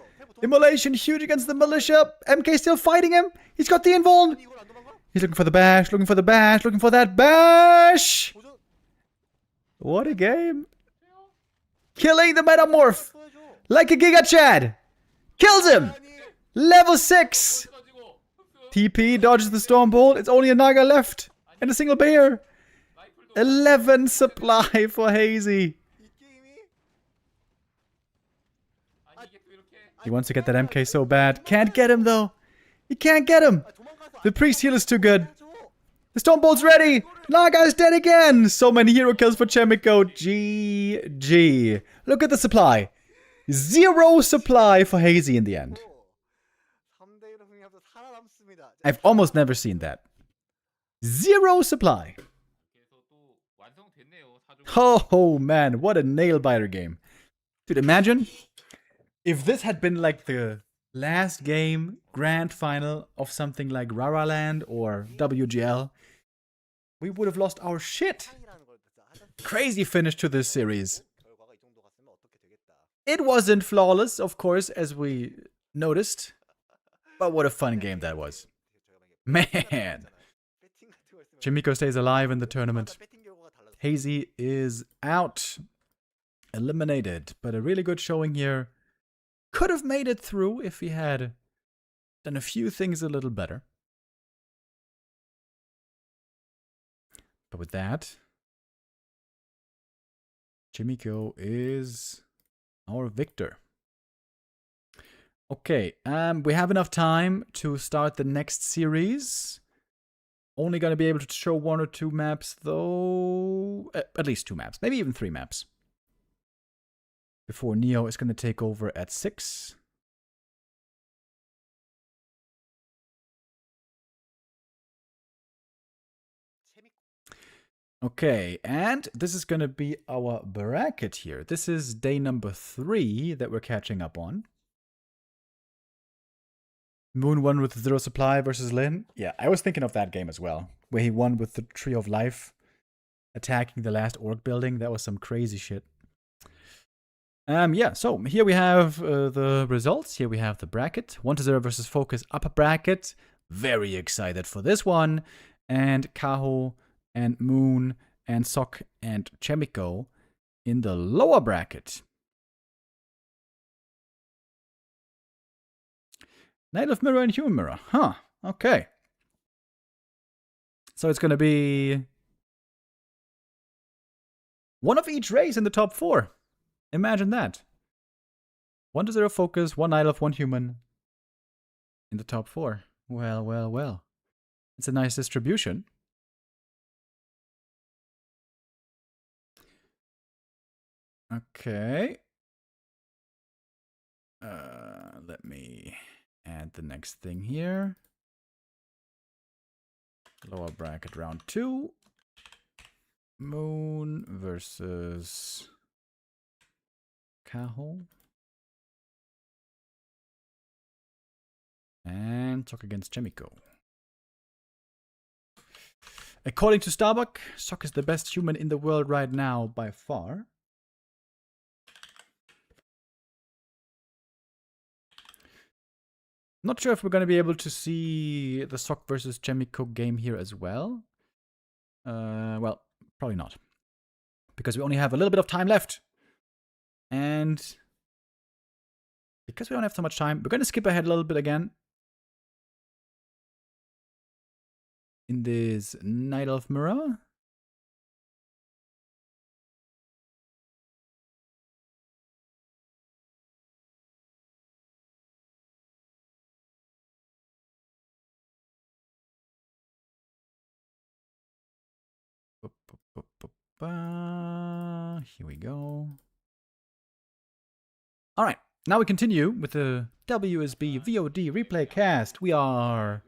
Immolation huge against the militia. MK still fighting him. He's got the invuln. 이걸 안 도망가? He's looking for the bash. Looking for the bash. Looking for that bash. 보조 What a game. Killing the Metamorph. 써야죠. Like a Giga Chad. Kills him. 아니, Level 6. 가지고 흡수 TP dodges the Stormbolt. It's only a Naga left. And a single bear. 라이플도 11 supply for Hazy. 이 게임이 아니 이게 또 이렇게 He wants to get that MK so bad. Can't get him though. He can't get him. 도망가서 The priest heal is too good. 해야죠. The Stormbolt's ready. Naga's dead again. So many hero kills for Chaemiko. GG. Look at the supply. 0 supply for Hazy in the end. 3대 1로 승리하면서 살아남습니다. I've almost never seen that. 0 supply. 그래서 또 완성됐네요. 4종 Oh man, what a nail biter game. Dude, imagine if this had been like the last game, grand final of something like Raraland or WGL. We would have lost our shit. 이라는 걸 진짜 하자. Crazy finish to this series. 결과가 이 정도 갔으면 어떻게 되겠다. It wasn't flawless, of course, as we noticed. But what a fun game that was. Man. 배팅 같은 거 있으면 Chaemiko stays alive in the tournament. 배팅 결과가 달라져. Hazy is out. Eliminated. But a really good showing here. Could have made it through if he had done a few things a little better. But with that, Chaemiko is our victor. Okay, we have enough time to start the next series. Only gonna be able to show 1 or 2 maps though. At least 2 maps, maybe even 3 maps. Before Neo is gonna take over at 6. Okay, and this is gonna be our bracket here. This is day number 3 that we're catching up on. Moon won with 0 supply versus Lin. Yeah, I was thinking of that game as well. Where he won with the Tree of Life. Attacking the last orc building. That was some crazy shit. Yeah, so here we have the results. Here we have the bracket. 1-0 versus FoCuS upper bracket. Very excited for this one. And Kaho and Moon and Sok and Chaemiko in the lower bracket. Night of Mirror and Human Mirror. Huh. Okay. So it's going to be one of each race in the top 4. Imagine that. 1-0 FoCuS, 1 Night Elf, 1 Human in the top 4. Well, well, well. It's a nice distribution. Okay. Let me add the next thing here. Lower bracket round 2. Moon versus Kaho. And Sok against Chaemiko. According to Starbuck, Sok is the best human in the world right now by far. Not sure if we're going to be able to see the Sok versus Chaemiko game here as well. Well, probably not. Because we only have a little bit of time left. And because we don't have so much time, we're going to skip ahead a little bit again. In this Night Elf Mirror. Here we go. All right, now we continue with the WSB VoD replay cast. We are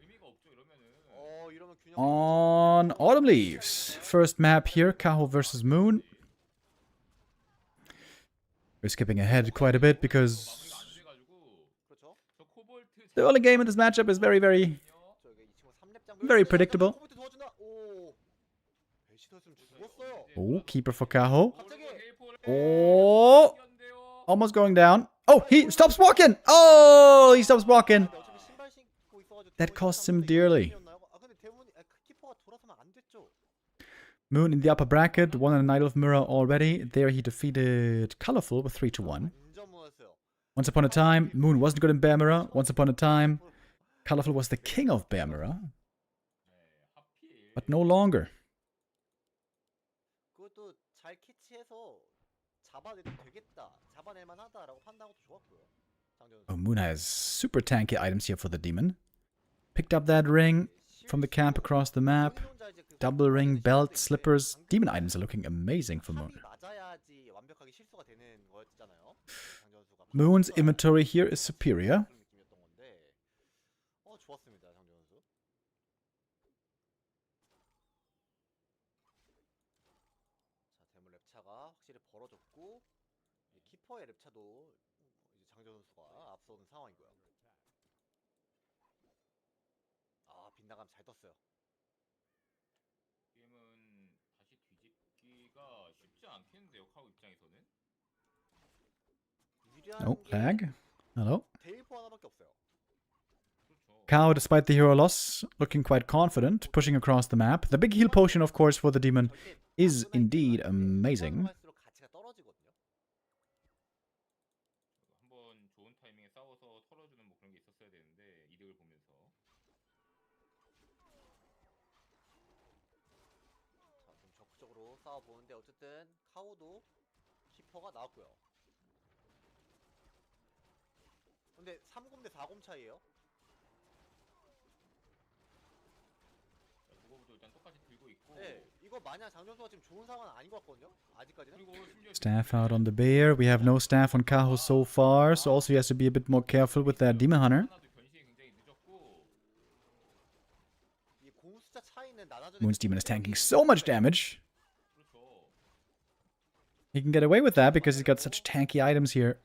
on Autumn Leaves. First map here, Kaho versus Moon. We're skipping ahead quite a bit because the early game in this matchup is very predictable. Oh, keeper for Kaho. Oh, almost going down. Oh, he stops walking. Oh, he stops walking. That costs him dearly. Moon in the upper bracket, won a Night Elf Mirror already. There he defeated Colorful with 3-1. Once upon a time, Moon wasn't good in Bear Mirror. Once upon a time, Colorful was the king of Bear Mirror. But no longer. Oh, Moon has super tanky items here for the demon. Picked up that ring from the camp across the map. Double ring, belt, slippers. Demon items are looking amazing for Moon. Moon's inventory here is superior. Oh, lag. Hello. Kaho, despite the hero loss, looking quite confident, pushing across the map. The big heal potion, of course, for the demon is indeed amazing. 근데 3곰 대 4곰 차이에요? 그거부터 일단 똑같이 들고 있고. 네, 이거 마냥 장전수가 지금 좋은 상황은 아닌 것 같거든요. 아직까지는. Staff out on the bear. We have no staff on Kaho so far, so also he has to be a bit more careful with that demon hunter. Moon's demon is tanking so much damage. He can get away with that because he's got such tanky items here.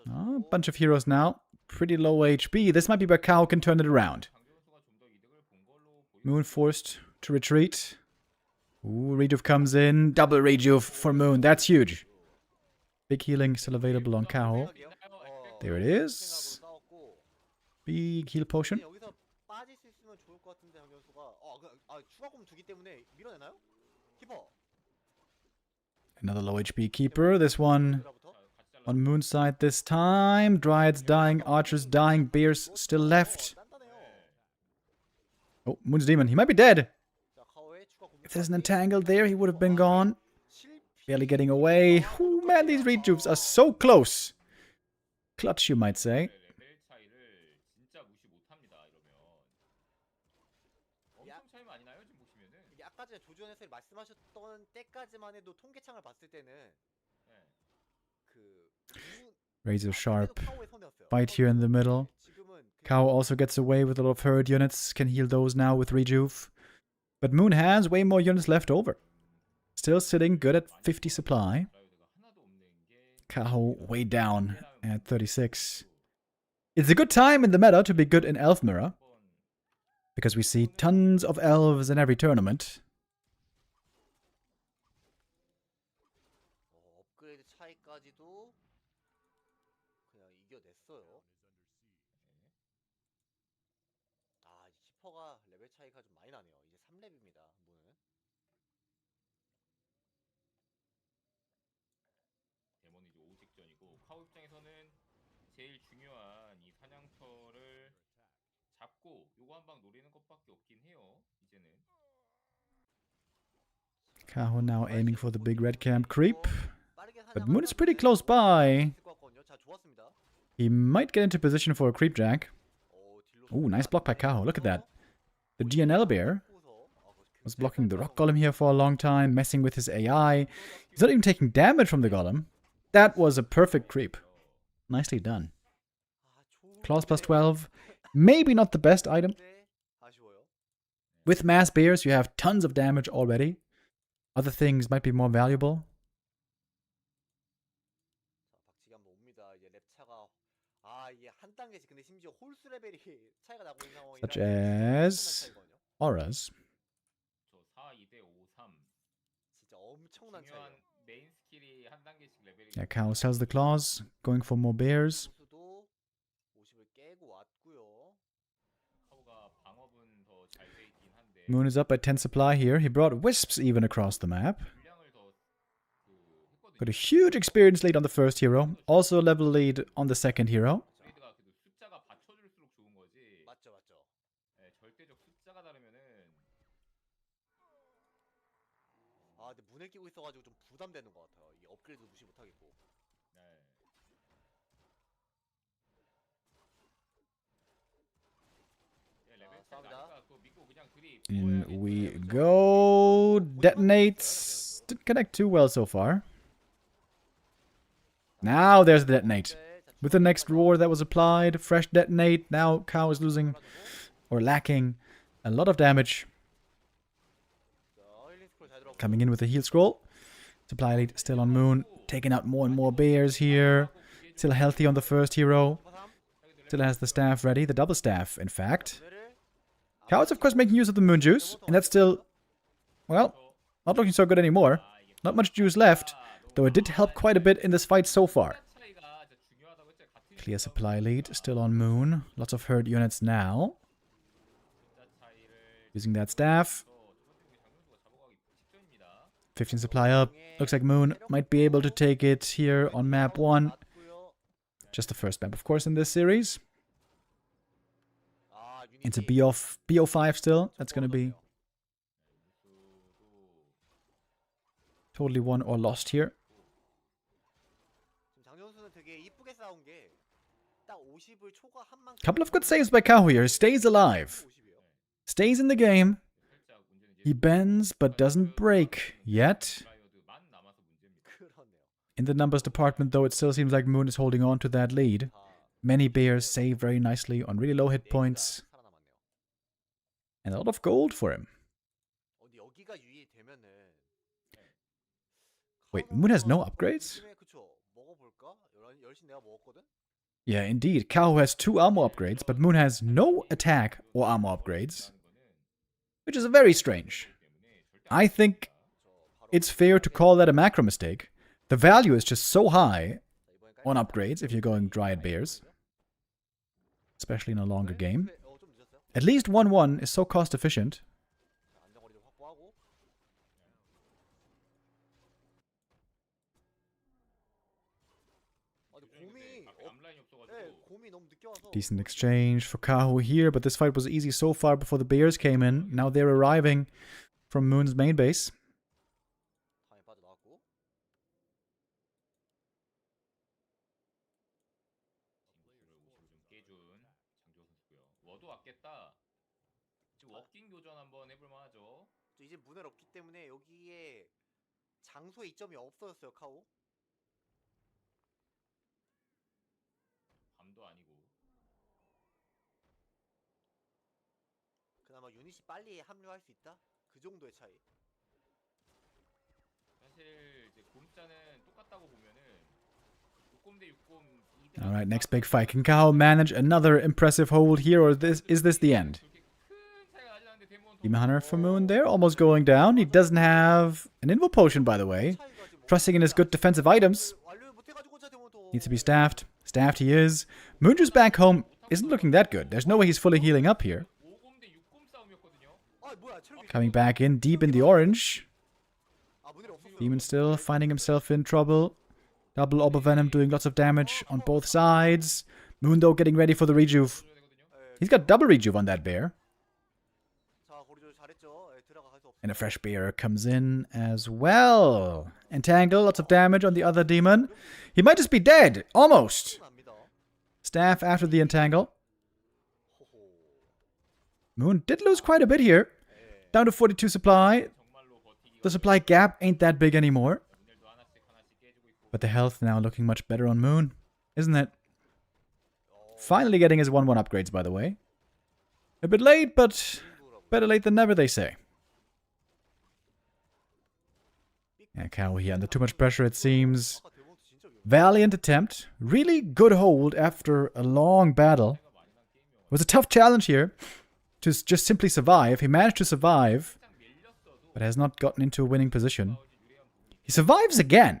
Oh, a bunch of heroes now. Pretty low HP. This might be where Kaho can turn it around. Moon forced to retreat. Ooh, Rejuve comes in. Double Rejuve for Moon. That's huge. Big healing still available on Kaho. There it is. 생각으로 싸웠고 Big heal potion. 여기서 빠질 수 있으면 좋을 것 같은데 강현수가 추가금 두기 때문에 밀어내나요? 키퍼 Another low HP keeper. This one on Moon's side this time. Dryads dying, archers dying, bears still left. Oh, Moon's demon. He might be dead. If there's an entangle there, he would have been gone. Barely getting away. Oh man, these rejuves are so close. Clutch, you might say. 레벨 차이를 진짜 무시 못합니다. 이러면 엄청 차이 많이 나요. 지금 보시면은. 이게 아까 전에 조지현 해설이 말씀하셨던 때까지만 해도 통계창을 봤을 때는 Razor sharp fight here in the middle. Kaho also gets away with a lot of hurt units. Can heal those now with Rejuve. But Moon has way more units left over. Still sitting good at 50 supply. Kaho way down at 36. It's a good time in the meta to be good in Elf Mirror, because we see tons of elves in every tournament. 업그레이드 차이까지도 그냥 이겨냈어요. 아, 키퍼가 레벨 차이가 좀 많이 나네요. 이제 3렙입니다. 문은. 데몬은 이제 오직전이고 카오 입장에서는 제일 중요한 이 사냥터를 잡고 요거 한 방 노리는 것밖에 없긴 해요. 이제는. Kaho now aiming for the big red camp creep. But Moon is pretty close by. He might get into position for a creep jack. Ooh, nice block by Kaho. Look at that. The GNL bear was blocking the rock golem here for a long time, messing with his AI. He's not even taking damage from the golem. That was a perfect creep. Nicely done. Claws plus 12. Maybe not the best item. With mass bears, you have tons of damage already. Other things might be more valuable. Such as auras. 저 4-2대 5-3. 중요한 메인 스킬이 한 단계씩 레벨이. Yeah, Kaho sells the claws, going for more bears. 카오가 방업은 더 잘 돼 있긴 한데. Moon is up by 10 supply here. He brought wisps even across the map. 분량을 더 했거든요. Got a huge experience lead on the first hero. Also a level lead on the second hero. 트레이드가 그래도 숫자가 받쳐줄수록 좋은 거지. 맞죠. 네, 절대적 숫자가 다르면은. 아, 근데 문을 끼고 있어가지고 좀 부담되는 것 같아요. 이게 업그레이드 무시 못하겠고. 네. 레벨 차이 나니까 그거 믿고 그냥 들이. In we go. Detonates. Didn't connect too well so far. Now there's the detonate. With the next roar that was applied, fresh detonate. Now Kaho is losing or lacking a lot of damage. Coming in with a heal scroll. Supply lead still on Moon. Taking out more and more bears here. Still healthy on the first hero. Still has the staff ready. The double staff, in fact. Kaho is, of course, making use of the Moon Juice. And that's still, well, not looking so good anymore. Not much juice left. Though it did help quite a bit in this fight so far. Clear supply lead. Still on Moon. Lots of hurt units now. Using that staff. 15 supply up. Looks like Moon might be able to take it here on map 1. Just the first map, of course, in this series. It's a BO5 still. That's going to be totally won or lost here. Couple of good saves by Kaho here. Stays alive. Stays in the game. He bends, but doesn't break yet. In the numbers department, though, it still seems like Moon is holding on to that lead. Many bears save very nicely on really low hit points. And a lot of gold for him. Wait, Moon has no upgrades? Yeah, indeed. Kaho has 2 armor upgrades, but Moon has no attack or armor upgrades. Which is very strange. I think it's fair to call that a macro mistake. The value is just so high on upgrades if you're going Dryad Bears, especially in a longer game. 좀 늦었어요? At least 1-1 is so cost efficient. 안정거리도 확보하고. 근데 곰이 앞에 앞라인이 없어가지고 네, 곰이 너무 늦게 와서 Decent exchange for Kaho here, but this fight was easy so far before the Bears came in. Now they're arriving from Moon's main base. 방에 빠져나왔고. 좀 깨준 장주호 선수고요. 워도 왔겠다. 지금 워킹 교전 한번 해볼 만하죠. 이제 문을 없기 때문에 여기에 장소에 이점이 없어졌어요, 카오. 밤도 아니고. 그나마 유닛이 빨리 합류할 수 있다? 그 정도의 차이. 사실 이제 곰자는 똑같다고 보면은 6곰 대 6곰 Alright, next big fight. Can Kaho manage another impressive hold here, or is this the end? Demon Hunter for Moon there, almost going down. He doesn't have an Invo Potion, by the way. Trusting in his good defensive items. Needs to be staffed. Staffed he is. Moonju's back home isn't looking that good. There's no way he's fully healing up here. 5곰 대 6곰 싸움이었거든요. Coming back in, deep in the orange. 아, 문을 없었어요. Demon still finding himself in trouble. Double Orb of Venom doing lots of damage on both sides. Moon, though, getting ready for the rejuve. He's got double rejuve on that bear. 자, 고리조 잘했죠. 예, 들어갈 수 없어요. And a fresh bear comes in as well. Entangle, lots of damage on the other demon. He might just be dead. Almost. 납니다. Staff after the entangle. 호호. Moon did lose quite a bit here. Down to 42 supply. 정말로 버티기가 The supply gap ain't that big anymore. 오늘도 하나씩 깨지고 있고. But the health now looking much better on Moon. Isn't it? Finally getting his 1-1 upgrades, by the way. A bit late, but better late than never, they say. Yeah, Kaho here under too much pressure, it seems. 아까 대본도 진짜 위험해. Valiant attempt. Really good hold after a long battle. It was a tough challenge here to just simply survive. He managed to survive, but has not gotten into a winning position. He survives again,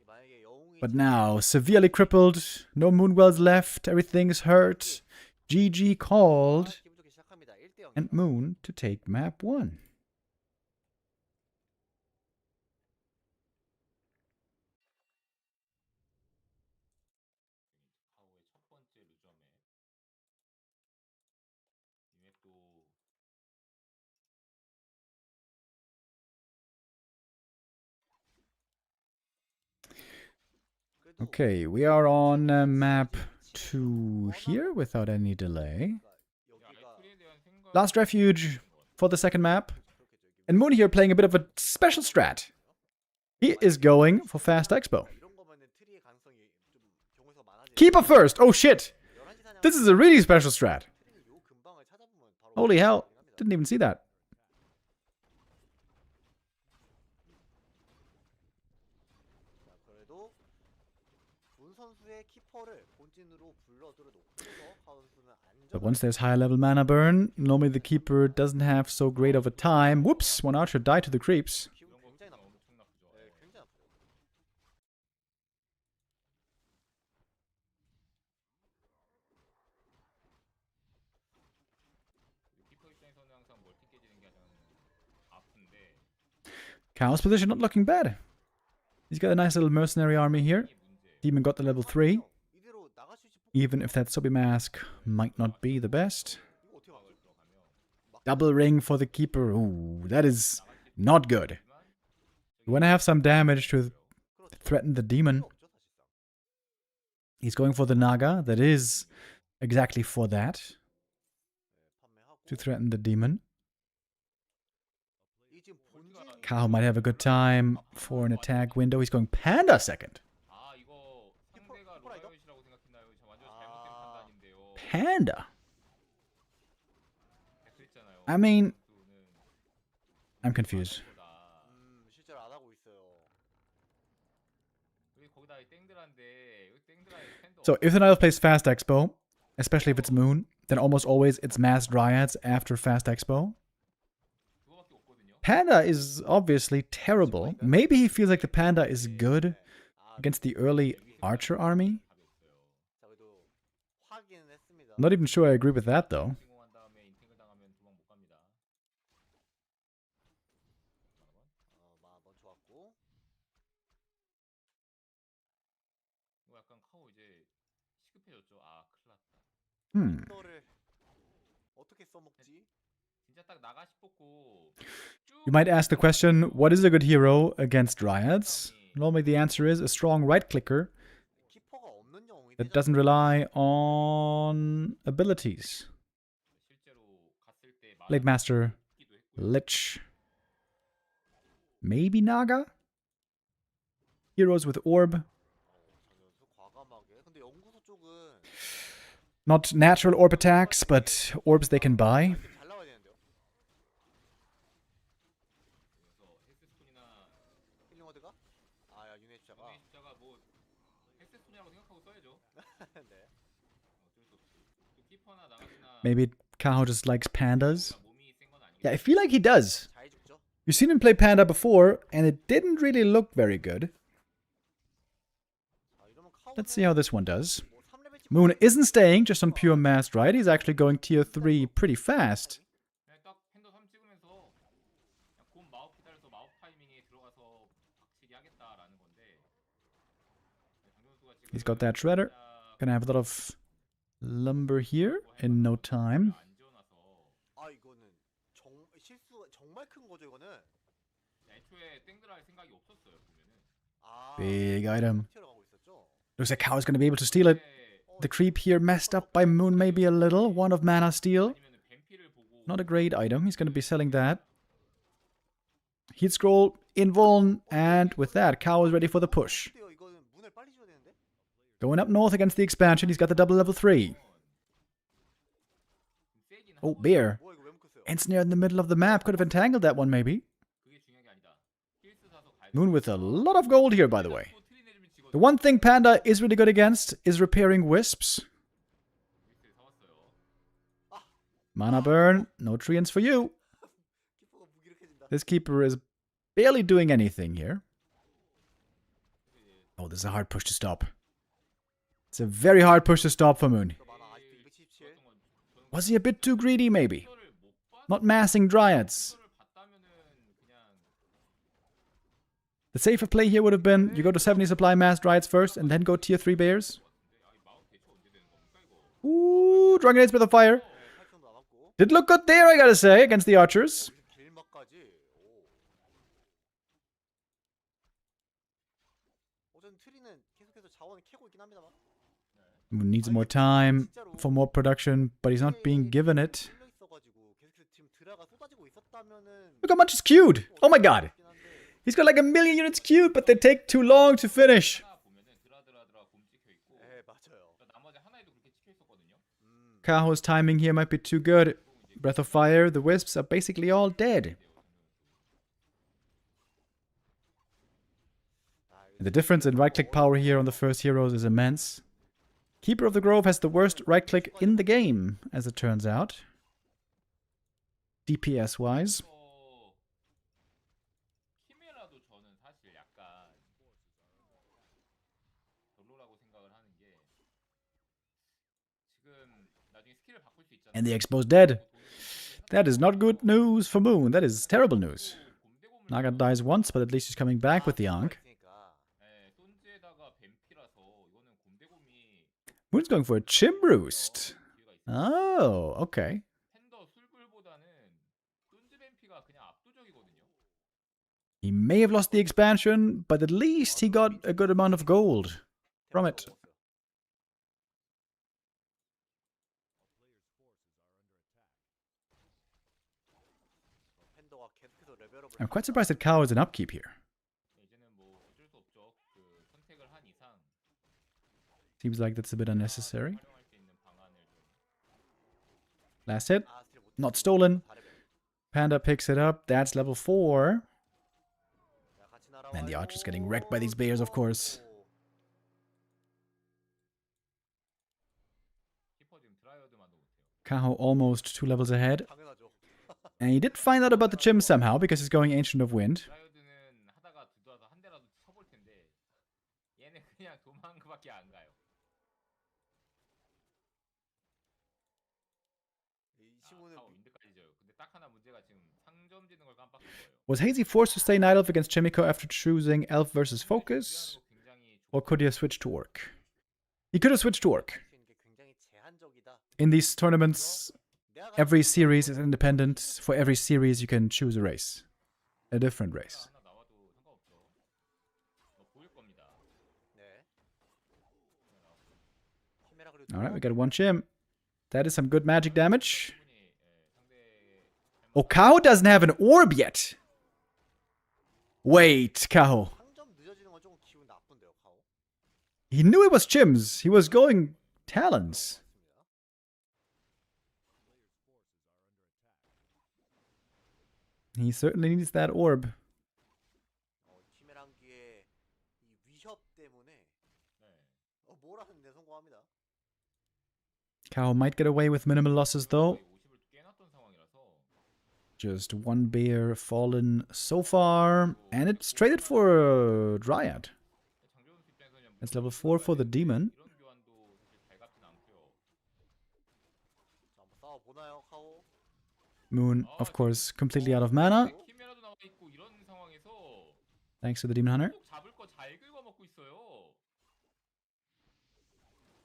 만약에 영웅이 but now severely crippled. No Moonwells left. Everything is hurt. GG called. 기분 좋게 시작합니다. 1대0. And Moon to take map 1. 카오의 첫 번째 루저맵. 이 맵도 Okay, we are on map 2 here without any delay. 여기가 레플에 대한 생각. Last refuge for the second map. And Moon here playing a bit of a special strat. He is going for Fast Expo. 이런 거면은 트리의 가능성이 좀 경우에서 많아지는. Keeper first! Oh shit! 11시 사냥 This is a really special strat. 트리는 요 근방을 찾아보면 바로 Holy hell. 가능합니다. Didn't even see that. 자, 그래도 문 선수의 키퍼를 본진으로 불러들여 놓고서 카우 선수는 But 안전. once there's higher level mana burn, normally the keeper doesn't have so great of a time. Whoops! One archer died to the creeps. 기분 굉장히 나쁘죠. 엄청 나쁘죠. 네, 굉장히 나쁘죠. 키퍼 입장에서는 항상 멀티 깨지는 게 가장 아픈데 Kao's position not looking bad. He's got a nice little mercenary army here. 이게 문제. Demon got the level 3, 이대로 나갈 수 있지. even if that Sobi mask might not be the best. 이거 어떻게 막을 들어가면 Double ring for the keeper. Ooh, that is not good. You want to have some damage to threaten the demon. 없죠, 사실상. He's going for the Naga. That is exactly for that, 판매하고 to threaten the demon. 이 지금 본진 Kaho might have a good time for an attack window. He's going Panda second. 아 이거 상대가 키퍼 아이가? 로라이엇이라고 생각했나요? 저 완전 아. 잘못된 판단인데요. Panda? 그랬잖아요. I mean, 선수는 I'm confused. 보다. 실제로 안 하고 있어요. 여기 거기다 이 땡들한데 여기 땡들한테 팬도 So if the Nile plays Fast Expo, especially if it's Moon, then almost always it's Mass Dryads after Fast Expo. 그거밖에 없거든요. Panda is obviously terrible. Maybe he feels like the Panda is good against the early Archer army. 자, 그래도 확인은 했습니다. I'm not even sure I agree with that though. 성공한 다음에 인팅을 당하면 도망 못 갑니다. 만원 좋았고. 이거 약간 카오 이제 시급해졌죠. 아, 큰일 났다. 너를 어떻게 써먹지? 진짜 딱 나가 싶었고. You might ask the question, what is a good hero against Dryads? Normally the answer is a strong right clicker 키퍼가 없는 영웅이 that doesn't rely on abilities. 실제로 갔을 때 Blade Master, 기도 했고요. Lich, maybe Naga? Heroes with Orb, 전현수 과감하게. 근데 연구소 쪽은 not natural orb attacks, but orbs they can buy. 잘 나와야 되는데요. 그래서 헬스톤이나 힐링워드가? 야 유네 십자가. 연예인 십자가 뭐 헬스톤이라고 생각하고 써야죠. 네. 어쩔 수 없이. 또 키퍼나 나가시나 Maybe Kaho just likes pandas. 몸이 센 건 아니고. Yeah, I feel like he does. 잘 죽죠. You've seen him play Panda before, and it didn't really look very good. 이러면 카우는 Let's see how this one does. 뭐 3레벨 찍고 Moon isn't staying just on pure mass, right? He's actually going tier 3 pretty fast. 그냥 딱 팬더 3 찍으면서 그냥 곰 마법 기다려서 마법 타이밍에 들어가서 박치기 하겠다라는 건데. 강경수가 지금 He's got that shredder. Gonna have a lot of lumber here in no time. 안 지어놔서 이거는 실수 정말 큰 거죠 이거는. 애초에 땡들 할 생각이 없었어요 보면은. Big item. 튀어나가고 있었죠. Looks like Kaho's gonna be able to steal it. The creep here messed up by Moon maybe a little. One of mana steal. 아니면은 뱀피를 보고 Not a great item. He's gonna be selling that. Heat scroll, invuln, and with that, Kaho is ready for the push. 근데요 이거는 문을 빨리 지어야 되는데. Going up north against the expansion, he's got the double level 3. 세긴 Oh, bear. 뭐야 이거 왜 묶었어요? Ensnare in the middle of the map. Could have entangled that one maybe. 그게 중요한 게 아니다. 힐스 사서 가야 Moon with a lot of gold here, by the way. 또 트리 내리면 지거든. The one thing Panda is really good against is repairing wisps. 힐스 사왔어요. Mana burn, no treants for you. 키퍼가 무기력해진다. This keeper is barely doing anything here. Oh, this is a hard push to stop. It's a very hard push to stop for Moon. 너 만화 아직도 277. Was he a bit too greedy, maybe? 힐러를 못 봤. Not massing Dryads. 힐러를 봤다면은 그냥 The safer play here would have been you go to 70 supply mass Dryads first and then go tier 3 bears. 이 마법 대체 언제 되는 겁니까 이거? Ooh, Dragon Age with a fire. 8점 남았고. Did look good there, I gotta say, against the archers. 길막까지. 어쨌든 트리는 계속해서 자원을 캐고 있긴 합니다만. Moon needs more time for more production, but he's not being given it. 뚫려 있어가지고 계속해서 지금 드라가 쏟아지고 있었다면은. Look how much is queued. Oh my god. 있긴 한데. He's got like 1,000,000 units queued, but they take too long to finish. 하나 보면은 드라 곰 찍혀 있고 네 맞아요. 나머지 하나에도 그렇게 찍혀 있었거든요. Kaho's timing here might be too good. Breath of Fire, the wisps are basically all dead. The difference in right-click power here on the first heroes is immense. Keeper of the Grove has the worst right-click in the game, as it turns out. DPS-wise. 키메라도 저는 사실 약간 별로라고 생각을 하는 게 지금 나중에 스킬을 바꿀 수 있잖아요. And the exposed dead. That is not good news for Moon. That is terrible news. Naga dies once, but at least he's coming back with the Ankh. 네, 손즈에다가 뱀피라서 이거는 곰대곰이 Moon's going for a Chim Roost. Oh, okay. 팬더 술불보다는 손즈 뱀피가 그냥 압도적이거든요. He may have lost the expansion, but at least he got a good amount of gold from it. I'm quite surprised that Kaho is an upkeep here. 이제는 뭐 어쩔 수 없죠. 그 선택을 한 이상 Seems like that's a bit unnecessary. 활용할 수 있는 방안을 좀 Last hit. Not stolen. Panda picks it up. That's level 4. And the archer's getting wrecked by these bears, of course. 키퍼 지금 드라이어드만도 못해요. Kaho almost 2 levels ahead. 당연하죠. And he did find out about the Chim somehow because he's going Ancient of Wind. 드라이어드는 하다가 두드와서 한 대라도 쳐볼 텐데 얘는 그냥 도망그밖에 안 가요. 이 친구는 카오 인드까지 져요. 근데 딱 하나 문제가 지금 상점 지는 걸 깜빡한 거예요. Was Hazy forced to stay Night Elf against Chaemiko after choosing Elf versus FoCuS? Or could he have switched to Orc? He could have switched to Orc. 수 있는 게 굉장히 제한적이다. In these tournaments, 내가 every series is independent. For every series, you can choose a race. A different race. 하나 나와도 상관없죠. 보일 겁니다. 네. 키메라 그리고 Alright, we got one Chim. That is some good magic damage. Oh, Kaho doesn't have an orb yet. Wait, Kaho. 상점 늦어지는 건 조금 기분 나쁜데요, 카오. He knew it was Chims. He was going Talons. He certainly needs that orb. 키메란기의 이 위협 때문에 뭘 하는데 성공합니다. Kaho might get away with minimal losses though. Just one bear fallen so far. And it's traded for a Dryad. That's level 4 for the demon. 한번 싸워 보나요, 카오? Moon, of course, completely out of mana. 키메라도 나와 있고 이런 상황에서 Thanks to the demon hunter. 꼭 잡을 거 잘 긁어 먹고 있어요.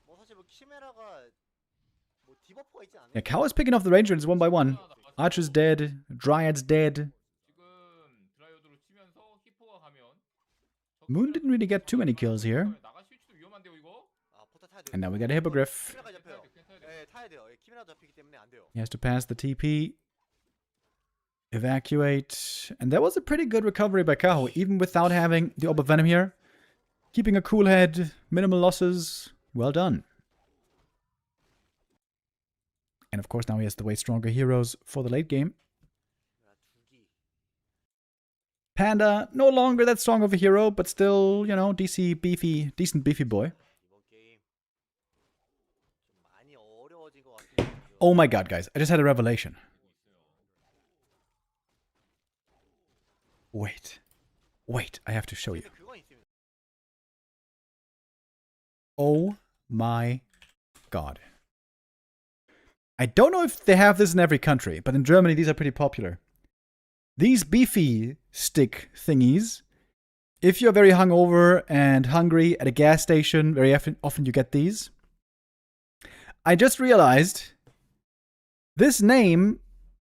뭐 사실 뭐 키메라가 뭐 디버프가 있지 않아요. Yeah, Kaho is picking off the rangers one by one. Archer's dead. Dryad's dead. 지금 드라이어드로 치면서 히포가 가면 Moon didn't really get too many kills here. 나가 스위치도 위험한데요 이거. 아, 포탑 타야 돼요. And now we got a Hippogriff. 키메라가 잡혀요. 예, 타야 돼요. 예, 키메라 잡히기 때문에 안 돼요. He has to pass the TP. Evacuate. And that was a pretty good recovery by Kaho, even without having the Orb of Venom here. Keeping a cool head. Minimal losses. Well done. And of course now he has the way stronger heroes for the late game. Panda, no longer that strong of a hero, but still, you know, decent beefy boy. 이번 게임 좀 많이 어려워진 것 같아요. Oh my god, guys, I just had a revelation. Wait, I have to show you. 그건 있습니다. Oh my god. I don't know if they have this in every country, but in Germany these are pretty popular. These beefy stick thingies, if you're very hungover and hungry at a gas station, very often you get these. I just realized this name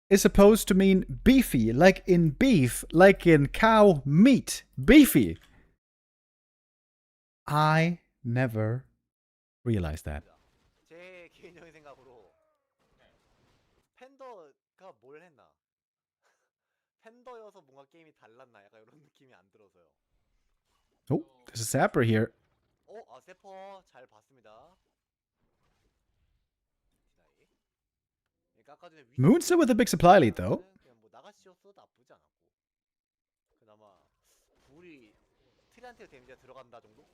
is supposed to mean beefy, like in beef, like in cow meat. Beefy. I never realized that. 제 개인적인 생각으로 팬더가 뭘 했나? 팬더여서 뭔가 게임이 달랐나? 약간 이런 느낌이 안 들어서요. Oh, there's a sapper here. 아, 세퍼 잘 봤습니다. 그러니까 아까 전에 Moon's still with a big supply lead, though. 그냥 뭐 나가시였어도 나쁘지 않았고. 그나마 불이 트리한테 데미지가 들어간다 정도?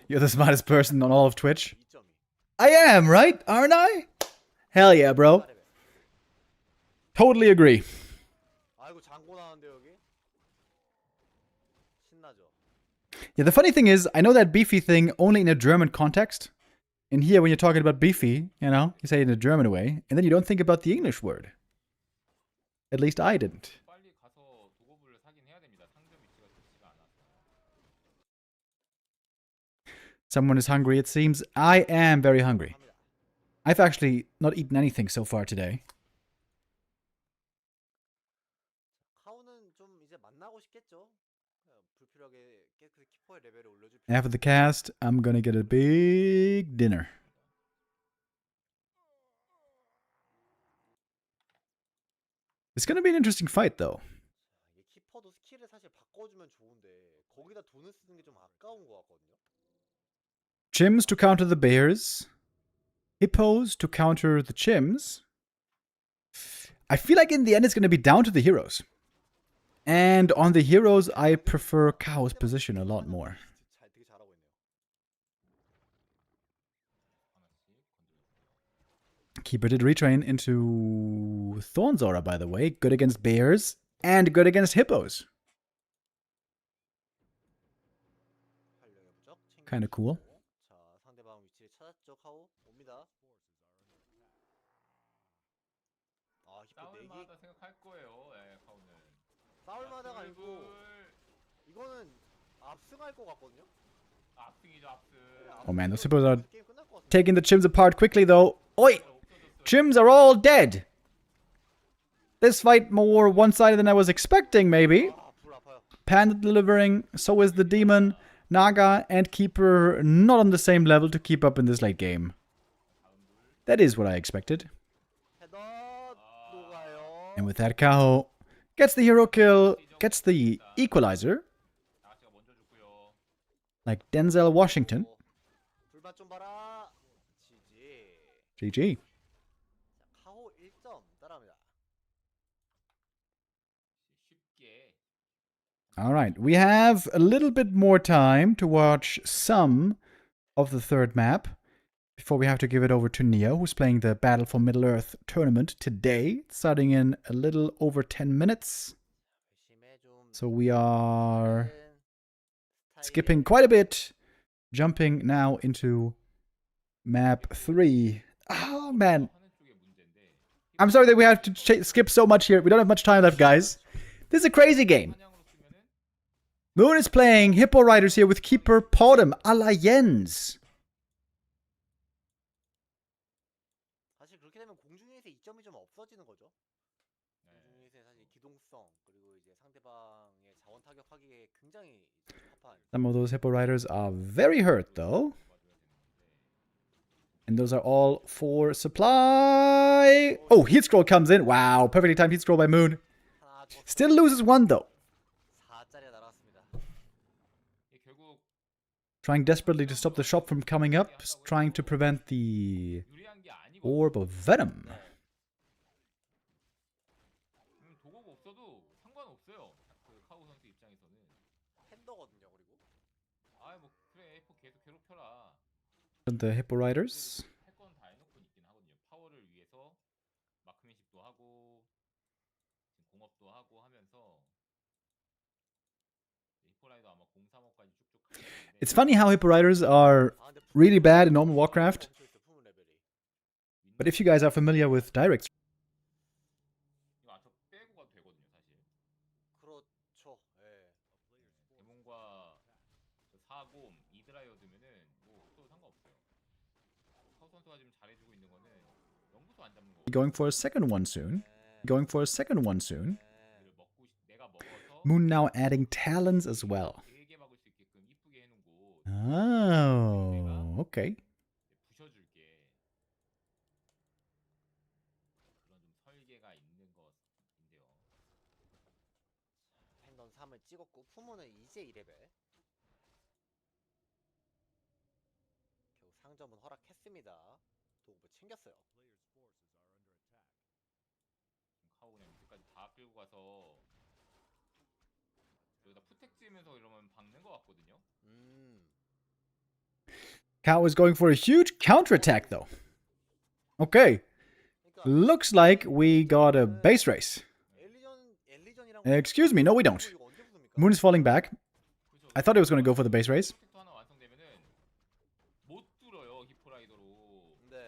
You're the smartest person on all of Twitch. 2점이. I am, right? Aren't I? Hell yeah, bro. Totally agree. 아이고 장고 나는데 여기. 신나죠. Yeah, the funny thing is, I know that beefy thing only in a German context. And here, when you're talking about beefy, you know, you say it in a German way, and then you don't think about the English word. At least I didn't. 빨리 가서 도구부를 사긴 해야 됩니다. 상점 위치가 좋지가 않아서. Someone is hungry, it seems. I am very hungry. I've actually not eaten anything so far today. 카우는 좀 이제 만나고 싶겠죠. 불필요하게 계속 키퍼의 레벨을 올려줄 필요. After the cast, I'm gonna get a big dinner. It's gonna be an interesting fight, though. 이게 키퍼도 스킬을 사실 바꿔주면 좋은데 거기다 돈을 쓰는 게 좀 아까운 것 같거든요. Chims to counter the bears. Hippos to counter the chims. I feel like in the end it's going to be down to the heroes. And on the heroes, I prefer Kaho's position a lot more. 되게 잘하고 있네요. Keeper did retrain into Thorn's Aura, by the way. Good against bears and good against hippos. 활력의 부적 Kinda cool. 자, 상대방 위치를 찾았죠. 카오 옵니다. 아, 히포 내기 싸울마다 생각할 거예요. 예, 카우는. 싸울마다가 아니고 이거는 압승할 것 같거든요. 압승이죠, 압승. Oh man, those hippos are 게임 끝날 것 같은데. taking the chimps apart quickly, though. Oi! Chimps are all dead. This fight more one-sided than I was expecting, maybe. 아, 불 아파요. Panda delivering, so is the demon. Naga and Keeper not on the same level to keep up in this late game. That is what I expected. 헤더 녹아요. And with that, Kaho gets the hero kill, gets the equalizer, 나가시가 먼저 죽고요. like Denzel Washington. 불만 좀 봐라. GG. GG. 자, 카호 1점 따라합니다. 쉽게. Alright, we have a little bit more time to watch some of the third map before we have to give it over to Neo, who's playing the Battle for Middle-earth tournament today, starting in a little over 10 minutes. 열심히 좀 So we are 스타일에 skipping quite a bit, jumping now into map 3. Oh, man. 하는 쪽의 문제인데. I'm sorry that we have to skip so much here. We don't have much time left, guys. This is a crazy game. 사냥으로 쓰면은 Moon is playing Hippo Riders here with Keeper Podem a la Jens. 사실 그렇게 되면 공중에서 이점이 좀 없어지는 거죠. 네. 공중에서 사실 기동성 그리고 이제 상대방의 자원 타격하기에 굉장히 합한. Some of those Hippo Riders are very hurt, though. And those are all for supply. Oh, heat scroll comes in. Wow, perfectly timed heat scroll by Moon. 하나 더 Still loses one, though. 4짜리 날았습니다. 이게 결국 Trying desperately to stop the shop from coming up. Trying to prevent the 유리한 게 아니고. Orb of Venom. 도구가 없어도 상관없어요. 그 카우 선수 입장에서는. 팬더거든요. 그리고 아이 뭐 그래, 계속 괴롭혀라. The Hippo Riders. 할 건 다 해놓고 있긴 하거든요. 파워를 위해서 마크맨십도 하고 지금 공업도 하고 하면서 히포라이도 아마 035까지 쭉쭉 가고 있는데 It's funny how Hippo Riders are 아 근데 really bad in normal Warcraft. 멈춰 있어, 품은 레벨이. But if you guys are familiar with direct, 이거 아저 빼고 가도 되거든요, 사실. 그렇죠. 예. 데몬과 저 사곰, 이드라이어 두면은 뭐 없어도 상관없어요. 카우 선수가 지금 잘해주고 있는 거는 영구도 안 잡는 거. going for a second one soon. Going for a second one soon. 내가 먹어서 Moon now adding talons as well. 되게 막을 수 있게끔 이쁘게 해놓고 Oh, okay. 부셔줄게. 그런 좀 설계가 있는 것인데요. 팬던 3을 찍었고 품은 이제 2레벨. 겨우 상점은 허락했습니다. 도구부 챙겼어요. 카우 그냥 밑에까지 다 끌고 가서 여기다 푸텍 지으면서 이러면 박는 것 같거든요. Kaho is going for a huge counterattack, though. Okay. 그러니까 Looks like we got a base race. 엘리전이랑 Excuse me, no, we don't. 이거 언제 붙습니까? Moon is falling back. 그래서 I thought he was going to go for the base race. 푸텍도 하나 완성되면은 못 뚫어요 히포라이더로. 네.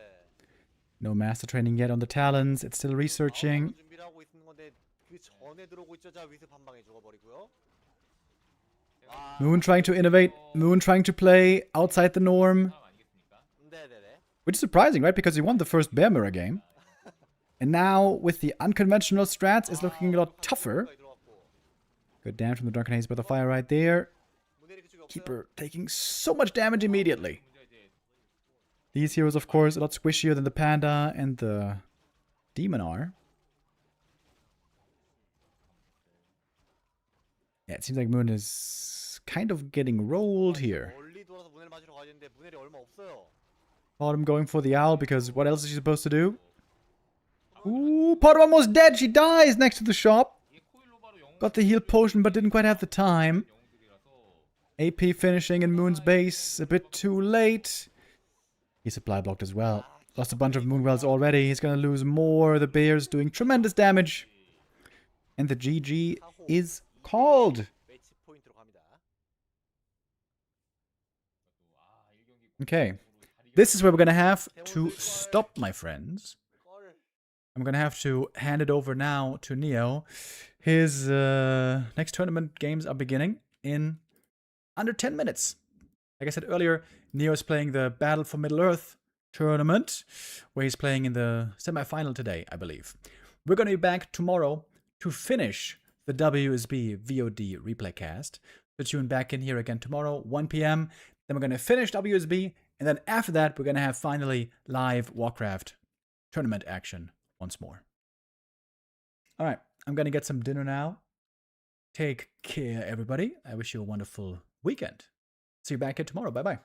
No master training yet on the talons. It's still researching. 준비를 하고 있는 건데 그 전에 들어오고 있죠. 자 위스 한 방에 죽어버리고요. Moon trying to innovate. Moon trying to play outside the norm. 사람 아니겠습니까? 네네네. Which is surprising, right? Because he won the first Bear Mirror game. And now, with the unconventional strats, it's looking a lot tougher. Good damage from the Drunken Haze by the fire right there. Keeper taking so much damage immediately. 문제가 이제 These heroes, of course, a lot squishier than the Panda and the Demon are. Yeah, it seems like Moon is kind of getting rolled here. 멀리 돌아서 문을 맞으러 가야 되는데 문el이 얼마 없어요. Bottom going for the owl because what else is she supposed to do? Ooh, Potter almost dead. She dies next to the shop. 이게 코일로바로 영웅 Got the heal potion but didn't quite have the time. 영웅들이라서 AP finishing in Moon's base a bit too late. He supply blocked as well. Lost a bunch of Moonwells already. He's gonna lose more. The Bear's doing tremendous damage. And the GG is called. 매치 포인트로 갑니다. Okay. This is where we're gonna have to stop, my friends. 걸. I'm gonna have to hand it over now to Neo. His next tournament games are beginning in under 10 minutes. Like I said earlier, Neo is playing the Battle for Middle-earth tournament, where he's playing in the semi-final today, I believe. We're gonna be back tomorrow to finish the WSB VoD replay cast. So tune back in here again tomorrow, 1 p.m. Then we're gonna finish WSB, and then after that, we're gonna have finally live Warcraft tournament action once more. All right, I'm gonna get some dinner now. Take care, everybody. I wish you a wonderful weekend. See you back here tomorrow. Bye-bye.